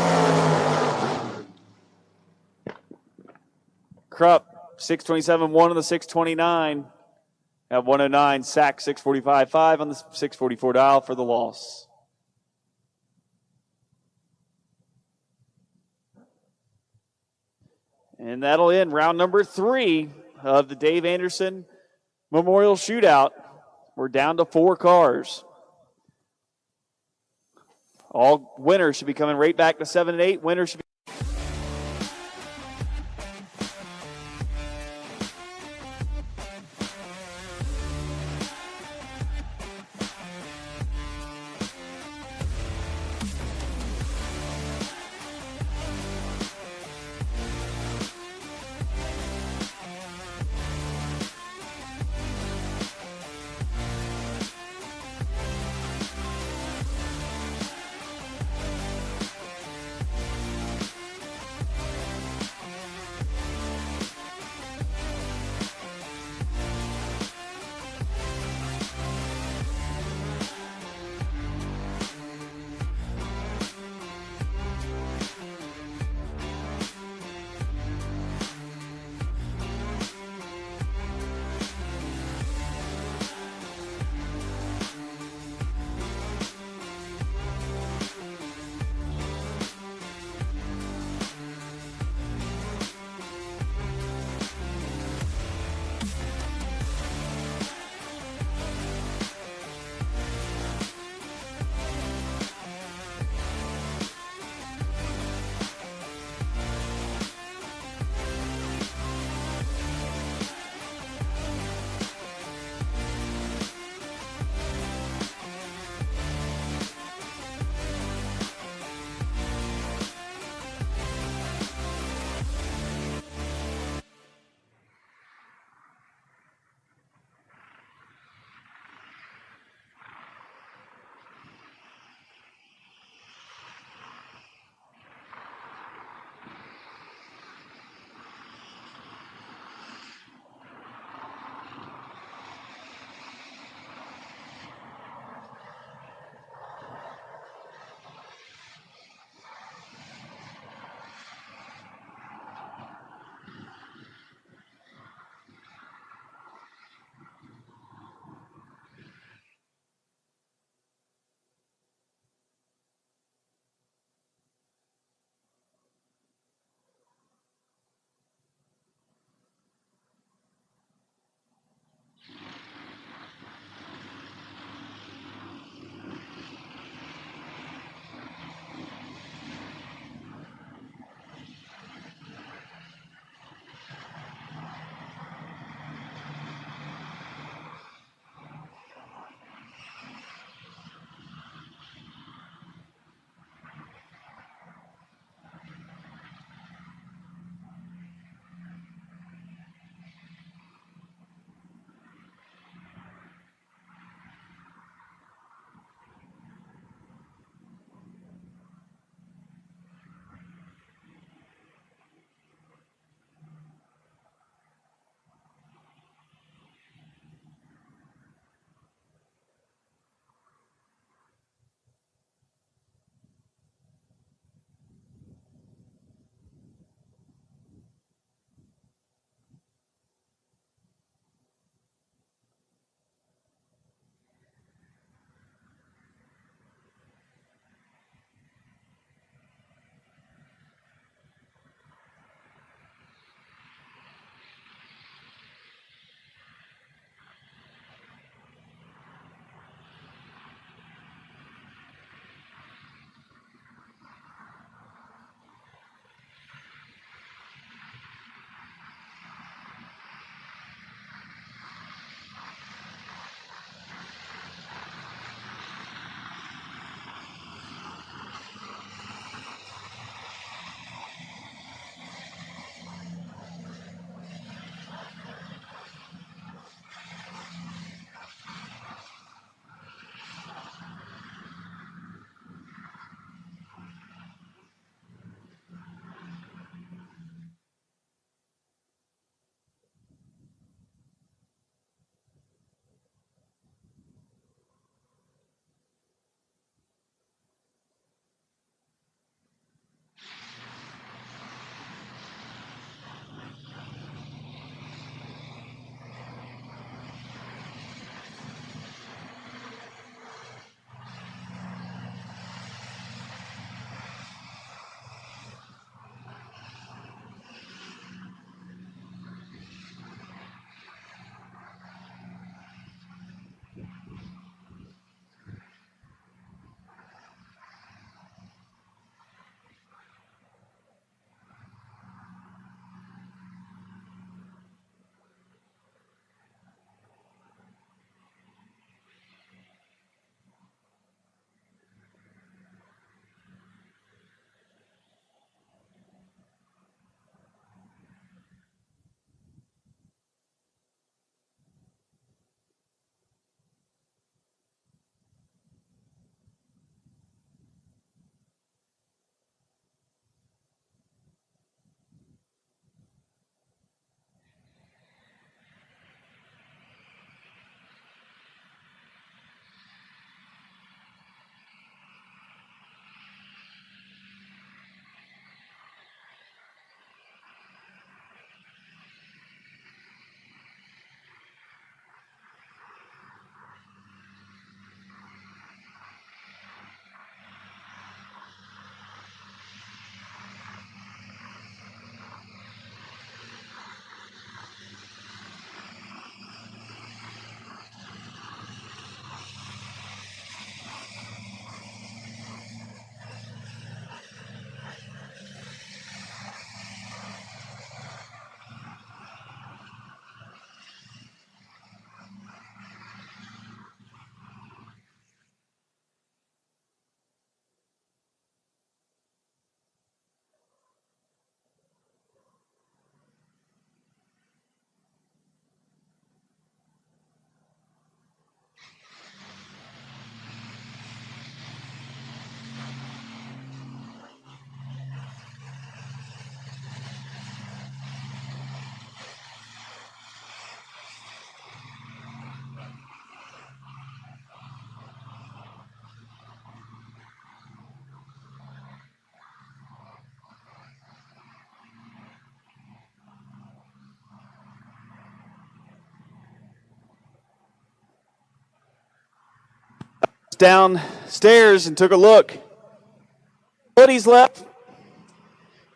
Krupp, 627.1 on the 629. At 109, Sachs 645.5 on the 644 dial for the loss. And that'll end round number 3 of the Dave Anderson Memorial Shootout. We're down to 4 cars. All winners should be coming right back to 7 and 8. Winners should be downstairs and took a look. Hoodies left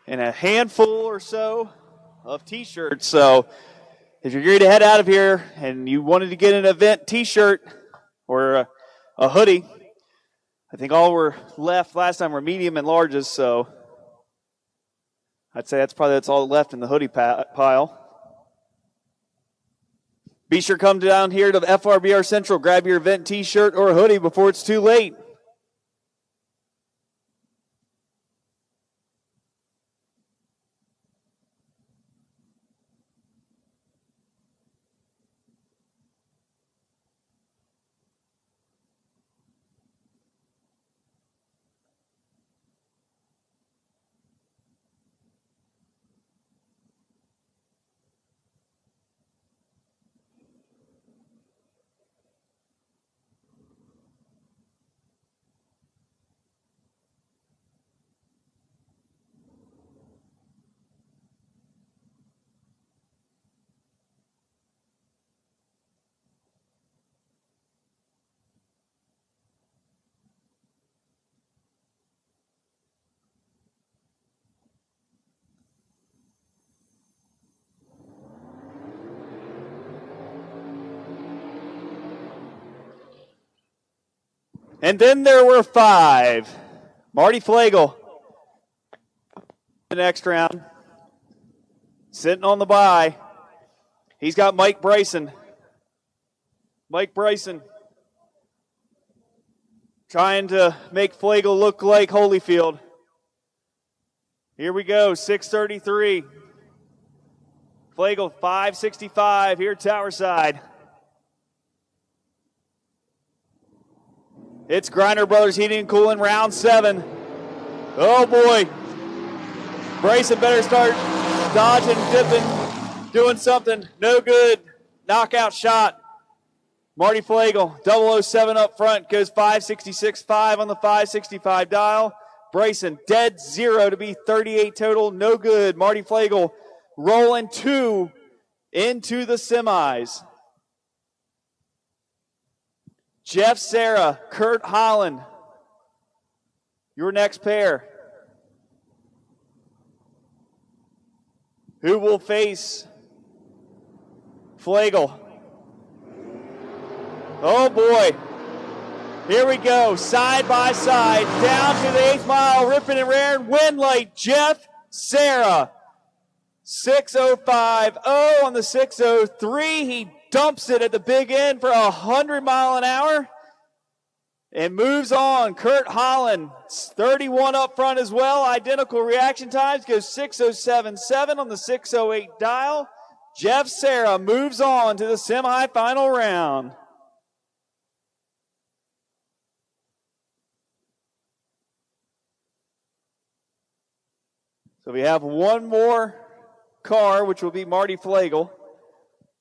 and a handful or so of T-shirts. So if you're ready to head out of here and you wanted to get an event T-shirt or a hoodie, I think all were left last time were medium and larges. So I'd say that's all left in the hoodie pile. Be sure to come down here to the FRBR Central. Grab your event T-shirt or hoodie before it's too late. And then there were 5. Marty Flagel, the next round, sitting on the bye. He's got Mike Bryson. Mike Bryson trying to make Flagel look like Holyfield. Here we go, 6:33. Flagel, 5:65 here at Towerside. It's Griner Brothers Heating and Cooling, round 7. Oh boy. Bryson better start dodging, dipping, doing something. No good. Knockout shot. Marty Flagel, 007 up front, goes 566.5 on the 565 dial. Bryson, dead 0 to be 38 total. No good. Marty Flagel rolling 2 into the semis. Jeff Serra, Kurt Holland, your next pair. Who will face Flagel? Oh boy. Here we go, side by side, down to the 8th mile, ripping and raring, wind light, Jeff Serra. 6:05.0 on the 6:03. He dumps it at the big end for 100 mile an hour and moves on. Kurt Holland, 31 up front as well. Identical reaction times, goes 6:07.7 on the 6:08 dial. Jeff Serra moves on to the semifinal round. So we have one more car, which will be Marty Flagel,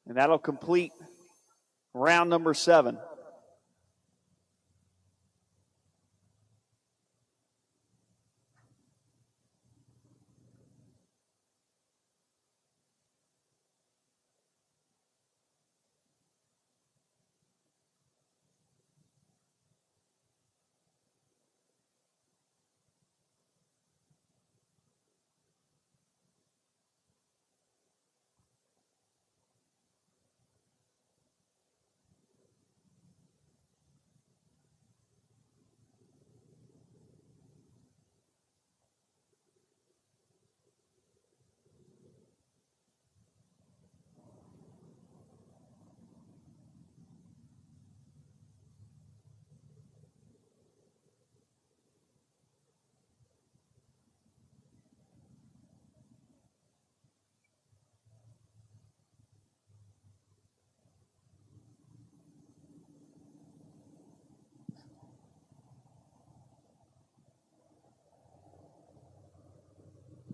and that'll complete round number 7.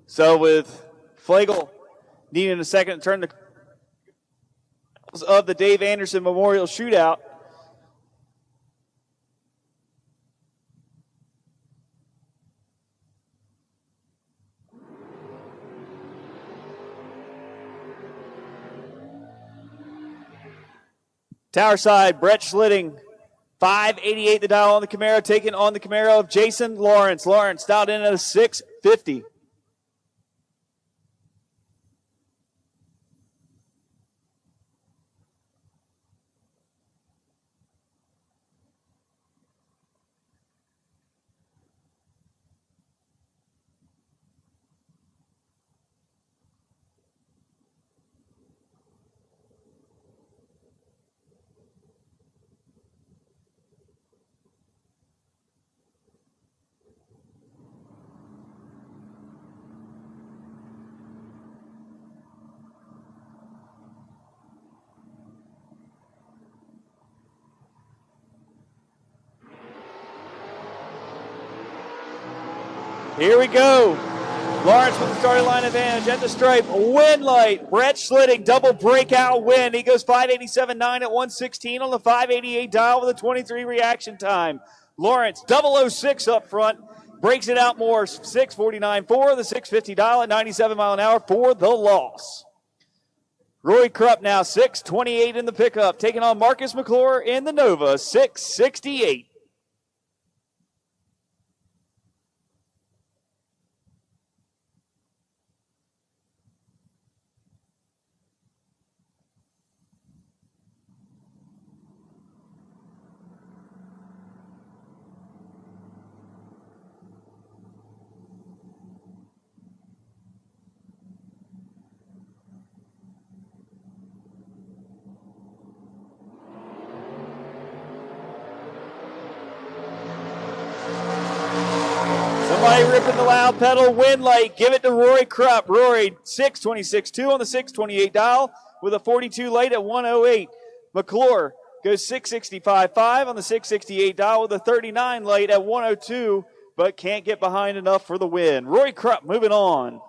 So with Flagel needing a second to turn the of the Dave Anderson Memorial Shootout, Towerside, Brett Schlitting, 588 the dial on the Camaro, taken on the Camaro of Jason Lawrence. Lawrence dialed in at a 650. Here we go. Lawrence with the starting line advantage at the stripe. Wind light. Brett Schlitting, double breakout win. He goes 587.9 at 116 on the 588 dial with a 23 reaction time. Lawrence, 006 up front. Breaks it out more. 649 for the 650 dial at 97 mile an hour for the loss. Roy Krupp now 628 in the pickup. Taking on Marcus McClure in the Nova, 668. Somebody ripping the loud pedal, wind light, give it to Rory Krupp. Rory, 626.2 on the 628 dial with a 42 light at 108. McClure goes 665.5 on the 668 dial with a 39 light at 102, but can't get behind enough for the win. Rory Krupp moving on.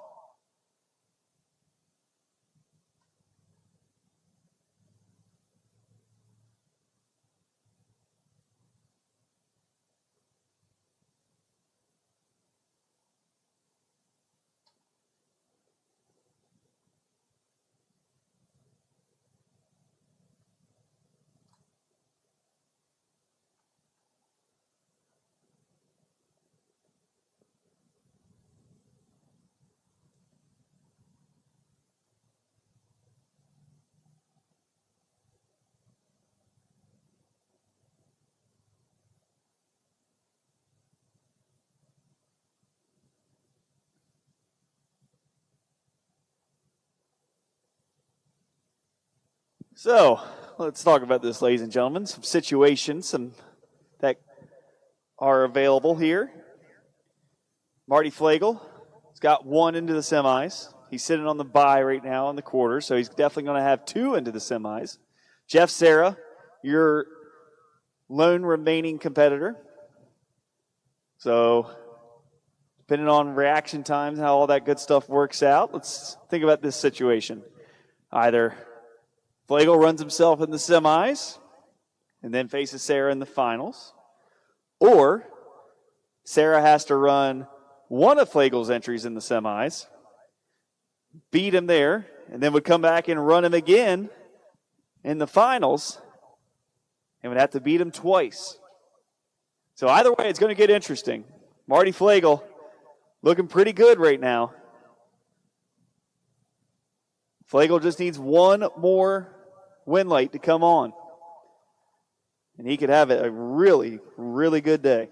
So, let's talk about this, ladies and gentlemen. Some situations that are available here. Marty Flagel has got one into the semis. He's sitting on the bye right now in the quarters, so he's definitely going to have two into the semis. Jeff Serra, your lone remaining competitor. So, depending on reaction times and how all that good stuff works out, let's think about this situation. Either Flagel runs himself in the semis and then faces Sarah in the finals. Or Sarah has to run one of Flagel's entries in the semis, beat him there, and then would come back and run him again in the finals and would have to beat him twice. So either way, it's going to get interesting. Marty Flagel looking pretty good right now. Flagel just needs one more wind light to come on, and he could have a really, really good day.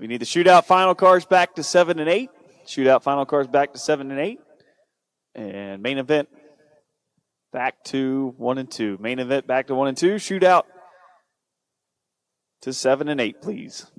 We need the shootout final cars back to 7 and 8. Shootout final cars back to 7 and 8. And main event back to 1 and 2. Main event back to 1 and 2. Shootout to 7 and 8, please.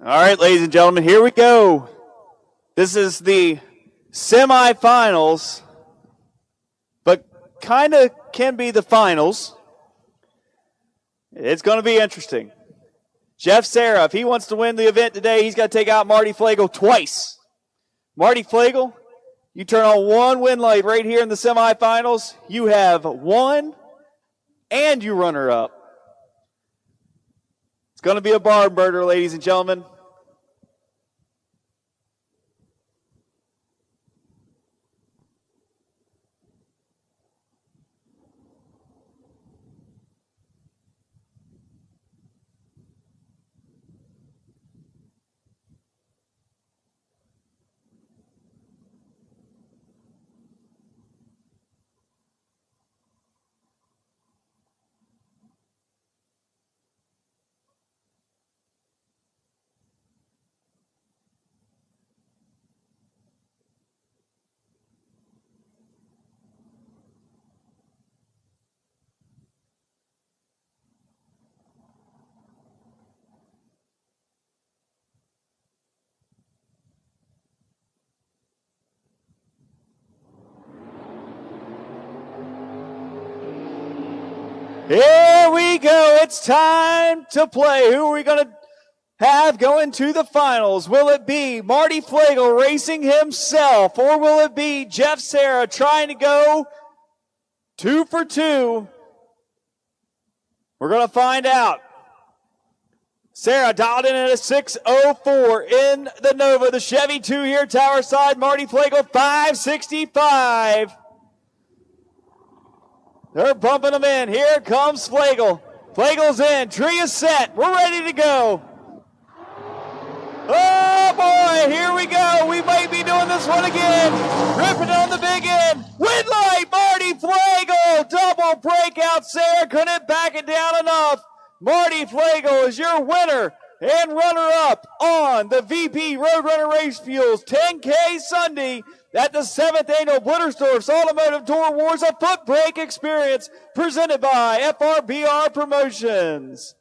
All right, ladies and gentlemen, here we go. This is the semifinals, but kind of can be the finals. It's going to be interesting. Jeff Serra, if he wants to win the event today, he's got to take out Marty Flagel twice. Marty Flagel, you turn on one win light right here in the semifinals. You have won and you runner up. It's going to be a barn burner, ladies and gentlemen. Here we go. It's time to play. Who are we going to have going to the finals? Will it be Marty Flagel racing himself, or will it be Jeff Serra trying to go 2 for 2? We're going to find out. Serra dialed in at a 6:04 in the Nova. The Chevy 2 here, tower side. Marty Flagel 5:65. They're bumping them in. Here comes Flagel. Flagel's in. Tree is set. We're ready to go. Oh, boy. Here we go. We might be doing this one again. Ripping on the big end. Win light, Marty Flagel. Double breakout. Sarah couldn't back it down enough. Marty Flagel is your winner and runner-up on the VP Roadrunner Race Fuels 10K Sunday at the 7th Annual Blittersdorf's Automotive Tour Wars, a Footbrake Experience presented by FRBR Promotions.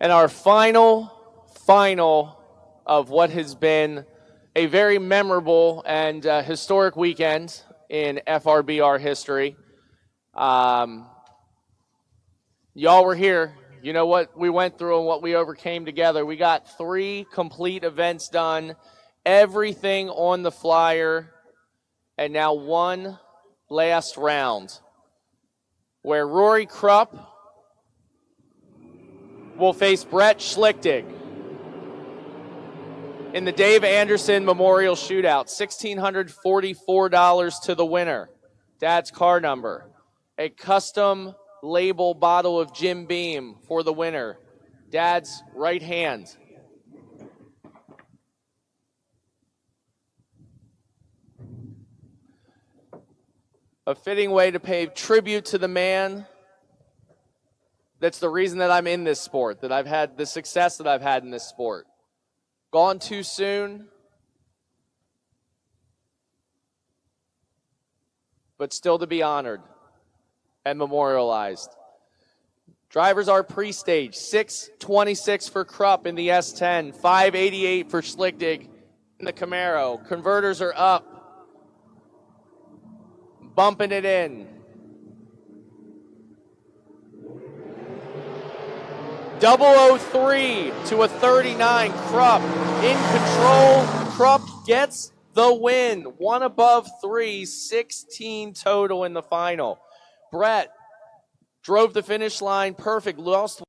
And our final of what has been a very memorable and historic weekend in FRBR history. Y'all were here. You know what we went through and what we overcame together. We got 3 complete events done, everything on the flyer, and now one last round where Rory Krupp will face Brett Schlichtig in the Dave Anderson Memorial Shootout. $1,644 to the winner. Dad's car number. A custom label bottle of Jim Beam for the winner. Dad's right hand. A fitting way to pay tribute to the man that's the reason that I'm in this sport, that I've had the success that I've had in this sport. Gone too soon, but still to be honored and memorialized. Drivers are pre-staged. 626 for Krupp in the S10, 588 for Schlichtig in the Camaro. Converters are up, bumping it in. 003 to a 39. Krupp in control. Krupp gets the win. 1 above 3, 16 total in the final. Brett drove the finish line perfect. Lost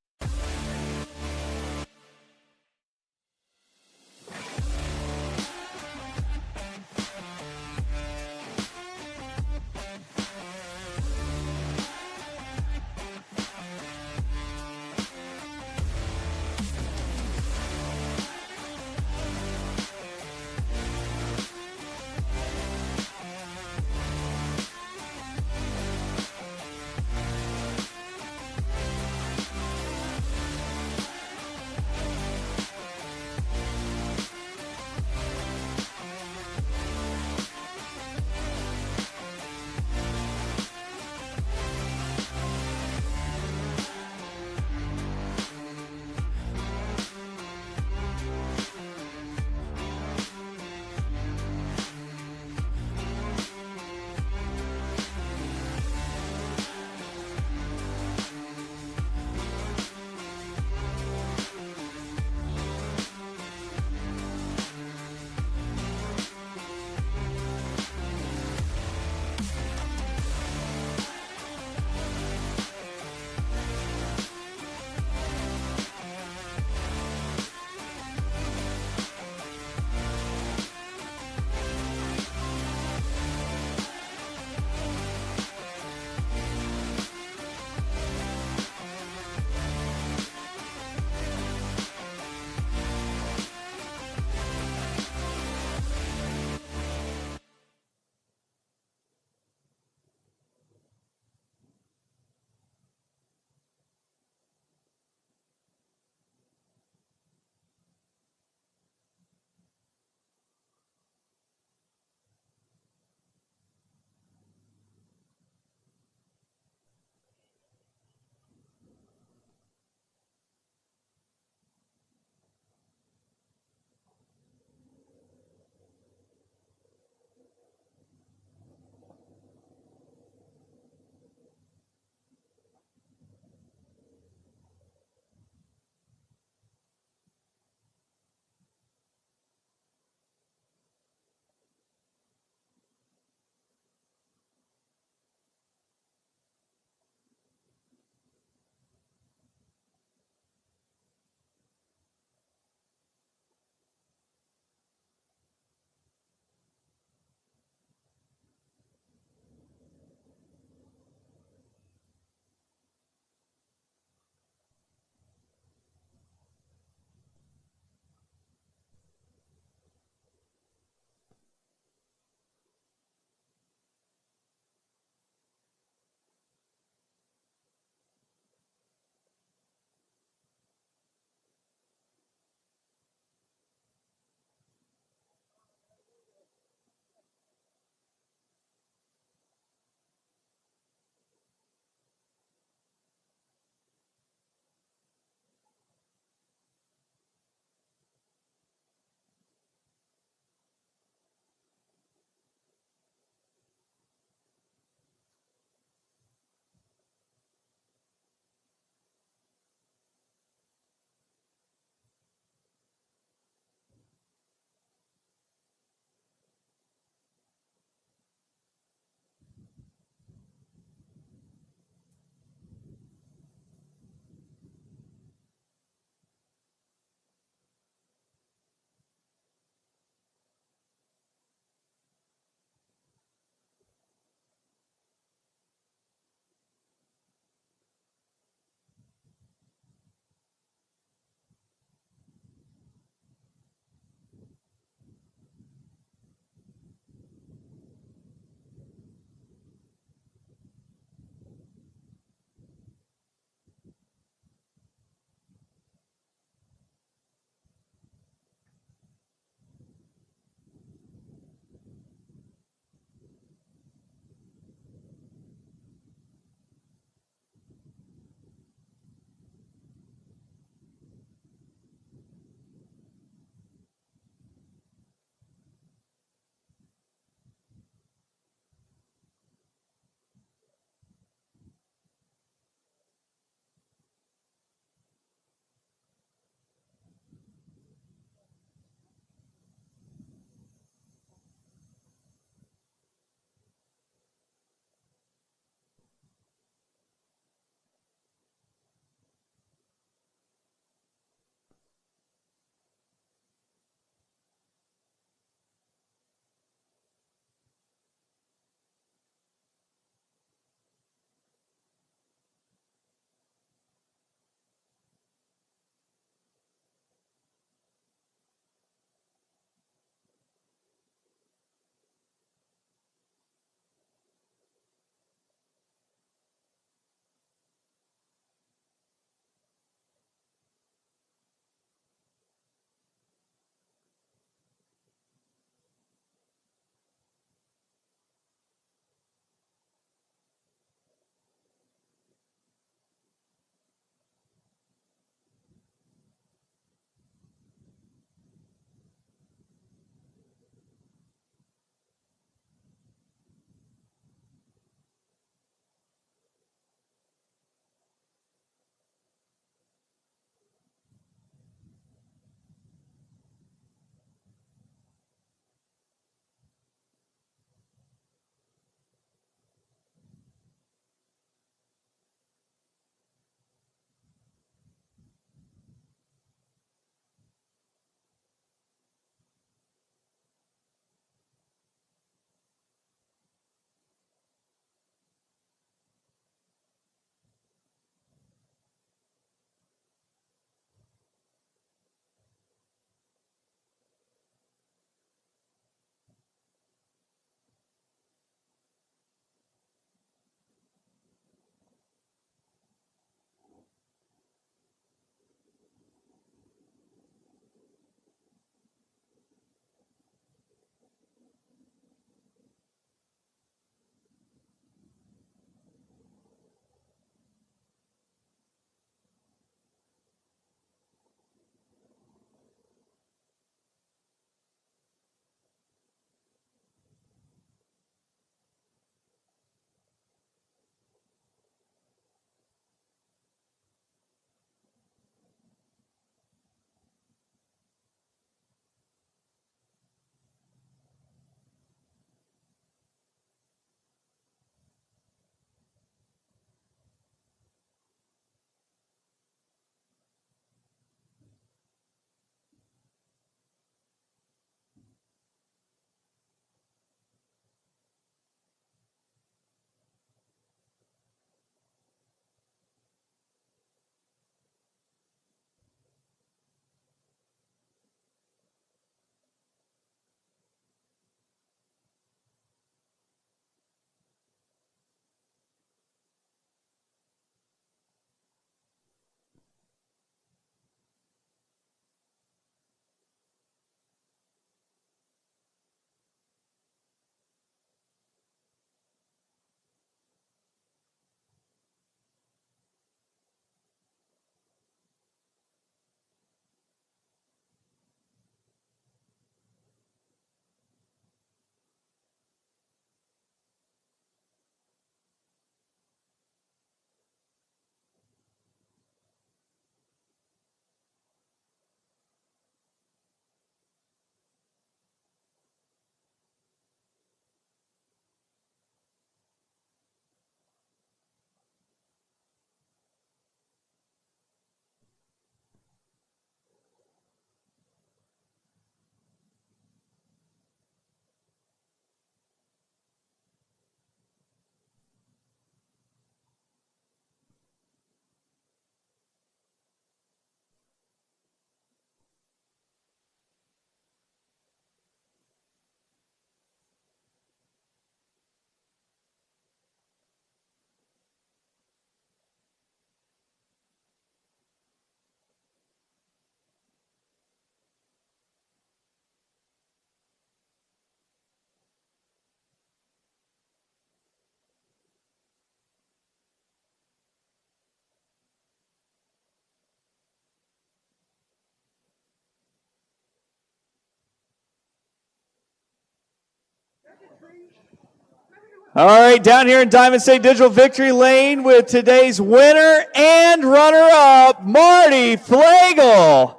All right, down here in Diamond State Digital Victory Lane with today's winner and runner-up, Marty Flagel.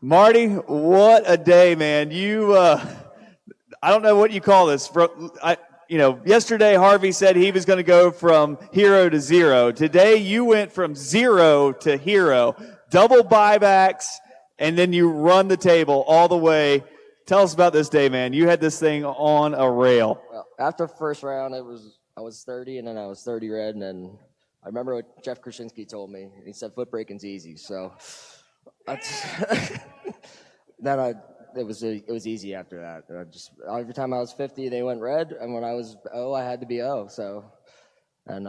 Marty, what a day, man. You, I don't know what you call this. Yesterday Harvey said he was going to go from hero to zero. Today you went from zero to hero. Double buybacks, and then you run the table all the way. Tell us about this day, man. You had this thing on a rail. Well, after first round, I was 30, and then I was 30 red, and then I remember what Jeff Krasinski told me. He said foot braking's easy, so it was easy after that. Every time I was 50, they went red, and when I was O, I had to be O. So, and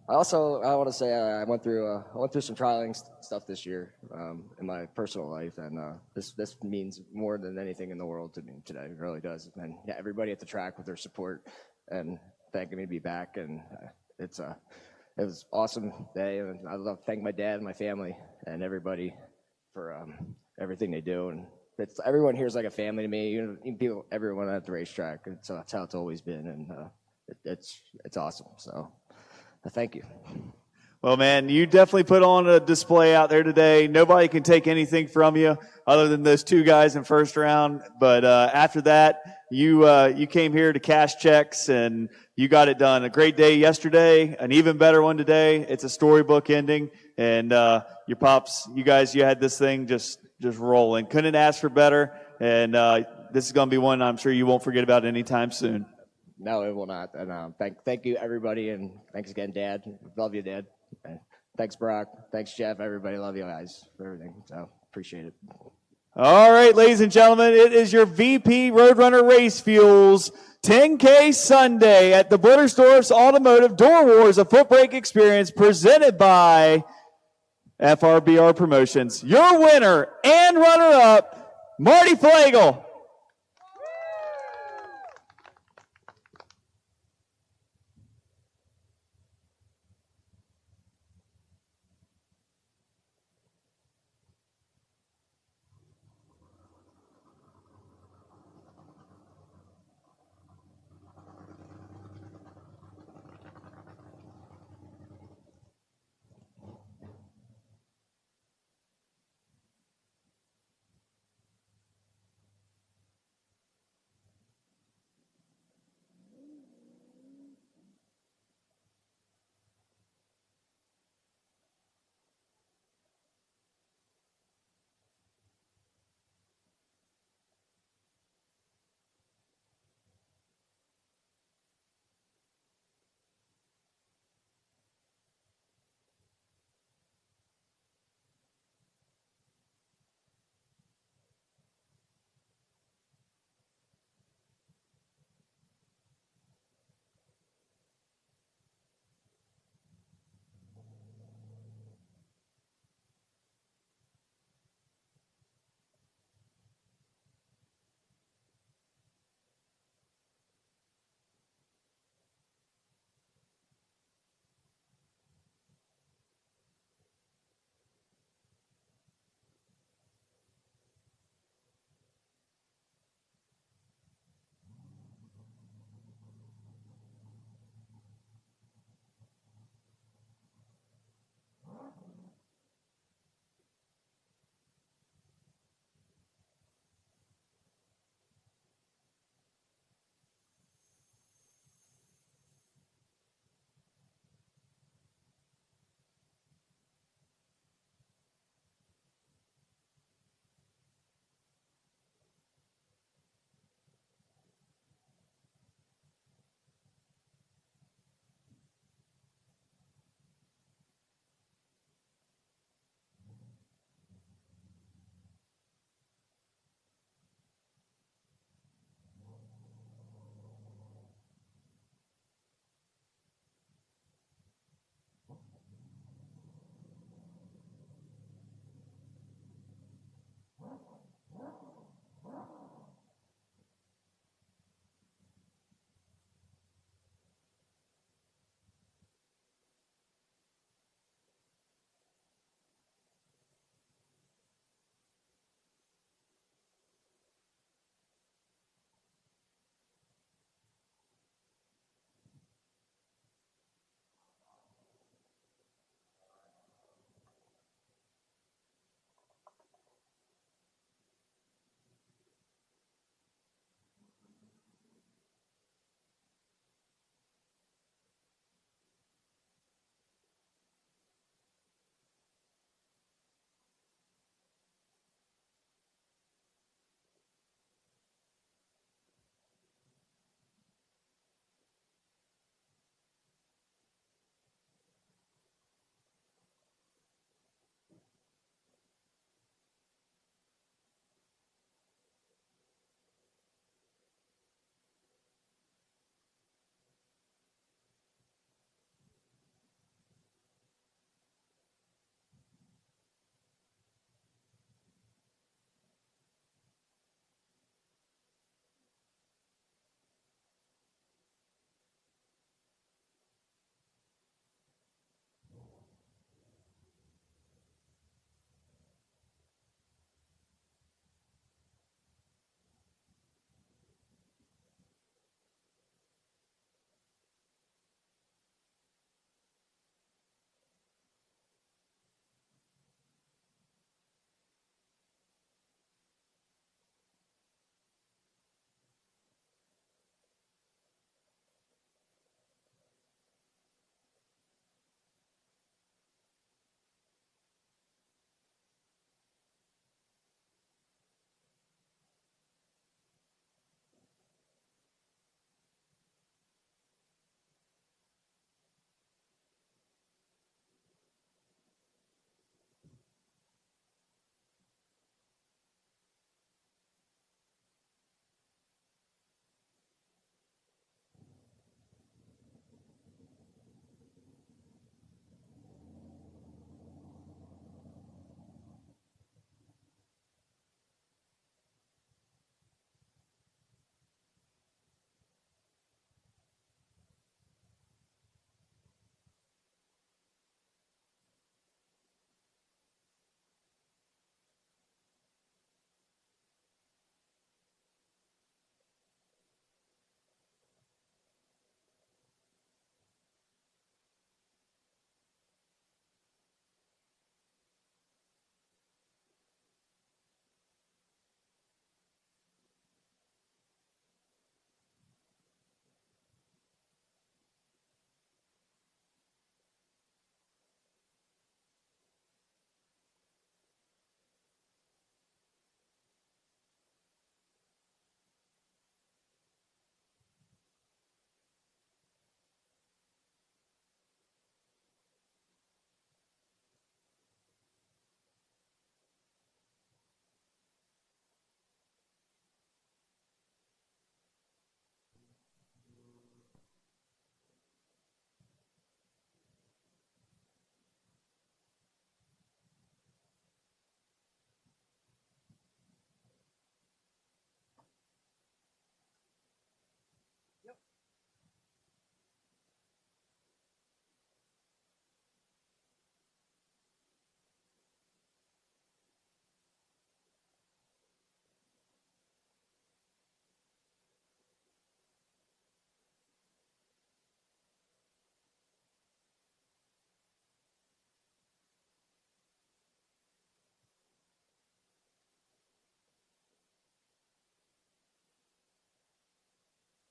I want to say I went through some trialing stuff this year in my personal life, and this means more than anything in the world to me today. It really does. And yeah, everybody at the track with their support and thanking me to be back, and it was an awesome day. And I love to thank my dad and my family and everybody for everything they do. And everyone here is like a family to me. Everyone at the racetrack. That's how it's always been, and it's awesome. So. Thank you. Well, man, you definitely put on a display out there today. Nobody can take anything from you other than those two guys in first round. But after that, you came here to cash checks, and you got it done. A great day yesterday, an even better one today. It's a storybook ending, and your pops, you guys, you had this thing just rolling. Couldn't ask for better, and this is going to be one I'm sure you won't forget about anytime soon. No, it will not. And thank you, everybody, and thanks again, Dad. Love you, Dad. And thanks, Brock. Thanks, Jeff. Everybody, love you guys for everything. So appreciate it. All right, ladies and gentlemen, it is your VP Roadrunner Race Fuels 10K Sunday at the Blittersdorf's Automotive Door Wars, a Footbrake Experience presented by FRBR Promotions. Your winner and runner-up, Marty Flagel.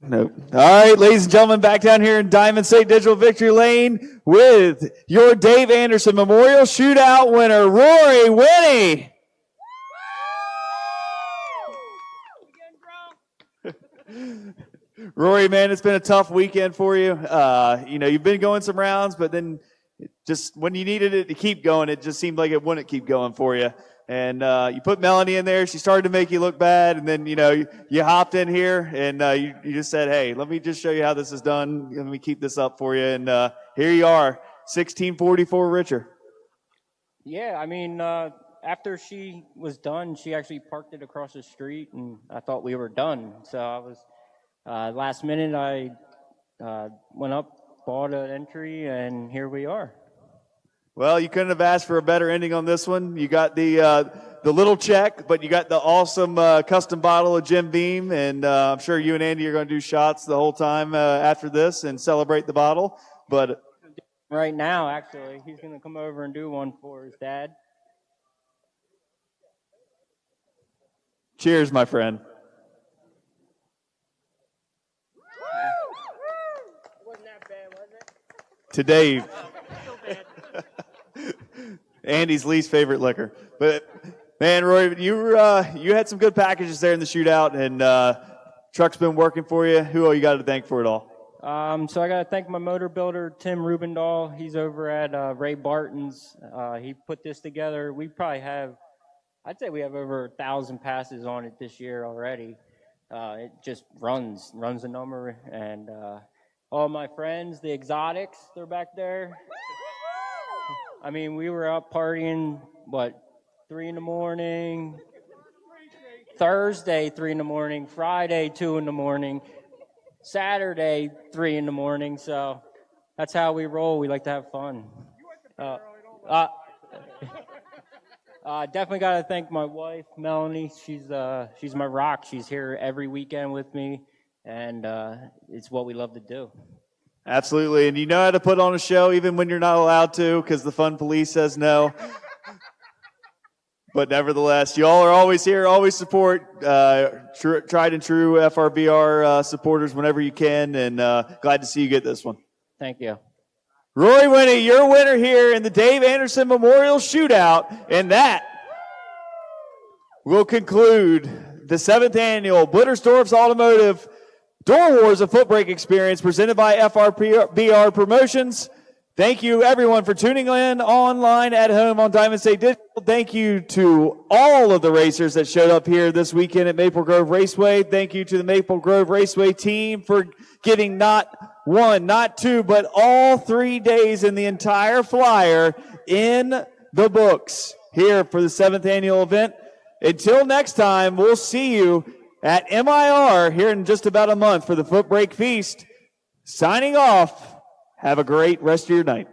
Nope. All right, ladies and gentlemen, back down here in Diamond State Digital Victory Lane with your Dave Anderson Memorial Shootout winner, Rory Winnie. Rory, man, it's been a tough weekend for you. You've been going some rounds, but then just when you needed it to keep going, it just seemed like it wouldn't keep going for you. And you put Melanie in there. She started to make you look bad. And then, you hopped in here and you just said, hey, let me just show you how this is done. Let me keep this up for you. And here you are, 1644 richer. Yeah, I mean, after she was done, she actually parked it across the street, and I thought we were done. So I was, last minute, I went up, bought an entry, and here we are. Well, you couldn't have asked for a better ending on this one. You got the little check, but you got the awesome custom bottle of Jim Beam, and I'm sure you and Andy are going to do shots the whole time after this and celebrate the bottle. But right now, actually, he's going to come over and do one for his dad. Cheers, my friend. Wasn't that bad, was it? To Dave. Andy's least favorite liquor. But man, Roy, you had some good packages there in the shootout, and truck's been working for you. Who all you got to thank for it all? So I got to thank my motor builder, Tim Rubendahl. He's over at Ray Barton's. He put this together. We probably have, I'd say we have over 1,000 passes on it this year already. It just runs the number. And all my friends, the Exotics, they're back there. I mean, we were up partying, 3 in the morning, Thursday, 3 in the morning, Friday, 2 in the morning, Saturday, 3 in the morning. So that's how we roll. We like to have fun. Definitely got to thank my wife, Melanie. She's my rock. She's here every weekend with me, and it's what we love to do. Absolutely, and you know how to put on a show even when you're not allowed to because the fun police says no. But nevertheless, you all are always here, always support tried and true FRBR supporters whenever you can, and glad to see you get this one. Thank you. Roy Winnie, your winner here in the Dave Anderson Memorial Shootout, and that will conclude the 7th annual Blittersdorf's Automotive Door Wars, a Footbrake Experience presented by FRBR Promotions. Thank you, everyone, for tuning in online at home on Diamond State Digital. Thank you to all of the racers that showed up here this weekend at Maple Grove Raceway. Thank you to the Maple Grove Raceway team for getting not one, not two, but all 3 days in the entire flyer in the books here for the 7th annual event. Until next time, we'll see you at MIR here in just about a month for the Footbrake Feast. Signing off. Have a great rest of your night.